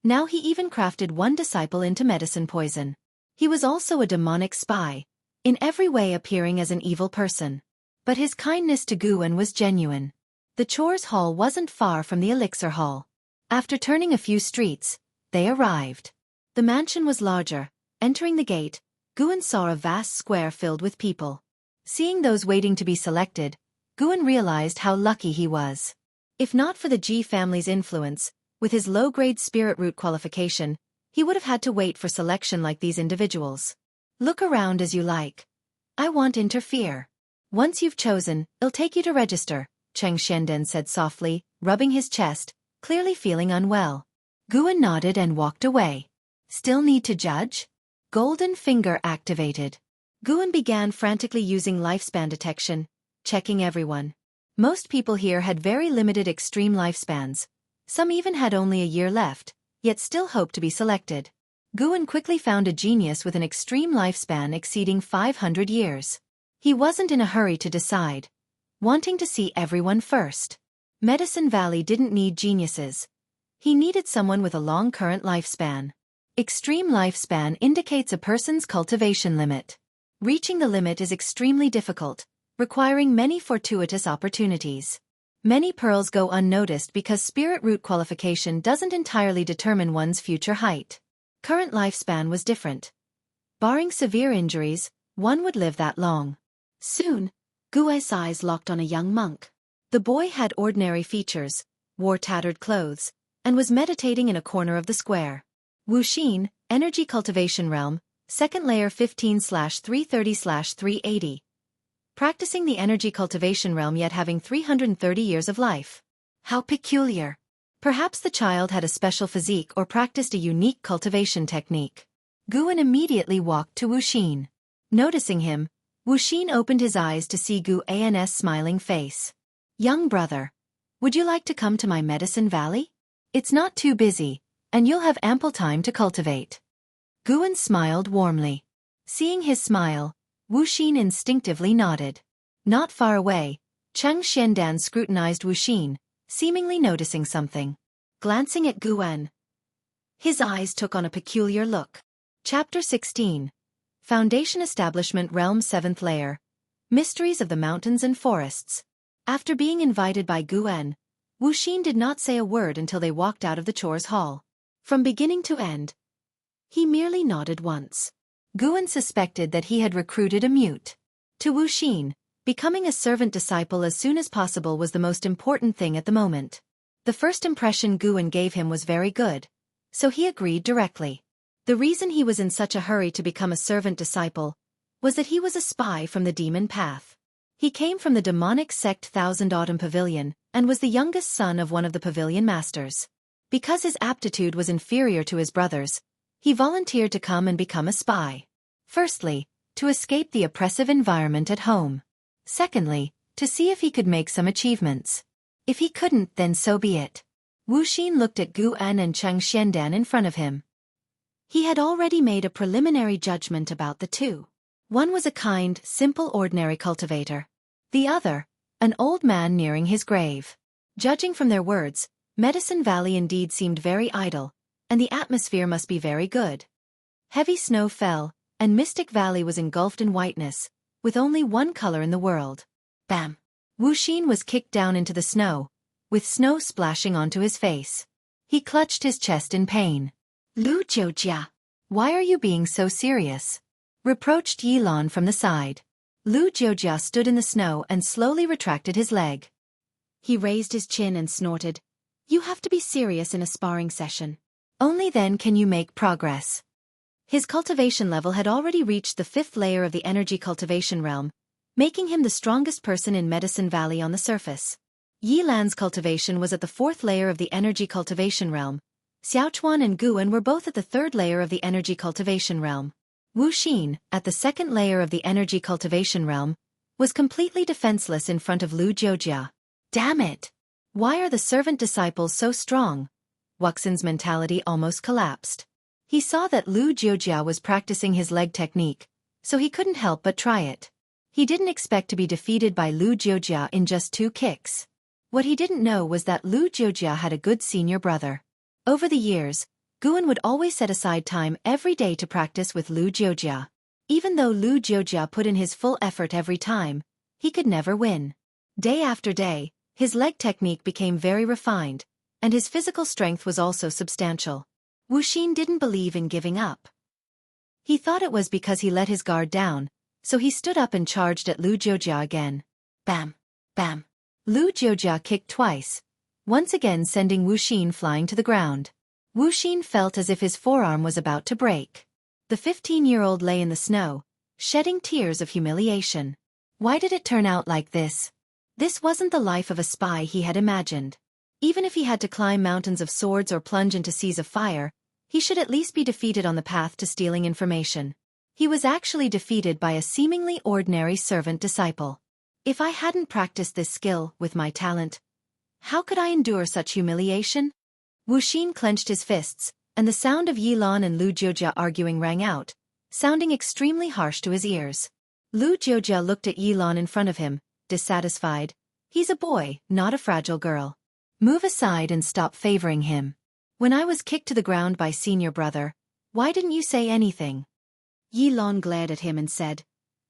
A: Now he even crafted one disciple into medicine poison. He was also a demonic spy, in every way appearing as an evil person. But his kindness to Guan was genuine. The chores hall wasn't far from the elixir hall. After turning a few streets, they arrived. The mansion was larger. Entering the gate, Guan saw a vast square filled with people. Seeing those waiting to be selected, Guan realized how lucky he was. If not for the Ji family's influence, with his low-grade spirit root qualification, he would have had to wait for selection like these individuals. Look around as you like. I won't interfere. Once you've chosen, it'll take you to register, Cheng Xianden said softly, rubbing his chest, clearly feeling unwell. Guan nodded and walked away. Still need to judge? Golden finger activated. Guan began frantically using lifespan detection, checking everyone. Most people here had very limited extreme lifespans. Some even had only a year left, yet still hoped to be selected. Guan quickly found a genius with an extreme lifespan exceeding 500 years. He wasn't in a hurry to decide, wanting to see everyone first. Medicine Valley didn't need geniuses. He needed someone with a long current lifespan. Extreme lifespan indicates a person's cultivation limit. Reaching the limit is extremely difficult, requiring many fortuitous opportunities. Many pearls go unnoticed because spirit root qualification doesn't entirely determine one's future height. Current lifespan was different. Barring severe injuries, one would live that long. Soon, Guai's eyes locked on a young monk. The boy had ordinary features, wore tattered clothes, and was meditating in a corner of the square. Wuxia, Energy Cultivation Realm, Second Layer 15/330/380. Practicing the Energy Cultivation Realm yet having 330 years of life. How peculiar. Perhaps the child had a special physique or practiced a unique cultivation technique. Guan immediately walked to Wuxia. Noticing him, Wuxia opened his eyes to see Guan's smiling face. Young brother, would you like to come to my medicine valley? It's not too busy, and you'll have ample time to cultivate. Guan smiled warmly. Seeing his smile, Wuxia instinctively nodded. Not far away, Cheng Xiandan scrutinized Wuxia, seemingly noticing something. Glancing at Guan, his eyes took on a peculiar look. Chapter 16. Foundation Establishment Realm 7th Layer. Mysteries of the Mountains and Forests. After being invited by Guan, Wuxia did not say a word until they walked out of the chores hall. From beginning to end, he merely nodded once. Guan suspected that he had recruited a mute. To Wuxia, becoming a servant disciple as soon as possible was the most important thing at the moment. The first impression Guan gave him was very good, so he agreed directly. The reason he was in such a hurry to become a servant disciple was that he was a spy from the demon path. He came from the demonic sect Thousand Autumn Pavilion and was the youngest son of one of the pavilion masters. Because his aptitude was inferior to his brothers, he volunteered to come and become a spy. Firstly, to escape the oppressive environment at home. Secondly, to see if he could make some achievements. If he couldn't, then so be it. Wuxia looked at Guan and Cheng Xiandan in front of him. He had already made a preliminary judgment about the two. One was a kind, simple ordinary cultivator. The other, an old man nearing his grave. Judging from their words, Medicine Valley indeed seemed very idle, and the atmosphere must be very good. Heavy snow fell, and Mystic Valley was engulfed in whiteness, with only one color in the world. Bam! Wuxia was kicked down into the snow, with snow splashing onto his face. He clutched his chest in pain. Lu Jiujia, why are you being so serious? Reproached Yilan from the side. Lu Jiujia stood in the snow and slowly retracted his leg. He raised his chin and snorted. You have to be serious in a sparring session. Only then can you make progress. His cultivation level had already reached the 5th layer of the energy cultivation realm, making him the strongest person in Medicine Valley on the surface. Yilan's cultivation was at the 4th layer of the energy cultivation realm. Xiaochuan and Guan were both at the 3rd layer of the energy cultivation realm. Wuxia, at the 2nd layer of the energy cultivation realm, was completely defenseless in front of Lu Jiujia. Damn it! Why are the servant disciples so strong? Wuxia's mentality almost collapsed. He saw that Lu Jiujia was practicing his leg technique, so he couldn't help but try it. He didn't expect to be defeated by Lu Jiujia in just 2 kicks. What he didn't know was that Lu Jiujia had a good senior brother. Over the years, Guan would always set aside time every day to practice with Lu Jiujia. Even though Lu Jiujia put in his full effort every time, he could never win. Day after day, his leg technique became very refined, and his physical strength was also substantial. Wuxia didn't believe in giving up. He thought it was because he let his guard down, so he stood up and charged at Lu Jiujia again. Bam! Bam! Lu Jiujia kicked twice, once again sending Wuxia flying to the ground. Wuxia felt as if his forearm was about to break. The 15-year-old lay in the snow, shedding tears of humiliation. Why did it turn out like this? This wasn't the life of a spy he had imagined. Even if he had to climb mountains of swords or plunge into seas of fire, he should at least be defeated on the path to stealing information. He was actually defeated by a seemingly ordinary servant disciple. If I hadn't practiced this skill with my talent, how could I endure such humiliation? Wuxia clenched his fists, and the sound of Yilan and Lu Jiujia arguing rang out, sounding extremely harsh to his ears. Lu Jiujia looked at Yilan in front of him, dissatisfied. He's a boy, not a fragile girl. Move aside and stop favoring him. When I was kicked to the ground by senior brother, why didn't you say anything? Yilan glared at him and said,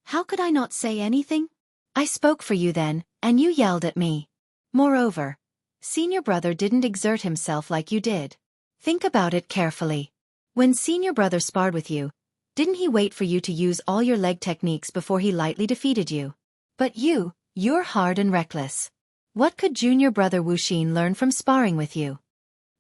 A: How could I not say anything? I spoke for you then, and you yelled at me. Moreover, senior brother didn't exert himself like you did. Think about it carefully. When senior brother sparred with you, didn't he wait for you to use all your leg techniques before he lightly defeated you? But you're hard and reckless. What could junior brother Wuxia learn from sparring with you?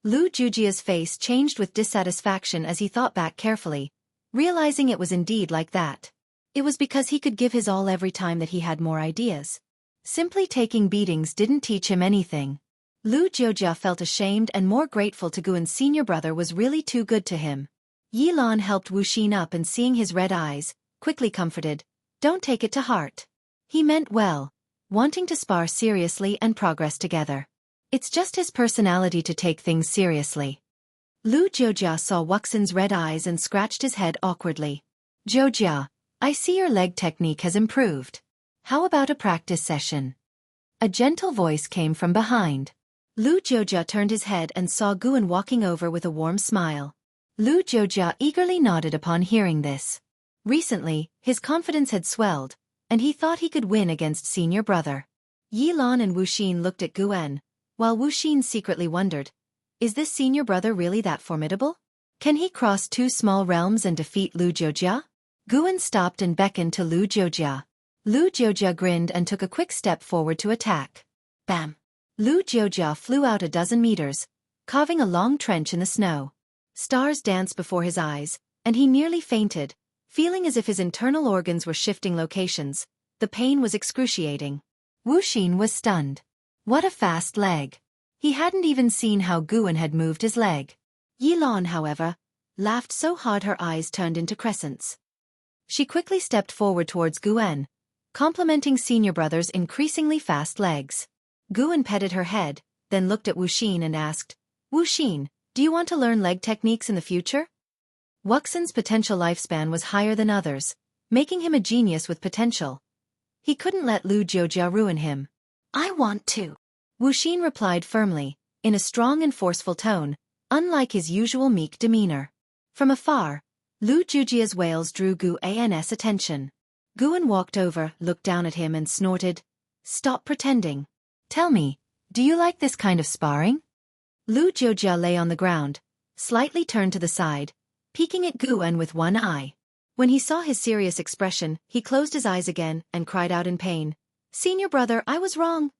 A: Lu Jiujia's face changed with dissatisfaction as he thought back carefully, realizing it was indeed like that. It was because he could give his all every time that he had more ideas. Simply taking beatings didn't teach him anything. Lu Jiujia felt ashamed and more grateful to Guan's senior brother was really too good to him. Yilan helped Wuxia up and seeing his red eyes, quickly comforted, Don't take it to heart. He meant well, wanting to spar seriously and progress together. It's just his personality to take things seriously. Lu Jiujia saw Wuxia's red eyes and scratched his head awkwardly. Jiujia, I see your leg technique has improved. How about a practice session? A gentle voice came from behind. Lu Jiujia turned his head and saw Guan walking over with a warm smile. Lu Jiujia eagerly nodded upon hearing this. Recently, his confidence had swelled, and he thought he could win against senior brother. Yilan and Wuxia looked at Guan, while Wuxia secretly wondered, Is this senior brother really that formidable? Can he cross two small realms and defeat Lu Jiujia? Guan stopped and beckoned to Lu Jiujia. Lu Jiujia grinned and took a quick step forward to attack. Bam! Lu Jiujia flew out a dozen meters, carving a long trench in the snow. Stars danced before his eyes, and he nearly fainted, feeling as if his internal organs were shifting locations. The pain was excruciating. Wuxia was stunned. What a fast leg! He hadn't even seen how Guan had moved his leg. Yilan, however, laughed so hard her eyes turned into crescents. She quickly stepped forward towards Guan, complimenting senior brother's increasingly fast legs. Guan petted her head, then looked at Wuxia and asked, Wuxia, do you want to learn leg techniques in the future? Wuxia's potential lifespan was higher than others, making him a genius with potential. He couldn't let Lu Jiujia ruin him. I want to. Wuxia replied firmly, in a strong and forceful tone, unlike his usual meek demeanor. From afar, Lu Jiujia's wails drew Guan's attention. Guan walked over, looked down at him and snorted, Stop pretending. Tell me, do you like this kind of sparring? Lu Jiujia lay on the ground, slightly turned to the side, peeking at Guan with one eye. When he saw his serious expression, he closed his eyes again and cried out in pain, Senior brother, I was wrong.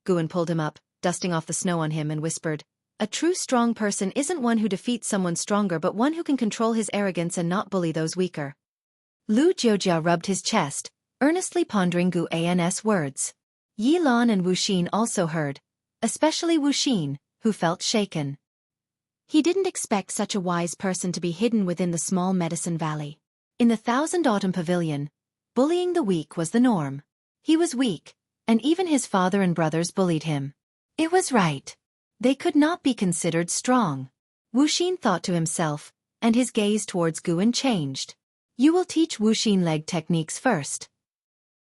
A: Guan pulled him up, dusting off the snow on him and whispered, A true strong person isn't one who defeats someone stronger but one who can control his arrogance and not bully those weaker. Lu Jiujia rubbed his chest, earnestly pondering Guan's words. Yilan and Wuxia also heard, especially Wuxia, who felt shaken. He didn't expect such a wise person to be hidden within the small medicine valley. In the Thousand Autumn Pavilion, bullying the weak was the norm. He was weak, and even his father and brothers bullied him. It was right. They could not be considered strong. Wuxia thought to himself, and his gaze towards Guan changed. You will teach Wuxia leg techniques first.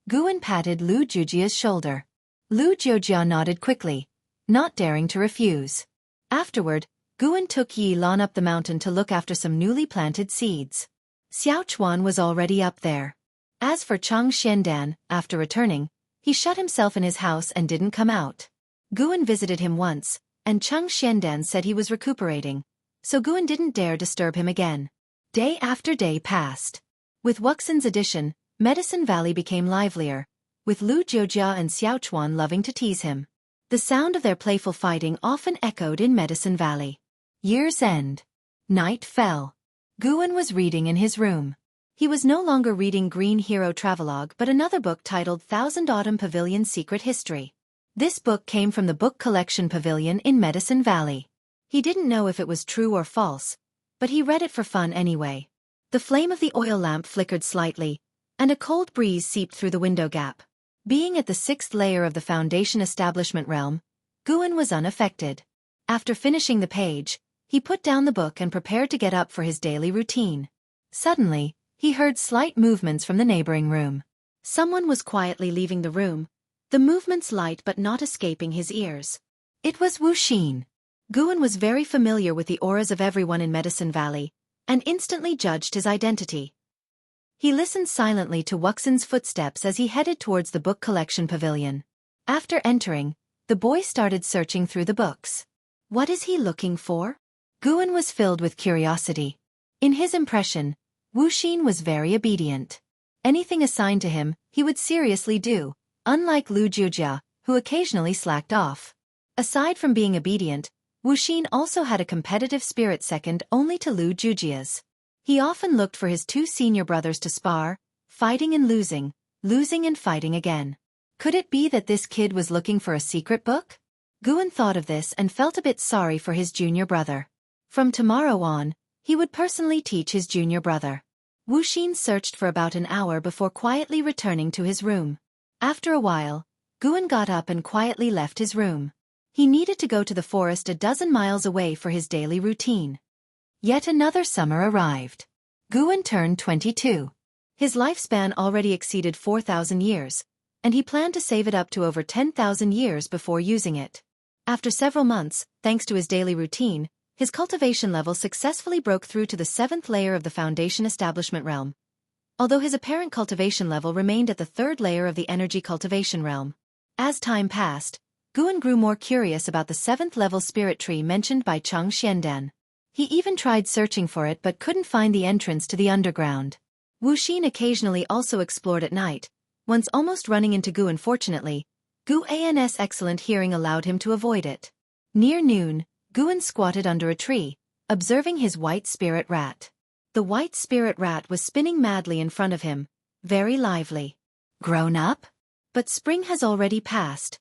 A: Guan patted Lu Jiujia's shoulder. Lu Jiujia nodded quickly, not daring to refuse. Afterward, Guan took Yi Lan up the mountain to look after some newly planted seeds. Xiaochuan was already up there. As for Chang Xiandan, after returning, he shut himself in his house and didn't come out. Guan visited him once, and Chang Xiandan said he was recuperating, so Guan didn't dare disturb him again. Day after day passed. With Wuxian's addition, Medicine Valley became livelier, with Lu Jiujia and Xiaochuan loving to tease him. The sound of their playful fighting often echoed in Medicine Valley. Year's end. Night fell. Guan was reading in his room. He was no longer reading Green Hero Travelogue but another book titled Thousand Autumn Pavilion Secret History. This book came from the book collection pavilion in Medicine Valley. He didn't know if it was true or false, but he read it for fun anyway. The flame of the oil lamp flickered slightly, and a cold breeze seeped through the window gap. Being at the 6th layer of the Foundation Establishment realm, Guan was unaffected. After finishing the page, he put down the book and prepared to get up for his daily routine. Suddenly, he heard slight movements from the neighboring room. Someone was quietly leaving the room, the movements light but not escaping his ears. It was Wuxia. Guan was very familiar with the auras of everyone in Medicine Valley, and instantly judged his identity. He listened silently to Wuxian's footsteps as he headed towards the book collection pavilion. After entering, the boy started searching through the books. What is he looking for? Guan was filled with curiosity. In his impression, Wuxia was very obedient. Anything assigned to him, he would seriously do, unlike Lu Jiujia, who occasionally slacked off. Aside from being obedient, Wuxia also had a competitive spirit second only to Lu Jiujia's. He often looked for his two senior brothers to spar, fighting and losing and fighting again. Could it be that this kid was looking for a secret book? Guan thought of this and felt a bit sorry for his junior brother. From tomorrow on, he would personally teach his junior brother. Wuxia searched for about an hour before quietly returning to his room. After a while, Guan got up and quietly left his room. He needed to go to the forest a dozen miles away for his daily routine. Yet another summer arrived. Guan turned 22. His lifespan already exceeded 4,000 years, and he planned to save it up to over 10,000 years before using it. After several months, thanks to his daily routine, his cultivation level successfully broke through to the 7th layer of the Foundation Establishment realm, although his apparent cultivation level remained at the 3rd layer of the Energy Cultivation realm. As time passed, Guan grew more curious about the 7th level spirit tree mentioned by Chang Xiandan. He even tried searching for it but couldn't find the entrance to the underground. Wuxia occasionally also explored at night, once almost running into Guan. Fortunately, Guan's excellent hearing allowed him to avoid it. Near noon, Guan squatted under a tree, observing his white spirit rat. The white spirit rat was spinning madly in front of him, very lively. Grown up? But spring has already passed,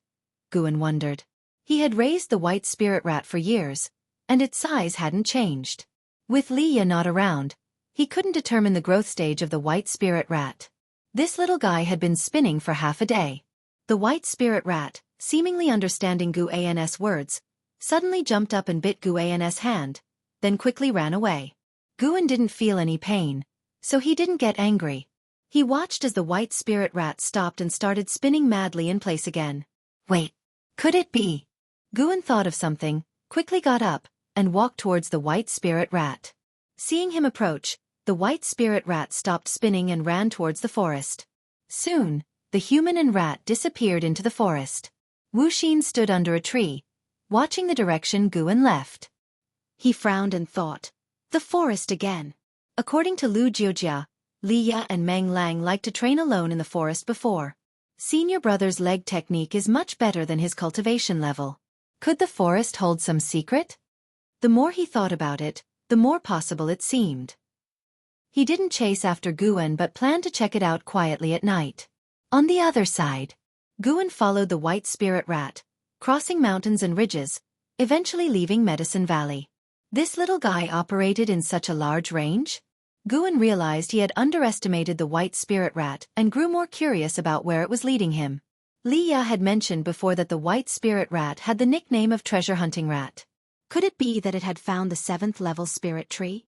A: Guan wondered. He had raised the white spirit rat for years, and its size hadn't changed. With Liya not around, he couldn't determine the growth stage of the white spirit rat. This little guy had been spinning for half a day. The white spirit rat, seemingly understanding Guan's words, suddenly jumped up and bit Guan's hand, then quickly ran away. Guan didn't feel any pain, so he didn't get angry. He watched as the white spirit rat stopped and started spinning madly in place again. Wait, could it be? Guan thought of something, quickly got up, and walked towards the white spirit rat. Seeing him approach, the white spirit rat stopped spinning and ran towards the forest. Soon, the human and rat disappeared into the forest. Wuxia stood under a tree, watching the direction Guan left. He frowned and thought, the forest again. According to Lu Jiujia, Liya and Meng Lang liked to train alone in the forest before. Senior brother's leg technique is much better than his cultivation level. Could the forest hold some secret? The more he thought about it, the more possible it seemed. He didn't chase after Guan but planned to check it out quietly at night. On the other side, Guan followed the white spirit rat, crossing mountains and ridges, eventually leaving Medicine Valley. This little guy operated in such a large range? Guan realized he had underestimated the white spirit rat and grew more curious about where it was leading him. Liya had mentioned before that the white spirit rat had the nickname of treasure hunting rat. Could it be that it had found the 7th level spirit tree?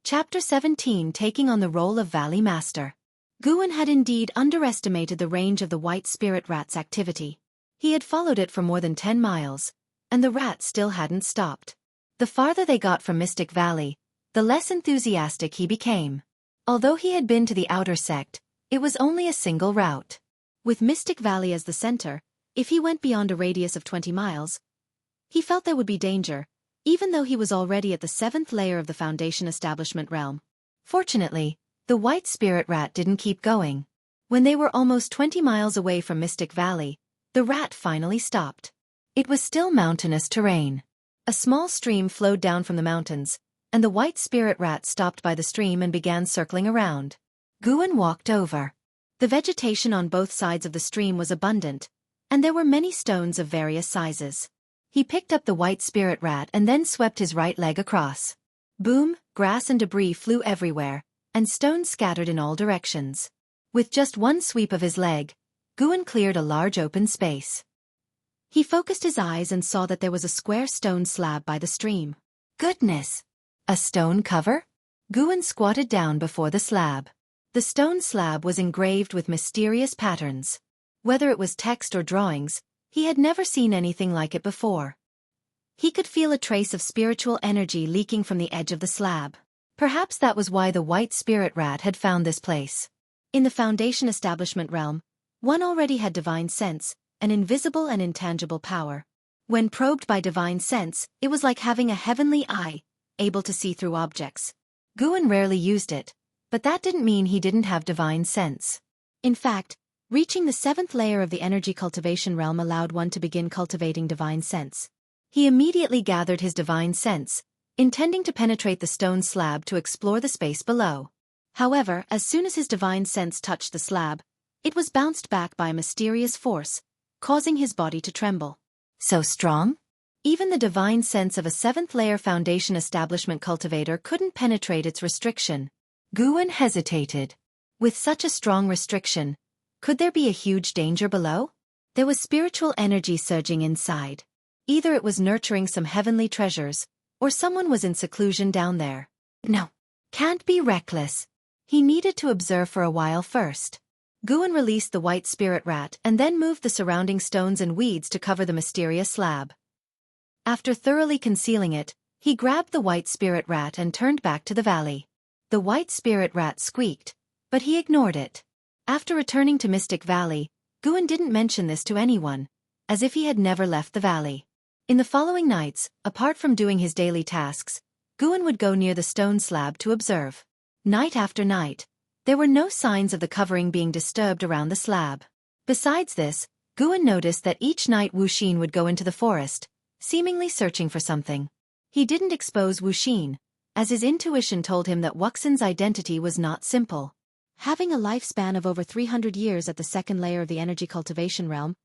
A: Chapter 17, taking on the role of Valley Master. Guan had indeed underestimated the range of the white spirit rat's activity. He had followed it for more than 10 miles, and the rat still hadn't stopped. The farther they got from Mystic Valley, the less enthusiastic he became. Although he had been to the outer sect, it was only a single route. With Mystic Valley as the center, if he went beyond a radius of 20 miles, he felt there would be danger, even though he was already at the 7th layer of the Foundation establishment realm. Fortunately, the white spirit rat didn't keep going. When they were almost 20 miles away from Mystic Valley, the rat finally stopped. It was still mountainous terrain. A small stream flowed down from the mountains, and the white spirit rat stopped by the stream and began circling around. Guan walked over. The vegetation on both sides of the stream was abundant, and there were many stones of various sizes. He picked up the white spirit rat and then swept his right leg across. Boom, grass and debris flew everywhere, and stones scattered in all directions. With just one sweep of his leg, Guan cleared a large open space. He focused his eyes and saw that there was a square stone slab by the stream. Goodness! A stone cover? Guan squatted down before the slab. The stone slab was engraved with mysterious patterns. Whether it was text or drawings, he had never seen anything like it before. He could feel a trace of spiritual energy leaking from the edge of the slab. Perhaps that was why the white spirit rat had found this place. In the Foundation establishment realm, one already had divine sense, an invisible and intangible power. When probed by divine sense, it was like having a heavenly eye, able to see through objects. Guan rarely used it, but that didn't mean he didn't have divine sense. In fact, reaching the 7th layer of the energy cultivation realm allowed one to begin cultivating divine sense. He immediately gathered his divine sense, intending to penetrate the stone slab to explore the space below. However, as soon as his divine sense touched the slab, it was bounced back by a mysterious force, causing his body to tremble. So strong? Even the divine sense of a 7th layer Foundation establishment cultivator couldn't penetrate its restriction. Guan hesitated. With such a strong restriction, could there be a huge danger below? There was spiritual energy surging inside. Either it was nurturing some heavenly treasures, or someone was in seclusion down there. No, can't be reckless. He needed to observe for a while first. Guan released the white spirit rat and then moved the surrounding stones and weeds to cover the mysterious slab. After thoroughly concealing it, he grabbed the white spirit rat and turned back to the valley. The white spirit rat squeaked, but he ignored it. After returning to Mystic Valley, Guan didn't mention this to anyone, as if he had never left the valley. In the following nights, apart from doing his daily tasks, Guan would go near the stone slab to observe. Night after night, there were no signs of the covering being disturbed around the slab. Besides this, Guan noticed that each night Wuxia would go into the forest, seemingly searching for something. He didn't expose Wuxia, as his intuition told him that Wuxia's identity was not simple. Having a lifespan of over 300 years at the 2nd layer of the energy cultivation realm,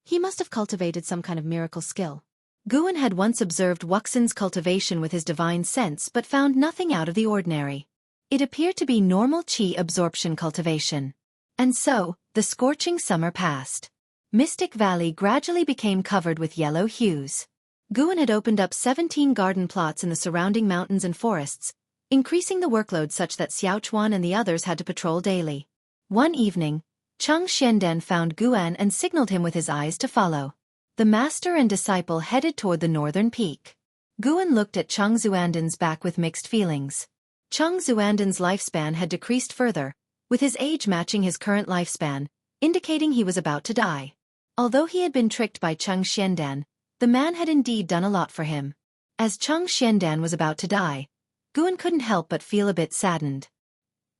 A: he must have cultivated some kind of miracle skill. Guan had once observed Wuxia's cultivation with his divine sense but found nothing out of the ordinary. It appeared to be normal qi absorption cultivation. And so, the scorching summer passed. Mystic Valley gradually became covered with yellow hues. Guan had opened up 17 garden plots in the surrounding mountains and forests, increasing the workload such that Xiaofan and the others had to patrol daily. One evening, Cheng Xiandan found Guan and signaled him with his eyes to follow. The master and disciple headed toward the northern peak. Guan looked at Cheng Xuandan's back with mixed feelings. Cheng Xuandan's lifespan had decreased further, with his age matching his current lifespan, indicating he was about to die. Although he had been tricked by Cheng Xiandan, the man had indeed done a lot for him. As Cheng Xiandan was about to die, Guan couldn't help but feel a bit saddened.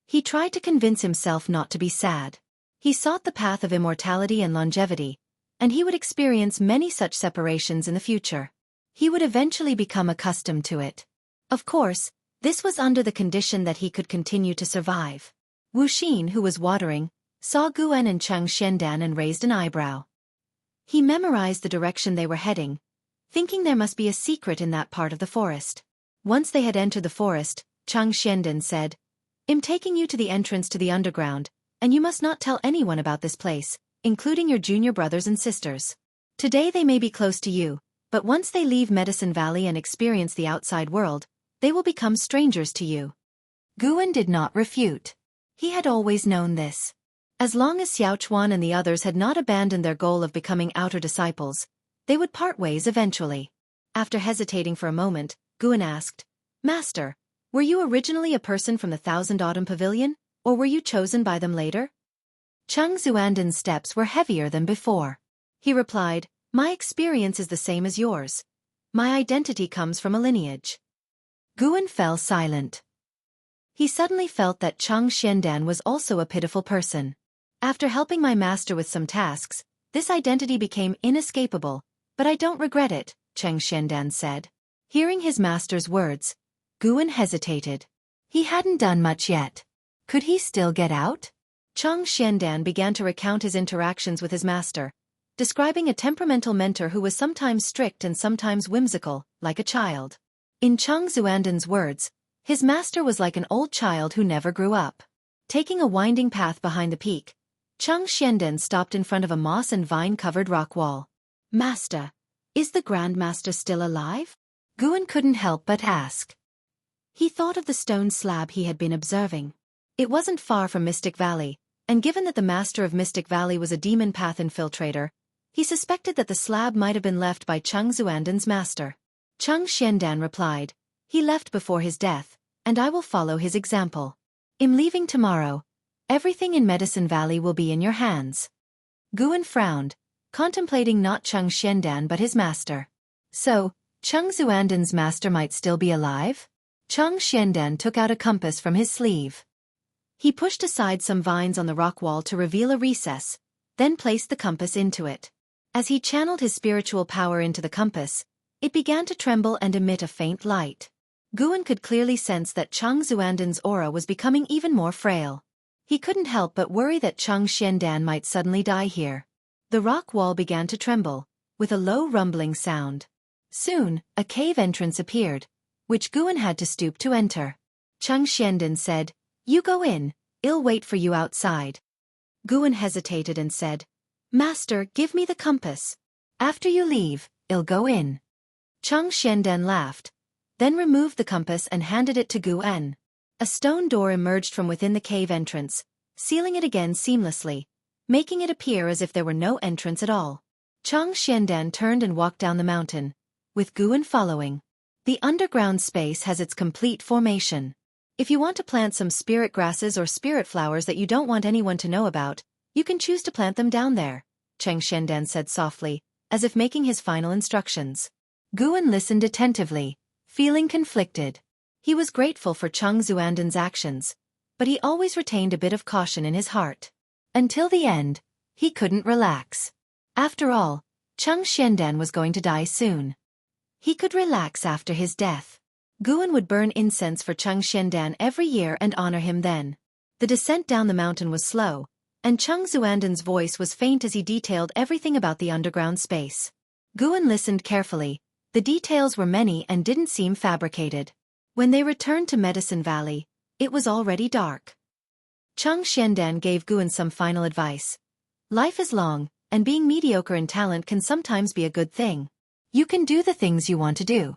A: He tried to convince himself not to be sad. He sought the path of immortality and longevity, and he would experience many such separations in the future. He would eventually become accustomed to it. Of course, this was under the condition that he could continue to survive. Wuxia, who was watering, saw Guan and Cheng Xiandan and raised an eyebrow. He memorized the direction they were heading, thinking there must be a secret in that part of the forest. Once they had entered the forest, Cheng Xiandan said, "I'm taking you to the entrance to the underground, and you must not tell anyone about this place, including your junior brothers and sisters. Today they may be close to you, but once they leave Medicine Valley and experience the outside world, they will become strangers to you." Guan did not refute. He had always known this. As long as Xiaochuan and the others had not abandoned their goal of becoming outer disciples, they would part ways eventually. After hesitating for a moment, Guan asked, Master, were you originally a person from the Thousand Autumn Pavilion, or were you chosen by them later? Cheng Xuanden's steps were heavier than before. He replied, My experience is the same as yours. My identity comes from a lineage. Guan fell silent. He suddenly felt that Cheng Xiandan was also a pitiful person. After helping my master with some tasks, this identity became inescapable, but I don't regret it, Cheng Xiandan said. Hearing his master's words, Guan hesitated. He hadn't done much yet. Could he still get out? Cheng Xiandan began to recount his interactions with his master, describing a temperamental mentor who was sometimes strict and sometimes whimsical, like a child. In Cheng Xuanden's words, his master was like an old child who never grew up. Taking a winding path behind the peak, Cheng Xiandan stopped in front of a moss and vine-covered rock wall. Master, is the Grand Master still alive? Guan couldn't help but ask. He thought of the stone slab he had been observing. It wasn't far from Mystic Valley, and given that the master of Mystic Valley was a demon path infiltrator, he suspected that the slab might have been left by Cheng Xuanden's master. Cheng Xiandan replied, He left before his death, and I will follow his example. I'm leaving tomorrow. Everything in Medicine Valley will be in your hands. Guan frowned, contemplating not Cheng Xiandan but his master. So, Cheng Xuanden's master might still be alive? Cheng Xiandan took out a compass from his sleeve. He pushed aside some vines on the rock wall to reveal a recess, then placed the compass into it. As he channeled his spiritual power into the compass, it began to tremble and emit a faint light. Guan could clearly sense that Cheng Xuanden's aura was becoming even more frail. He couldn't help but worry that Cheng Xiandan might suddenly die here. The rock wall began to tremble, with a low rumbling sound. Soon, a cave entrance appeared, which Guan had to stoop to enter. Cheng Xiandan said, You go in, I'll wait for you outside. Guan hesitated and said, Master, give me the compass. After you leave, I'll go in. Cheng Xiandan laughed, then removed the compass and handed it to Guan. A stone door emerged from within the cave entrance, sealing it again seamlessly, making it appear as if there were no entrance at all. Cheng Xiandan turned and walked down the mountain, with Guan following. The underground space has its complete formation. If you want to plant some spirit grasses or spirit flowers that you don't want anyone to know about, you can choose to plant them down there, Cheng Xiandan said softly, as if making his final instructions. Guan listened attentively, feeling conflicted. He was grateful for Cheng Xuanden's actions, but he always retained a bit of caution in his heart. Until the end, he couldn't relax. After all, Cheng Xiandan was going to die soon. He could relax after his death. Guan would burn incense for Cheng Xiandan every year and honor him then. The descent down the mountain was slow, and Cheng Xuanden's voice was faint as he detailed everything about the underground space. Guan listened carefully. The details were many and didn't seem fabricated. When they returned to Medicine Valley, it was already dark. Cheng Xiandan gave Guan some final advice. Life is long, and being mediocre in talent can sometimes be a good thing. You can do the things you want to do.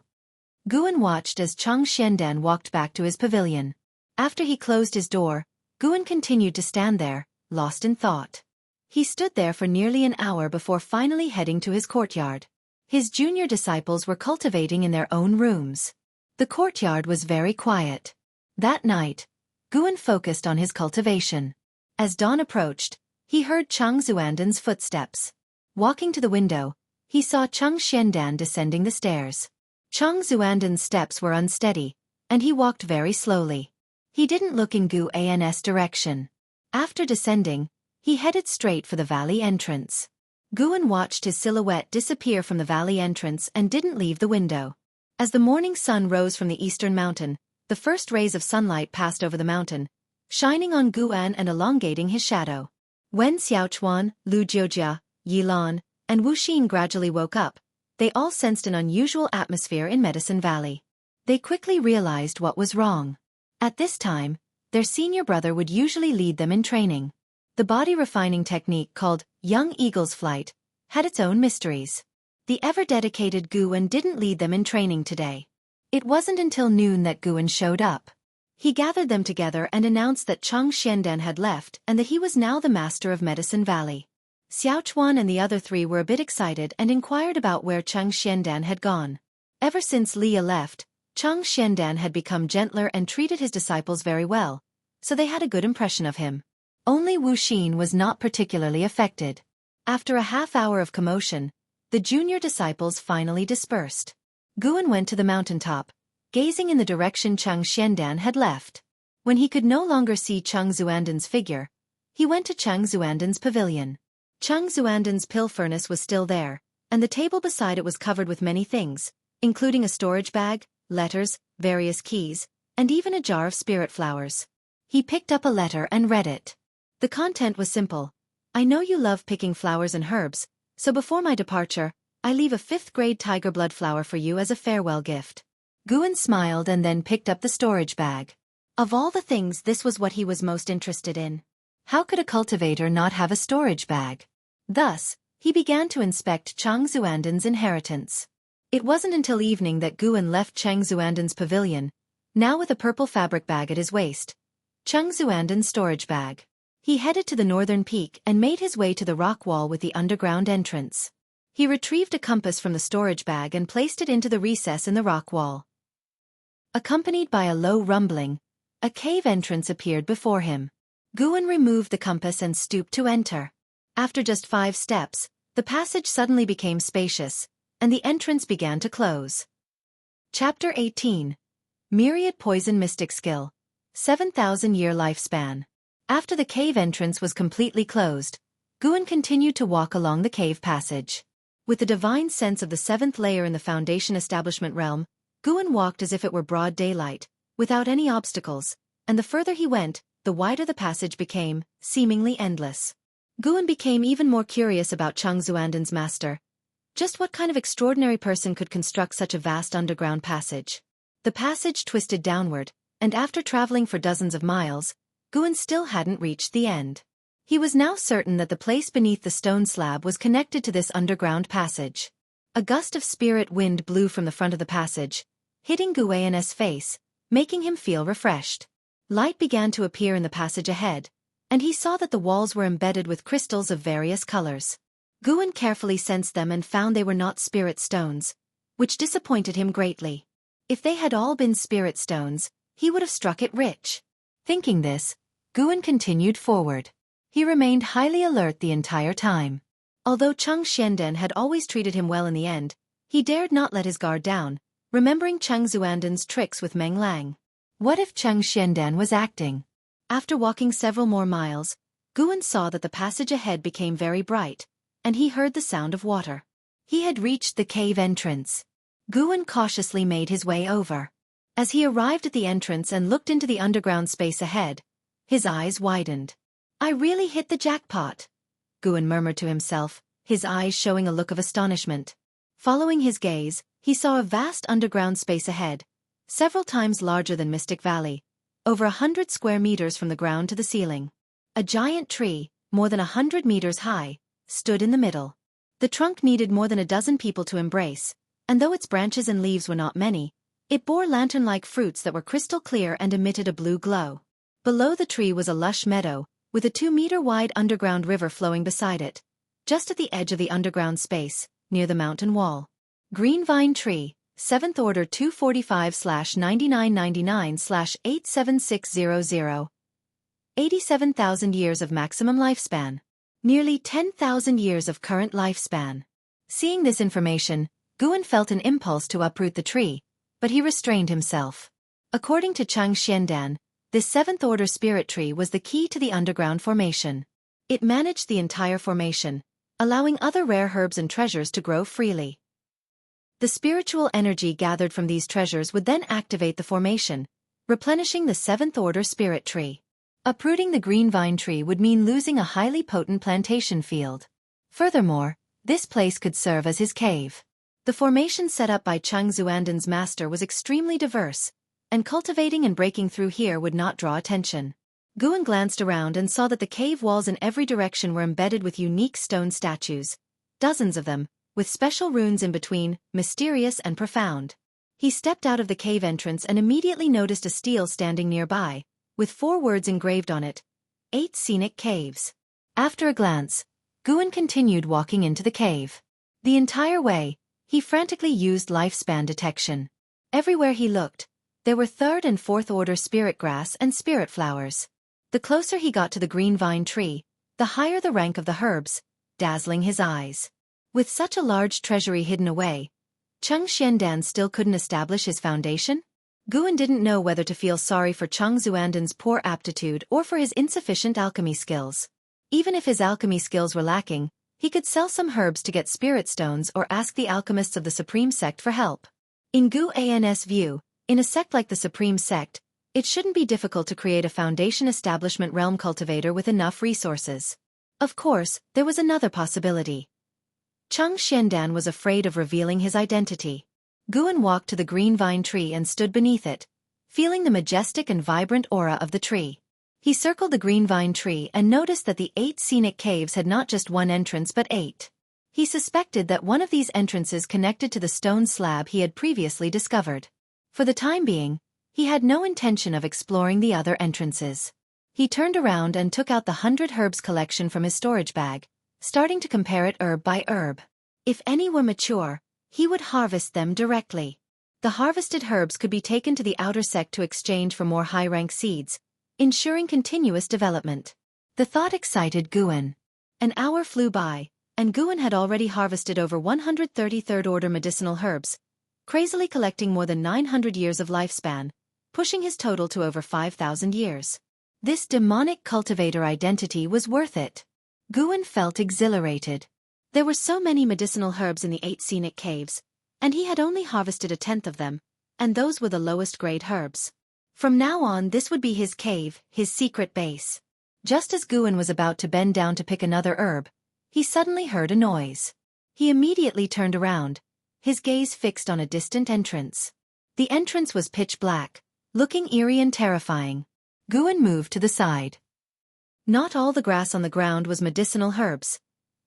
A: Guan watched as Cheng Xiandan walked back to his pavilion. After he closed his door, Guan continued to stand there, lost in thought. He stood there for nearly an hour before finally heading to his courtyard. His junior disciples were cultivating in their own rooms. The courtyard was very quiet. That night, Guan focused on his cultivation. As dawn approached, he heard Cheng Xuanden's footsteps. Walking to the window, he saw Cheng Xiandan descending the stairs. Cheng Xuanden's steps were unsteady, and he walked very slowly. He didn't look in Guan's direction. After descending, he headed straight for the valley entrance. Guan watched his silhouette disappear from the valley entrance and didn't leave the window. As the morning sun rose from the eastern mountain, the first rays of sunlight passed over the mountain, shining on Guan and elongating his shadow. When Xiaofan, Lu Jiujia, Yilan, and Wuxia gradually woke up, they all sensed an unusual atmosphere in Medicine Valley. They quickly realized what was wrong. At this time, their senior brother would usually lead them in training. The body-refining technique called Young Eagle's Flight had its own mysteries. The ever-dedicated Guan didn't lead them in training today. It wasn't until noon that Guan showed up. He gathered them together and announced that Cheng Xiandan had left and that he was now the master of Medicine Valley. Xiaofan and the other three were a bit excited and inquired about where Cheng Xiandan had gone. Ever since Leah left, Chang Xiandan had become gentler and treated his disciples very well, so they had a good impression of him. Only Wu Xin was not particularly affected. After a half-hour of commotion, the junior disciples finally dispersed. Guan went to the mountaintop, gazing in the direction Chang Xiandan had left. When he could no longer see Chang Xuandan's figure, he went to Chang Xuandan's pavilion. Chang Xuandan's pill furnace was still there, and the table beside it was covered with many things, including a storage bag, letters, various keys, and even a jar of spirit flowers. He picked up a letter and read it. The content was simple. I know you love picking flowers and herbs, so before my departure, I leave a 5th-grade tiger blood flower for you as a farewell gift. Guan smiled and then picked up the storage bag. Of all the things, this was what he was most interested in. How could a cultivator not have a storage bag? Thus, he began to inspect Chang Xuandan's inheritance. It wasn't until evening that Guan left Chang Xuandan's pavilion, now with a purple fabric bag at his waist. Chang Xuandan's storage bag. He headed to the northern peak and made his way to the rock wall with the underground entrance. He retrieved a compass from the storage bag and placed it into the recess in the rock wall. Accompanied by a low rumbling, a cave entrance appeared before him. Guan removed the compass and stooped to enter. After just 5 steps, the passage suddenly became spacious, and the entrance began to close. Chapter 18. Myriad Poison Mystic Skill. 7,000-year lifespan. After the cave entrance was completely closed, Guan continued to walk along the cave passage. With the divine sense of the 7th layer in the Foundation Establishment realm, Guan walked as if it were broad daylight, without any obstacles, and the further he went, the wider the passage became, seemingly endless. Guan became even more curious about Chang Xuandan's master. Just what kind of extraordinary person could construct such a vast underground passage? The passage twisted downward, and after traveling for dozens of miles, Guan still hadn't reached the end. He was now certain that the place beneath the stone slab was connected to this underground passage. A gust of spirit wind blew from the front of the passage, hitting Guan's face, making him feel refreshed. Light began to appear in the passage ahead, and he saw that the walls were embedded with crystals of various colors. Guan carefully sensed them and found they were not spirit stones, which disappointed him greatly. If they had all been spirit stones, he would have struck it rich. Thinking this, Guan continued forward. He remained highly alert the entire time. Although Chang Xiandan had always treated him well in the end, he dared not let his guard down, remembering Chang Xuandan's tricks with Meng Lang. What if Chang Xiandan was acting? After walking several more miles, Guan saw that the passage ahead became very bright, and he heard the sound of water. He had reached the cave entrance. Guan cautiously made his way over. As he arrived at the entrance and looked into the underground space ahead, his eyes widened. I really hit the jackpot, Guan murmured to himself, his eyes showing a look of astonishment. Following his gaze, he saw a vast underground space ahead, several times larger than Mystic Valley, over 100 square meters from the ground to the ceiling. A giant tree, more than 100 meters high, stood in the middle. The trunk needed more than a dozen people to embrace, and though its branches and leaves were not many, it bore lantern-like fruits that were crystal clear and emitted a blue glow. Below the tree was a lush meadow, with a 2-meter-wide underground river flowing beside it, just at the edge of the underground space, near the mountain wall. Green Vine Tree, 7th Order 245/9999/87600. 87,000 years of maximum lifespan. Nearly 10,000 years of current lifespan. Seeing this information, Guan felt an impulse to uproot the tree, but he restrained himself. According to Chang Xiandan, this 7th Order spirit tree was the key to the underground formation. It managed the entire formation, allowing other rare herbs and treasures to grow freely. The spiritual energy gathered from these treasures would then activate the formation, replenishing the 7th Order spirit tree. Uprooting the green vine tree would mean losing a highly potent plantation field. Furthermore, this place could serve as his cave. The formation set up by Chang Xuandan's master was extremely diverse, and cultivating and breaking through here would not draw attention. Guan glanced around and saw that the cave walls in every direction were embedded with unique stone statues, dozens of them, with special runes in between, mysterious and profound. He stepped out of the cave entrance and immediately noticed a stele standing nearby, with 4 words engraved on it: 8 scenic caves. After a glance, Guan continued walking into the cave. The entire way, He frantically used lifespan detection. Everywhere he looked, there were third and fourth order spirit grass and spirit flowers. The closer he got to the green vine tree, the higher the rank of the herbs, dazzling his eyes. With such a large treasury hidden away, Cheng Xiandan still couldn't establish his foundation? Guan didn't know whether to feel sorry for Cheng Xuandan's poor aptitude or for his insufficient alchemy skills. Even if his alchemy skills were lacking, he could sell some herbs to get spirit stones or ask the alchemists of the Supreme Sect for help. In Guan's view, in a sect like the Supreme Sect, it shouldn't be difficult to create a foundation establishment realm cultivator with enough resources. Of course, there was another possibility. Cheng Xiandan was afraid of revealing his identity. Guan walked to the green vine tree and stood beneath it, feeling the majestic and vibrant aura of the tree. He circled the green vine tree and noticed that the 8 scenic caves had not just one entrance but 8. He suspected that one of these entrances connected to the stone slab he had previously discovered. For the time being, he had no intention of exploring the other entrances. He turned around and took out the 100 herbs collection from his storage bag, starting to compare it herb by herb. If any were mature, he would harvest them directly. The harvested herbs could be taken to the outer sect to exchange for more high-rank seeds, ensuring continuous development. The thought excited Guan. An hour flew by, and Guan had already harvested over 130 third-order medicinal herbs, crazily collecting more than 900 years of lifespan, pushing his total to over 5,000 years. This demonic cultivator identity was worth it. Guan felt exhilarated. There were so many medicinal herbs in the 8 scenic caves, and he had only harvested 1/10 of them, and those were the lowest grade herbs. From now on this would be his cave, his secret base. Just as Guan was about to bend down to pick another herb, he suddenly heard a noise. He immediately turned around, his gaze fixed on a distant entrance. The entrance was pitch black, looking eerie and terrifying. Guan moved to the side. Not all the grass on the ground was medicinal herbs.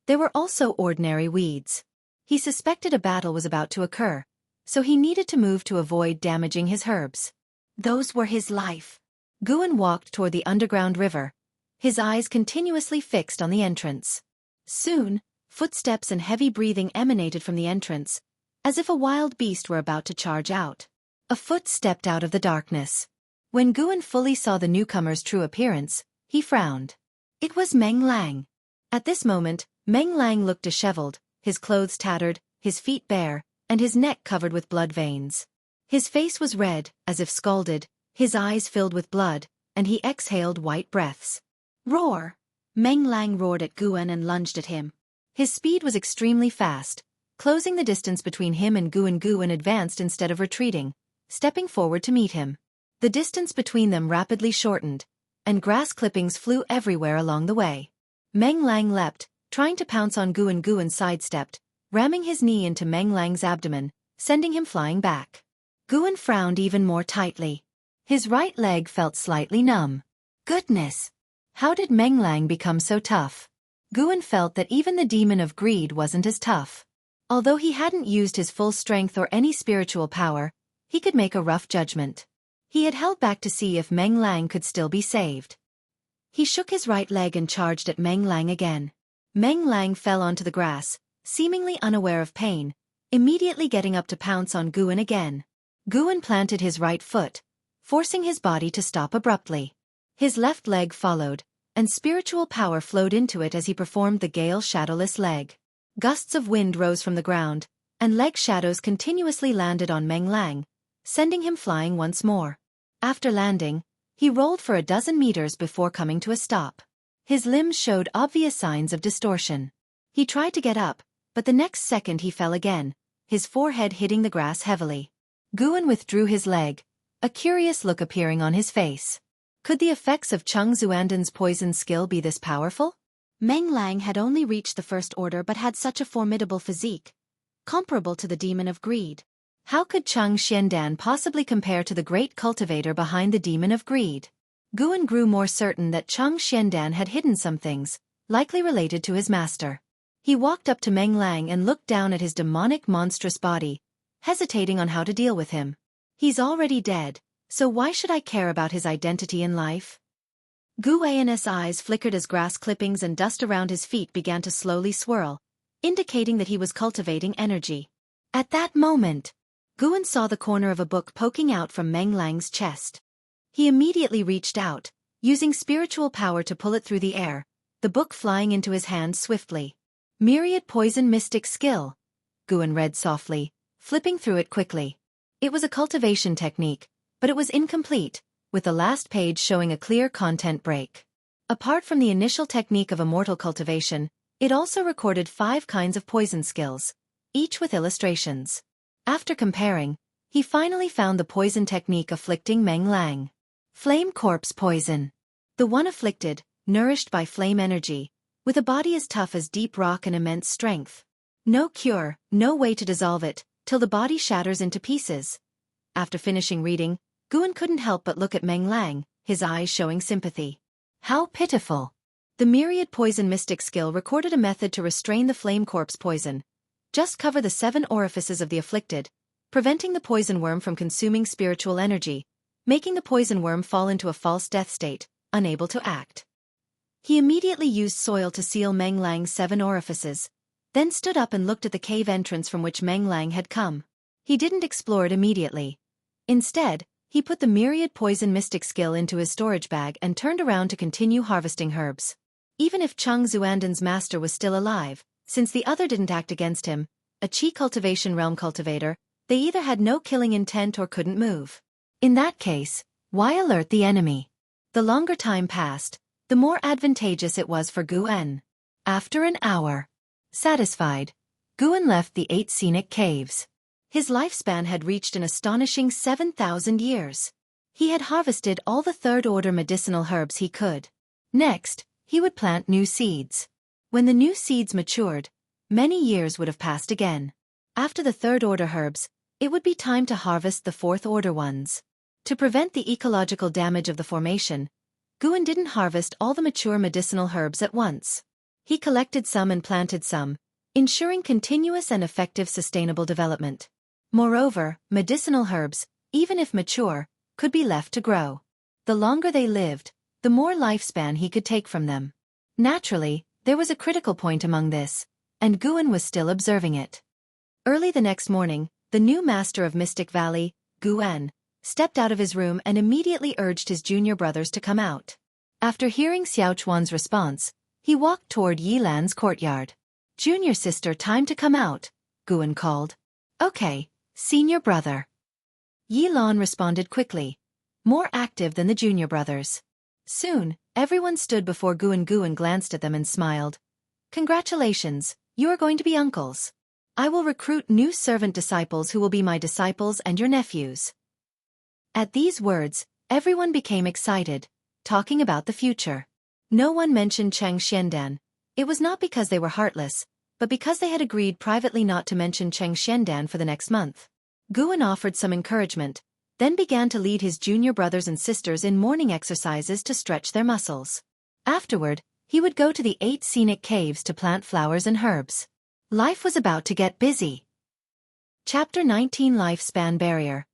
A: There were also ordinary weeds. He suspected a battle was about to occur, so he needed to move to avoid damaging his herbs. Those were his life. Guan walked toward the underground river, his eyes continuously fixed on the entrance. Soon, footsteps and heavy breathing emanated from the entrance, as if a wild beast were about to charge out. A foot stepped out of the darkness. When Guan fully saw the newcomer's true appearance, he frowned. It was Meng Lang. At this moment, Meng Lang looked disheveled, his clothes tattered, his feet bare, and his neck covered with blood veins. His face was red, as if scalded, his eyes filled with blood, and he exhaled white breaths. Roar! Meng Lang roared at Guan and lunged at him. His speed was extremely fast, closing the distance between him and Guan. Guan advanced instead of retreating, stepping forward to meet him. The distance between them rapidly shortened, and grass clippings flew everywhere along the way. Meng Lang leapt, trying to pounce on Guan. Guan sidestepped, ramming his knee into Meng Lang's abdomen, sending him flying back. Guan frowned even more tightly. His right leg felt slightly numb. Goodness! How did Meng Lang become so tough? Guan felt that even the demon of greed wasn't as tough. Although he hadn't used his full strength or any spiritual power, he could make a rough judgment. He had held back to see if Meng Lang could still be saved. He shook his right leg and charged at Meng Lang again. Meng Lang fell onto the grass, seemingly unaware of pain, immediately getting up to pounce on Guan again. Guan planted his right foot, forcing his body to stop abruptly. His left leg followed, and spiritual power flowed into it as he performed the Gale Shadowless leg. Gusts of wind rose from the ground, and leg shadows continuously landed on Meng Lang, sending him flying once more. After landing, he rolled for a dozen meters before coming to a stop. His limbs showed obvious signs of distortion. He tried to get up, but the next second he fell again, his forehead hitting the grass heavily. Guan withdrew his leg, a curious look appearing on his face. Could the effects of Cheng Xuandan's poison skill be this powerful? Meng Lang had only reached the first order but had such a formidable physique, comparable to the demon of greed. How could Cheng Xiandan possibly compare to the great cultivator behind the demon of greed? Guan grew more certain that Cheng Xiandan had hidden some things, likely related to his master. He walked up to Meng Lang and looked down at his demonic monstrous body, hesitating on how to deal with him. He's already dead, so why should I care about his identity in life? Guan's eyes flickered as grass clippings and dust around his feet began to slowly swirl, indicating that he was cultivating energy. At that moment, Guan saw the corner of a book poking out from Meng Lang's chest. He immediately reached out, using spiritual power to pull it through the air, the book flying into his hand swiftly. Myriad Poison Mystic Skill, Guan read softly, flipping through it quickly. It was a cultivation technique, but it was incomplete, with the last page showing a clear content break. Apart from the initial technique of immortal cultivation, it also recorded 5 kinds of poison skills, each with illustrations. After comparing, he finally found the poison technique afflicting Meng Lang. Flame Corpse Poison. The one afflicted, nourished by flame energy, with a body as tough as deep rock and immense strength. No cure, no way to dissolve it, till the body shatters into pieces. After finishing reading, Guan couldn't help but look at Meng Lang, his eyes showing sympathy. How pitiful. The Myriad Poison Mystic skill recorded a method to restrain the flame corpse poison. Just cover the 7 orifices of the afflicted, preventing the poison worm from consuming spiritual energy, making the poison worm fall into a false death state, unable to act. He immediately used soil to seal Meng Lang's 7 orifices, then stood up and looked at the cave entrance from which Meng Lang had come. He didn't explore it immediately. Instead, he put the Myriad Poison Mystic skill into his storage bag and turned around to continue harvesting herbs. Even if Cheng Xuandan's master was still alive, since the other didn't act against him, a Qi cultivation realm cultivator, they either had no killing intent or couldn't move. In that case, why alert the enemy? The longer time passed, the more advantageous it was for Guan. After an hour, satisfied, Guan left the 8 scenic caves. His lifespan had reached an astonishing 7,000 years. He had harvested all the 3rd-order medicinal herbs he could. Next, he would plant new seeds. When the new seeds matured, many years would have passed again. After the 3rd-order herbs, it would be time to harvest the 4th-order ones. To prevent the ecological damage of the formation, Guan didn't harvest all the mature medicinal herbs at once. He collected some and planted some, ensuring continuous and effective sustainable development. Moreover, medicinal herbs, even if mature, could be left to grow. The longer they lived, the more lifespan he could take from them. Naturally, there was a critical point among this, and Guan was still observing it. Early the next morning, the new master of Mystic Valley, Guan, stepped out of his room and immediately urged his junior brothers to come out. After hearing Xiaochuan's response, he walked toward Yilan's courtyard. "Junior sister, time to come out," Guan called. "Okay, senior brother." Yilan responded quickly, more active than the junior brothers. Soon, everyone stood before Guan. Guan glanced at them and smiled. "Congratulations, you are going to be uncles. I will recruit new servant disciples who will be my disciples and your nephews." At these words, everyone became excited, talking about the future. No one mentioned Cheng Xiandan. It was not because they were heartless, but because they had agreed privately not to mention Cheng Xiandan for the next month. Guan offered some encouragement, then began to lead his junior brothers and sisters in morning exercises to stretch their muscles. Afterward, he would go to the 8 scenic caves to plant flowers and herbs. Life was about to get busy. Chapter 19 Lifespan Barrier.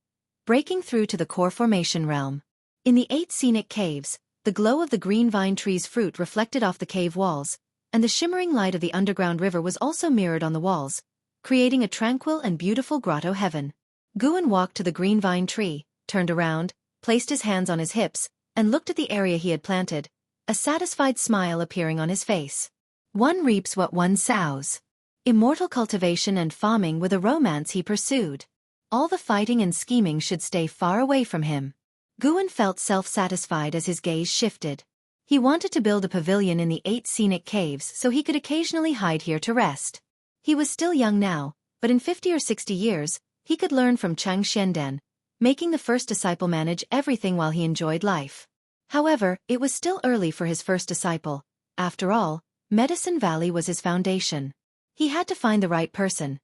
A: Breaking through to the core formation realm. In the 8 scenic caves, the glow of the green vine tree's fruit reflected off the cave walls, and the shimmering light of the underground river was also mirrored on the walls, creating a tranquil and beautiful grotto heaven. Guan walked to the green vine tree, turned around, placed his hands on his hips, and looked at the area he had planted, a satisfied smile appearing on his face. One reaps what one sows. Immortal cultivation and farming were the romance he pursued. All the fighting and scheming should stay far away from him. Guan felt self-satisfied as his gaze shifted. He wanted to build a pavilion in the 8 scenic caves so he could occasionally hide here to rest. He was still young now, but in 50 or 60 years, he could learn from Cheng Xiandan, making the first disciple manage everything while he enjoyed life. However, it was still early for his first disciple. After all, Medicine Valley was his foundation. He had to find the right person.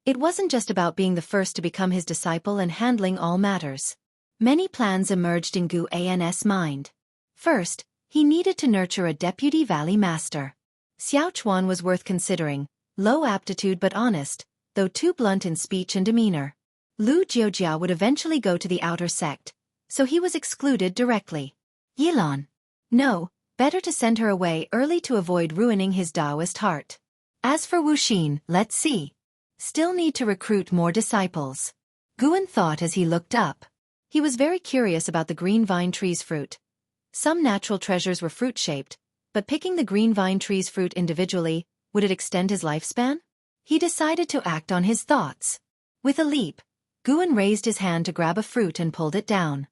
A: It wasn't just about being the first to become his disciple and handling all matters. Many plans emerged in Guan's mind. First, he needed to nurture a deputy valley master. Xiaochuan was worth considering, low aptitude but honest, though too blunt in speech and demeanor. Lu Jiujia would eventually go to the outer sect, so he was excluded directly. Yilan. No, better to send her away early to avoid ruining his Taoist heart. As for Wuxia, let's see. Still need to recruit more disciples. Guan thought as he looked up. He was very curious about the green vine tree's fruit. Some natural treasures were fruit-shaped, but picking the green vine tree's fruit individually, would it extend his lifespan? He decided to act on his thoughts. With a leap, Guan raised his hand to grab a fruit and pulled it down.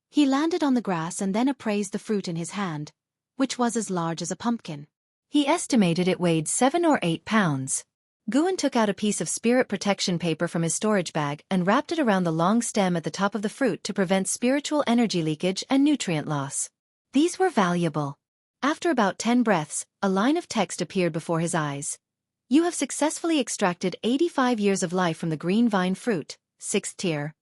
A: He landed on the grass and then appraised the fruit in his hand, which was as large as a pumpkin. He estimated it weighed 7 or 8 pounds. Guan took out a piece of spirit protection paper from his storage bag and wrapped it around the long stem at the top of the fruit to prevent spiritual energy leakage and nutrient loss. These were valuable. After about 10 breaths, a line of text appeared before his eyes. You have successfully extracted 85 years of life from the green vine fruit, 6th tier.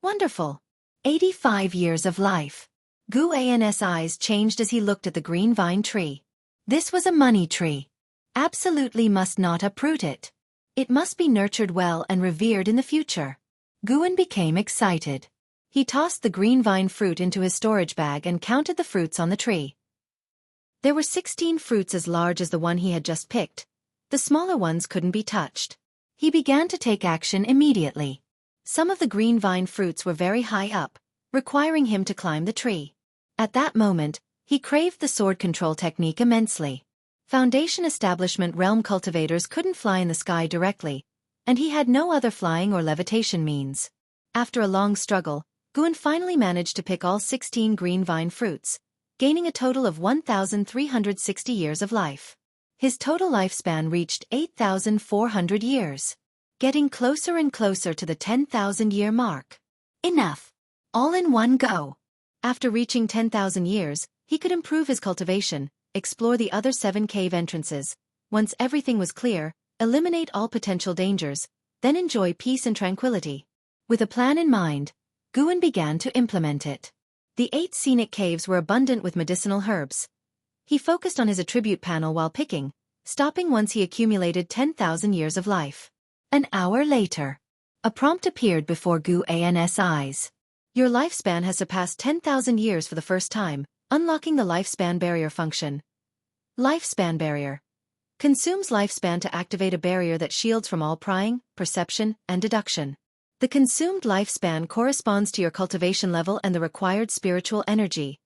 A: Wonderful. 85 years of life. Guan's eyes changed as he looked at the green vine tree. This was a money tree. Absolutely must not uproot it. It must be nurtured well and revered in the future. Guan became excited. He tossed the green vine fruit into his storage bag and counted the fruits on the tree. There were 16 fruits as large as the one he had just picked. The smaller ones couldn't be touched. He began to take action immediately. Some of the green vine fruits were very high up, requiring him to climb the tree. At that moment, he craved the sword control technique immensely. Foundation Establishment realm cultivators couldn't fly in the sky directly, and he had no other flying or levitation means. After a long struggle, Guan finally managed to pick all 16 green vine fruits, gaining a total of 1,360 years of life. His total lifespan reached 8,400 years, getting closer and closer to the 10,000-year mark. Enough! All in one go. After reaching 10,000 years, he could improve his cultivation, explore the other 7 cave entrances. Once everything was clear, eliminate all potential dangers, then enjoy peace and tranquility. With a plan in mind, Guan began to implement it. The 8 scenic caves were abundant with medicinal herbs. He focused on his attribute panel while picking, stopping once he accumulated 10,000 years of life. An hour later, a prompt appeared before Guan's eyes. Your lifespan has surpassed 10,000 years for the first time, unlocking the lifespan barrier function. Lifespan barrier. Consumes lifespan to activate a barrier that shields from all prying, perception, and deduction. The consumed lifespan corresponds to your cultivation level and the required spiritual energy.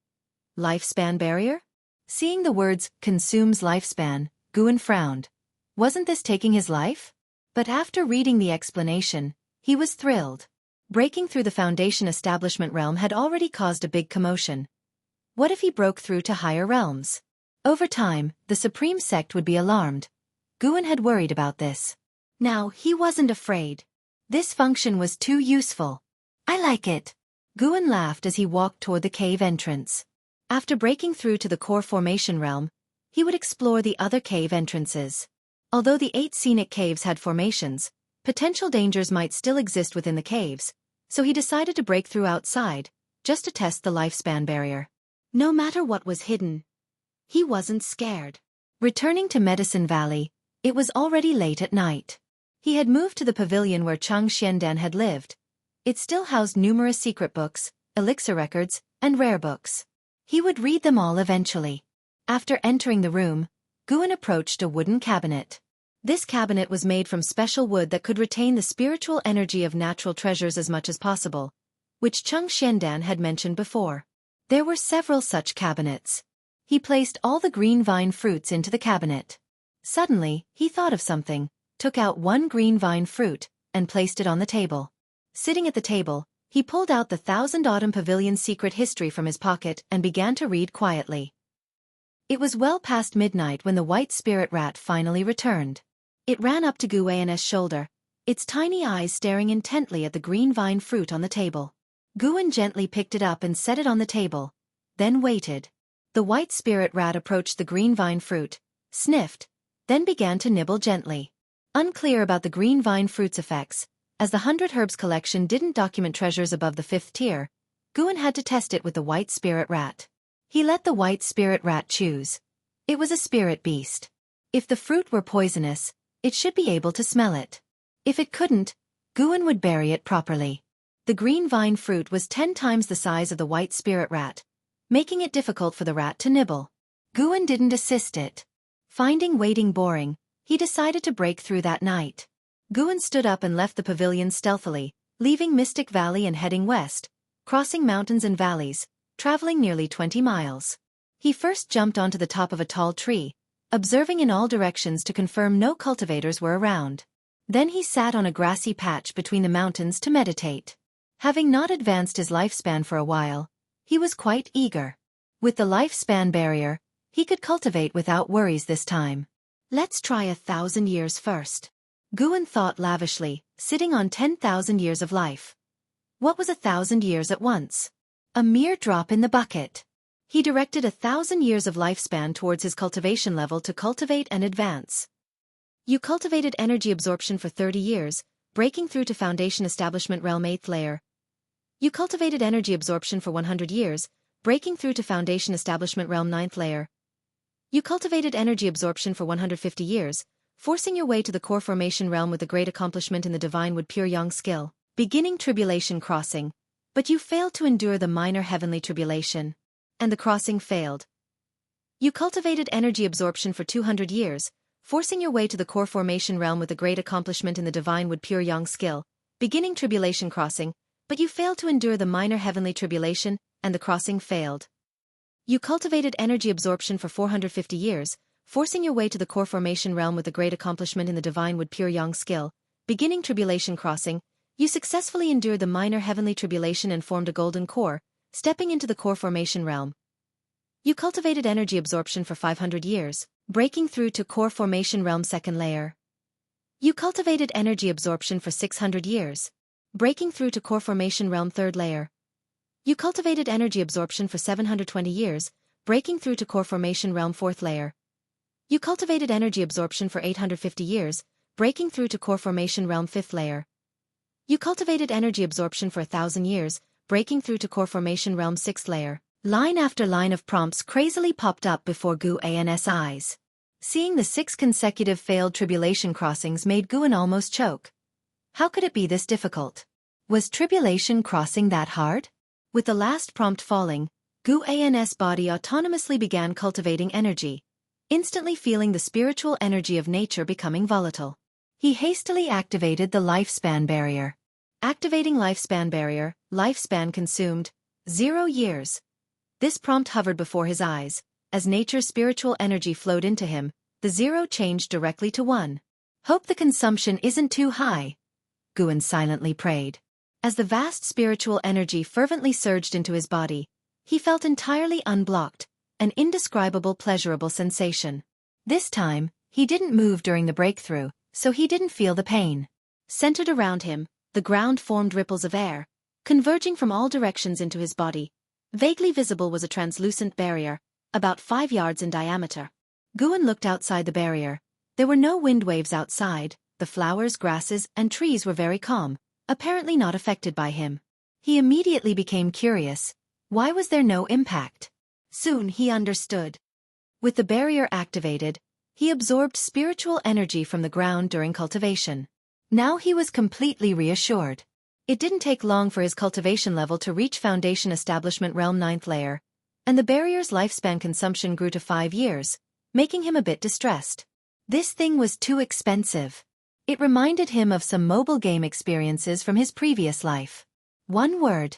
A: Lifespan barrier? Seeing the words, consumes lifespan, Guan frowned. Wasn't this taking his life? But after reading the explanation, he was thrilled. Breaking through the Foundation Establishment realm had already caused a big commotion. What if he broke through to higher realms? Over time, the Supreme Sect would be alarmed. Guan had worried about this. Now, he wasn't afraid. This function was too useful. I like it. Guan laughed as he walked toward the cave entrance. After breaking through to the core formation realm, he would explore the other cave entrances. Although the 8 scenic caves had formations, potential dangers might still exist within the caves, so he decided to break through outside, just to test the lifespan barrier. No matter what was hidden, he wasn't scared. Returning to Medicine Valley, it was already late at night. He had moved to the pavilion where Chang Xiandan had lived. It still housed numerous secret books, elixir records, and rare books. He would read them all eventually. After entering the room, Guan approached a wooden cabinet. This cabinet was made from special wood that could retain the spiritual energy of natural treasures as much as possible, which Chang Xiandan had mentioned before. There were several such cabinets. He placed all the green vine fruits into the cabinet. Suddenly, he thought of something, took out one green vine fruit, and placed it on the table. Sitting at the table, he pulled out the Thousand Autumn Pavilion's secret history from his pocket and began to read quietly. It was well past midnight when the white spirit rat finally returned. It ran up to Guan's shoulder, its tiny eyes staring intently at the green vine fruit on the table. Guan gently picked it up and set it on the table, then waited. The white spirit rat approached the green vine fruit, sniffed, then began to nibble gently. Unclear about the green vine fruit's effects, as the 100 Herbs collection didn't document treasures above the 5th tier, Guan had to test it with the white spirit rat. He let the white spirit rat choose. It was a spirit beast. If the fruit were poisonous, it should be able to smell it. If it couldn't, Guan would bury it properly. The green vine fruit was 10 times the size of the white spirit rat, making it difficult for the rat to nibble. Guan didn't assist it. Finding waiting boring, he decided to break through that night. Guan stood up and left the pavilion stealthily, leaving Mystic Valley and heading west, crossing mountains and valleys, traveling nearly 20 miles. He first jumped onto the top of a tall tree, observing in all directions to confirm no cultivators were around. Then he sat on a grassy patch between the mountains to meditate. Having not advanced his lifespan for a while, he was quite eager. With the lifespan barrier, he could cultivate without worries this time. Let's try 1,000 years first. Guan thought lavishly, sitting on 10,000 years of life. What was 1,000 years at once? A mere drop in the bucket. He directed 1,000 years of lifespan towards his cultivation level to cultivate and advance. You cultivated energy absorption for 30 years, breaking through to Foundation Establishment Realm 8th layer. You cultivated energy absorption for 100 years, breaking through to Foundation Establishment Realm 9th layer. You cultivated energy absorption for 150 years, forcing your way to the core formation realm with a great accomplishment in the Divine Wood Pure Yang skill, beginning tribulation crossing, but you failed to endure the minor heavenly tribulation, and the crossing failed. You cultivated energy absorption for 200 years, forcing your way to the core formation realm with a great accomplishment in the Divine Wood Pure Yang skill, beginning tribulation crossing, but you failed to endure the minor heavenly tribulation, and the crossing failed. You cultivated energy absorption for 450 years, forcing your way to the core formation realm with a great accomplishment in the Divine Wood Pure Yang skill, beginning tribulation crossing, you successfully endured the minor heavenly tribulation and formed a golden core, stepping into the core formation realm. You cultivated energy absorption for 500 years, breaking through to core formation realm 2nd layer. You cultivated energy absorption for 600 years, breaking through to core formation realm 3rd layer. You cultivated energy absorption for 720 years, breaking through to core formation realm 4th layer. You cultivated energy absorption for 850 years, breaking through to core formation realm 5th layer. You cultivated energy absorption for 1,000 years, breaking through to core formation realm 6th layer. Line after line of prompts crazily popped up before Guan's eyes. Seeing the 6 consecutive failed tribulation crossings made Guan almost choke. How could it be this difficult? Was tribulation crossing that hard? With the last prompt falling, Guan's body autonomously began cultivating energy, instantly feeling the spiritual energy of nature becoming volatile. He hastily activated the lifespan barrier. Activating lifespan barrier, lifespan consumed, 0 years. This prompt hovered before his eyes. As nature's spiritual energy flowed into him, the 0 changed directly to 1. Hope the consumption isn't too high, Guan silently prayed. As the vast spiritual energy fervently surged into his body, he felt entirely unblocked, an indescribable pleasurable sensation. This time, he didn't move during the breakthrough, so he didn't feel the pain. Centered around him, the ground formed ripples of air, converging from all directions into his body. Vaguely visible was a translucent barrier, about 5 yards in diameter. Guan looked outside the barrier. There were no wind waves outside, the flowers, grasses, and trees were very calm, apparently not affected by him. He immediately became curious. Why was there no impact? Soon he understood. With the barrier activated, he absorbed spiritual energy from the ground during cultivation. Now he was completely reassured. It didn't take long for his cultivation level to reach Foundation Establishment Realm 9th layer, and the barrier's lifespan consumption grew to 5 years, making him a bit distressed. This thing was too expensive. It reminded him of some mobile game experiences from his previous life. One word: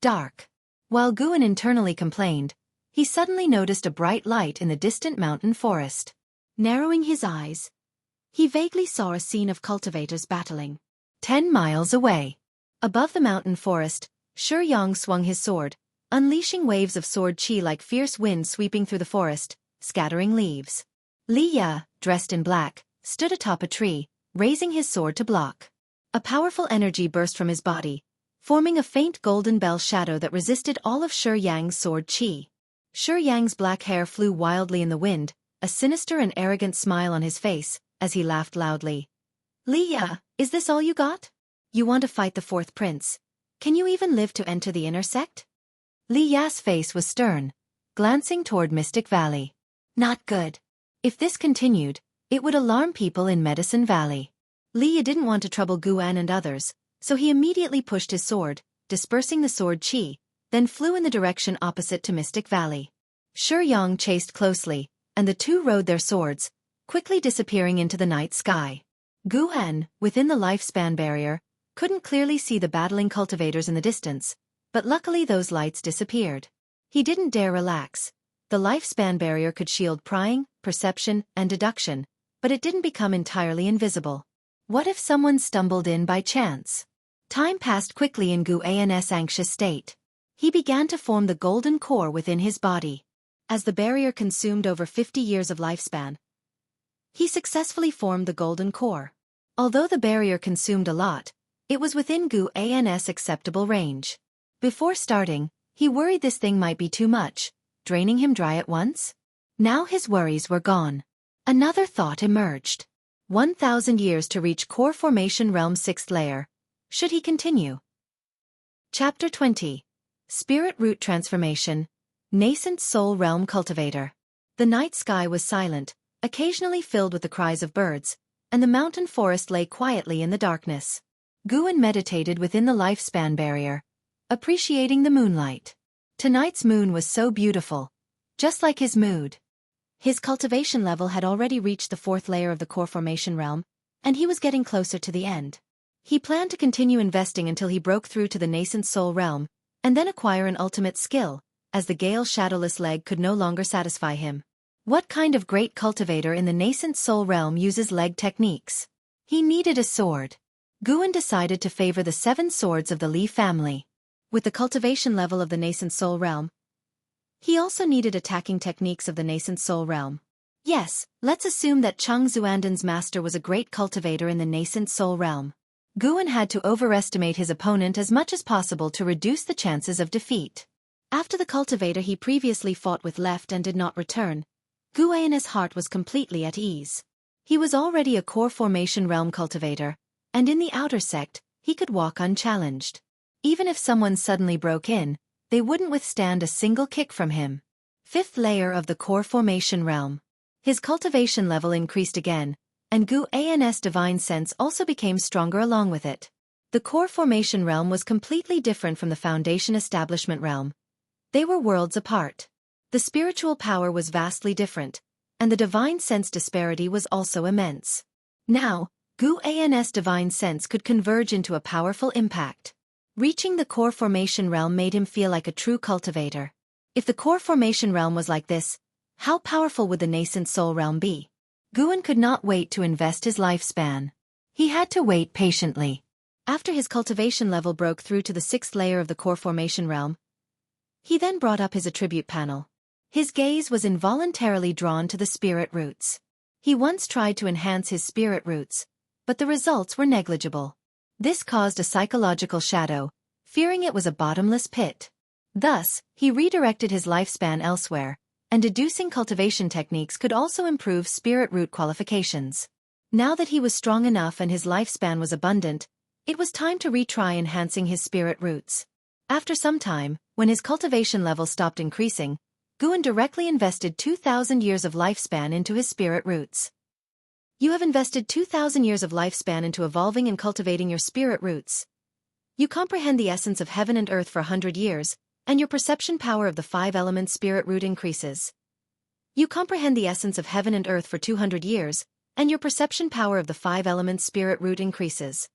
A: dark. While Guan internally complained, he suddenly noticed a bright light in the distant mountain forest. Narrowing his eyes, he vaguely saw a scene of cultivators battling. 10 miles away. Above the mountain forest, Xiaofan swung his sword, unleashing waves of sword chi like fierce wind sweeping through the forest, scattering leaves. Li Ya, dressed in black, stood atop a tree, raising his sword to block. A powerful energy burst from his body, forming a faint golden bell shadow that resisted all of Xiaofan's sword chi. Xiaofan's black hair flew wildly in the wind, a sinister and arrogant smile on his face, as he laughed loudly. Li Ya, is this all you got? You want to fight the 4th prince? Can you even live to enter the inner sect? Li Ya's face was stern, glancing toward Mystic Valley. Not good. If this continued, it would alarm people in Medicine Valley. Li Ya didn't want to trouble Guan and others, so he immediately pushed his sword, dispersing the sword chi, then flew in the direction opposite to Mystic Valley. Xiaofan chased closely, and the two rode their swords, quickly disappearing into the night sky. Gu, within the lifespan barrier, couldn't clearly see the battling cultivators in the distance, but luckily those lights disappeared. He didn't dare relax. The lifespan barrier could shield prying, perception, and deduction, but it didn't become entirely invisible. What if someone stumbled in by chance? Time passed quickly in Gu's anxious state. He began to form the golden core within his body. As the barrier consumed over 50 years of lifespan, he successfully formed the golden core. Although the barrier consumed a lot, it was within Gu's acceptable range. Before starting, he worried this thing might be too much, draining him dry at once. Now his worries were gone. Another thought emerged. 1,000 years to reach core formation realm 6th layer. Should he continue? Chapter 20. Spirit Root Transformation. Nascent Soul Realm Cultivator. The night sky was silent, occasionally filled with the cries of birds, and the mountain forest lay quietly in the darkness. Guan meditated within the lifespan barrier, appreciating the moonlight. Tonight's moon was so beautiful, just like his mood. His cultivation level had already reached the 4th layer of the core formation realm, and he was getting closer to the end. He planned to continue investing until he broke through to the nascent soul realm, and then acquire an ultimate skill, as the Gale Shadowless leg could no longer satisfy him. What kind of great cultivator in the nascent soul realm uses leg techniques? He needed a sword. Guan decided to favor the 7 swords of the Li family. With the cultivation level of the nascent soul realm, he also needed attacking techniques of the nascent soul realm. Yes, let's assume that Cheng Xuandan's master was a great cultivator in the nascent soul realm. Guan had to overestimate his opponent as much as possible to reduce the chances of defeat. After the cultivator he previously fought with left and did not return, Guan's heart was completely at ease. He was already a core formation realm cultivator, and in the outer sect, he could walk unchallenged. Even if someone suddenly broke in, they wouldn't withstand a single kick from him. 5th layer of the core formation realm. His cultivation level increased again, and Guan's divine sense also became stronger along with it. The core formation realm was completely different from the foundation establishment realm. They were worlds apart. The spiritual power was vastly different, and the divine sense disparity was also immense. Now, Guan's divine sense could converge into a powerful impact. Reaching the core formation realm made him feel like a true cultivator. If the core formation realm was like this, how powerful would the nascent soul realm be? Guan could not wait to invest his lifespan. He had to wait patiently. After his cultivation level broke through to the 6th layer of the core formation realm, he then brought up his attribute panel. His gaze was involuntarily drawn to the spirit roots. He once tried to enhance his spirit roots, but the results were negligible. This caused a psychological shadow, fearing it was a bottomless pit. Thus, he redirected his lifespan elsewhere, and deducing cultivation techniques could also improve spirit root qualifications. Now that he was strong enough and his lifespan was abundant, it was time to retry enhancing his spirit roots. After some time, when his cultivation level stopped increasing, Guan directly invested 2,000 years of lifespan into his spirit roots. You have invested 2,000 years of lifespan into evolving and cultivating your spirit roots. You comprehend the essence of heaven and earth for 100 years, and your perception power of the 5-element spirit root increases. You comprehend the essence of heaven and earth for 200 years, and your perception power of the 5-element spirit root increases.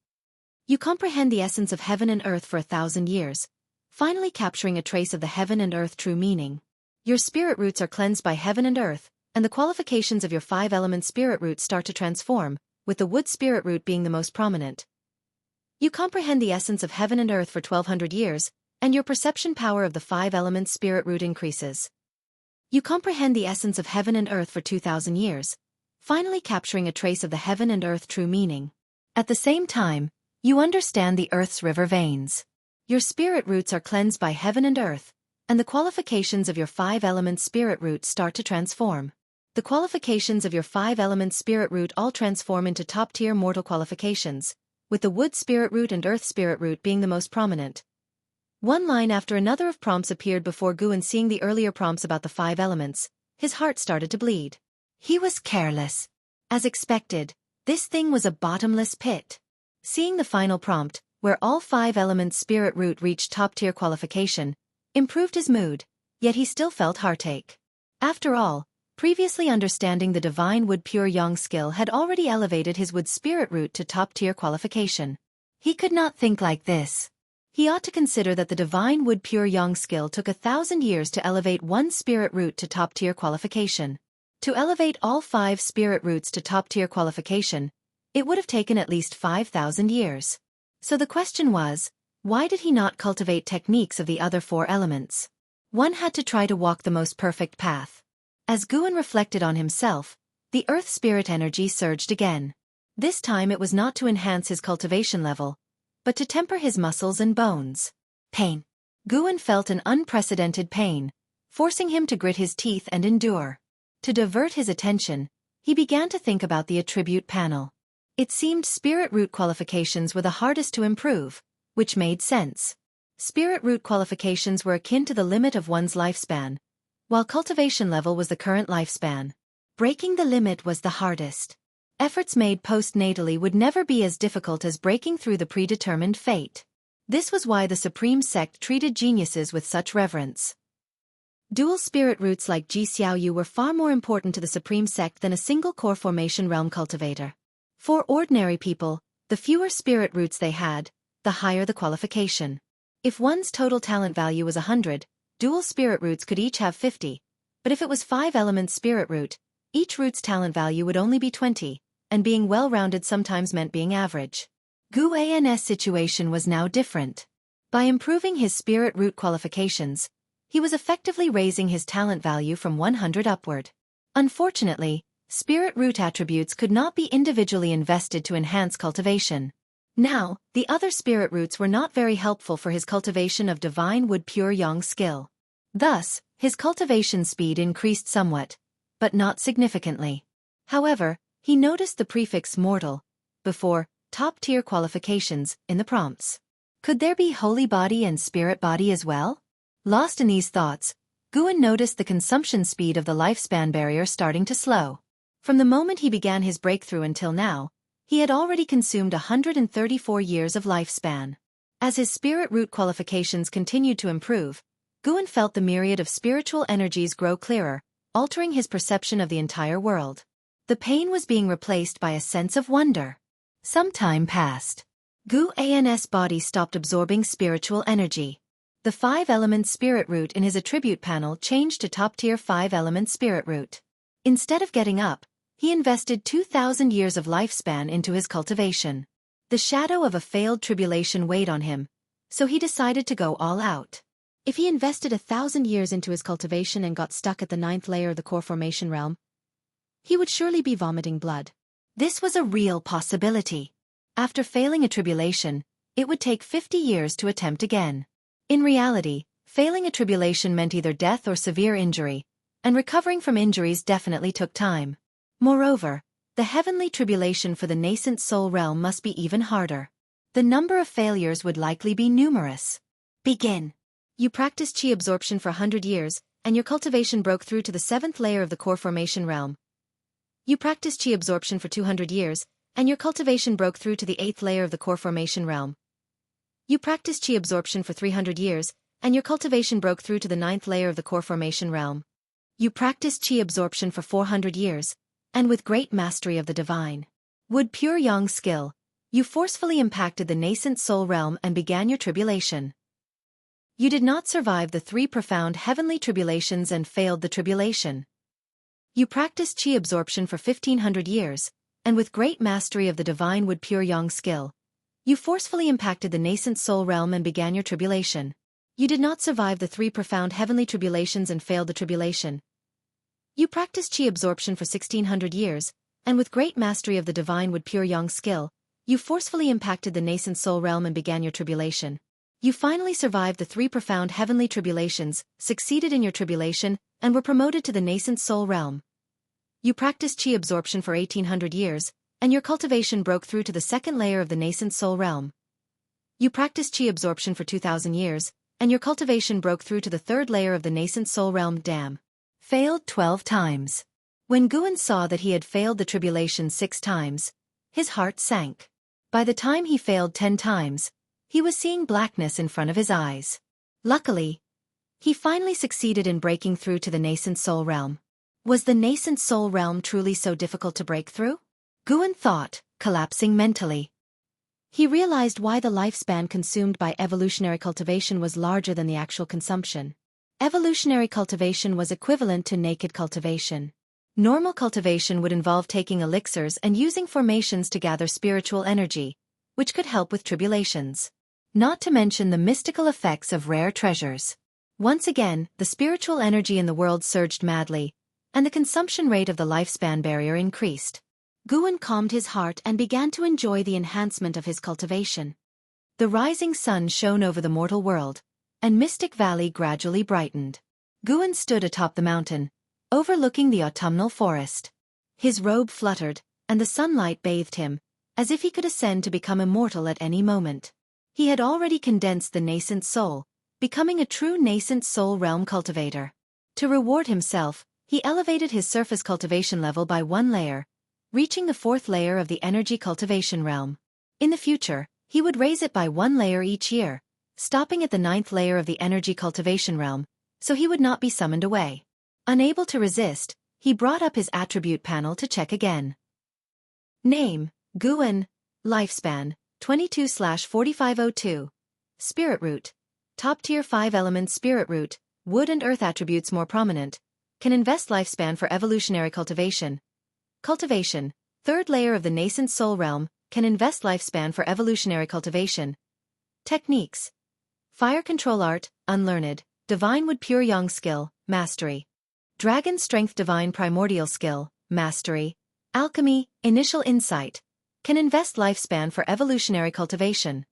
A: You comprehend the essence of heaven and earth for 1,000 years, finally capturing a trace of the heaven and earth true meaning. Your spirit roots are cleansed by heaven and earth, and the qualifications of your 5-element spirit roots start to transform, with the wood spirit root being the most prominent. You comprehend the essence of heaven and earth for 1,200 years, and your perception power of the 5-element spirit root increases. You comprehend the essence of heaven and earth for 2,000 years, finally capturing a trace of the heaven and earth true meaning. At the same time, you understand the earth's river veins. Your spirit roots are cleansed by heaven and earth, and the qualifications of your 5-element spirit root start to transform. The qualifications of your 5-element spirit root all transform into top-tier mortal qualifications, with the wood spirit root and earth spirit root being the most prominent. One line after another of prompts appeared before Guan. Seeing the earlier prompts about the 5 elements, his heart started to bleed. He was careless. As expected, this thing was a bottomless pit. Seeing the final prompt, where all 5 elements spirit root reached top-tier qualification, improved his mood, yet he still felt heartache. After all, Previously understanding the divine wood pure yang skill had already elevated his wood spirit root to top-tier qualification. He could not think like this. He ought to consider that the divine wood pure yang skill took 1,000 years to elevate one spirit root to top-tier qualification. To elevate all 5 spirit roots to top-tier qualification, it would have taken at least 5,000 years. So the question was, why did he not cultivate techniques of the other 4 elements? One had to try to walk the most perfect path. As Guan reflected on himself, the earth spirit energy surged again. This time it was not to enhance his cultivation level, but to temper his muscles and bones. Pain. Guan felt an unprecedented pain, forcing him to grit his teeth and endure. To divert his attention, he began to think about the attribute panel. It seemed spirit root qualifications were the hardest to improve, which made sense. Spirit root qualifications were akin to the limit of one's lifespan, while cultivation level was the current lifespan. Breaking the limit was the hardest. Efforts made postnatally would never be as difficult as breaking through the predetermined fate. This was why the Supreme Sect treated geniuses with such reverence. Dual spirit roots like Ji Xiaoyu were far more important to the Supreme Sect than a single core formation realm cultivator. For ordinary people, the fewer spirit roots they had, the higher the qualification. If one's total talent value was 100, dual spirit roots could each have 50, but if it was 5-element spirit root, each root's talent value would only be 20, and being well-rounded sometimes meant being average. Gu An's situation was now different. By improving his spirit root qualifications, he was effectively raising his talent value from 100 upward. Unfortunately, spirit root attributes could not be individually invested to enhance cultivation. Now, the other spirit roots were not very helpful for his cultivation of divine wood pure yang skill. Thus, his cultivation speed increased somewhat, but not significantly. However, he noticed the prefix mortal before top-tier qualifications in the prompts. Could there be holy body and spirit body as well? Lost in these thoughts, Guan noticed the consumption speed of the lifespan barrier starting to slow. From the moment he began his breakthrough until now, he had already consumed 134 years of lifespan. As his spirit root qualifications continued to improve, Guan felt the myriad of spiritual energies grow clearer, altering his perception of the entire world. The pain was being replaced by a sense of wonder. Some time passed. Gu An's body stopped absorbing spiritual energy. The 5-element spirit root in his attribute panel changed to top-tier 5-element spirit root. Instead of getting up, he invested 2,000 years of lifespan into his cultivation. The shadow of a failed tribulation weighed on him, so he decided to go all out. If he invested 1,000 years into his cultivation and got stuck at the 9th layer of the core formation realm, he would surely be vomiting blood. This was a real possibility. After failing a tribulation, it would take 50 years to attempt again. In reality, failing a tribulation meant either death or severe injury, and recovering from injuries definitely took time. Moreover, the heavenly tribulation for the nascent soul realm must be even harder. The number of failures would likely be numerous. Begin. You practiced chi absorption for 100 years, and your cultivation broke through to the 7th layer of the core formation realm. You practiced chi absorption for 200 years, and your cultivation broke through to the 8th layer of the core formation realm. You practiced chi absorption for 300 years, and your cultivation broke through to the 9th layer of the core formation realm. You practiced chi absorption for 400 years, and with great mastery of the divine wood pure yang skill, you forcefully impacted the nascent soul realm and began your tribulation. You did not survive the 3 profound heavenly tribulations and failed the tribulation. You practiced chi absorption for 1,500 years, and with great mastery of the divine wood pure yang skill, you forcefully impacted the nascent soul realm and began your tribulation. You did not survive the 3 profound heavenly tribulations and failed the tribulation. You practiced chi absorption for 1,600 years, and with great mastery of the divine wood pure yang skill, you forcefully impacted the nascent soul realm and began your tribulation. You finally survived the 3 profound heavenly tribulations, succeeded in your tribulation, and were promoted to the nascent soul realm. You practiced chi absorption for 1,800 years, and your cultivation broke through to the 2nd layer of the nascent soul realm. You practiced chi absorption for 2,000 years, and your cultivation broke through to the 3rd layer of the nascent soul realm. Damn. Failed 12 times. When Guan saw that he had failed the tribulation 6 times, his heart sank. By the time he failed 10 times, he was seeing blackness in front of his eyes. Luckily, he finally succeeded in breaking through to the nascent soul realm. Was the nascent soul realm truly so difficult to break through? Guan thought, collapsing mentally. He realized why the lifespan consumed by evolutionary cultivation was larger than the actual consumption. Evolutionary cultivation was equivalent to naked cultivation. Normal cultivation would involve taking elixirs and using formations to gather spiritual energy, which could help with tribulations. Not to mention the mystical effects of rare treasures. Once again, the spiritual energy in the world surged madly, and the consumption rate of the lifespan barrier increased. Guan calmed his heart and began to enjoy the enhancement of his cultivation. The rising sun shone over the mortal world, and Mystic Valley gradually brightened. Guan stood atop the mountain, overlooking the autumnal forest. His robe fluttered, and the sunlight bathed him, as if he could ascend to become immortal at any moment. He had already condensed the nascent soul, becoming a true nascent soul realm cultivator. To reward himself, he elevated his surface cultivation level by 1 layer, reaching the 4th layer of the energy cultivation realm. In the future, he would raise it by 1 layer each year, stopping at the 9th layer of the energy cultivation realm, so he would not be summoned away. Unable to resist, he brought up his attribute panel to check again. Name, Guan. Lifespan, 22/4502. Spirit root. Top tier 5 elements spirit root, wood and earth attributes more prominent. Can invest lifespan for evolutionary cultivation. Cultivation, 3rd layer of the nascent soul realm, can invest lifespan for evolutionary cultivation. Techniques. Fire control art, unlearned. Divine wood pure yang skill, mastery. Dragon strength divine primordial skill, mastery. Alchemy, initial insight. Can invest lifespan for evolutionary cultivation.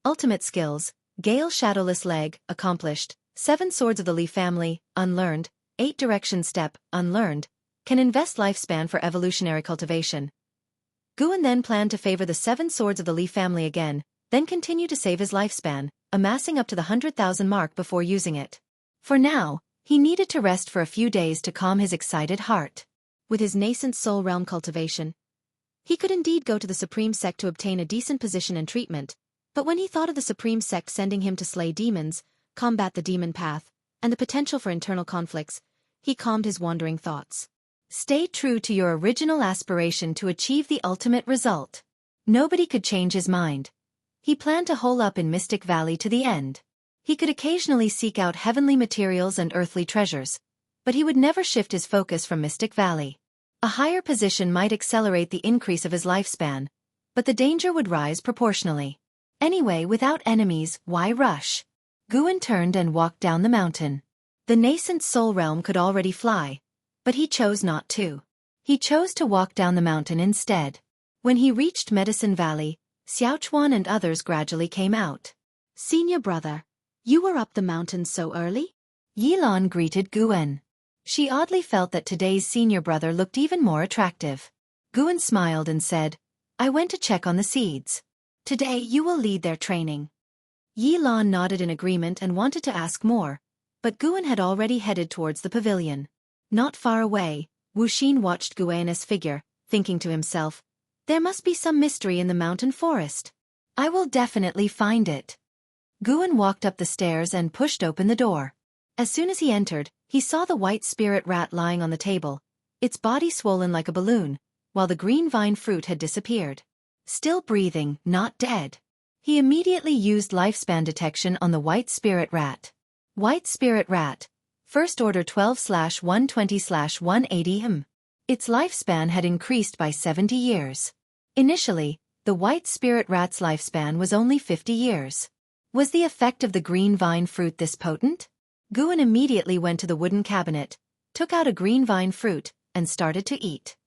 A: Ultimate skills, Gale shadowless leg, accomplished. 7 swords of the Leaf family, unlearned. 8 direction step, unlearned. Can invest lifespan for evolutionary cultivation. Guan then planned to favor the 7 swords of the Leaf family again, then continue to save his lifespan, amassing up to the 100,000 mark before using it. For now, he needed to rest for a few days to calm his excited heart. With his nascent soul realm cultivation, he could indeed go to the Supreme Sect to obtain a decent position and treatment, but when he thought of the Supreme Sect sending him to slay demons, combat the demon path, and the potential for internal conflicts, he calmed his wandering thoughts. Stay true to your original aspiration to achieve the ultimate result. Nobody could change his mind. He planned to hole up in Mystic Valley to the end. He could occasionally seek out heavenly materials and earthly treasures, but he would never shift his focus from Mystic Valley. A higher position might accelerate the increase of his lifespan, but the danger would rise proportionally. Anyway, without enemies, why rush? Guan turned and walked down the mountain. The nascent soul realm could already fly, but he chose not to. He chose to walk down the mountain instead. When he reached Medicine Valley, Xiaofan and others gradually came out. "Senior brother, you were up the mountain so early?" Yilan greeted Guan. She oddly felt that today's senior brother looked even more attractive. Guan smiled and said, "I went to check on the seeds. Today you will lead their training." Yilan nodded in agreement and wanted to ask more, but Guan had already headed towards the pavilion. Not far away, Wuxia watched Guan's figure, thinking to himself, "There must be some mystery in the mountain forest. I will definitely find it." Guan walked up the stairs and pushed open the door. As soon as he entered, he saw the white spirit rat lying on the table, its body swollen like a balloon, while the green vine fruit had disappeared. Still breathing, not dead. He immediately used lifespan detection on the white spirit rat. White spirit rat, first order 12/120/180 Its lifespan had increased by 70 years. Initially, the white spirit rat's lifespan was only 50 years. Was the effect of the green vine fruit this potent? Guan immediately went to the wooden cabinet, took out a green vine fruit, and started to eat.